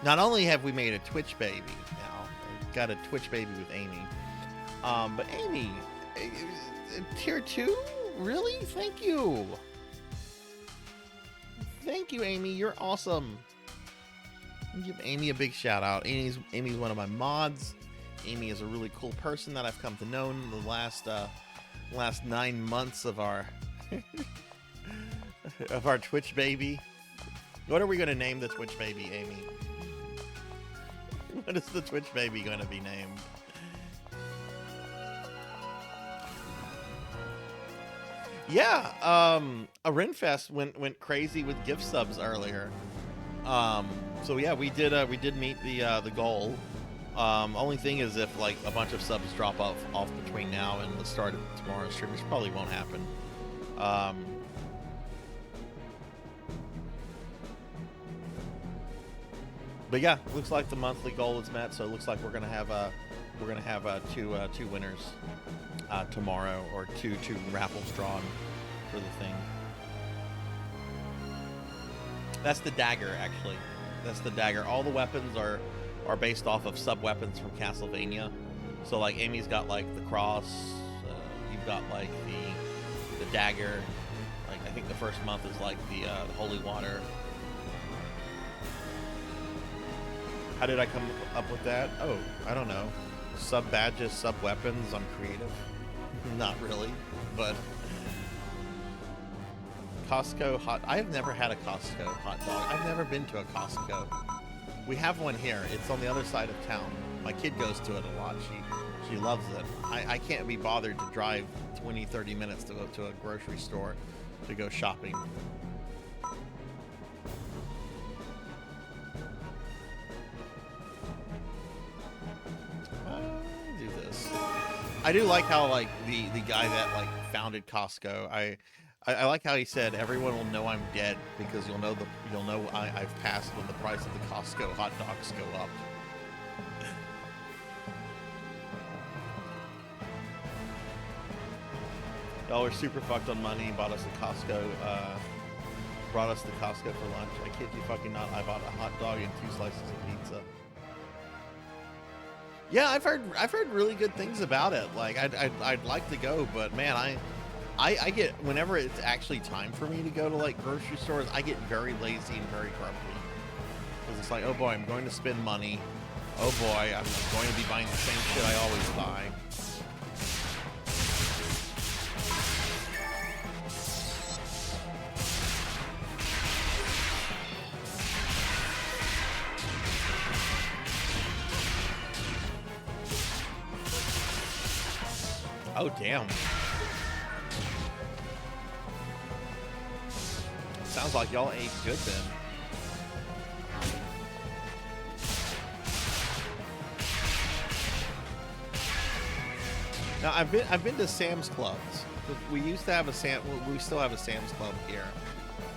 Not only have we made a Twitch baby now, we've got a Twitch baby with Amy. But Amy, tier 2? Really? Thank you. Thank you, Amy. You're awesome. Give Amy a big shout out. Amy's one of my mods. Amy is a really cool person that I've come to know in the last 9 months of our of our Twitch baby. What are we going to name the Twitch baby, Amy? What is the Twitch baby going to be named? Yeah, a Renfest went crazy with gift subs earlier. So yeah, we did meet the goal. Only thing is, if like a bunch of subs drop off between now and the start of tomorrow's stream, which probably won't happen. But yeah, looks like the monthly goal is met. So it looks like we're gonna have two winners tomorrow, or two raffles drawn for the thing. That's the dagger, actually. That's the dagger. All the weapons are based off of sub weapons from Castlevania. So like Amy's got like the cross. You've got like the dagger. Like I think the first month is like the holy water. How did I come up with that? Oh, I don't know. Sub badges, sub weapons. I'm creative. Not really, but Costco hot. I have never had a Costco hot dog. I've never been to a Costco. We have one here. It's on the other side of town. My kid goes to it a lot. She loves it. I can't be bothered to drive 20-30 minutes to go to a grocery store to go shopping. I do like how like the guy that like founded Costco. I like how he said everyone will know I'm dead because you'll know I've passed when the price of the Costco hot dogs go up. Y'all are super fucked on money. Bought us a Costco. Brought us to Costco for lunch. I kid you fucking not. I bought a hot dog and 2 slices of pizza. Yeah, I've heard really good things about it. Like I'd like to go, but man, I get, whenever it's actually time for me to go to like grocery stores, I get very lazy and very grumpy. Because it's like, oh boy, I'm going to spend money. Oh boy, I'm going to be buying the same shit I always buy. Oh, damn. Sounds like y'all ate good then. Now I've been to Sam's Clubs. We used to have we still have a Sam's Club here.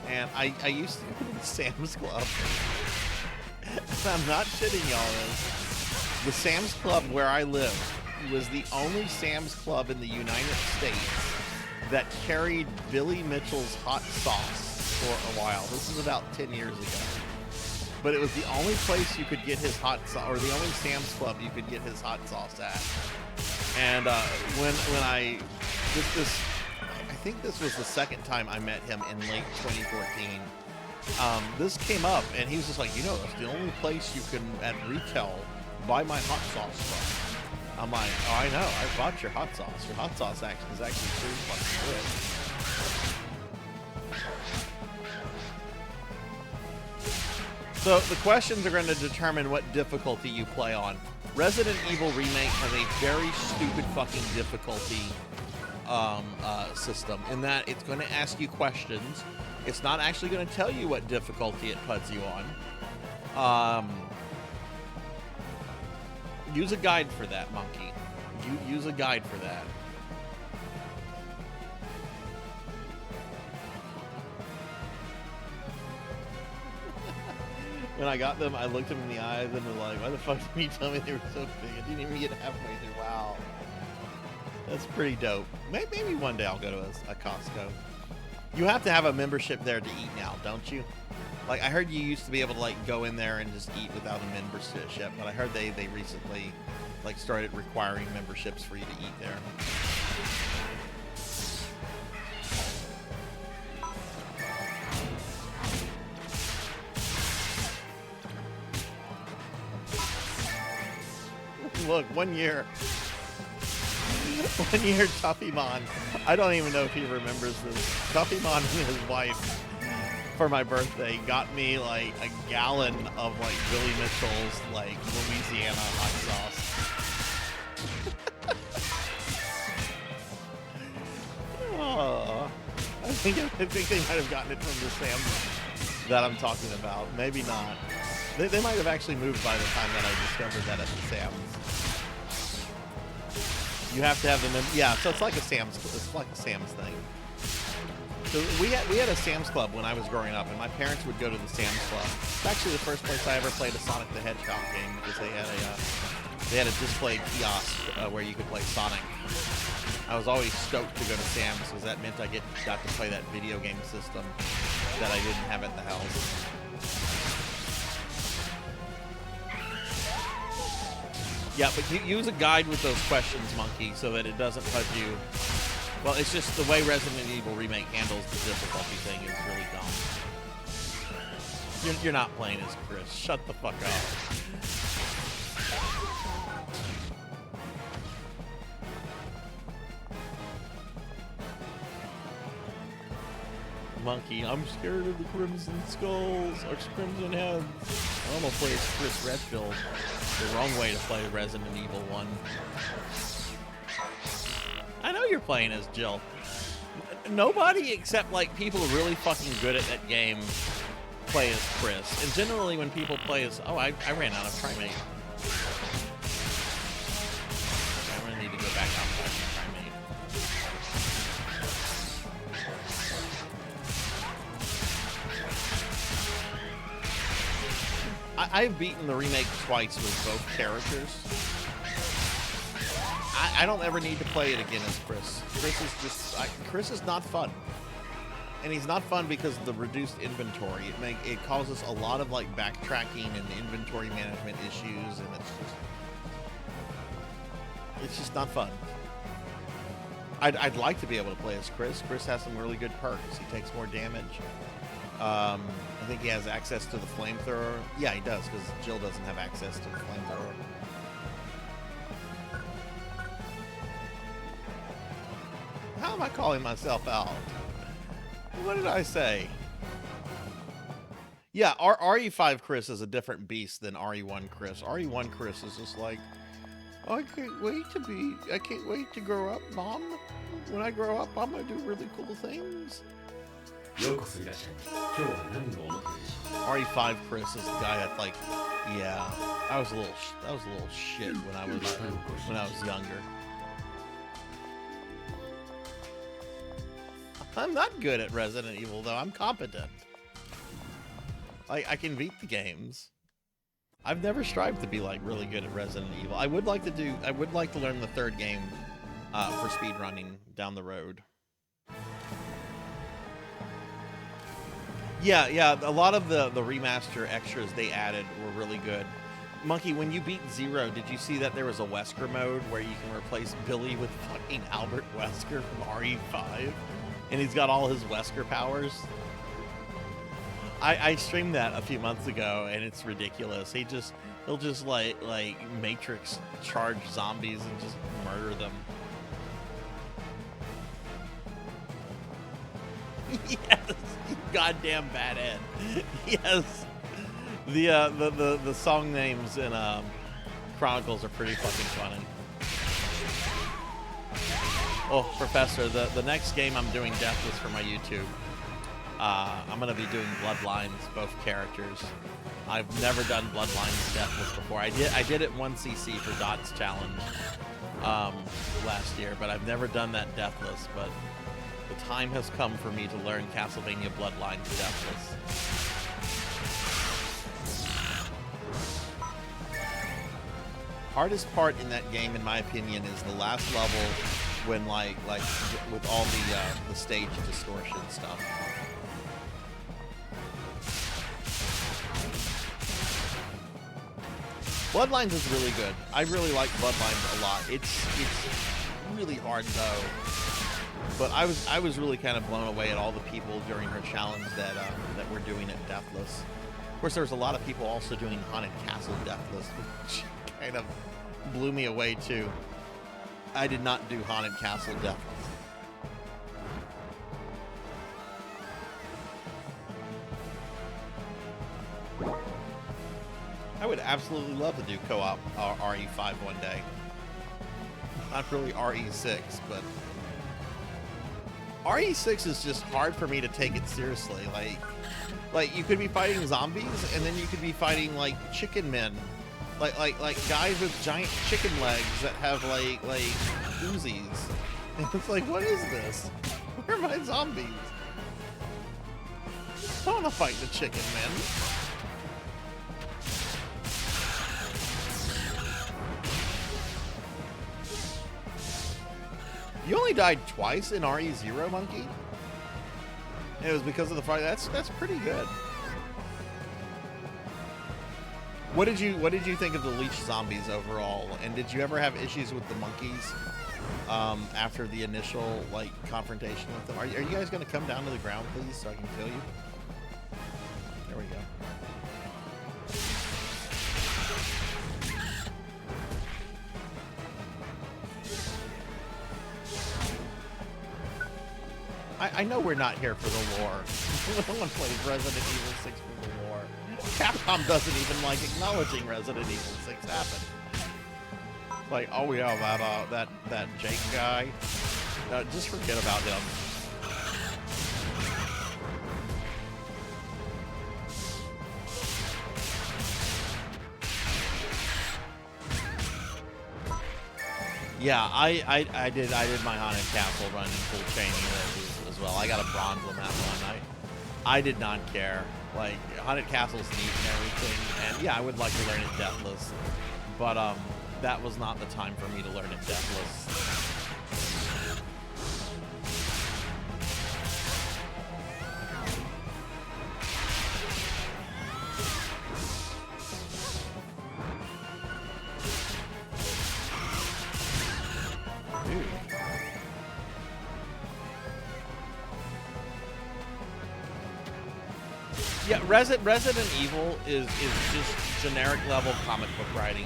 And I used to go to Sam's Club. I'm not shitting y'all. The Sam's Club where I live was the only Sam's Club in the United States that carried Billy Mitchell's hot sauce for a while. This is about 10 years ago. But it was the only place you could get his hot sauce, or the only Sam's Club you could get his hot sauce at. And I think this was the second time I met him in late 2014. This came up and he was just like, you know, it's the only place you can at retail buy my hot sauce from. I'm like, oh, I know. I bought your hot sauce. Your hot sauce is actually pretty fucking good. So the questions are going to determine what difficulty you play on. Resident Evil Remake has a very stupid fucking difficulty system in that it's going to ask you questions. It's not actually going to tell you what difficulty it puts you on. Use a guide for that, monkey. Use a guide for that. when I got them, I looked them in the eyes and was like, why the fuck did you tell me they were so big? I didn't even get halfway through. Wow. That's pretty dope. Maybe one day I'll go to a Costco. You have to have a membership there to eat now, don't you? Like, I heard you used to be able to, like, go in there and just eat without a membership, but I heard they recently, like, started requiring memberships for you to eat there. Look, 1 year. 1 year, Tuffymon. I don't even know if he remembers this. Tuffymon and his wife, for my birthday, got me like a gallon of like Billy Mitchell's like Louisiana hot sauce. Oh, I think they might have gotten it from the Sam's that I'm talking about. Maybe not. They might have actually moved by the time that I discovered that at the Sam's. You have to have them in, yeah, so it's like a Sam's thing. So we had a Sam's Club when I was growing up, and my parents would go to the Sam's Club. It's actually the first place I ever played a Sonic the Hedgehog game, because they had a display kiosk where you could play Sonic. I was always stoked to go to Sam's because that meant I got to play that video game system that I didn't have at the house. Yeah, but use a guide with those questions, Monkey, so that it doesn't put you... Well, it's just the way Resident Evil Remake handles the difficulty thing is really dumb. You're not playing as Chris. Shut the fuck up. Monkey, I'm scared of the Crimson Skulls or Crimson Heads. I almost play as Chris Redfield. The wrong way to play Resident Evil 1. I know you're playing as Jill. Nobody except like people really fucking good at that game play as Chris. And generally when people play as... Oh, I ran out of Primate. I'm gonna need to go back out and Primate. I've beaten the remake twice with both characters. I don't ever need to play it again as Chris. Chris is not fun. And he's not fun because of the reduced inventory. It causes a lot of like backtracking and inventory management issues, and it's just not fun. I'd like to be able to play as Chris. Chris has some really good perks. He takes more damage. I think he has access to the flamethrower. Yeah, he does, because Jill doesn't have access to the flamethrower. How am I calling myself out? What did I say? Yeah, RE5 Chris is a different beast than RE1 Chris. RE1 Chris is just like, oh, I can't wait to grow up, Mom. When I grow up, I'm gonna do really cool things. RE5 Chris is a guy that's like, yeah, I was a little shit when I was younger. I'm not good at Resident Evil though. I'm competent. I can beat the games. I've never strived to be like really good at Resident Evil. I would like to learn the third game for speedrunning down the road. Yeah, a lot of the remaster extras they added were really good. Monkey, when you beat Zero, did you see that there was a Wesker mode where you can replace Billy with fucking Albert Wesker from RE5? And he's got all his Wesker powers? I streamed that a few months ago, and it's ridiculous. He'll just like Matrix charge zombies and just murder them. Yes, goddamn bad Ed. Yes, the song names in Chronicles are pretty fucking funny. Oh, Professor, the next game I'm doing Deathless for my YouTube. I'm gonna be doing Bloodlines, both characters. I've never done Bloodlines Deathless before. I did it 1cc for Dot's challenge last year, but I've never done that Deathless. But the time has come for me to learn Castlevania Bloodlines Deathless. hardest part in that game, in my opinion, is the last level when like with all the stage distortion stuff. Bloodlines is really good. I really like Bloodlines a lot. It's really hard though. But I was really kind of blown away at all the people during her challenge that were doing it deathless. Of course, there was a lot of people also doing Haunted Castle deathless, which kind of blew me away too. I did not do Haunted Castle deathless. I would absolutely love to do co-op RE5 one day. Not really RE6, but RE6 is just hard for me to take it seriously. Like you could be fighting zombies, and then you could be fighting like chicken men, like guys with giant chicken legs that have like Uzis. And it's like, what is this? Where are my zombies? I don't want to fight the chicken men. You only died twice in RE0, Monkey? It was because of the fire. That's pretty good. What did you think of the leech zombies overall? And did you ever have issues with the monkeys after the initial like confrontation with them? Are you guys going to come down to the ground, please, so I can kill you? There we go. I know we're not here for the lore. No one plays Resident Evil 6 for the lore. Capcom doesn't even like acknowledging Resident Evil 6 happened. Like, oh yeah, that Jake guy. Just forget about him. Yeah, I did my Haunted Castle run in full training as well. I got a bronze on that one. I did not care. Like, Haunted Castle's neat and everything, and yeah, I would like to learn it deathless, but that was not the time for me to learn it deathless. Yeah, Resident Evil is just generic level comic book writing.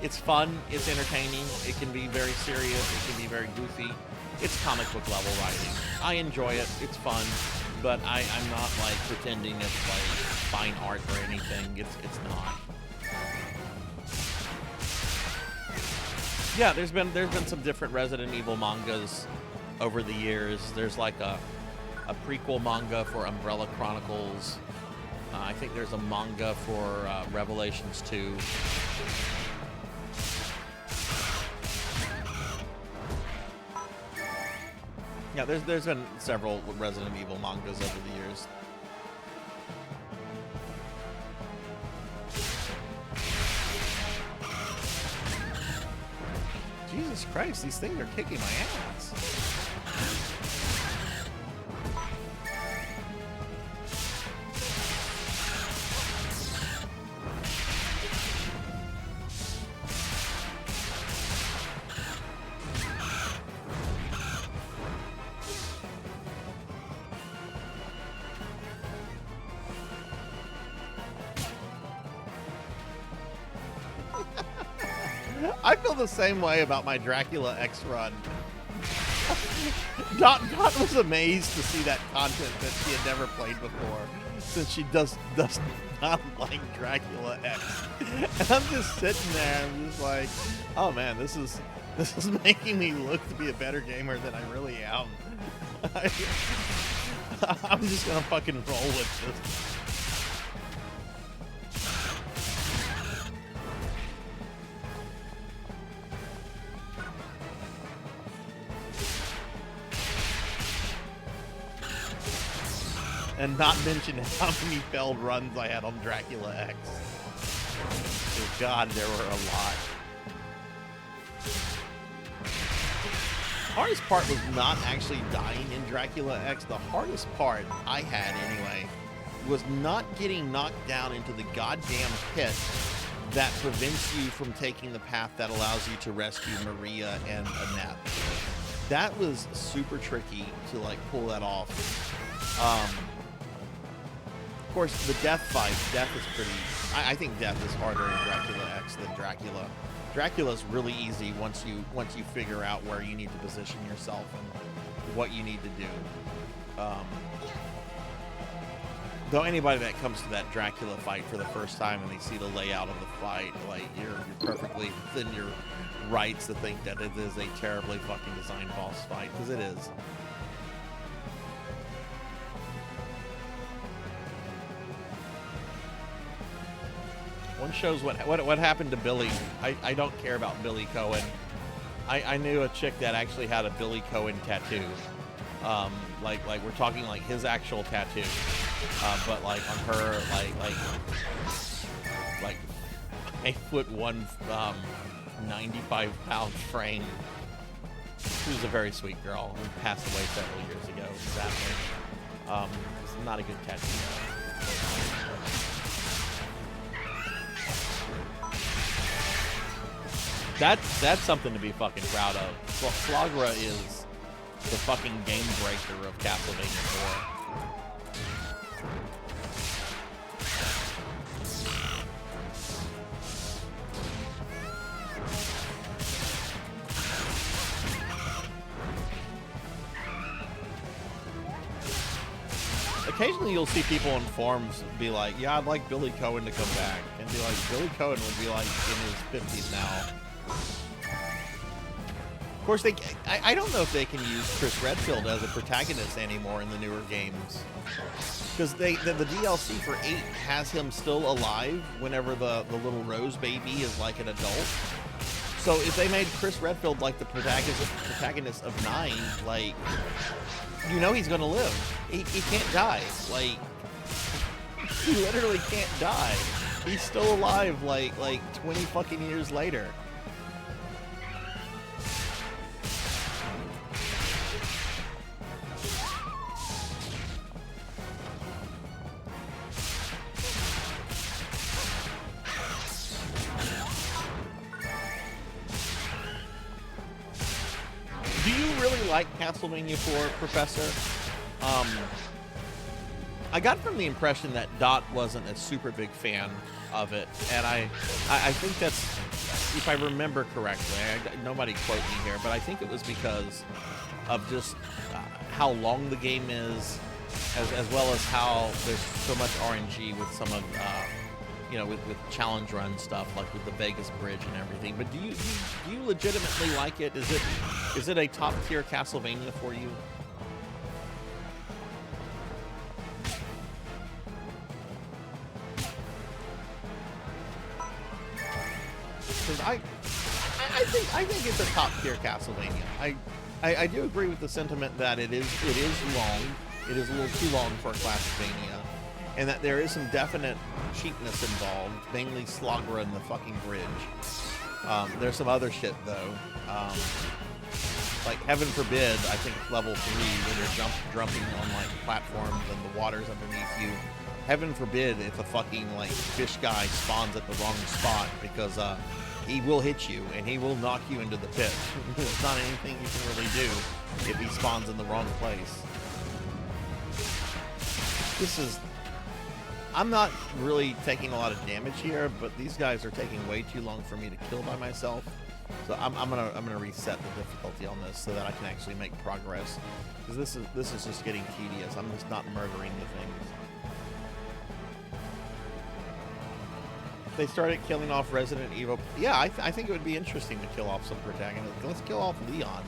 It's fun, it's entertaining, it can be very serious, it can be very goofy. It's comic book level writing. I enjoy it, it's fun, but I'm not like pretending it's like fine art or anything. It's not. Yeah, there's been some different Resident Evil mangas over the years. There's like a prequel manga for Umbrella Chronicles. I think there's a manga for Revelations 2. Yeah, there's been several Resident Evil mangas over the years. Jesus Christ, these things are kicking my ass. I feel the same way about my Dracula X run. Dot was amazed to see that content that she had never played before, since she does not like Dracula X. And I'm just sitting there, I'm just like, oh man, this is making me look to be a better gamer than I really am. I'm just gonna fucking roll with this. And not mention how many failed runs I had on Dracula X. Oh God, there were a lot. hardest part was not actually dying in Dracula X. The hardest part I had anyway was not getting knocked down into the goddamn pit that prevents you from taking the path that allows you to rescue Maria and Annette. That was super tricky to like pull that off. Of course, the death fight, death is pretty... I think death is harder in Dracula X than Dracula. Dracula's really easy once you figure out where you need to position yourself and what you need to do. Though anybody that comes to that Dracula fight for the first time and they see the layout of the fight, like you're perfectly within your rights to think that it is a terribly fucking designed boss fight, because it is. One shows what happened to Billy. I don't care about Billy Cohen. I knew a chick that actually had a Billy Cohen tattoo. Like we're talking like his actual tattoo, but like on her like 8'1", 95-pound frame. She was a very sweet girl and passed away several years ago, sadly. It's not a good tattoo. That's something to be fucking proud of. Flagra is the fucking game breaker of Castlevania 4. Occasionally you'll see people in forums be like, yeah, I'd like Billy Cohen to come back. And be like, Billy Cohen would be like in his 50s now. Of course, I don't know if they can use Chris Redfield as a protagonist anymore in the newer games. Because the DLC for 8 has him still alive whenever the little Rose baby is like an adult. So if they made Chris Redfield like the protagonist of 9, like, you know he's gonna live. He can't die. Like, he literally can't die. He's still alive like 20 fucking years later. Do you really like Castlevania 4, Professor? I got from the impression that Dot wasn't a super big fan of it, and I think that's, if I remember correctly, nobody quote me here, but I think it was because of just how long the game is, as well as how there's so much RNG with some of, you know, with challenge run stuff, like with the Vegas Bridge and everything. But do you legitimately like it? Is it a top tier Castlevania for you? Because I think it's a top tier Castlevania. I do agree with the sentiment that it is long. It is a little too long for a Castlevania, and that there is some definite cheapness involved, mainly Slagra and the fucking bridge. There's some other shit though. Like heaven forbid, I think level 3 when you're jumping on like platforms and the water's underneath you. Heaven forbid if a fucking like fish guy spawns at the wrong spot, because he will hit you and he will knock you into the pit. There's not anything you can really do if he spawns in the wrong place. I'm not really taking a lot of damage here, but these guys are taking way too long for me to kill by myself. So I'm gonna reset the difficulty on this so that I can actually make progress. Because this is just getting tedious. I'm just not murdering the things. They started killing off Resident Evil. Yeah, I think it would be interesting to kill off some protagonists. Let's kill off Leon.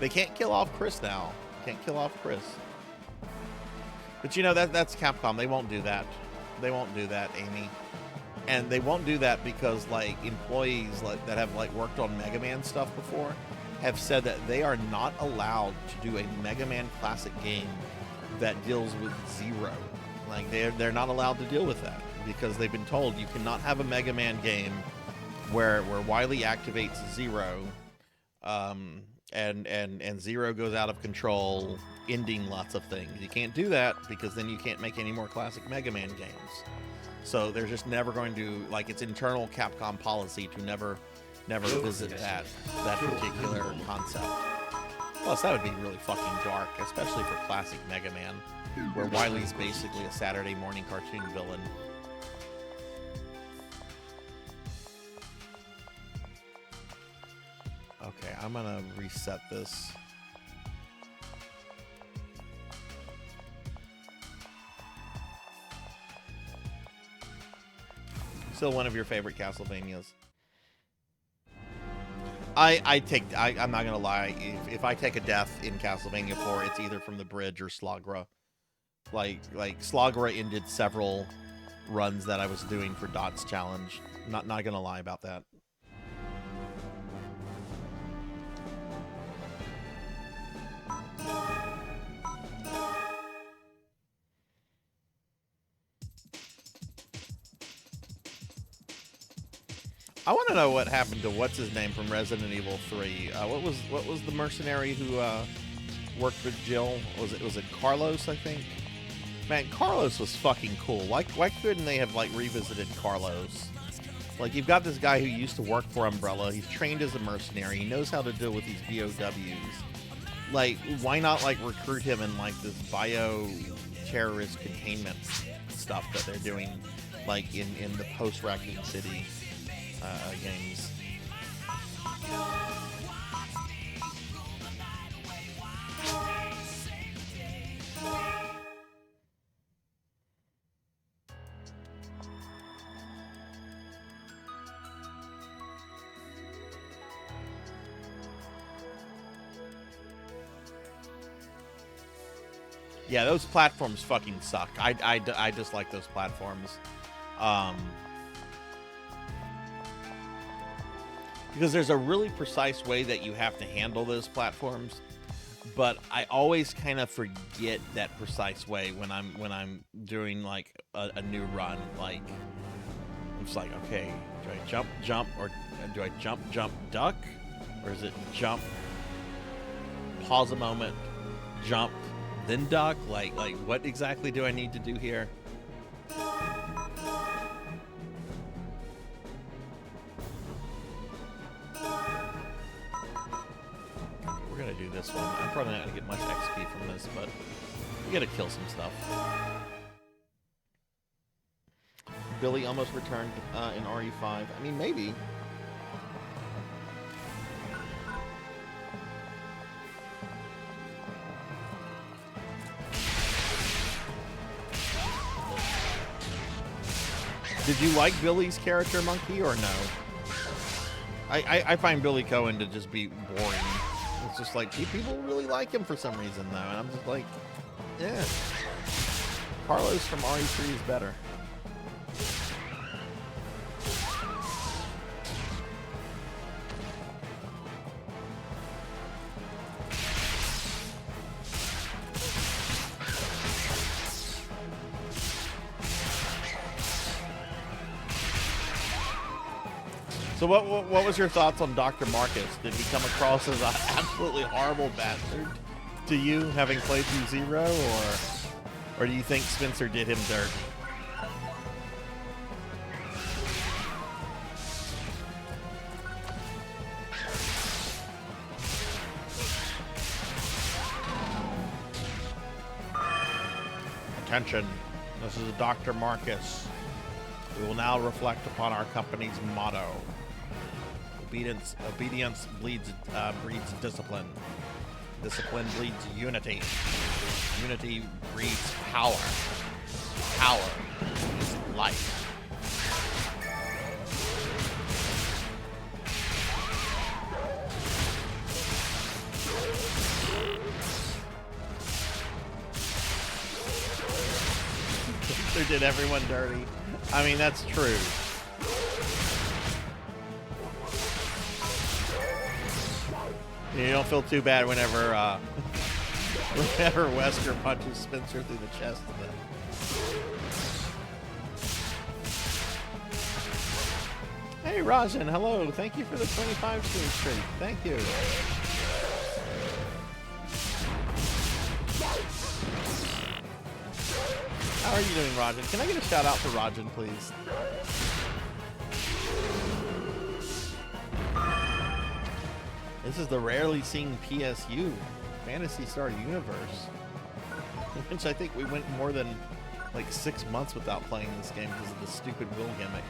They can't kill off Chris now. Can't kill off Chris. But you know, that's Capcom. They won't do that. They won't do that, Amy. And they won't do that because like employees that have like worked on Mega Man stuff before have said that they are not allowed to do a Mega Man classic game that deals with Zero. Like they're not allowed to deal with that, because they've been told you cannot have a Mega Man game where Wily activates Zero, and Zero goes out of control, ending lots of things. You can't do that because then you can't make any more classic Mega Man games. So they're just never going to, like, it's internal Capcom policy to never visit that particular concept. Plus, that would be really fucking dark, especially for classic Mega Man, where Wily's basically a Saturday morning cartoon villain. Okay, I'm gonna reset this. Still one of your favorite Castlevanias. I'm not gonna lie. If I take a death in Castlevania 4, it's either from the bridge or Slagra. Like Slagra ended several runs that I was doing for Dot's challenge. Not gonna lie about that. I want to know what happened to what's his name from Resident Evil 3. What was the mercenary who worked with Jill? Was it Carlos? I think. Man, Carlos was fucking cool. Why couldn't they have like revisited Carlos? Like, you've got this guy who used to work for Umbrella. He's trained as a mercenary. He knows how to deal with these BOWs. Like, why not like recruit him in like this bio-terrorist containment stuff that they're doing, like in the post-Raccoon City games. Yeah, those platforms fucking suck. I dislike those platforms. Because there's a really precise way that you have to handle those platforms, but I always kind of forget that precise way when I'm doing like a new run. Like, I'm just like, okay, do I jump, or do I jump, duck, or is it jump, pause a moment, jump, then duck? Like what exactly do I need to do here? Do this one. I'm probably not gonna get much XP from this, but we gotta kill some stuff. Billy almost returned in RE5. I mean, maybe. Did you like Billy's character, Monkey, or no? I find Billy Cohen to just be boring. It's just like, people really like him for some reason, though, and I'm just like, yeah. Carlos from RE3 is better. So what was your thoughts on Dr. Marcus? Did he come across as an absolutely horrible bastard to you, having played through Zero, or do you think Spencer did him dirty? Attention, this is Dr. Marcus. We will now reflect upon our company's motto. Obedience breeds discipline. Discipline breeds unity. Unity breeds power. Power is life. They did everyone dirty. I mean, that's true. You don't feel too bad whenever Wesker punches Spencer through the chest. Hey Rajan, hello. Thank you for the 25 stream streak. Thank you. How are you doing, Rajan? Can I get a shout out for Rajan, please? This is the rarely seen PSU, Phantasy Star Universe, which I think we went more than like 6 months without playing this game because of the stupid Will gimmick.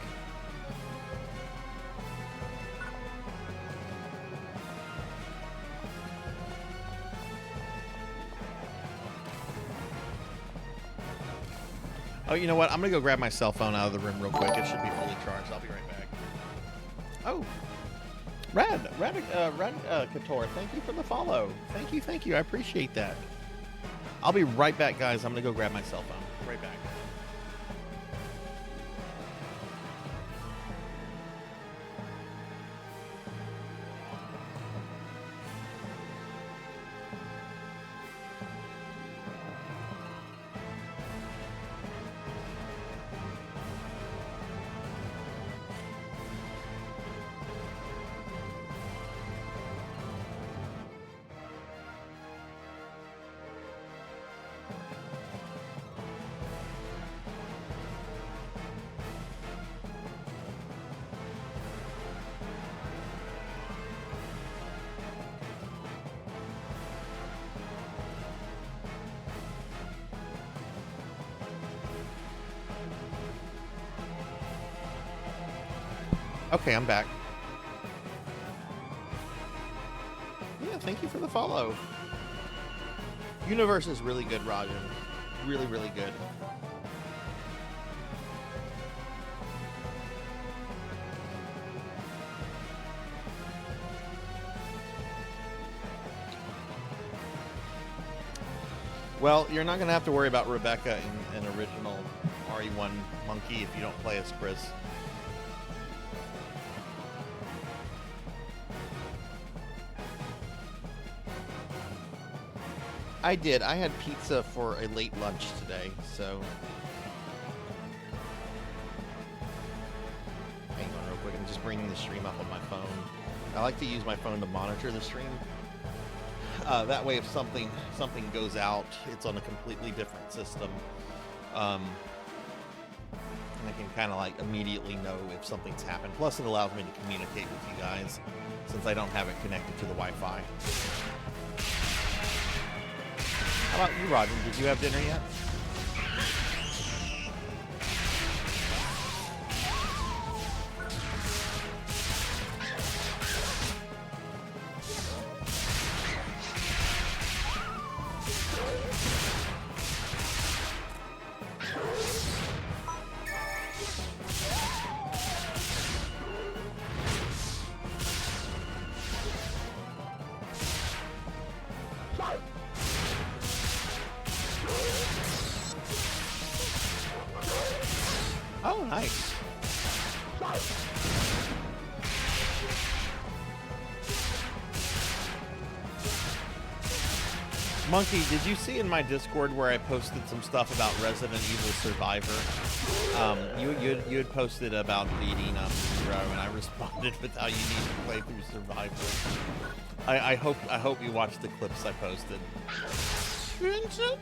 Oh, you know what? I'm gonna go grab my cell phone out of the room real quick. It should be fully charged. I'll be right back. Oh, Rad Couture, thank you for the follow. Thank you. I appreciate that. I'll be right back, guys. I'm gonna go grab my cell phone. Right back. Okay, I'm back. Yeah, thank you for the follow. Universe is really good, Rajan. Really, really good. Well, you're not going to have to worry about Rebecca in an original RE1 Monkey if you don't play as Chris. I did. I had pizza for a late lunch today, so... Hang on real quick. I'm just bringing the stream up on my phone. I like to use my phone to monitor the stream. That way, if something goes out, it's on a completely different system. And I can kind of like immediately know if something's happened. Plus, it allows me to communicate with you guys since I don't have it connected to the Wi-Fi. How about you, Roger? Did you have dinner yet? Oh, nice. Monkey, did you see in my Discord where I posted some stuff about Resident Evil Survivor? You had posted about beating Zero, and I responded with how you need to play through Survivor. I hope you watched the clips I posted. Vincent,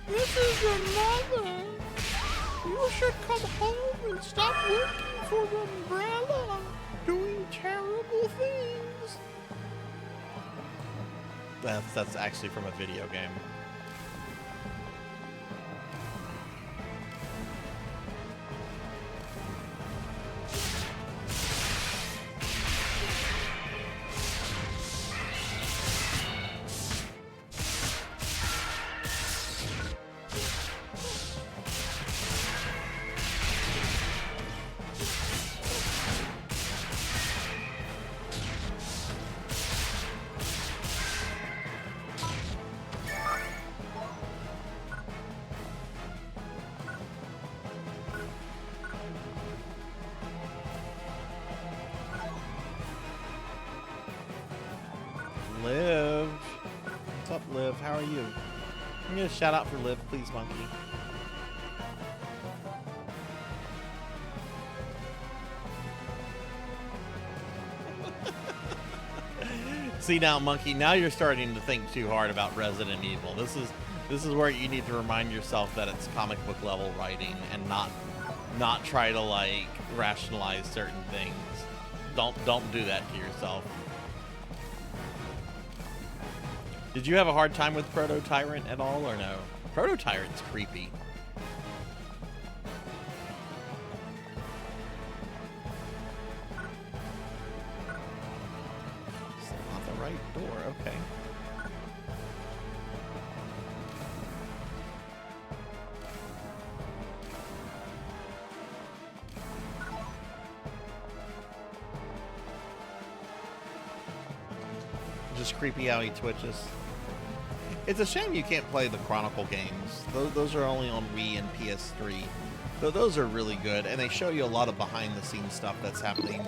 this is your mother. You should come home and stop working for Umbrella, doing terrible things. That's actually from a video game. Liv. What's up, Liv? How are you? I'm gonna shout out for Liv, please, Monkey. See now, Monkey, now you're starting to think too hard about Resident Evil. This is where you need to remind yourself that it's comic book level writing and not try to like rationalize certain things. Don't do that to yourself. Did you have a hard time with Proto Tyrant at all or no? Proto Tyrant's creepy. It's not the right door, okay. Just creepy how he twitches. It's a shame you can't play the Chronicle games. Those are only on Wii and PS3. Though those are really good, and they show you a lot of behind-the-scenes stuff that's happening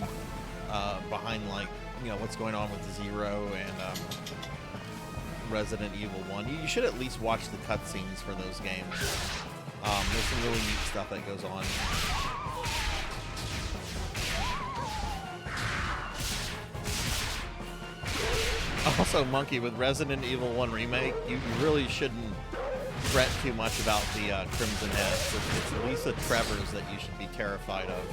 behind, like, you know, what's going on with Zero and Resident Evil 1. You should at least watch the cutscenes for those games. There's some really neat stuff that goes on. Also, Monkey, with Resident Evil 1 Remake, you really shouldn't fret too much about the Crimson Heads. It's Lisa Trevors that you should be terrified of.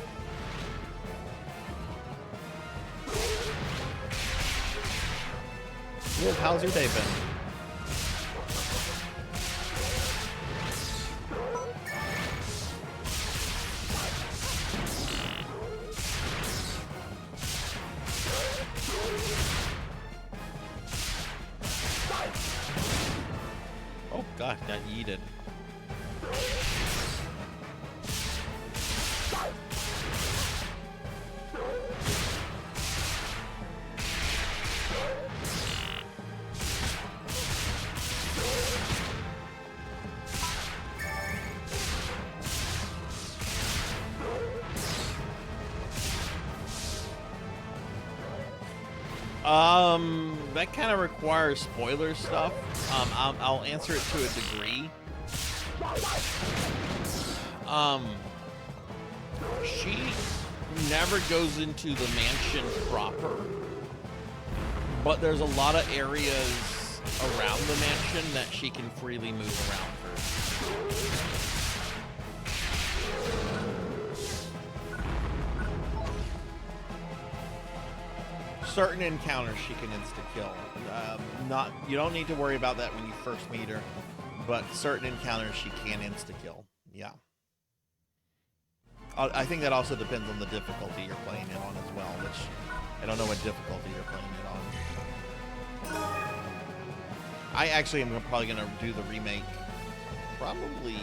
Liv, how's your day been? Oh god, got yeeted. That kind of requires spoiler stuff. I'll answer it to a degree. She never goes into the mansion proper, but there's a lot of areas around the mansion that she can freely move around through. Certain encounters she can insta-kill. You don't need to worry about that when you first meet her, but certain encounters she can insta-kill. Yeah. I think that also depends on the difficulty you're playing it on as well, which I don't know what difficulty you're playing it on. I actually am probably going to do the remake probably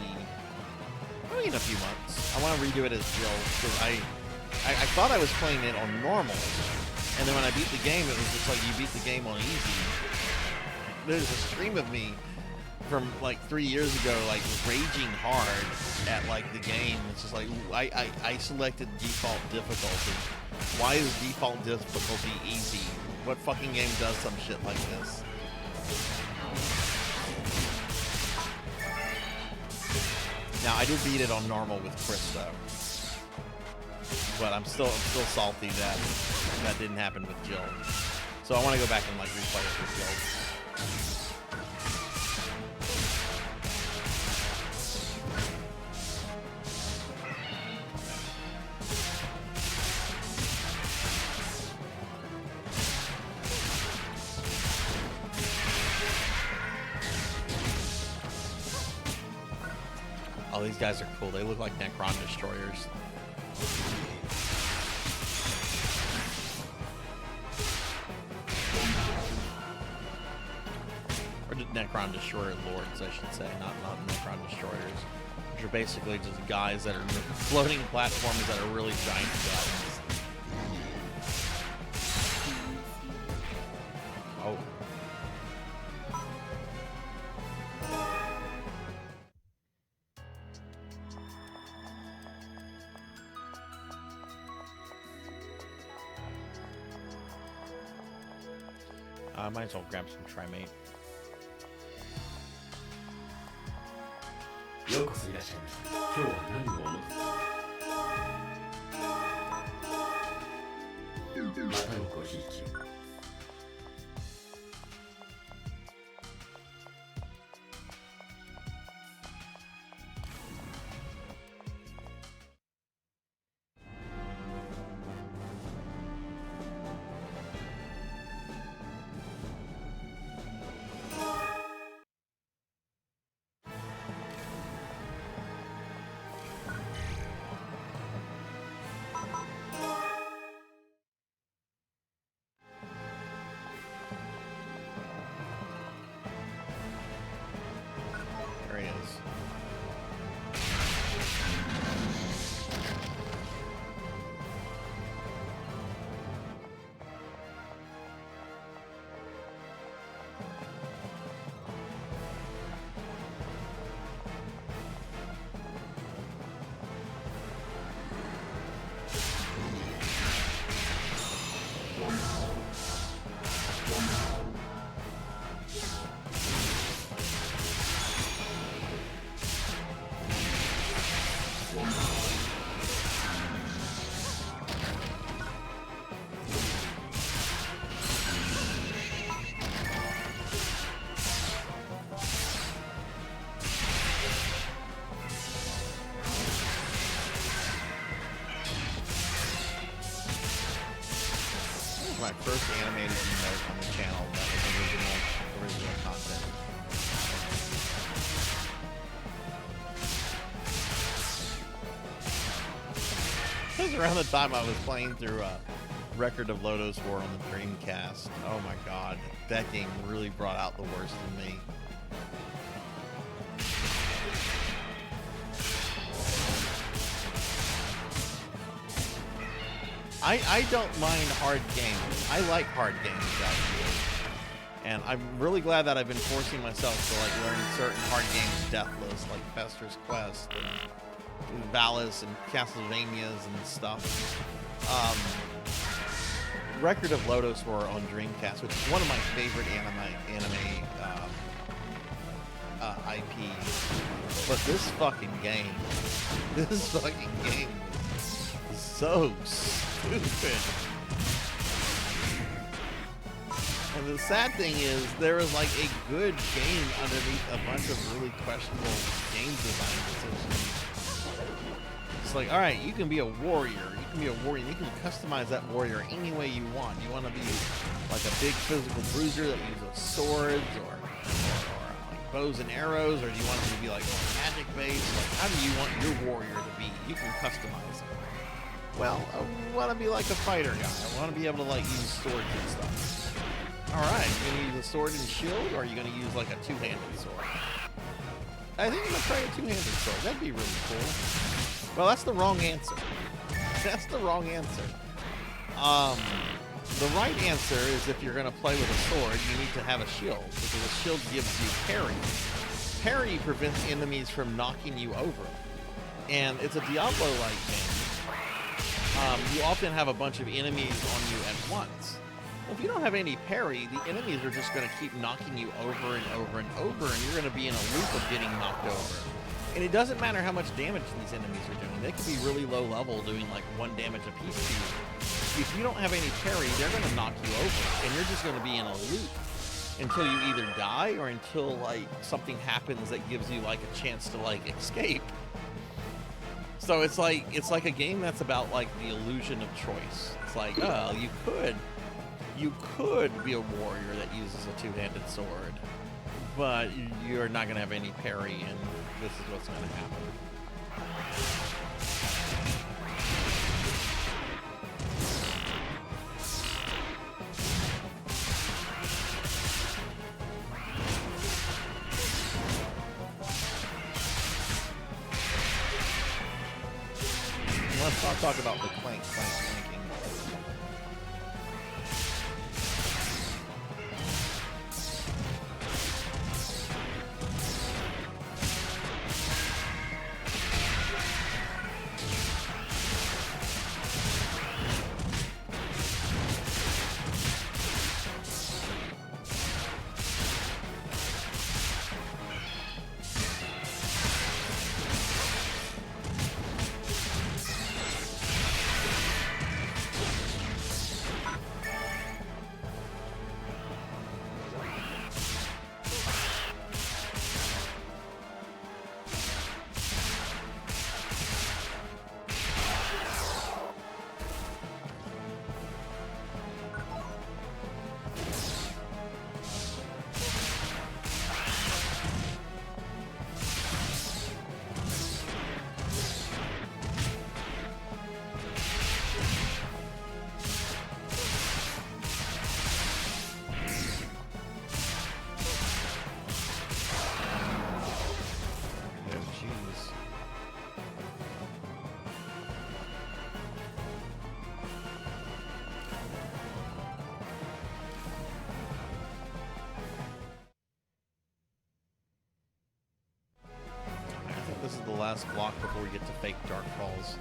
in a few months. I want to redo it as Jill, because I thought I was playing it on normal. And then when I beat the game, it was just like, you beat the game on easy. There's a stream of me from like 3 years ago, like raging hard at like the game. It's just like, I selected default difficulty. Why is default difficulty easy? What fucking game does some shit like this? Now, I did beat it on normal with Chris though. But I'm still salty that that didn't happen with Jill. So I want to go back and like replay it with Jill. Oh, these guys are cool. They look like Necron destroyers. Necron Destroyer Lords, I should say, not Necron Destroyers, which are basically just guys that are floating platforms that are really giant guns. Oh. I might as well grab some Trimate. ようこそいらっしゃいました。今日は何をお持ちまたのごひいきを。my first animated emote on the channel that was original content. This was around the time I was playing through Record of Lodoss War on the Dreamcast. Oh my god, that game really brought out the worst in me. I don't mind hard games. I like hard games, actually. And I'm really glad that I've been forcing myself to like learn certain hard games deathless, like Fester's Quest and Valis and Castlevanias and stuff. Record of Lodoss War on Dreamcast, which is one of my favorite anime IPs. But this fucking game is so stupid. And the sad thing is, there is like a good game underneath a bunch of really questionable game design decisions. It's like, all right, you can be a warrior. You can be a warrior. You can customize that warrior any way you want. You want to be like a big physical bruiser that uses swords or like bows and arrows, or do you want him to be like more magic based? Like, how do you want your warrior to be? You can customize it. Well, I want to be like a fighter guy. I want to be able to like use swords and stuff. All right, you're gonna use a sword and shield, or are you gonna use like a two-handed sword? I think I'm gonna try a two-handed sword. That'd be really cool. Well, that's the wrong answer. That's the wrong answer. The right answer is if you're gonna play with a sword, you need to have a shield, because a shield gives you parry. Parry prevents enemies from knocking you over, and it's a Diablo-like game. You often have a bunch of enemies on you at once. Well, if you don't have any parry, the enemies are just going to keep knocking you over and over and over, and you're going to be in a loop of getting knocked over. And it doesn't matter how much damage these enemies are doing. They could be really low level, doing like 1 damage a piece to you. If you don't have any parry, they're going to knock you over, and you're just going to be in a loop until you either die or until like something happens that gives you like a chance to like escape. So it's like a game that's about like the illusion of choice. It's like, oh, you could be a warrior that uses a two-handed sword, but you're not going to have any parry, and this is what's going to happen. Let's not talk about the clank linking. This is the last block before we get to fake Dark Falls.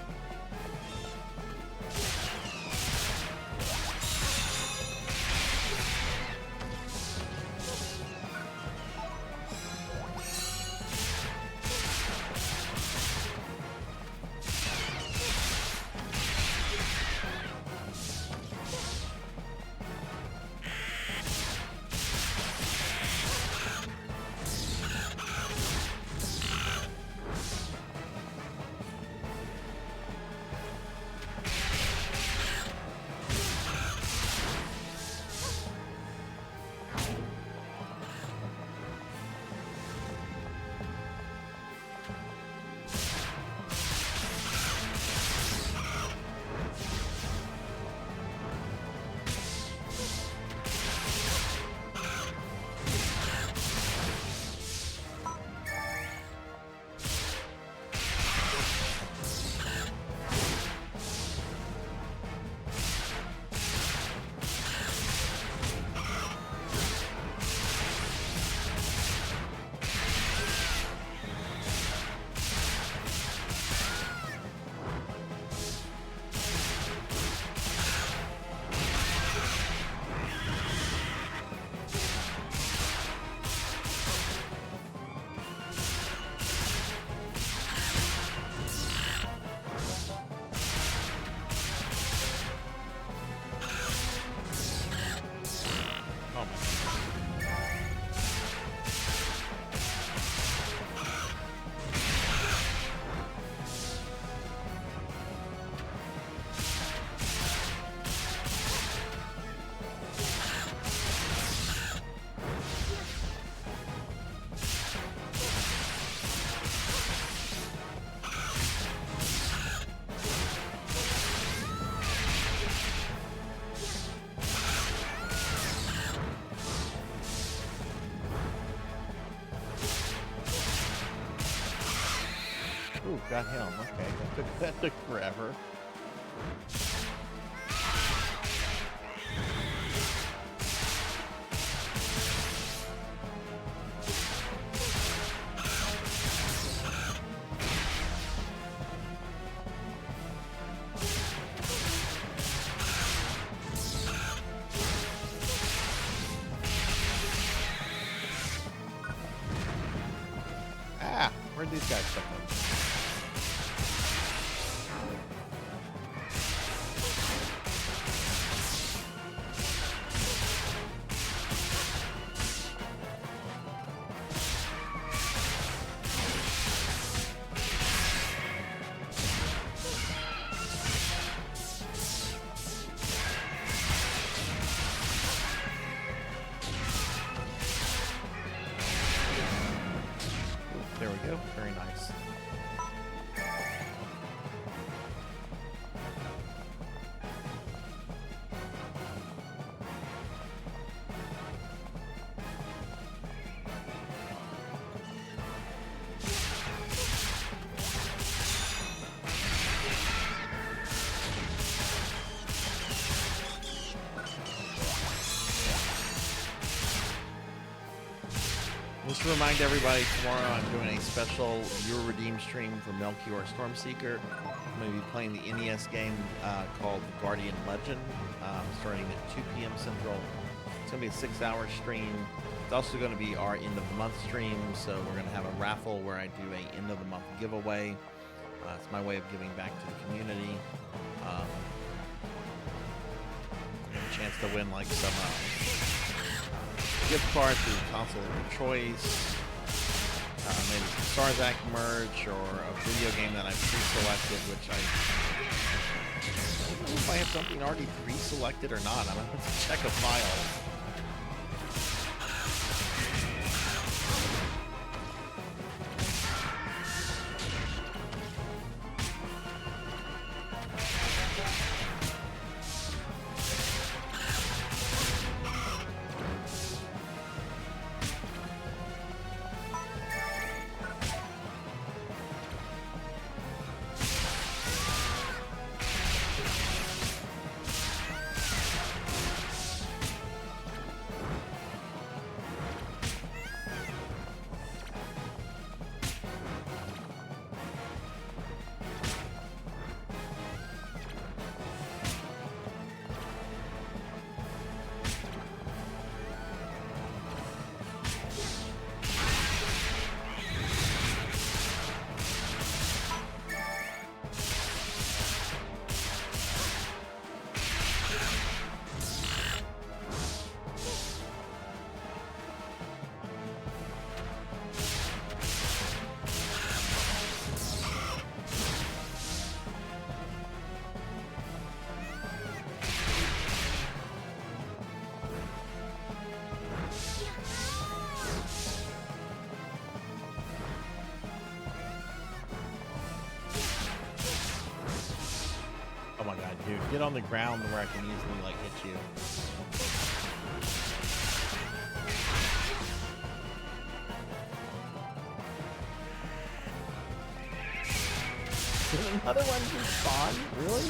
We've got him. Okay, that took forever. Where'd these guys come from? There we go. Very nice. Just to remind everybody, tomorrow I'm doing a special Your Redeem stream for Melchior Stormseeker. I'm going to be playing the NES game called Guardian Legend, starting at 2 p.m. Central. It's going to be a 6-hour stream. It's also going to be our end of the month stream, so we're going to have a raffle where I do a end of the month giveaway. It's my way of giving back to the community. A chance to win like some gift cards to the console of your choice, maybe some Sarzac merch, or a video game that I've pre-selected, which I don't know if I have something already pre-selected or not. I'm going to have to check a file. Oh my god, dude. Get on the ground where I can easily, like, hit you. Did another one just spawn? Really?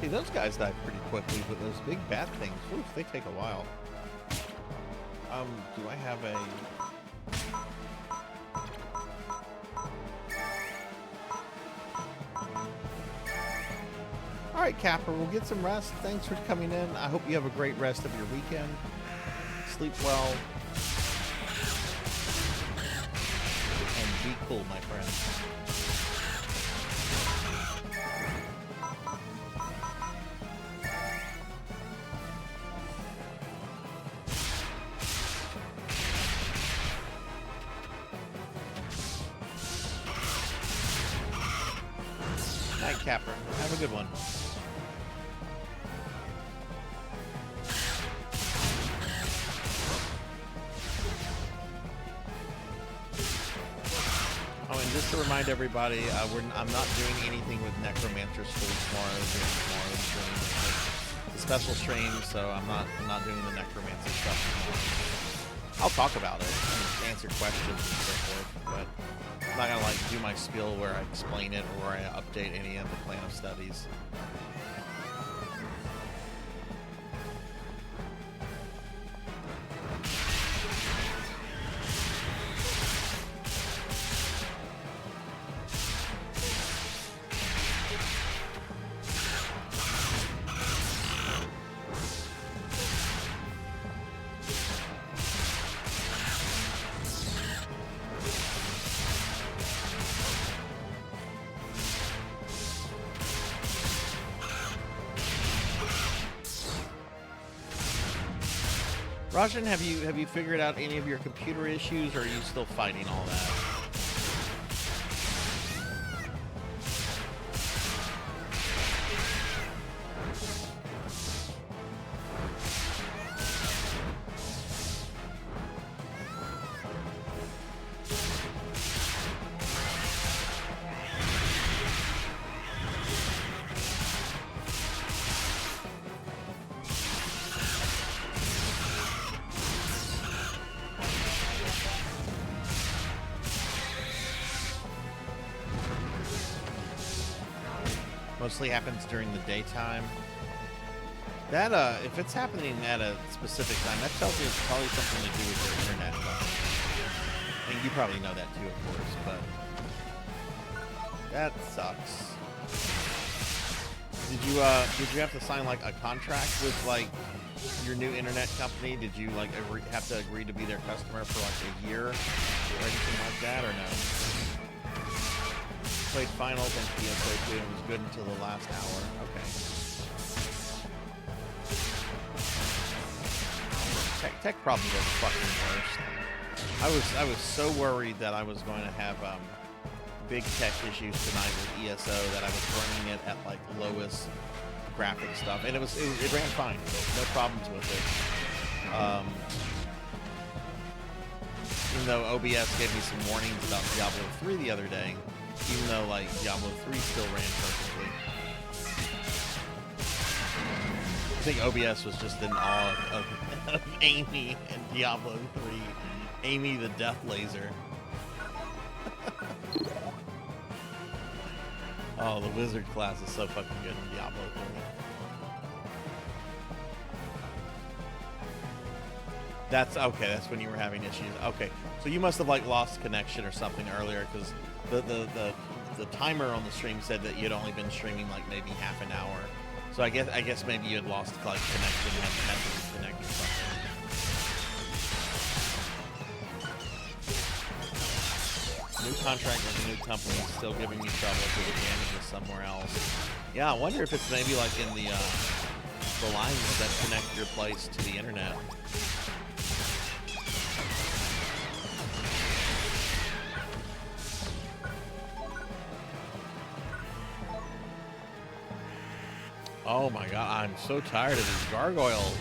See, those guys die pretty quickly, but those big bat things, oof, they take a while. Do I have a... Alright, Capper, we'll get some rest. Thanks for coming in. I hope you have a great rest of your weekend. Sleep well. And be cool, my friend. Night, Capper. Have a good one. Oh, and just to remind everybody, I'm not doing anything with Necromancer School tomorrow during tomorrow's stream. It's a special stream, so I'm not doing the Necromancer stuff tomorrow. I'll talk about it and answer questions and so forth, but I'm not gonna like do my spiel where I explain it or where I update any of the plan of studies. Rajan, have you figured out any of your computer issues, or are you still fighting all that? Mostly happens during the daytime. That if it's happening at a specific time, that tells you it's probably something to do with your internet. I think you probably know that too, of course, but that sucks. Did you have to sign like a contract with like your new internet company? Did you like have to agree to be their customer for like a year or anything like that, or no? Played finals and PSO2 and was good until the last hour. Okay. Tech problems are the fucking worst. I was so worried that I was going to have big tech issues tonight with ESO that I was running it at like lowest graphic stuff, and it ran fine. No problems with it. Even though OBS gave me some warnings about Diablo 3 the other day. Even though, like, Diablo 3 still ran perfectly. I think OBS was just in awe of Amy in Diablo 3. Amy the Death Laser. Oh, the Wizard class is so fucking good in Diablo 3. That's okay, that's when you were having issues. Okay, so you must have, like, lost connection or something earlier, because the timer on the stream said that you'd only been streaming like maybe half an hour. So I guess maybe you had lost like connection and had to reconnect or something. New contract with a new company, still giving me trouble to the damages somewhere else. Yeah, I wonder if it's maybe like in the lines that connect your place to the internet. Oh my god, I'm so tired of these gargoyles.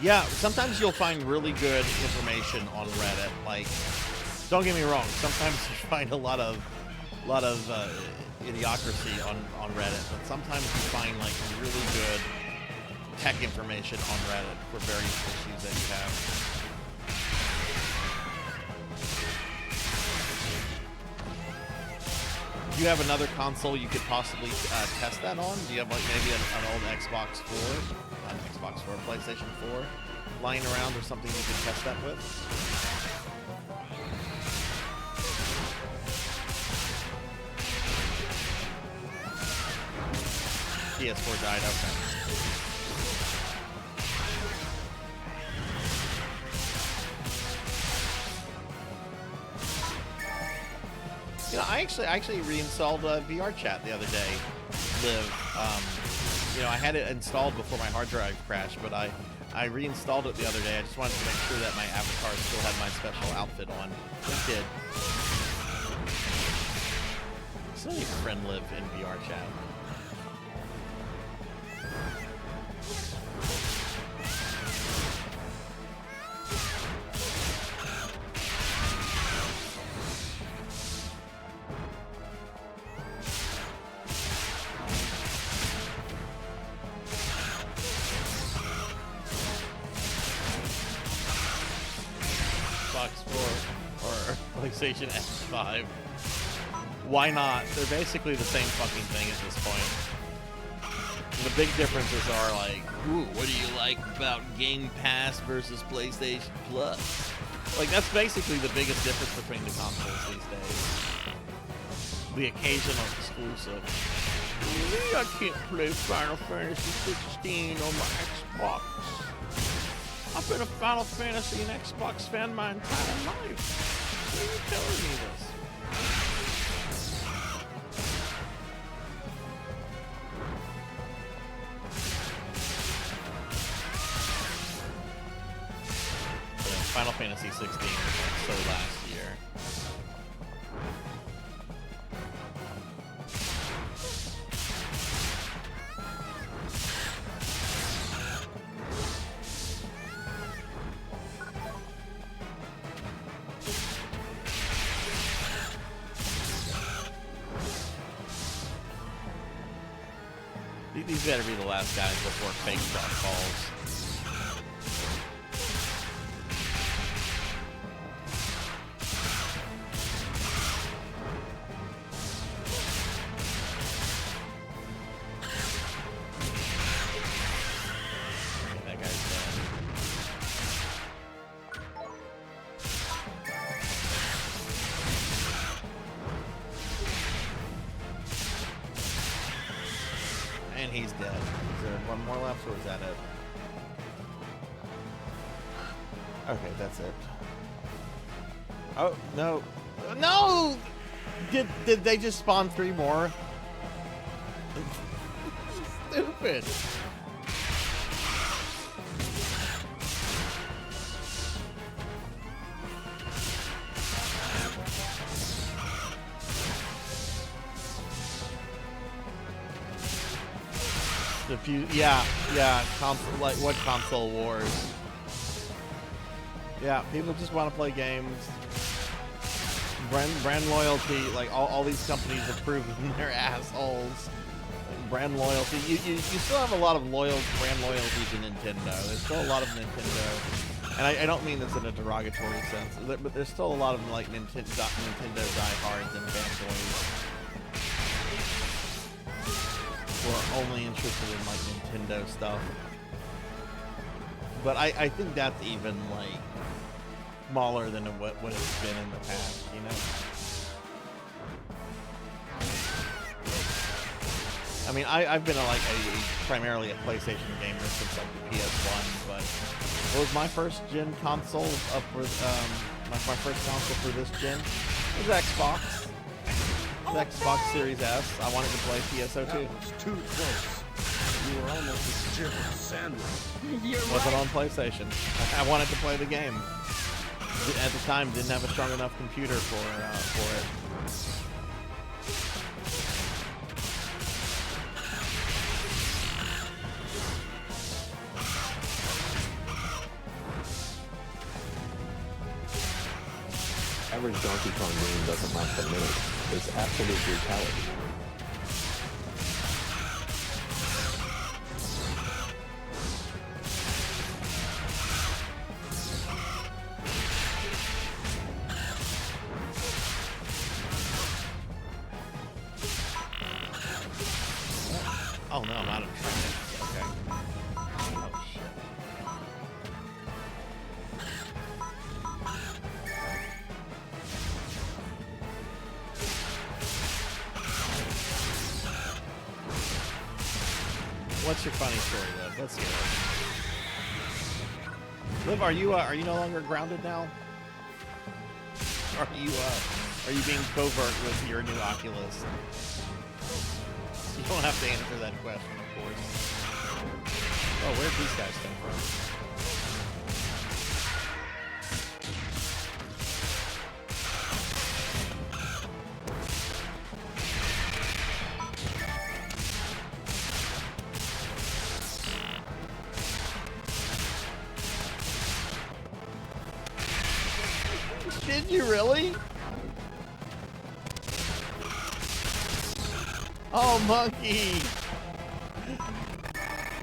Yeah, sometimes you'll find really good information on Reddit. Like, don't get me wrong, sometimes you find a lot of idiocracy on Reddit, but sometimes you find like really good tech information on Reddit for various issues that you have. Do you have another console you could possibly test that on? Do you have like maybe an old Xbox 4? Not an Xbox 4, PlayStation 4 lying around or something you could test that with? PS4 died, okay. You know, I actually reinstalled VR Chat the other day. You know, I had it installed before my hard drive crashed, but I reinstalled it the other day. I just wanted to make sure that my avatar still had my special outfit on. It did. So many friend live in VR Chat. PlayStation X5. Why not? They're basically the same fucking thing at this point. And the big differences are like, ooh, what do you like about Game Pass versus PlayStation Plus? Like, that's basically the biggest difference between the consoles these days. The occasional exclusive. I can't play Final Fantasy 16 on my Xbox. I've been a Final Fantasy and Xbox fan my entire life. Why are you telling me this? Final Fantasy 16 was so last year. These better be the last guys before fake shot calls. That guy's dead. And he's dead. Is there one more left, or is that it? Okay, that's it. Oh, no. No! Did they just spawn 3 more? Stupid. Yeah, console, like what console wars? Yeah, people just want to play games. Brand loyalty, like all these companies have proven they're assholes. Brand loyalty, you still have a lot of brand loyalty to Nintendo. There's still a lot of Nintendo, and I don't mean this in a derogatory sense, but there's still a lot of like Nintendo diehards and fanboys. Who are only interested in like Nintendo stuff. But I think that's even like smaller than what it's been in the past, you know? I mean, I've been primarily a PlayStation gamer since like the PS1, but what was my first gen console up for my first console for this gen? It was Xbox. The Xbox Series S. I wanted to play PSO2. That was too close. You were almost as chip as a sandwich. Wasn't on PlayStation. I wanted to play the game. At the time, didn't have a strong enough computer for it. Average Donkey Kong game doesn't last a minute. It's absolute brutality. Oh no, I'm out of train. Okay. Oh shit. What's your funny story, Liv? Let's hear it. Liv, are you no longer grounded now? Are you being covert with your new Oculus? You don't have to answer that question, of course. Oh, where'd these guys come from? Did you really? Oh, monkey!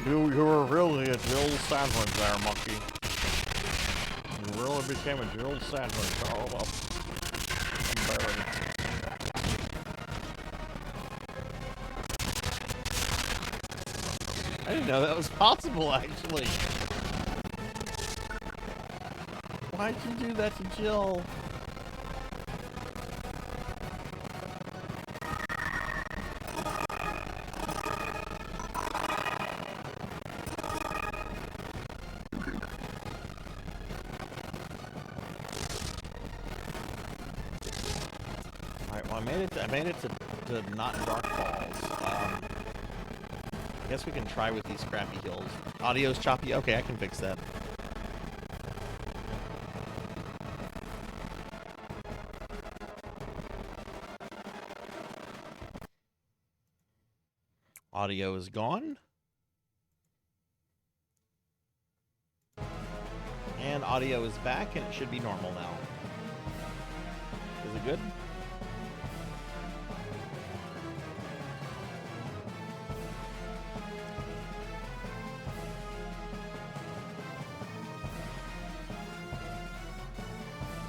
You were really a Jill sandwich there, monkey. You really became a Jill sandwich. Oh, well. I'm buried. I didn't know that was possible, actually. Why'd you do that to Jill? I made it to not Dark Falls. I guess we can try with these crappy hills. Audio's choppy. Okay, I can fix that. Audio is gone. And audio is back, and it should be normal now. Is it good?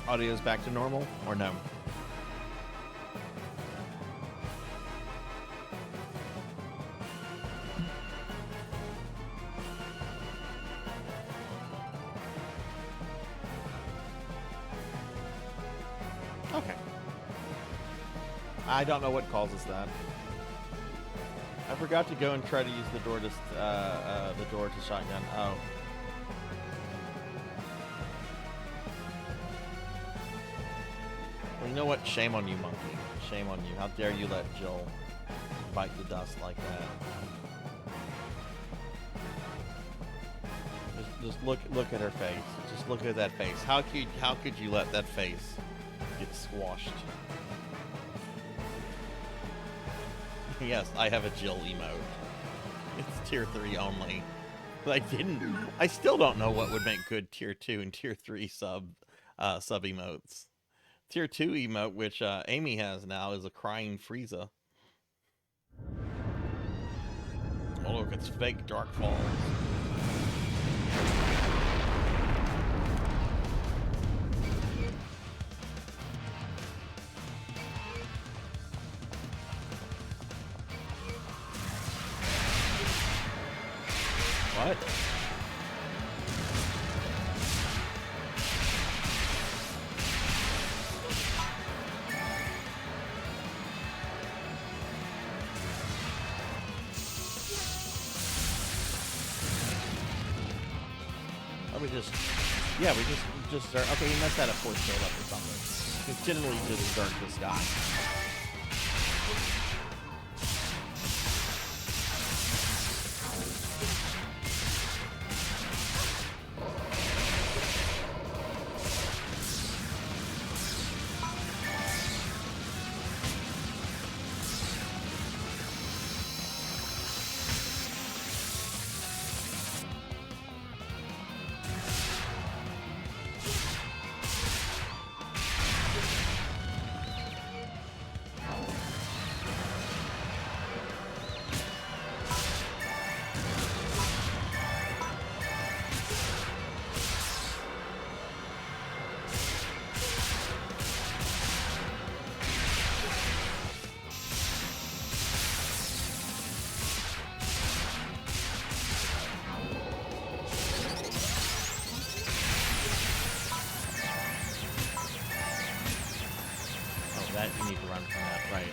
Audio's back to normal, or no? Okay. I don't know what causes that. I forgot to go and try to use the door to shotgun. Oh. Well, you know what? Shame on you, monkey. Shame on you. How dare you let Jill bite the dust like that? Just look at her face. Just look at that face. How could you let that face get squashed? Yes, I have a Jill emote. It's tier 3 only. But I still don't know what would make good tier 2 and tier 3 sub emotes. Tier 2 emote, which Amy has now, is a crying Frieza. Oh look, it's fake Dark Falls. What? Probably just, yeah, we just Zerg. Okay, he must have had a force build up or something. It's generally just Zerg this guy. That you need to run from that, right?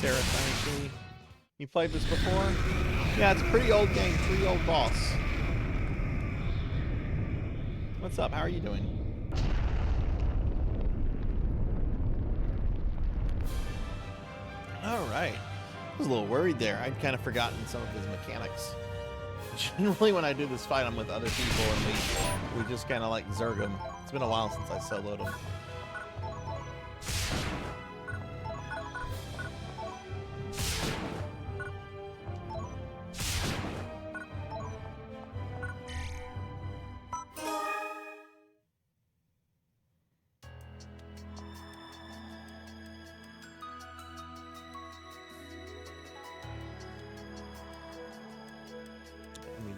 Sarzac, you played this before? Yeah, it's a pretty old game, pretty old boss. What's up? How are you doing? All right. I was a little worried there. I'd kind of forgotten some of his mechanics. Generally, when I do this fight, I'm with other people, and we just kind of like Zerg him. It's been a while since I soloed him.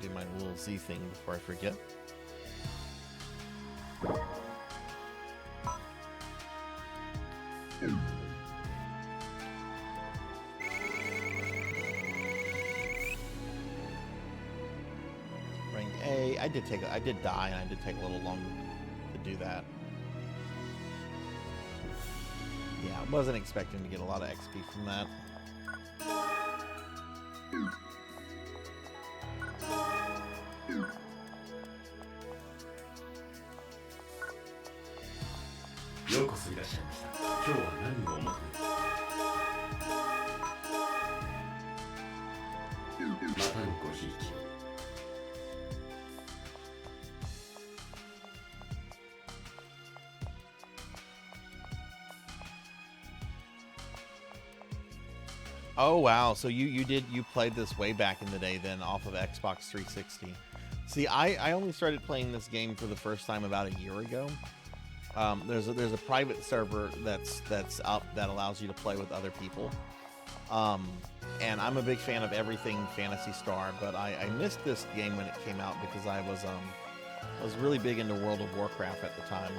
Do my little Z thing before I forget. Rank A. I did die, and I did take a little long to do that. Yeah, I wasn't expecting to get a lot of XP from that. Oh wow, so you played this way back in the day then off of Xbox 360. See, I only started playing this game for the first time about a year ago. There's a private server that's up that allows you to play with other people. And I'm a big fan of everything Phantasy Star, but I missed this game when it came out because I was really big into World of Warcraft at the time.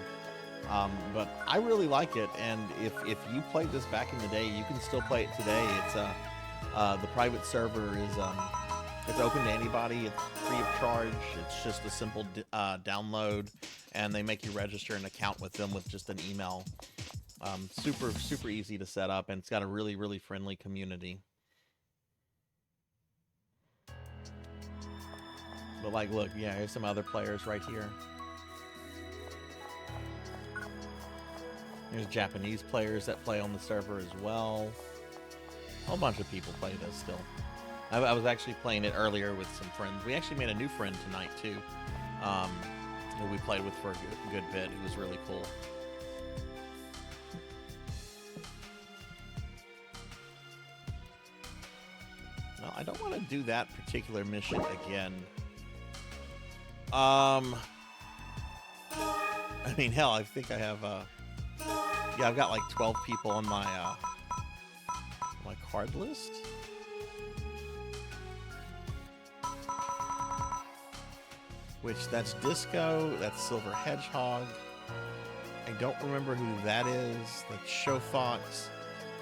But I really like it, and if you played this back in the day, you can still play it today. It's the private server is it's open to anybody. It's free of charge. It's just a simple download, and they make you register an account with them with just an email. Super easy to set up, and it's got a really friendly community. But like, look, yeah, here's some other players right here. There's Japanese players that play on the server as well. A whole bunch of people play this still. I was actually playing it earlier with some friends. We actually made a new friend tonight too, who we played with for a good bit. It was really cool. No, I don't want to do that particular mission again. I mean, hell, I think I have, yeah, I've got like 12 people on my, my card list. Which, that's Disco, that's Silver Hedgehog. I don't remember who that is. That's Show Fox.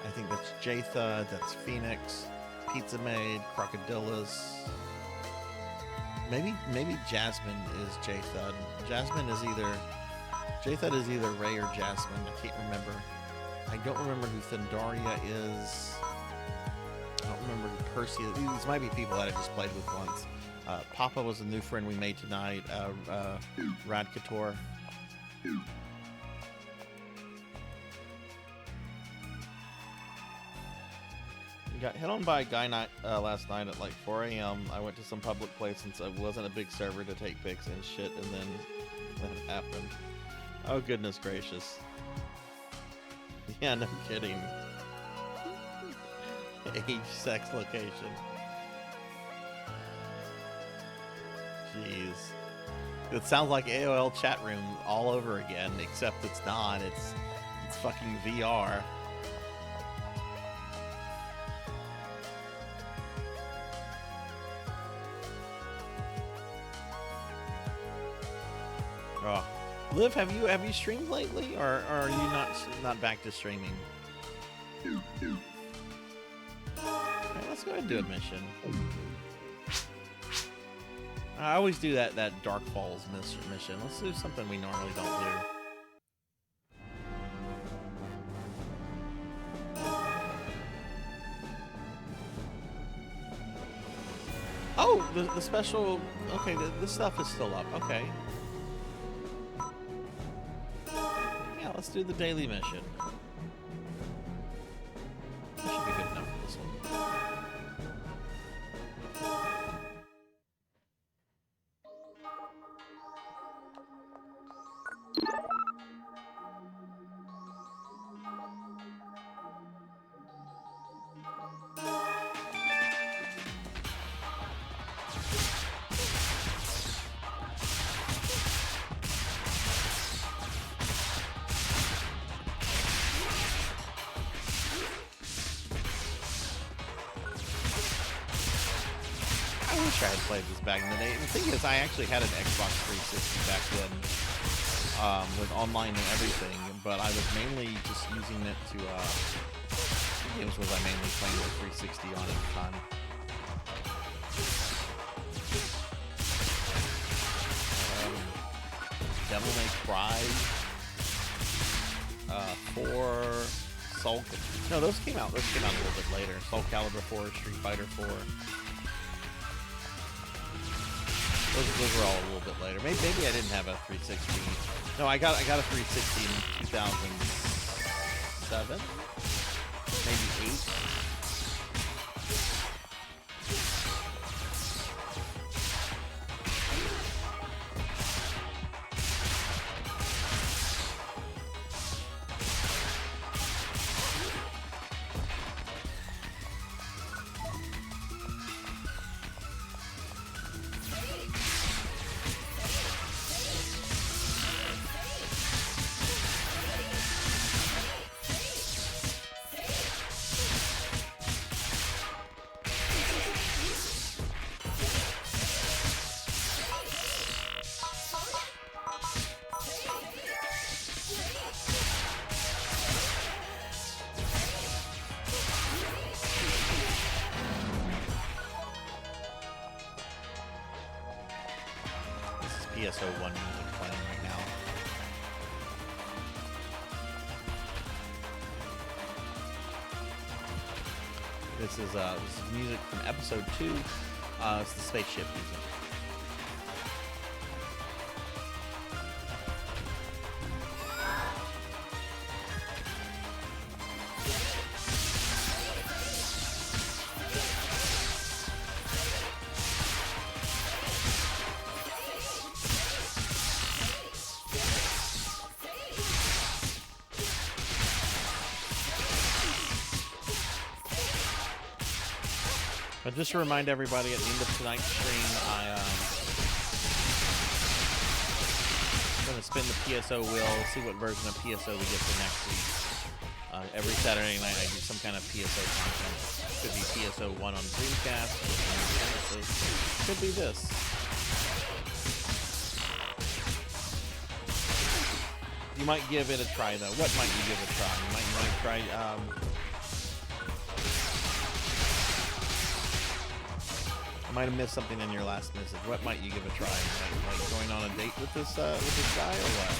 I think that's Jatha, that's Phoenix, Pizza Maid, Crocodilus. Maybe Jasmine is Jatha. Jasmine is either... Jatha is either Ray or Jasmine. I can't remember. I don't remember who Thandaria is. I don't remember who Percy is. These might be people that I just played with once. Papa was a new friend we made tonight. Rad Couture. Got hit on by a guy last night at like 4 a.m. I went to some public place since it wasn't a big server to take pics and shit, and then that happened. Oh, goodness gracious. Yeah, no kidding. Age, sex, location. Jeez. It sounds like AOL chat room all over again, except it's not. It's fucking VR. Oh. Liv, have you streamed lately, or are you not back to streaming? Okay, let's go ahead and do a mission. I always do that Dark Falls mission. Let's do something we normally don't do. Oh, the special. Okay, this stuff is still up. Okay. Yeah, let's do the daily mission. That should be good enough for this one. I had played this back in the day. And the thing is, I actually had an Xbox 360 back then, with online and everything, but I was mainly just using it to, what games was I mainly playing with 360 on at the time? Devil May Cry, 4, Soul... No, those came out a little bit later. Soul Calibur 4, Street Fighter 4. Those were all a little bit later. Maybe I didn't have a 360. No, I got a 360 in 2007, maybe 8. PSO1 music playing right now. This is music from episode 2. It's the spaceship music. But just to remind everybody, at the end of tonight's stream, I'm going gonna spin the PSO wheel, see what version of PSO we get for next week. Every Saturday night I do some kind of PSO content. Could be PSO 1 on Dreamcast, could be this. You might give it a try though. What might you give a try? You might try I might have missed something in your last message. What might you give a try? Like going on a date with this guy or what?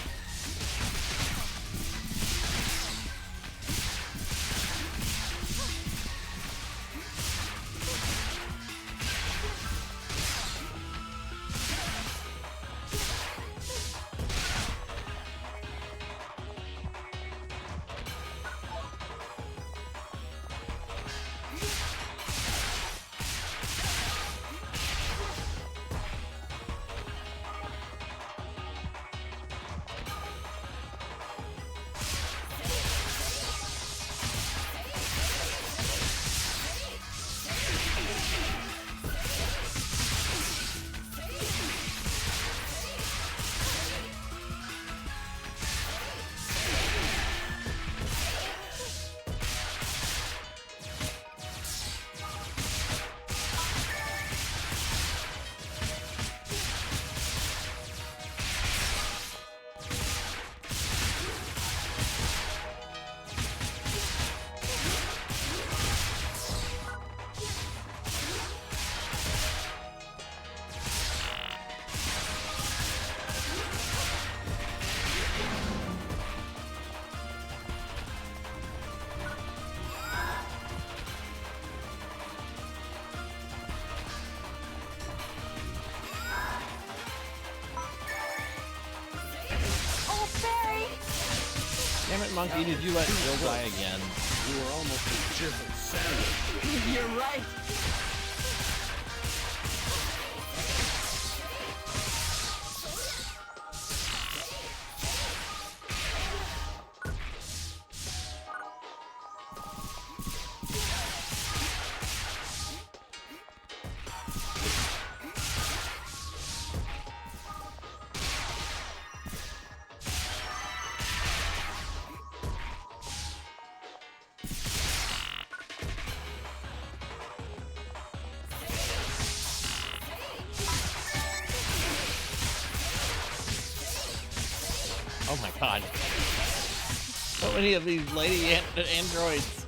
Damn it, Monkey, did you let Jill die again? You were almost a chiseled savage. You're right. Oh my god. So many of these lady androids.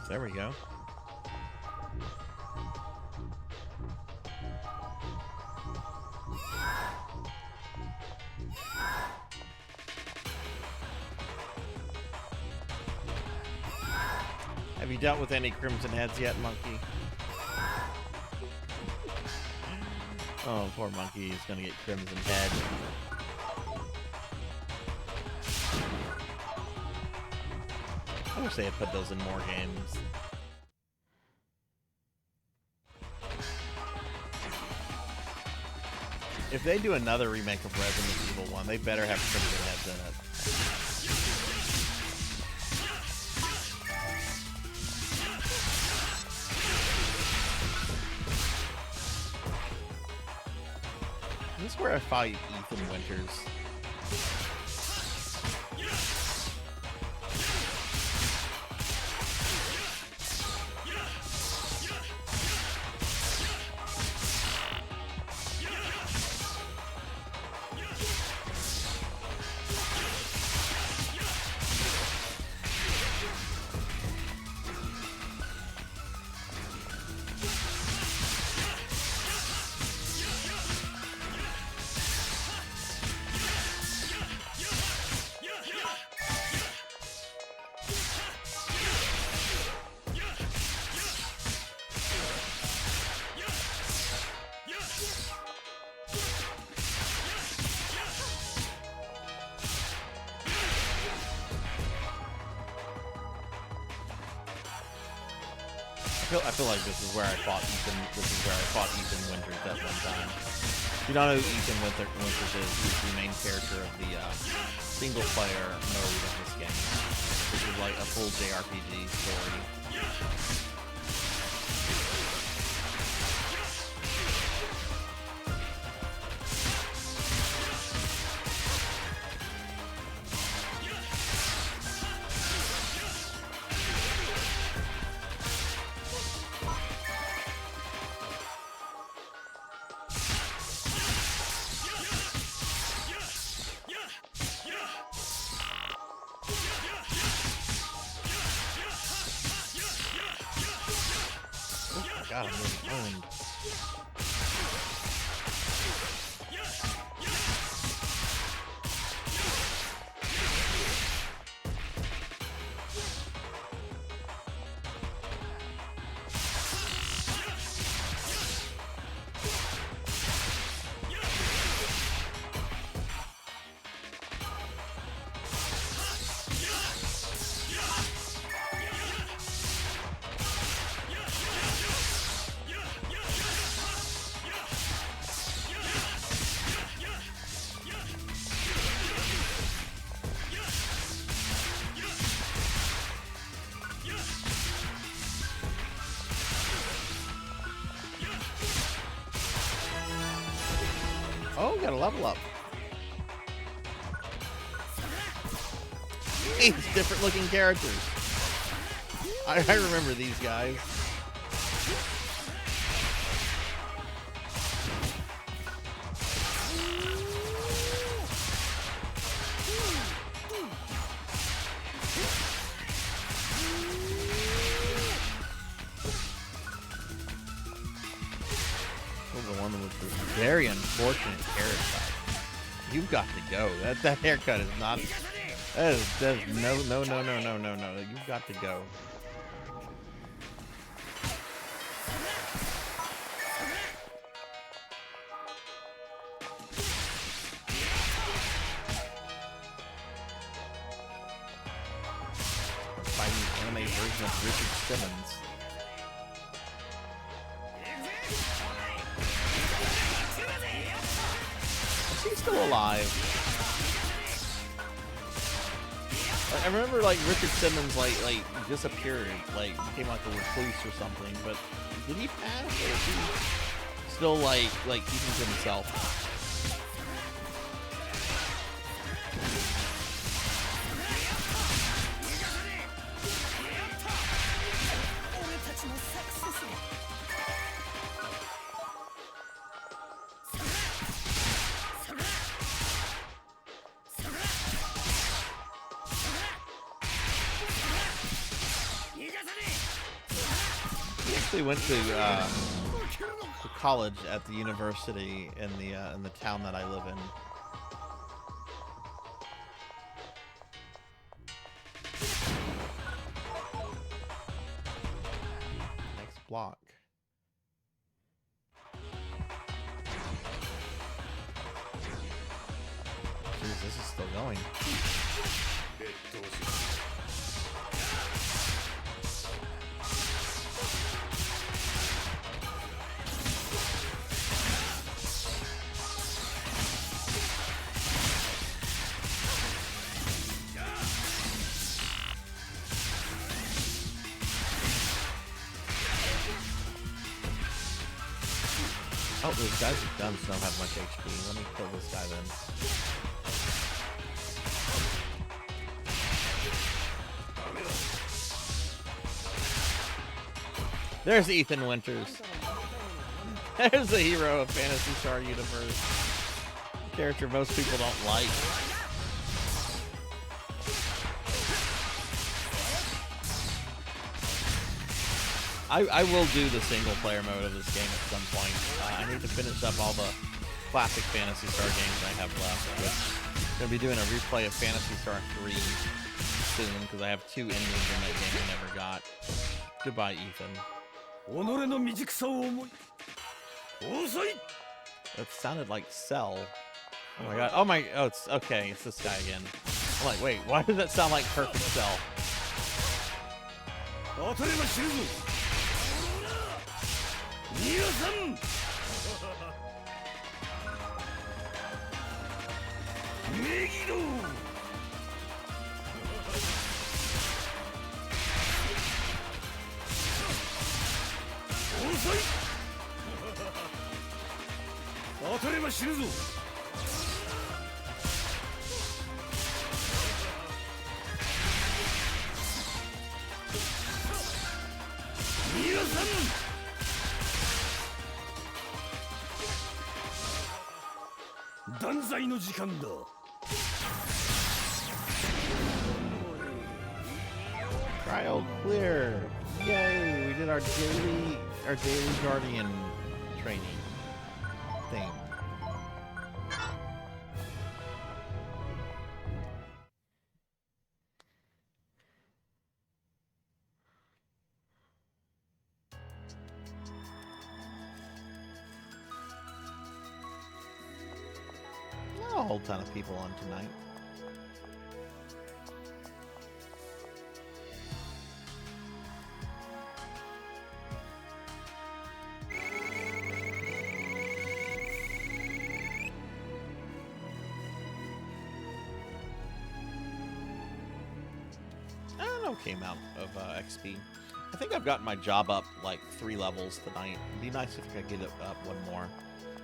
There we go. Have you dealt with any Crimson Heads yet, Monkey? Oh, poor Monkey. He's gonna get Crimson Head. I wish they had put those in more games. If they do another remake of Resident Evil 1, they better have Crimson Heads in it. This is where I fight Ethan Winters. I feel like this is where I fought Ethan. This is where I fought Ethan Winters at one time. If you don't know who Ethan Winters is, he's the main character of the single-player mode of this game. This is like a full JRPG story. God, I'm really owned. Oh, got a level up. It's different looking characters. I remember these guys. The one with this very unfortunate haircut. You've got to go. That haircut is not. That is no. You've got to go. Fighting an anime version of Richard Simmons. He's still alive. I remember like Richard Simmons like disappeared, like became like a recluse or something. But did he pass, or is he still like keeping to himself? He went to college at the university in the town that I live in. block. Jeez, this is still going. Oh, those guys with guns don't have much HP. Let me kill this guy then. There's Ethan Winters. There's the hero of Phantasy Star Universe. A character most people don't like. I will do the single player mode of this game at some point. I need to finish up all the classic Phantasy Star games I have left. I'm going to be doing a replay of Phantasy Star 3 soon because I have 2 endings in that game I never got. Goodbye, Ethan. That sounded like Cell. Oh my god. Oh my. Oh, it's okay. It's this guy again. I'm like, wait, why does that sound like Perfect Cell? Trial clear! Yay! We did our daily Guardian training thing. Not a whole ton of people on tonight. Came out of XP. I think I've gotten my job up like 3 levels tonight. It'd be nice if I could get it up 1 more.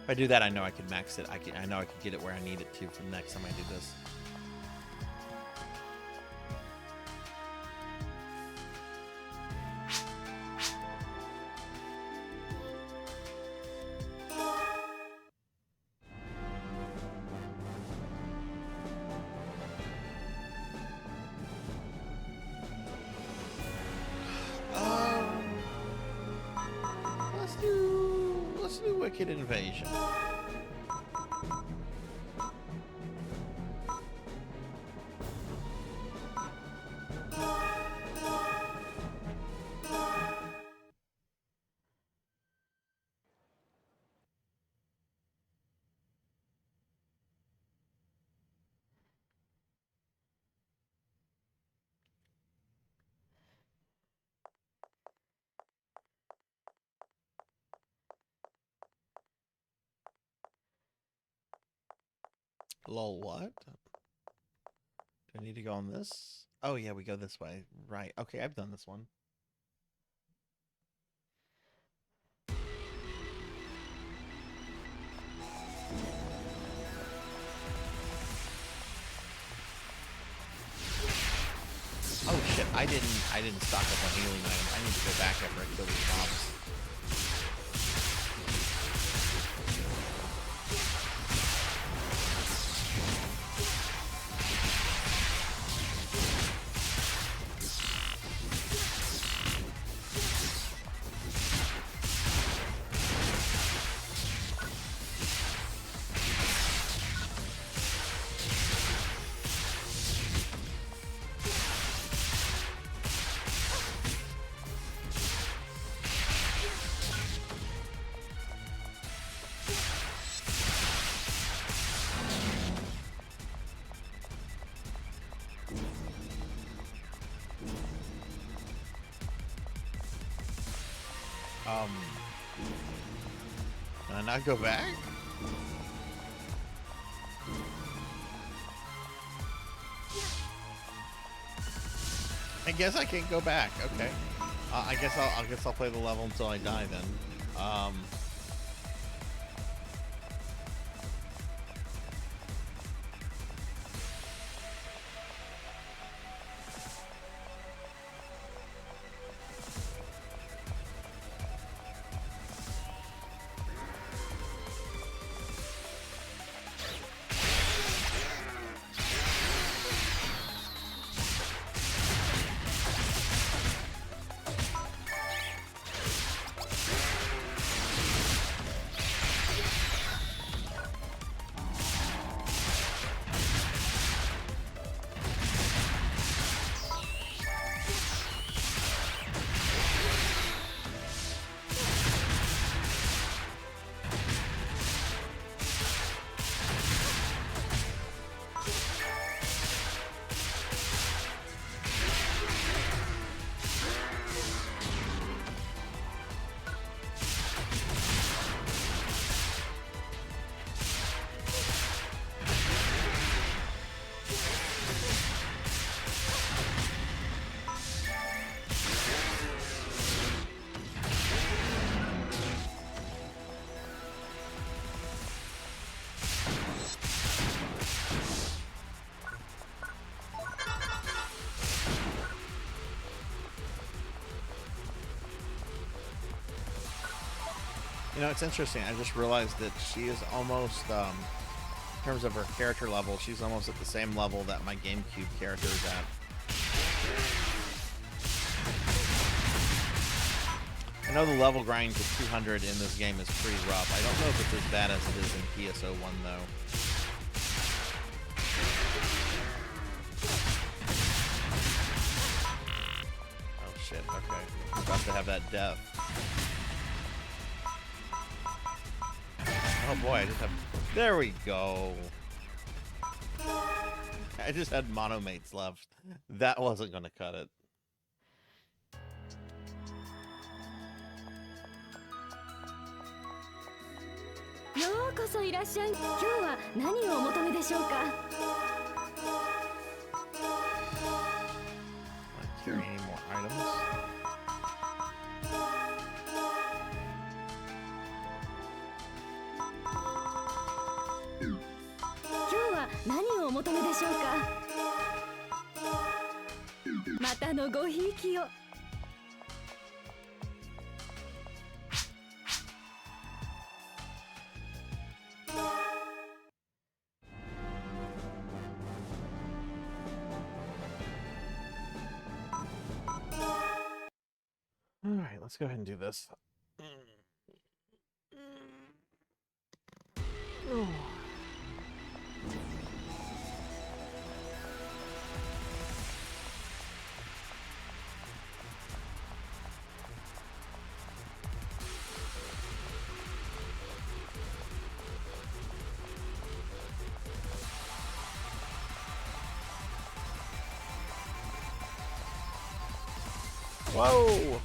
If I do that, I know I can max it. I know I can get it where I need it to for the next time I do this. Wicked Invasion. Lol, what? Do I need to go on this? Oh yeah, we go this way. Right. Okay, I've done this one. Oh shit, I didn't stock up on healing items. I need to go back after I kill these mobs. Can I not go back? I guess I can't go back. Okay. I guess I'll play the level until I die then. You know, it's interesting. I just realized that she is almost, in terms of her character level, she's almost at the same level that my GameCube character is at. I know the level grind to 200 in this game is pretty rough. I don't know if it's as bad as it is in PSO1, though. Oh, shit. Okay. I'm about to have that death. Oh boy, I just have... There we go. I just had monomates left. That wasn't going to cut it. Not carrying any more items. Alright, let's go ahead and do this. Oh. Whoa!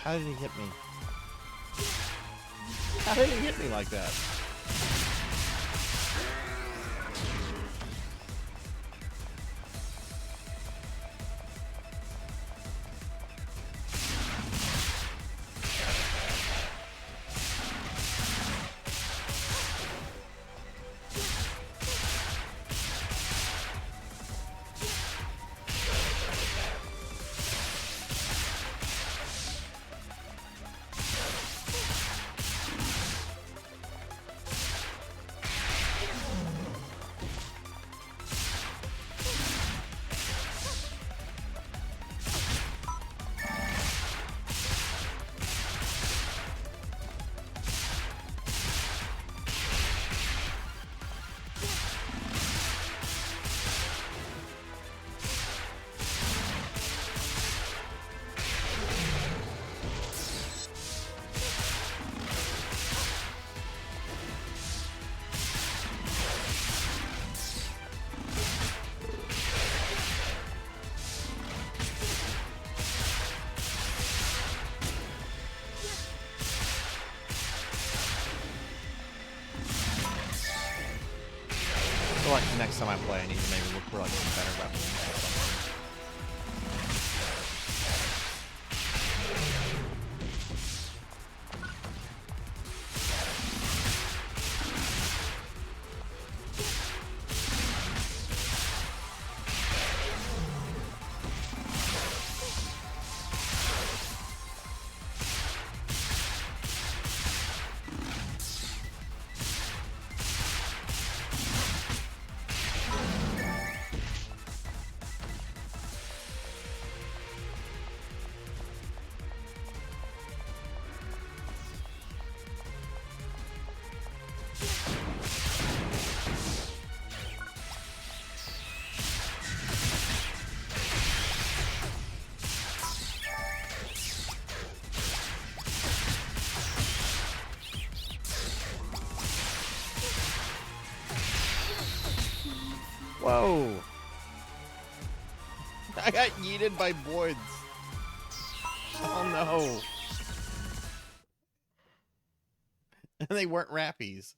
How did he hit me? How did he hit me like that? like next time I play, I need to maybe look for like some better weapons or something. Whoa! I got yeeted by boards. Oh no. And they weren't rappies.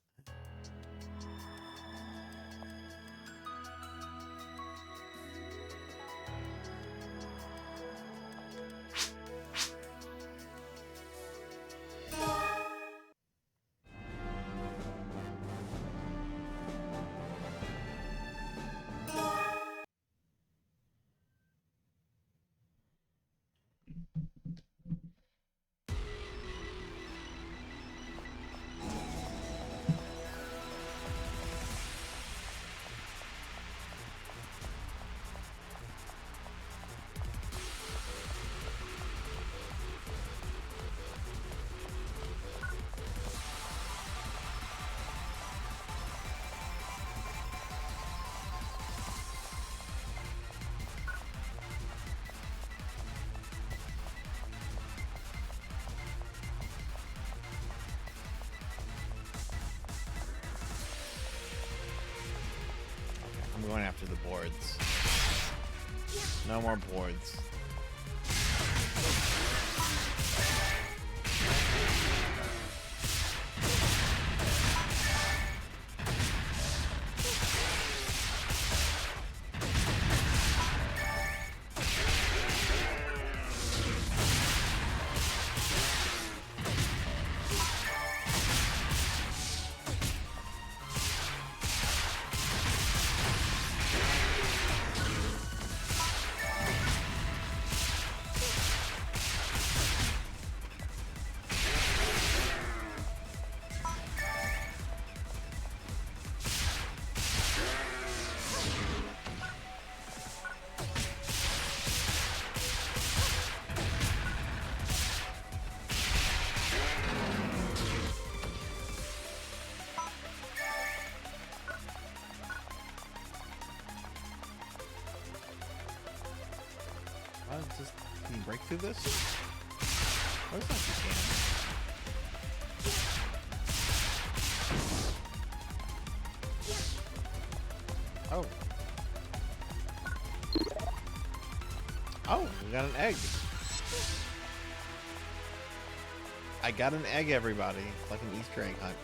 I'm going after the boards. No more boards. Can you break through this? Oh, it's not you can. Oh. Oh, we got an egg. I got an egg, everybody. It's like an Easter egg hunt.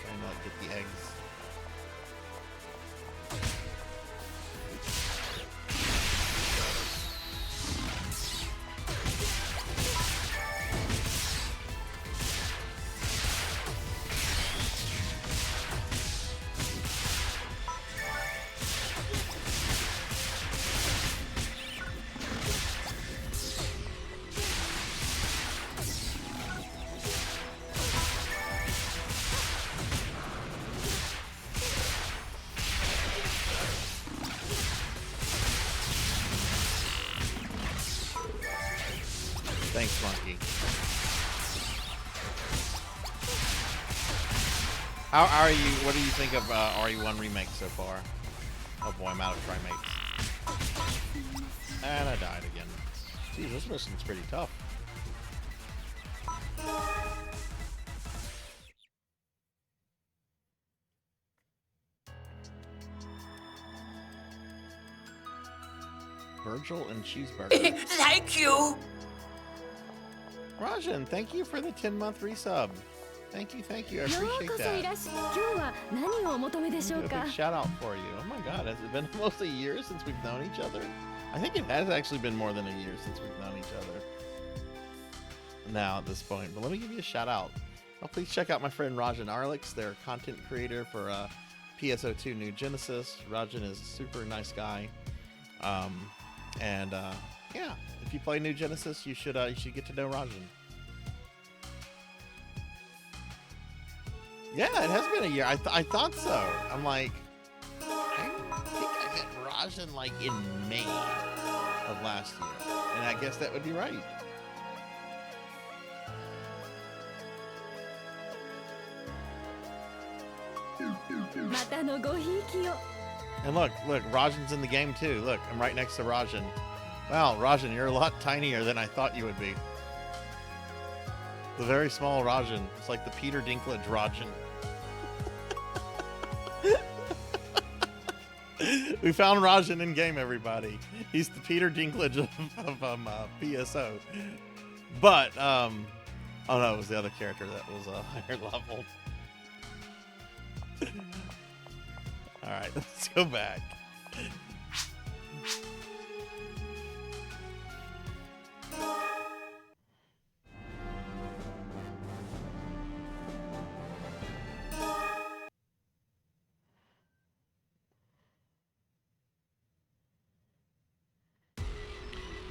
Trying to like, get the eggs. Thanks, Monkey. How are you? What do you think of RE1 Remake so far? Oh boy, I'm out of Trimates. And I died again. Geez, this mission's pretty tough. Virgil and Cheeseburger. Thank you! Rajan, thank you for the 10-month resub. Thank you, thank you. I appreciate that. 今日は何をお求めでしょう A か big shout out for you. Oh my God, has it been almost a year since we've known each other? I think it has actually been more than a year since we've known each other. Now at this point, but let me give you a shout out. Oh, please check out my friend Rajan Arlix. They're a content creator for PSO2 New Genesis. Rajan is a super nice guy. Yeah, if you play New Genesis, you should get to know Rajan. Yeah, it has been a year. I thought so. I'm like, I think I met Rajan like in May of last year, and I guess that would be right. And look, Rajan's in the game too. Look, I'm right next to Rajan. Wow, Rajan, you're a lot tinier than I thought you would be. The very small Rajan. It's like the Peter Dinklage Rajan. We found Rajan in game, everybody. He's the Peter Dinklage of PSO. But, oh no, it was the other character that was a higher level. Alright, let's go back.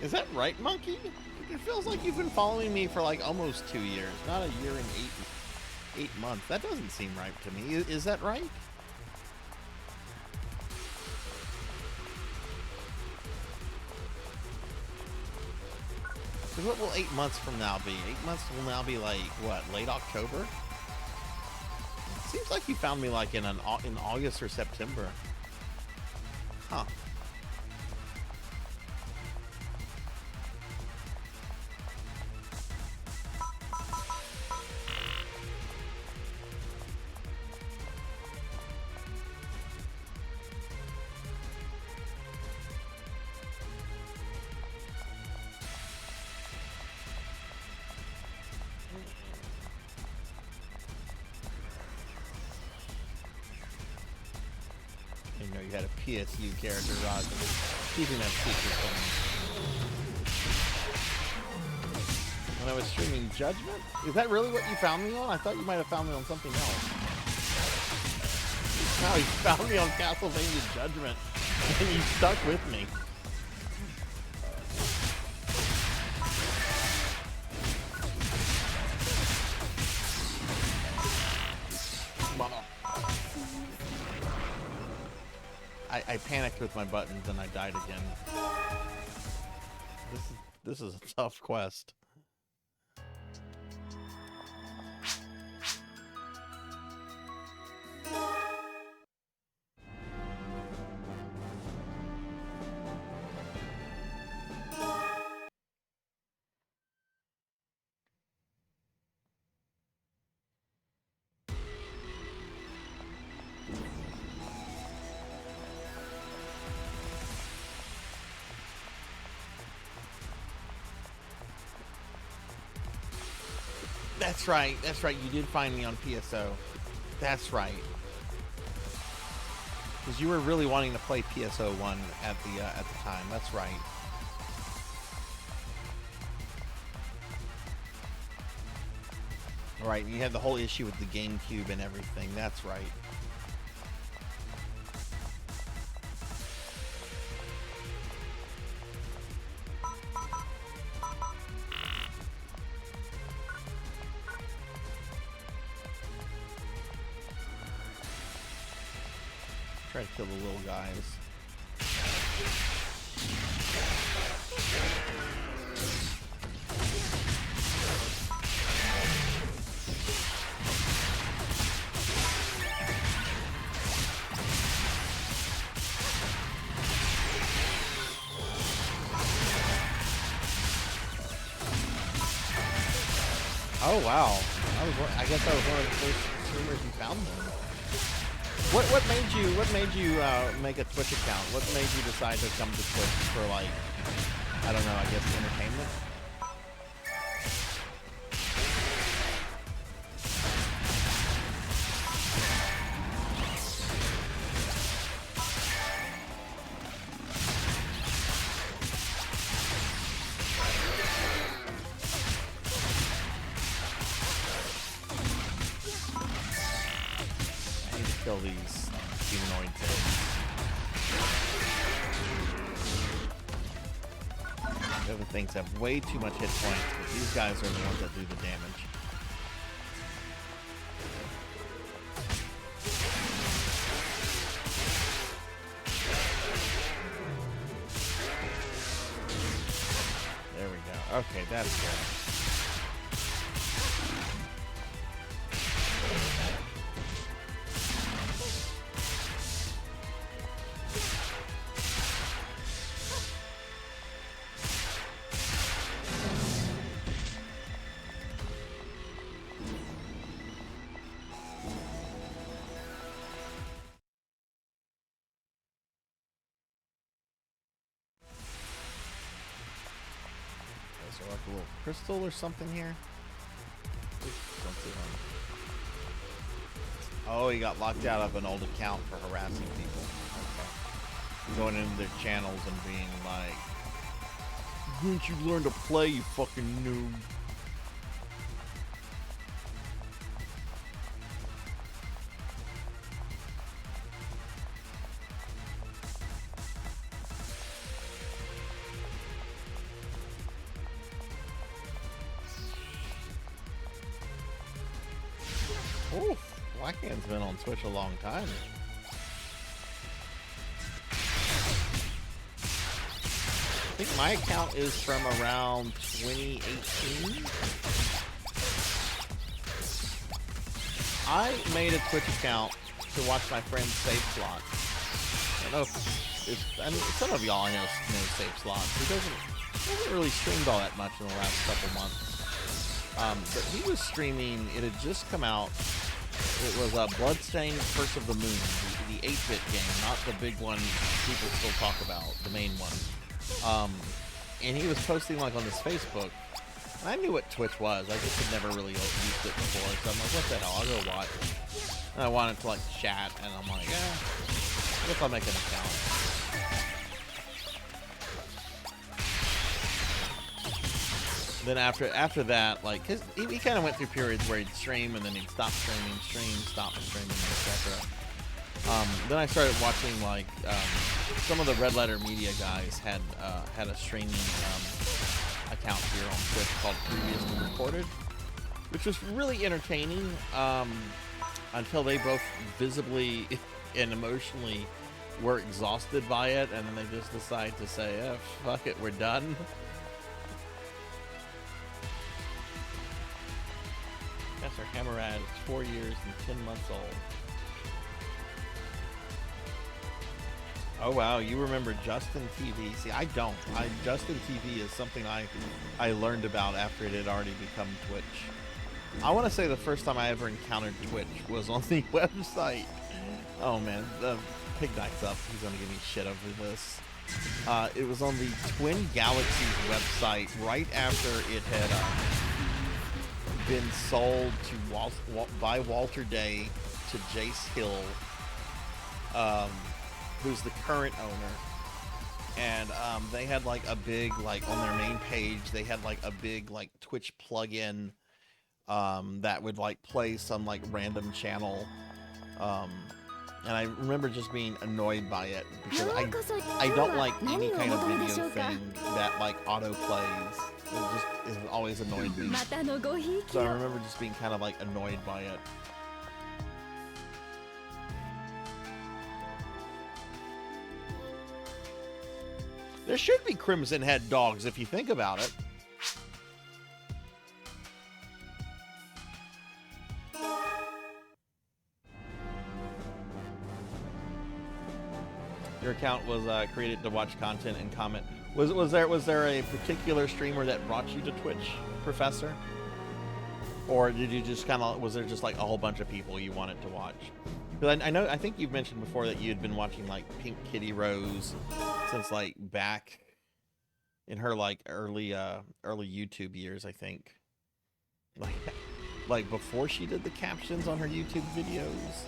Is that right, Monkey? It feels like you've been following me for like almost 2 years, not a year and eight months. That doesn't seem right to me. Is that right? Because what will 8 months from now be? 8 months will now be like, what, late October? It seems like you found me like in August or September. Huh. You had a PSU character, Roger. Keeping that secret from me. When I was streaming Judgment? Is that really what you found me on? I thought you might have found me on something else. No, you found me on Castlevania Judgment, and you stuck with me. I panicked with my buttons and I died again. This is a tough quest. That's right, you did find me on PSO. That's right. Because you were really wanting to play PSO 1 at the time, that's right. Right, you had the whole issue with the GameCube and everything, that's right. Try to kill the little guys. Oh wow! I guess I was one of the first streamers you found them. What made you make a Twitch account? What made you decide to come to Twitch for, like, I don't know, I guess entertainment? kill these humanoid things. The other things have way too much hit points, but these guys are the ones that do the damage. There we go. Okay, that's good. Is there like a little crystal or something here? Oh, he got locked out of an old account for harassing people. Okay. Going into their channels and being like, "Didn't you learn to play, you fucking noob?" Oh, Blackhand's been on Twitch a long time. I think my account is from around 2018. I made a Twitch account to watch my friend Safe Slot. I don't know if I mean, some of y'all I know Safe Slot. He hasn't really streamed all that much in the last couple months. But he was streaming, it had just come out. It was a Bloodstained Curse of the Moon, the 8-bit game, not the big one people still talk about, the main one. And he was posting like on his Facebook. And I knew what Twitch was, I just had never really used it before, so I'm like, what the hell, I'll go watch. And I wanted to like chat, and I'm like, I guess I'll make an account. Then after that, like, cause he kind of went through periods where he'd stream and then he'd stop streaming, stop streaming, etc. Then I started watching like some of the Red Letter Media guys had a streaming account here on Twitch called Previously Recorded, which was really entertaining until they both visibly and emotionally were exhausted by it, and then they just decided to say, fuck it, we're done. Professor Hammerad is 4 years and 10 months old. Oh wow, you remember Justin TV? See, I don't. Justin TV is something I learned about after it had already become Twitch. I want to say the first time I ever encountered Twitch was on the website. Oh man, Pig Knight's up. He's gonna give me shit over this. It was on the Twin Galaxies website right after it had been sold to by Walter Day to Jace Hill, who's the current owner. And they had like a big, like on their main page, they had like a big like Twitch plugin that would like play some like random channel. And I remember just being annoyed by it because I don't like any kind of video thing that like auto plays. It always annoyed me. So I remember just being kind of like annoyed by it. There should be Crimson Head dogs if you think about it. Your account was created to watch content and comment. Was there a particular streamer that brought you to Twitch, Professor? Or did you just kind of, was there just like a whole bunch of people you wanted to watch? Because I think you've mentioned before that you had been watching like Pink Kitty Rose since like back in her like early YouTube years, I think. Like before she did the captions on her YouTube videos.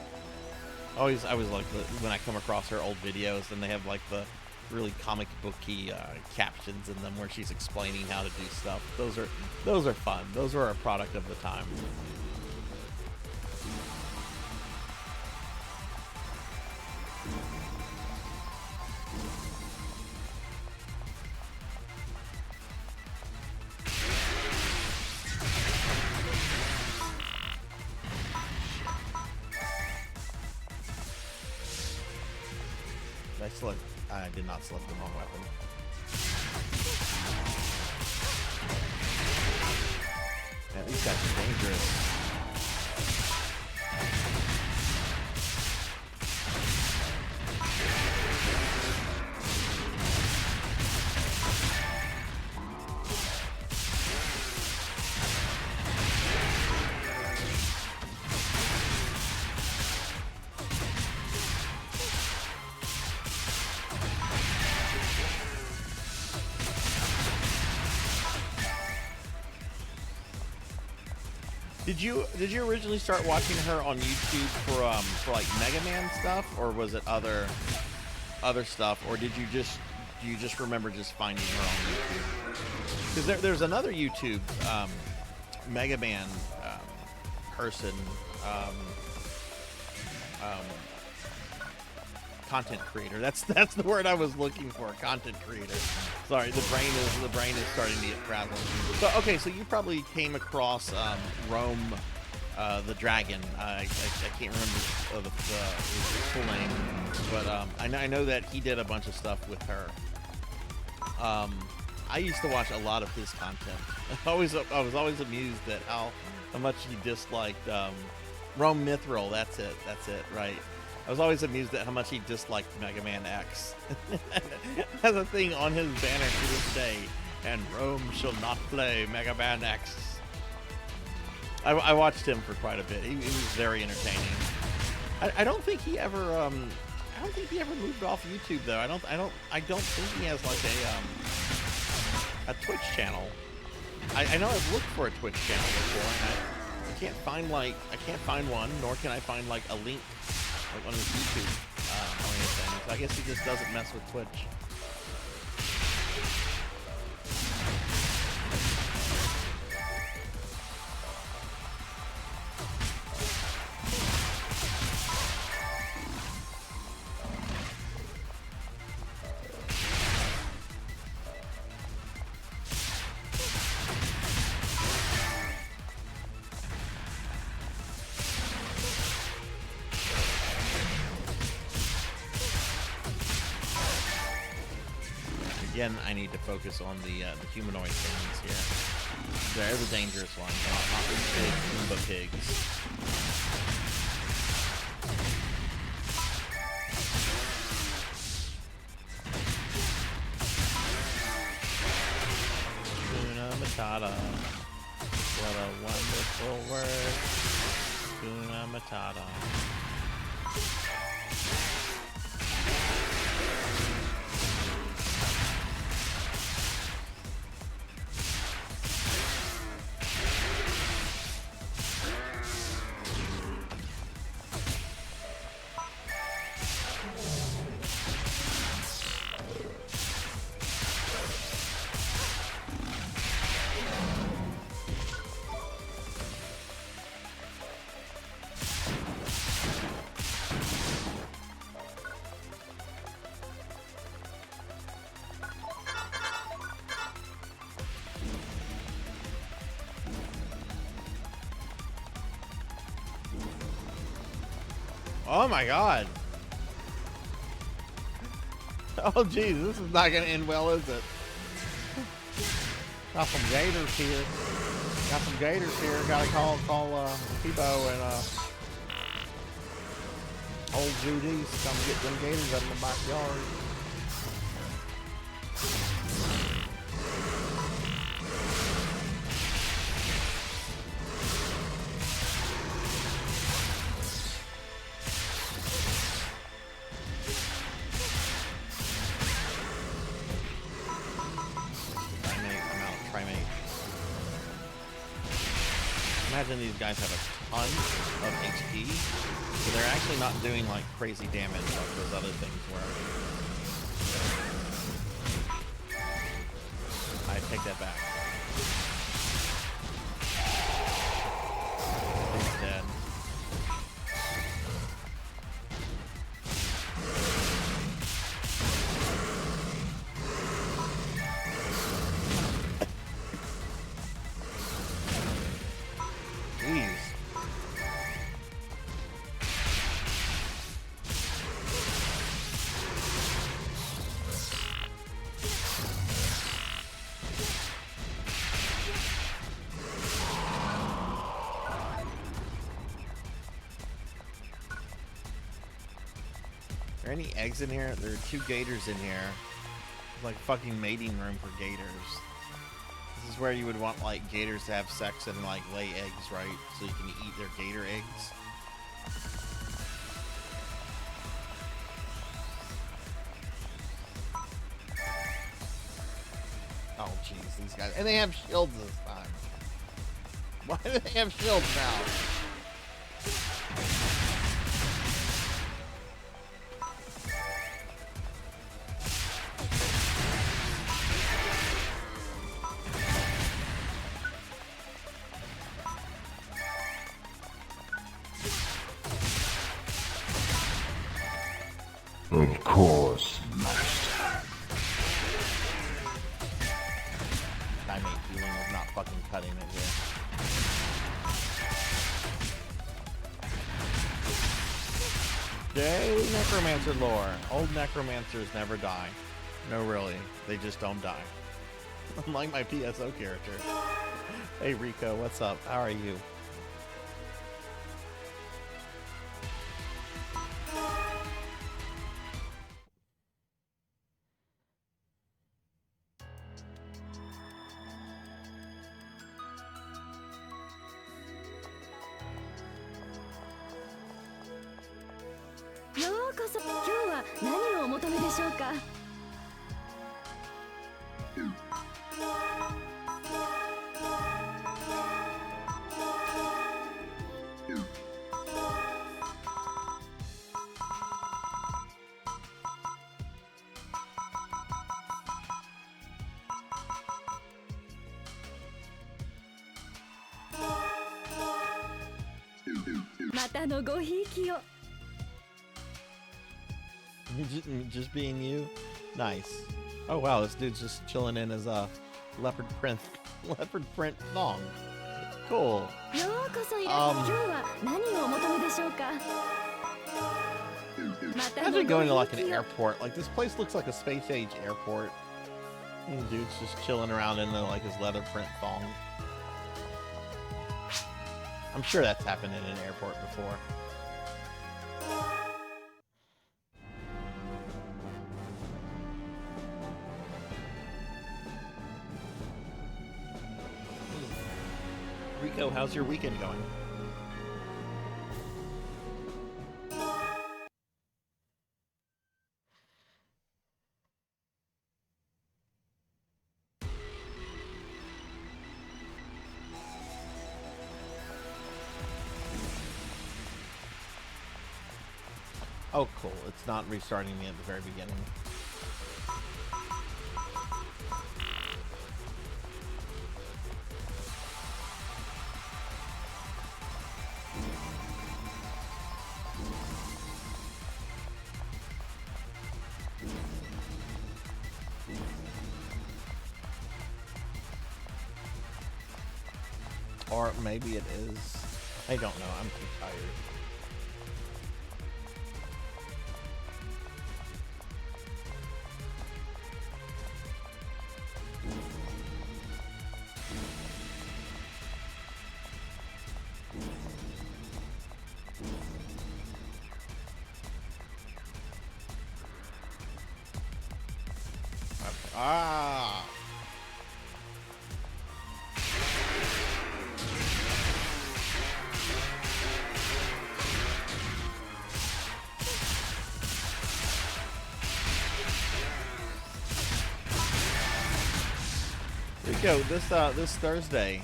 I always like when I come across her old videos and they have like the really comic booky captions in them where she's explaining how to do stuff. Those are fun. Those are a product of the time. I did not select the wrong weapon. Man, these guys are dangerous. Did you originally start watching her on YouTube for like Mega Man stuff, or was it other stuff, or do you just remember just finding her on YouTube? Because there's another YouTube Mega Man person, content creator. That's the word I was looking for. Content creator. Sorry, the brain is starting to get frazzled. So okay, so you probably came across Rome the Dragon. I can't remember the full name, but I know that he did a bunch of stuff with her. I used to watch a lot of his content. I was always amused at how much he disliked Rome Mithril. That's it, right. I was always amused at how much he disliked Mega Man X. Has a thing on his banner to this day, and Rome shall not play Mega Man X. I watched him for quite a bit. He was very entertaining. I don't think he ever moved off YouTube though. I don't think he has like a Twitch channel. I know I've looked for a Twitch channel before, and I can't find one, nor can I find like a link. Like on his YouTube or anything. So I guess he just doesn't mess with Twitch. Again, I need to focus on the humanoid things here. They're the dangerous ones, not the big Goomba pigs. Hakuna Matata. What a wonderful word. Hakuna Matata. Oh my god. Oh geez, this is not gonna end well, is it? Got some gators here. Gotta call Peebo and old Judy's to come get them gators out of my backyard. Imagine these guys have a ton of HP, so they're actually not doing like crazy damage like those other things were. I take that back. He's dead. there any eggs in here? There are 2 gators in here. It's like fucking mating room for gators. This is where you would want like gators to have sex and like lay eggs, right? So you can eat their gator eggs. Oh jeez, these guys. And they have shields this time. Why do they have shields now? Of course, Master. I made feeling of not fucking cutting it here. Yay, necromancer lore. Old necromancers never die. No, really. They just don't die. Unlike my PSO character. Hey, Rico, what's up? How are you? Just being you? Nice. Oh wow, this dude's just chilling in his leopard print thong. Cool. Imagine going to like an airport. Like this place looks like a space age airport. And dude's just chilling around in like his leather print thong. I'm sure that's happened in an airport before. Rico, how's your weekend going? Oh, cool. It's not restarting me at the very beginning. Or maybe it is. I don't know. I'm too tired. Ah! Rico, this Thursday,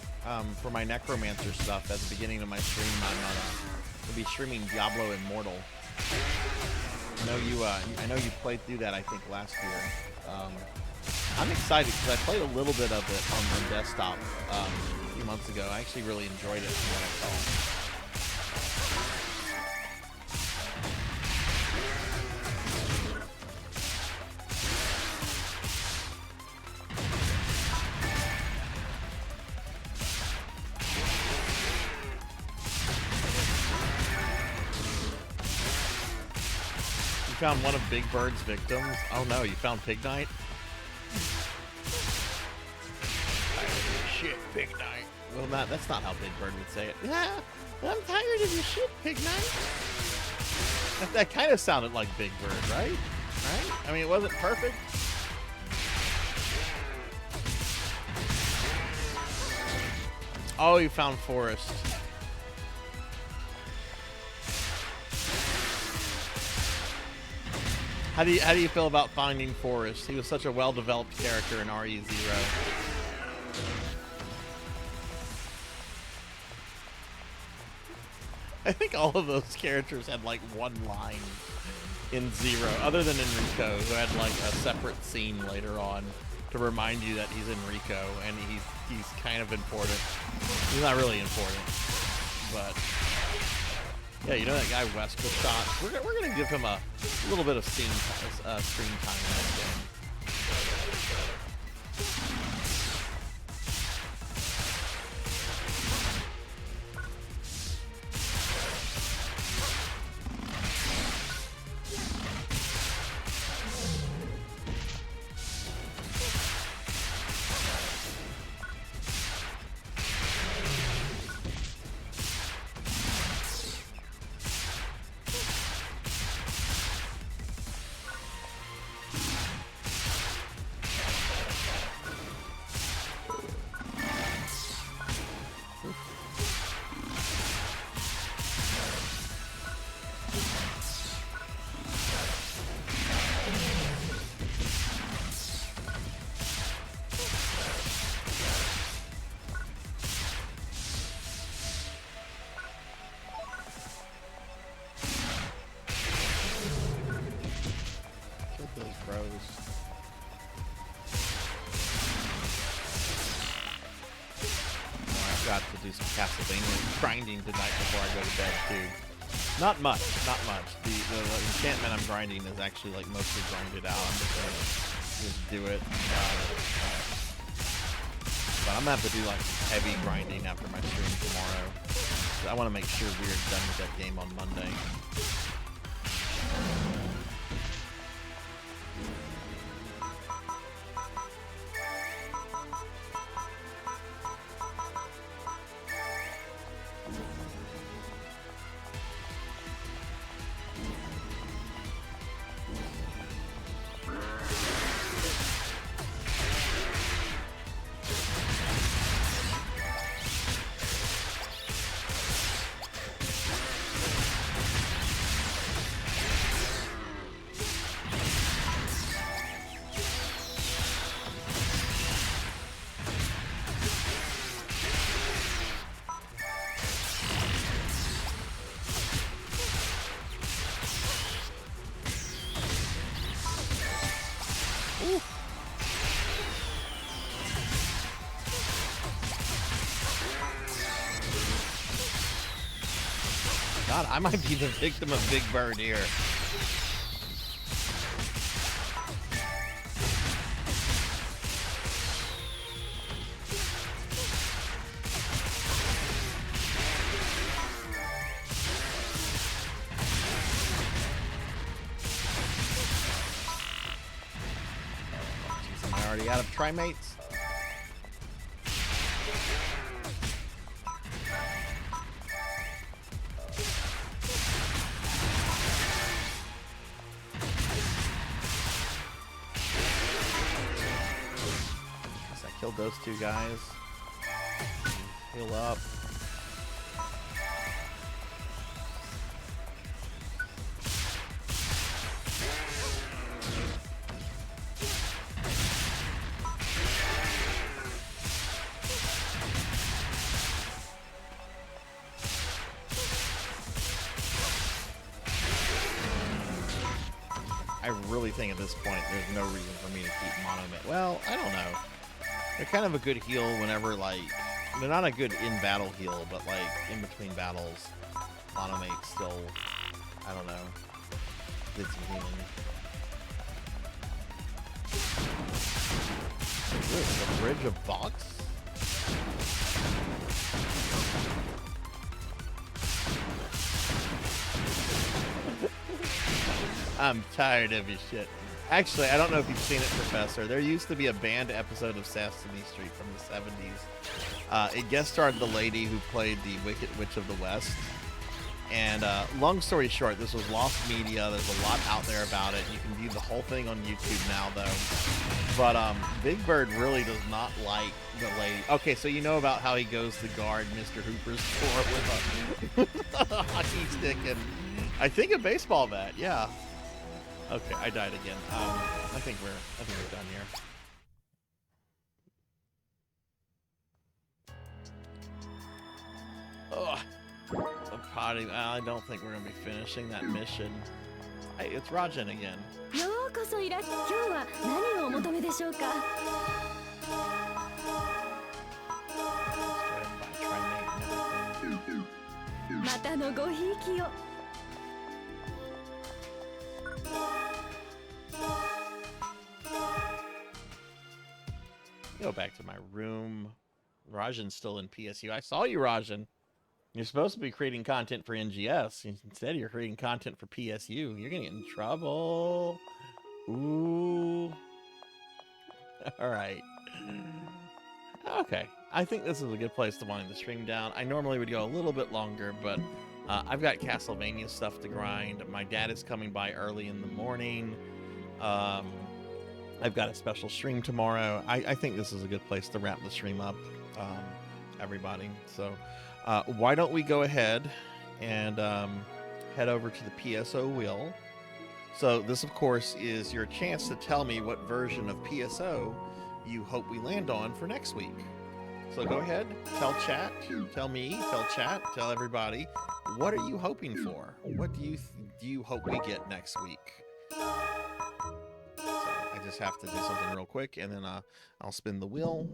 for my necromancer stuff, at the beginning of my stream, I'll be streaming Diablo Immortal. I know you played through that, I think, last year. I'm excited because I played a little bit of it on my desktop a few months ago. I actually really enjoyed it from what I saw. You found one of Big Bird's victims? Oh no, you found Pig Knight? Shit, Pig Knight. Well, that's not how Big Bird would say it. Yeah, I'm tired of your shit, Pig Knight. That kind of sounded like Big Bird, right? Right? I mean, it wasn't perfect. Oh, you found Forrest. How do you feel about finding Forrest? He was such a well-developed character in RE0. I think all of those characters had like one line in Zero, other than Enrico, who had like a separate scene later on to remind you that he's Enrico and he's kind of important. He's not really important, but yeah, you know that guy West with shots. We're gonna give him a little bit of screen time in this game. Castlevania grinding tonight before I go to bed too. Not much. The enchantment I'm grinding is actually like mostly grinded out. I'm just gonna just do it. But I'm gonna have to do like heavy grinding after my stream tomorrow. I want to make sure we're done with that game on Monday. God, I might be the victim of Big Bird here. Jeez, am I already out of trimates? Those two guys. Heal up. I really think at this point there's no reason for me to keep Monomit. Well, I don't know. They're kind of a good heal whenever, like, they're not a good in-battle heal, but, like, in between battles, Monomate still, I don't know, did some healing. The Bridge of Box? I'm tired of your shit. Actually, I don't know if you've seen it, Professor. There used to be a banned episode of Sesame Street from the 70s. It guest starred the lady who played the Wicked Witch of the West. And long story short, this was lost media. There's a lot out there about it. You can view the whole thing on YouTube now, though. But Big Bird really does not like the lady. Okay, so you know about how he goes to guard Mr. Hooper's floor with a hockey stick and I think a baseball bat. Yeah. Okay, I died again. I think we're done here. Ugh. I don't think we're gonna be finishing that mission. Hey, it's Rajan again. ようこそいらっ。今日は何をお求めでしょうか。またのごひいきを。Go back to my room. Rajan's still in PSU. I saw you, Rajan. You're supposed to be creating content for NGS. Instead, you're creating content for PSU. You're gonna get in trouble. Ooh. All right. Okay. I think this is a good place to wind the stream down. I normally would go a little bit longer, but I've got Castlevania stuff to grind. My dad is coming by early in the morning. I've got a special stream tomorrow. I think this is a good place to wrap the stream up, everybody. So why don't we go ahead and head over to the PSO wheel. So this, of course, is your chance to tell me what version of PSO you hope we land on for next week. So go ahead, tell chat, tell me, tell chat, tell everybody, what are you hoping for? What do you hope we get next week? So I just have to do something real quick, and then I'll spin the wheel.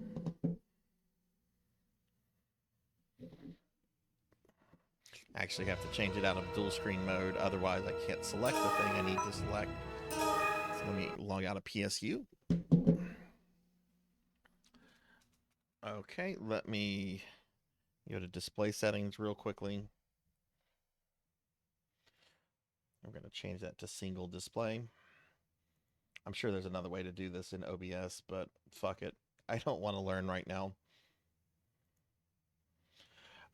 I actually have to change it out of dual screen mode, otherwise I can't select the thing I need to select. So let me log out of PSU. Okay, let me go to display settings real quickly. I'm going to change that to single display. I'm sure there's another way to do this in OBS, but fuck it. I don't want to learn right now.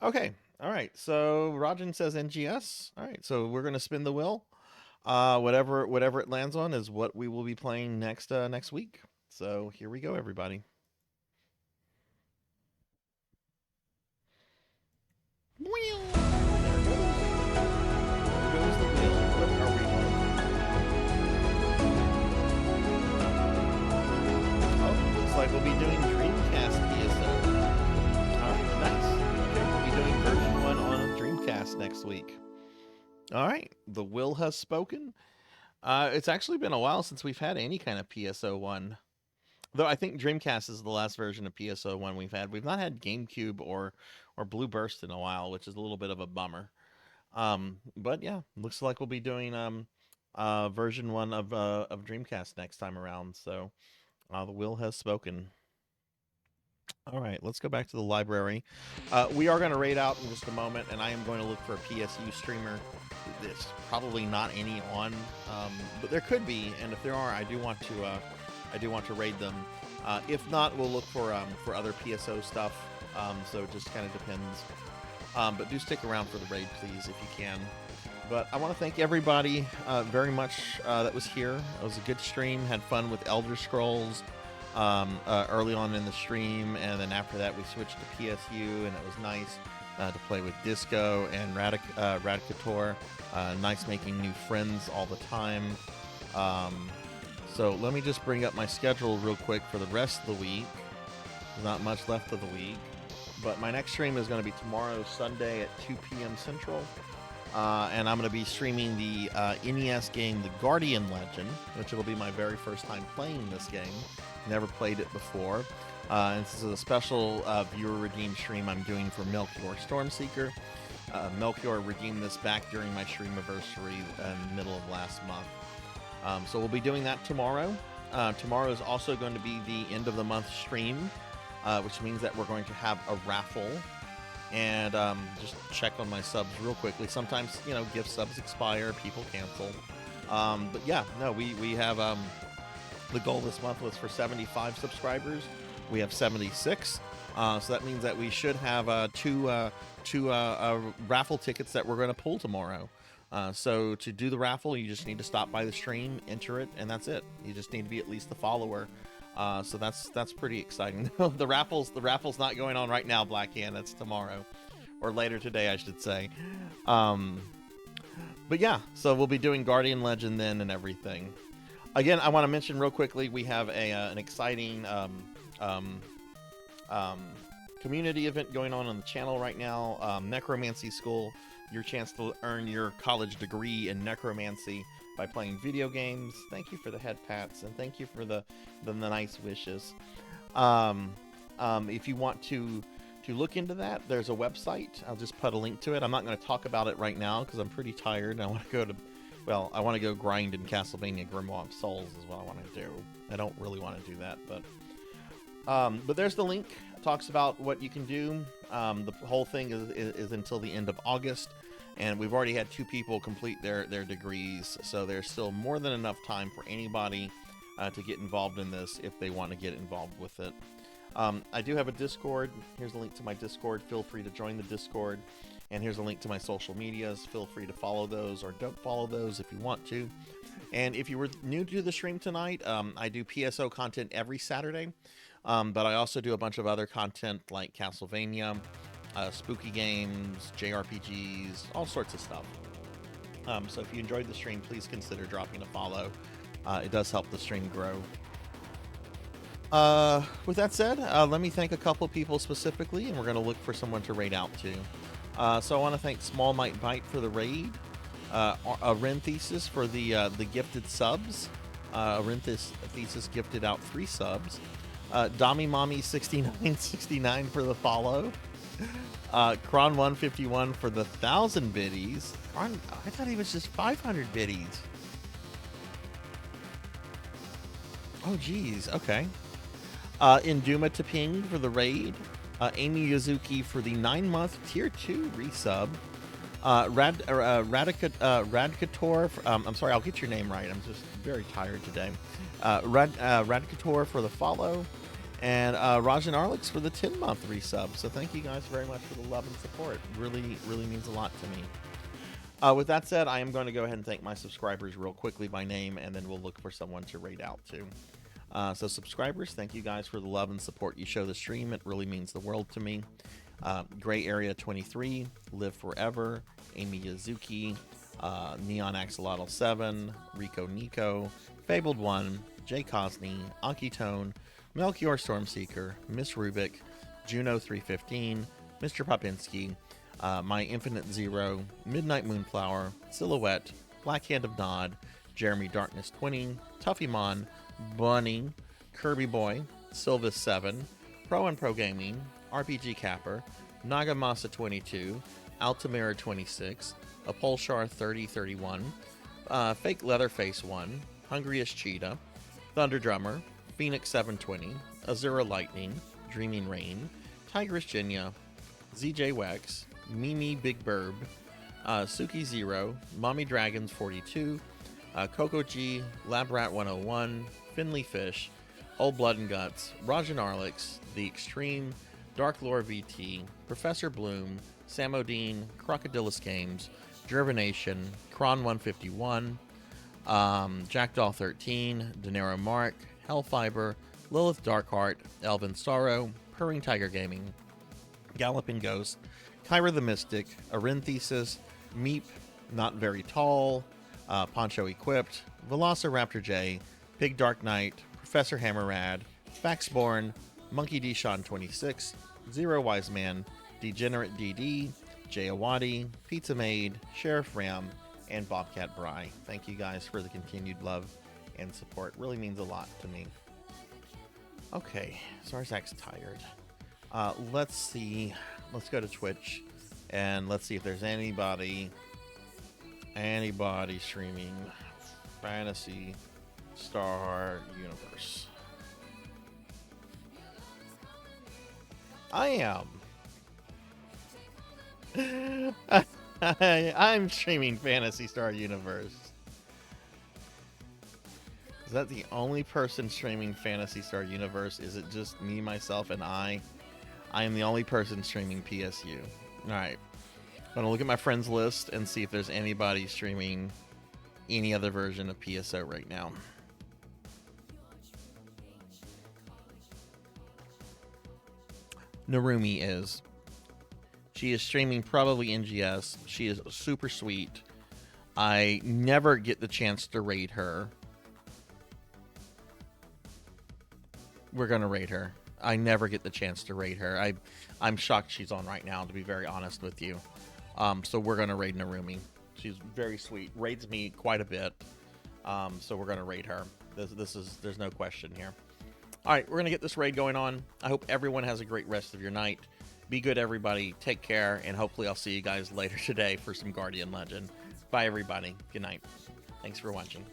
Okay, all right, so Rajan says NGS. All right, so we're going to spin the wheel. Whatever it lands on is what we will be playing next week. So here we go, everybody. Wheel. There goes the wheel. What are we on? Oh, looks like we'll be doing Dreamcast PSO. All right, nice. Okay, we'll be doing version 1 on Dreamcast next week. All right, the will has spoken. It's actually been a while since we've had any kind of PSO 1. Though I think Dreamcast is the last version of PSO 1 we've had. We've not had GameCube or Blue Burst in a while, which is a little bit of a bummer. But yeah, looks like we'll be doing version 1 of Dreamcast next time around. So the will has spoken. All right, let's go back to the library. We are going to raid out in just a moment, and I am going to look for a PSU streamer. There's probably not any on, but there could be, and if there are, I do want to raid them. If not, we'll look for other PSO stuff. So it just kind of depends. But do stick around for the raid, please, if you can. But I want to thank everybody very much that was here. It was a good stream. Had fun with Elder Scrolls early on in the stream, and then after that we switched to PSU, and it was nice to play with Disco and Radicator. Nice making new friends all the time. So let me just bring up my schedule real quick for the rest of the week. There's not much left of the week. But my next stream is going to be tomorrow, Sunday at 2 p.m. Central. And I'm going to be streaming the NES game, The Guardian Legend, which will be my very first time playing this game. Never played it before. And this is a special viewer redeem stream I'm doing for Melchior Stormseeker. Melchior redeemed this back during my stream anniversary in the middle of last month. So we'll be doing that tomorrow. Tomorrow is also going to be the end of the month stream, which means that we're going to have a raffle. And just check on my subs real quickly. Sometimes, you know, gift subs expire, people cancel. But yeah, no, we have the goal this month was for 75 subscribers. We have 76. So that means that we should have two raffle tickets that we're going to pull tomorrow. So to do the raffle, you just need to stop by the stream, enter it, and that's it. You just need to be at least a follower. So that's pretty exciting. the raffle's not going on right now, Blackhand. That's tomorrow, or later today, I should say. But yeah, so we'll be doing Guardian Legend then and everything. Again, I want to mention real quickly, we have an exciting community event going on the channel right now. Necromancy School, your chance to earn your college degree in necromancy by playing video games. Thank you for the head pats, and thank you for the nice wishes. If you want to look into that, there's a website. I'll just put a link to it. I'm not going to talk about it right now because I'm pretty tired. I want to go grind in Castlevania Grimoire of Souls is what I want to do. I don't really want to do that, but there's the link. It talks about what you can do. The whole thing is until the end of August, and we've already had 2 people complete their degrees, so there's still more than enough time for anybody to get involved in this if they want to get involved with it. I do have a Discord. Here's a link to my Discord. Feel free to join the Discord. And here's a link to my social medias. Feel free to follow those or don't follow those if you want to. And if you were new to the stream tonight, I do PSO content every Saturday. But I also do a bunch of other content like Castlevania, spooky games, JRPGs, all sorts of stuff. So if you enjoyed the stream, please consider dropping a follow. It does help the stream grow. With that said, let me thank a couple people specifically, and we're going to look for someone to raid out to. So I want to thank Small Might Bite for the raid, ENVThesis for the gifted subs. ENVThesis gifted out 3 subs. Dami Mommy 6969 for the follow. Kron 151 for the 1,000 biddies. I thought he was just 500 biddies. Oh, geez. Okay. Induma Taping for the raid. Amy Yuzuki for the 9-month Tier 2 resub. Radkator. I'm sorry, I'll get your name right. I'm just very tired today. Radkator for the follow. And Rajan Arlix for the 10-month resub. So thank you guys very much for the love and support. Really, really means a lot to me. With that said, I am going to go ahead and thank my subscribers real quickly by name, and then we'll look for someone to raid out to. So subscribers, thank you guys for the love and support you show the stream. It really means the world to me. Gray Area 23, Live Forever, Amy Yazuki, Neon Axolotl 7, Rico Nico, Fabled 1, Jay Cosney, Akitone, Melchior Stormseeker, Miss Rubik, Juno 315, Mr. Popinski, My Infinite Zero, Midnight Moonflower, Silhouette, Black Hand of Nod, Jeremy Darkness 20, Tuffymon, Bunny, Kirby Boy, Sylvis 7, Pro and Pro Gaming, RPG Capper, Nagamasa 22, Altamira 26, Apolshar 3031, Fake Leatherface 1, Hungriest Cheetah, Thunder Drummer, Phoenix 720, Azura Lightning, Dreaming Rain, Tigress Jinya, ZJ Wex, Mimi Big Burb, Suki Zero, Mommy Dragons 42, Coco G, Labrat 101, Finley Fish, Old Blood and Guts, Rajan Arlix, The Extreme, Dark Lore VT, Professor Bloom, Samodine, Crocodilus Games, Drivenation, Kron 151, Jackdaw 13, Denero Mark, Hellfiber, Lilith Darkheart, Elvin Sorrow, Purring Tiger Gaming, Galloping Ghost, Kyra the Mystic, ENVThesis, Meep, Not Very Tall, Poncho Equipped, Velociraptor J, Big Dark Knight, Professor Hammerrad, Faxborn, Monkey D. Sean 26, Zero Wise Man, Degenerate DD, Jay Awadi, Pizza Maid, Sheriff Ram, and Bobcat Bry. Thank you guys for the continued love and support. Really means a lot to me. Okay, Sarzac's tired. Let's see. Let's go to Twitch and let's see if there's anybody streaming Phantasy Star Universe. I am. I'm streaming Phantasy Star Universe. Is that the only person streaming Phantasy Star Universe? Is it just me, myself, and I? I am the only person streaming PSU. Alright. I'm going to look at my friends list and see if there's anybody streaming any other version of PSO right now. Narumi is. She is streaming probably NGS. She is super sweet. I never get the chance to raid her. We're going to raid her. I never get the chance to raid her. I'm shocked she's on right now, to be very honest with you. So we're going to raid Narumi. She's very sweet. Raids me quite a bit. So we're going to raid her. There's no question here. All right, we're going to get this raid going on. I hope everyone has a great rest of your night. Be good, everybody. Take care, and hopefully I'll see you guys later today for some Guardian Legend. Bye, everybody. Good night. Thanks for watching.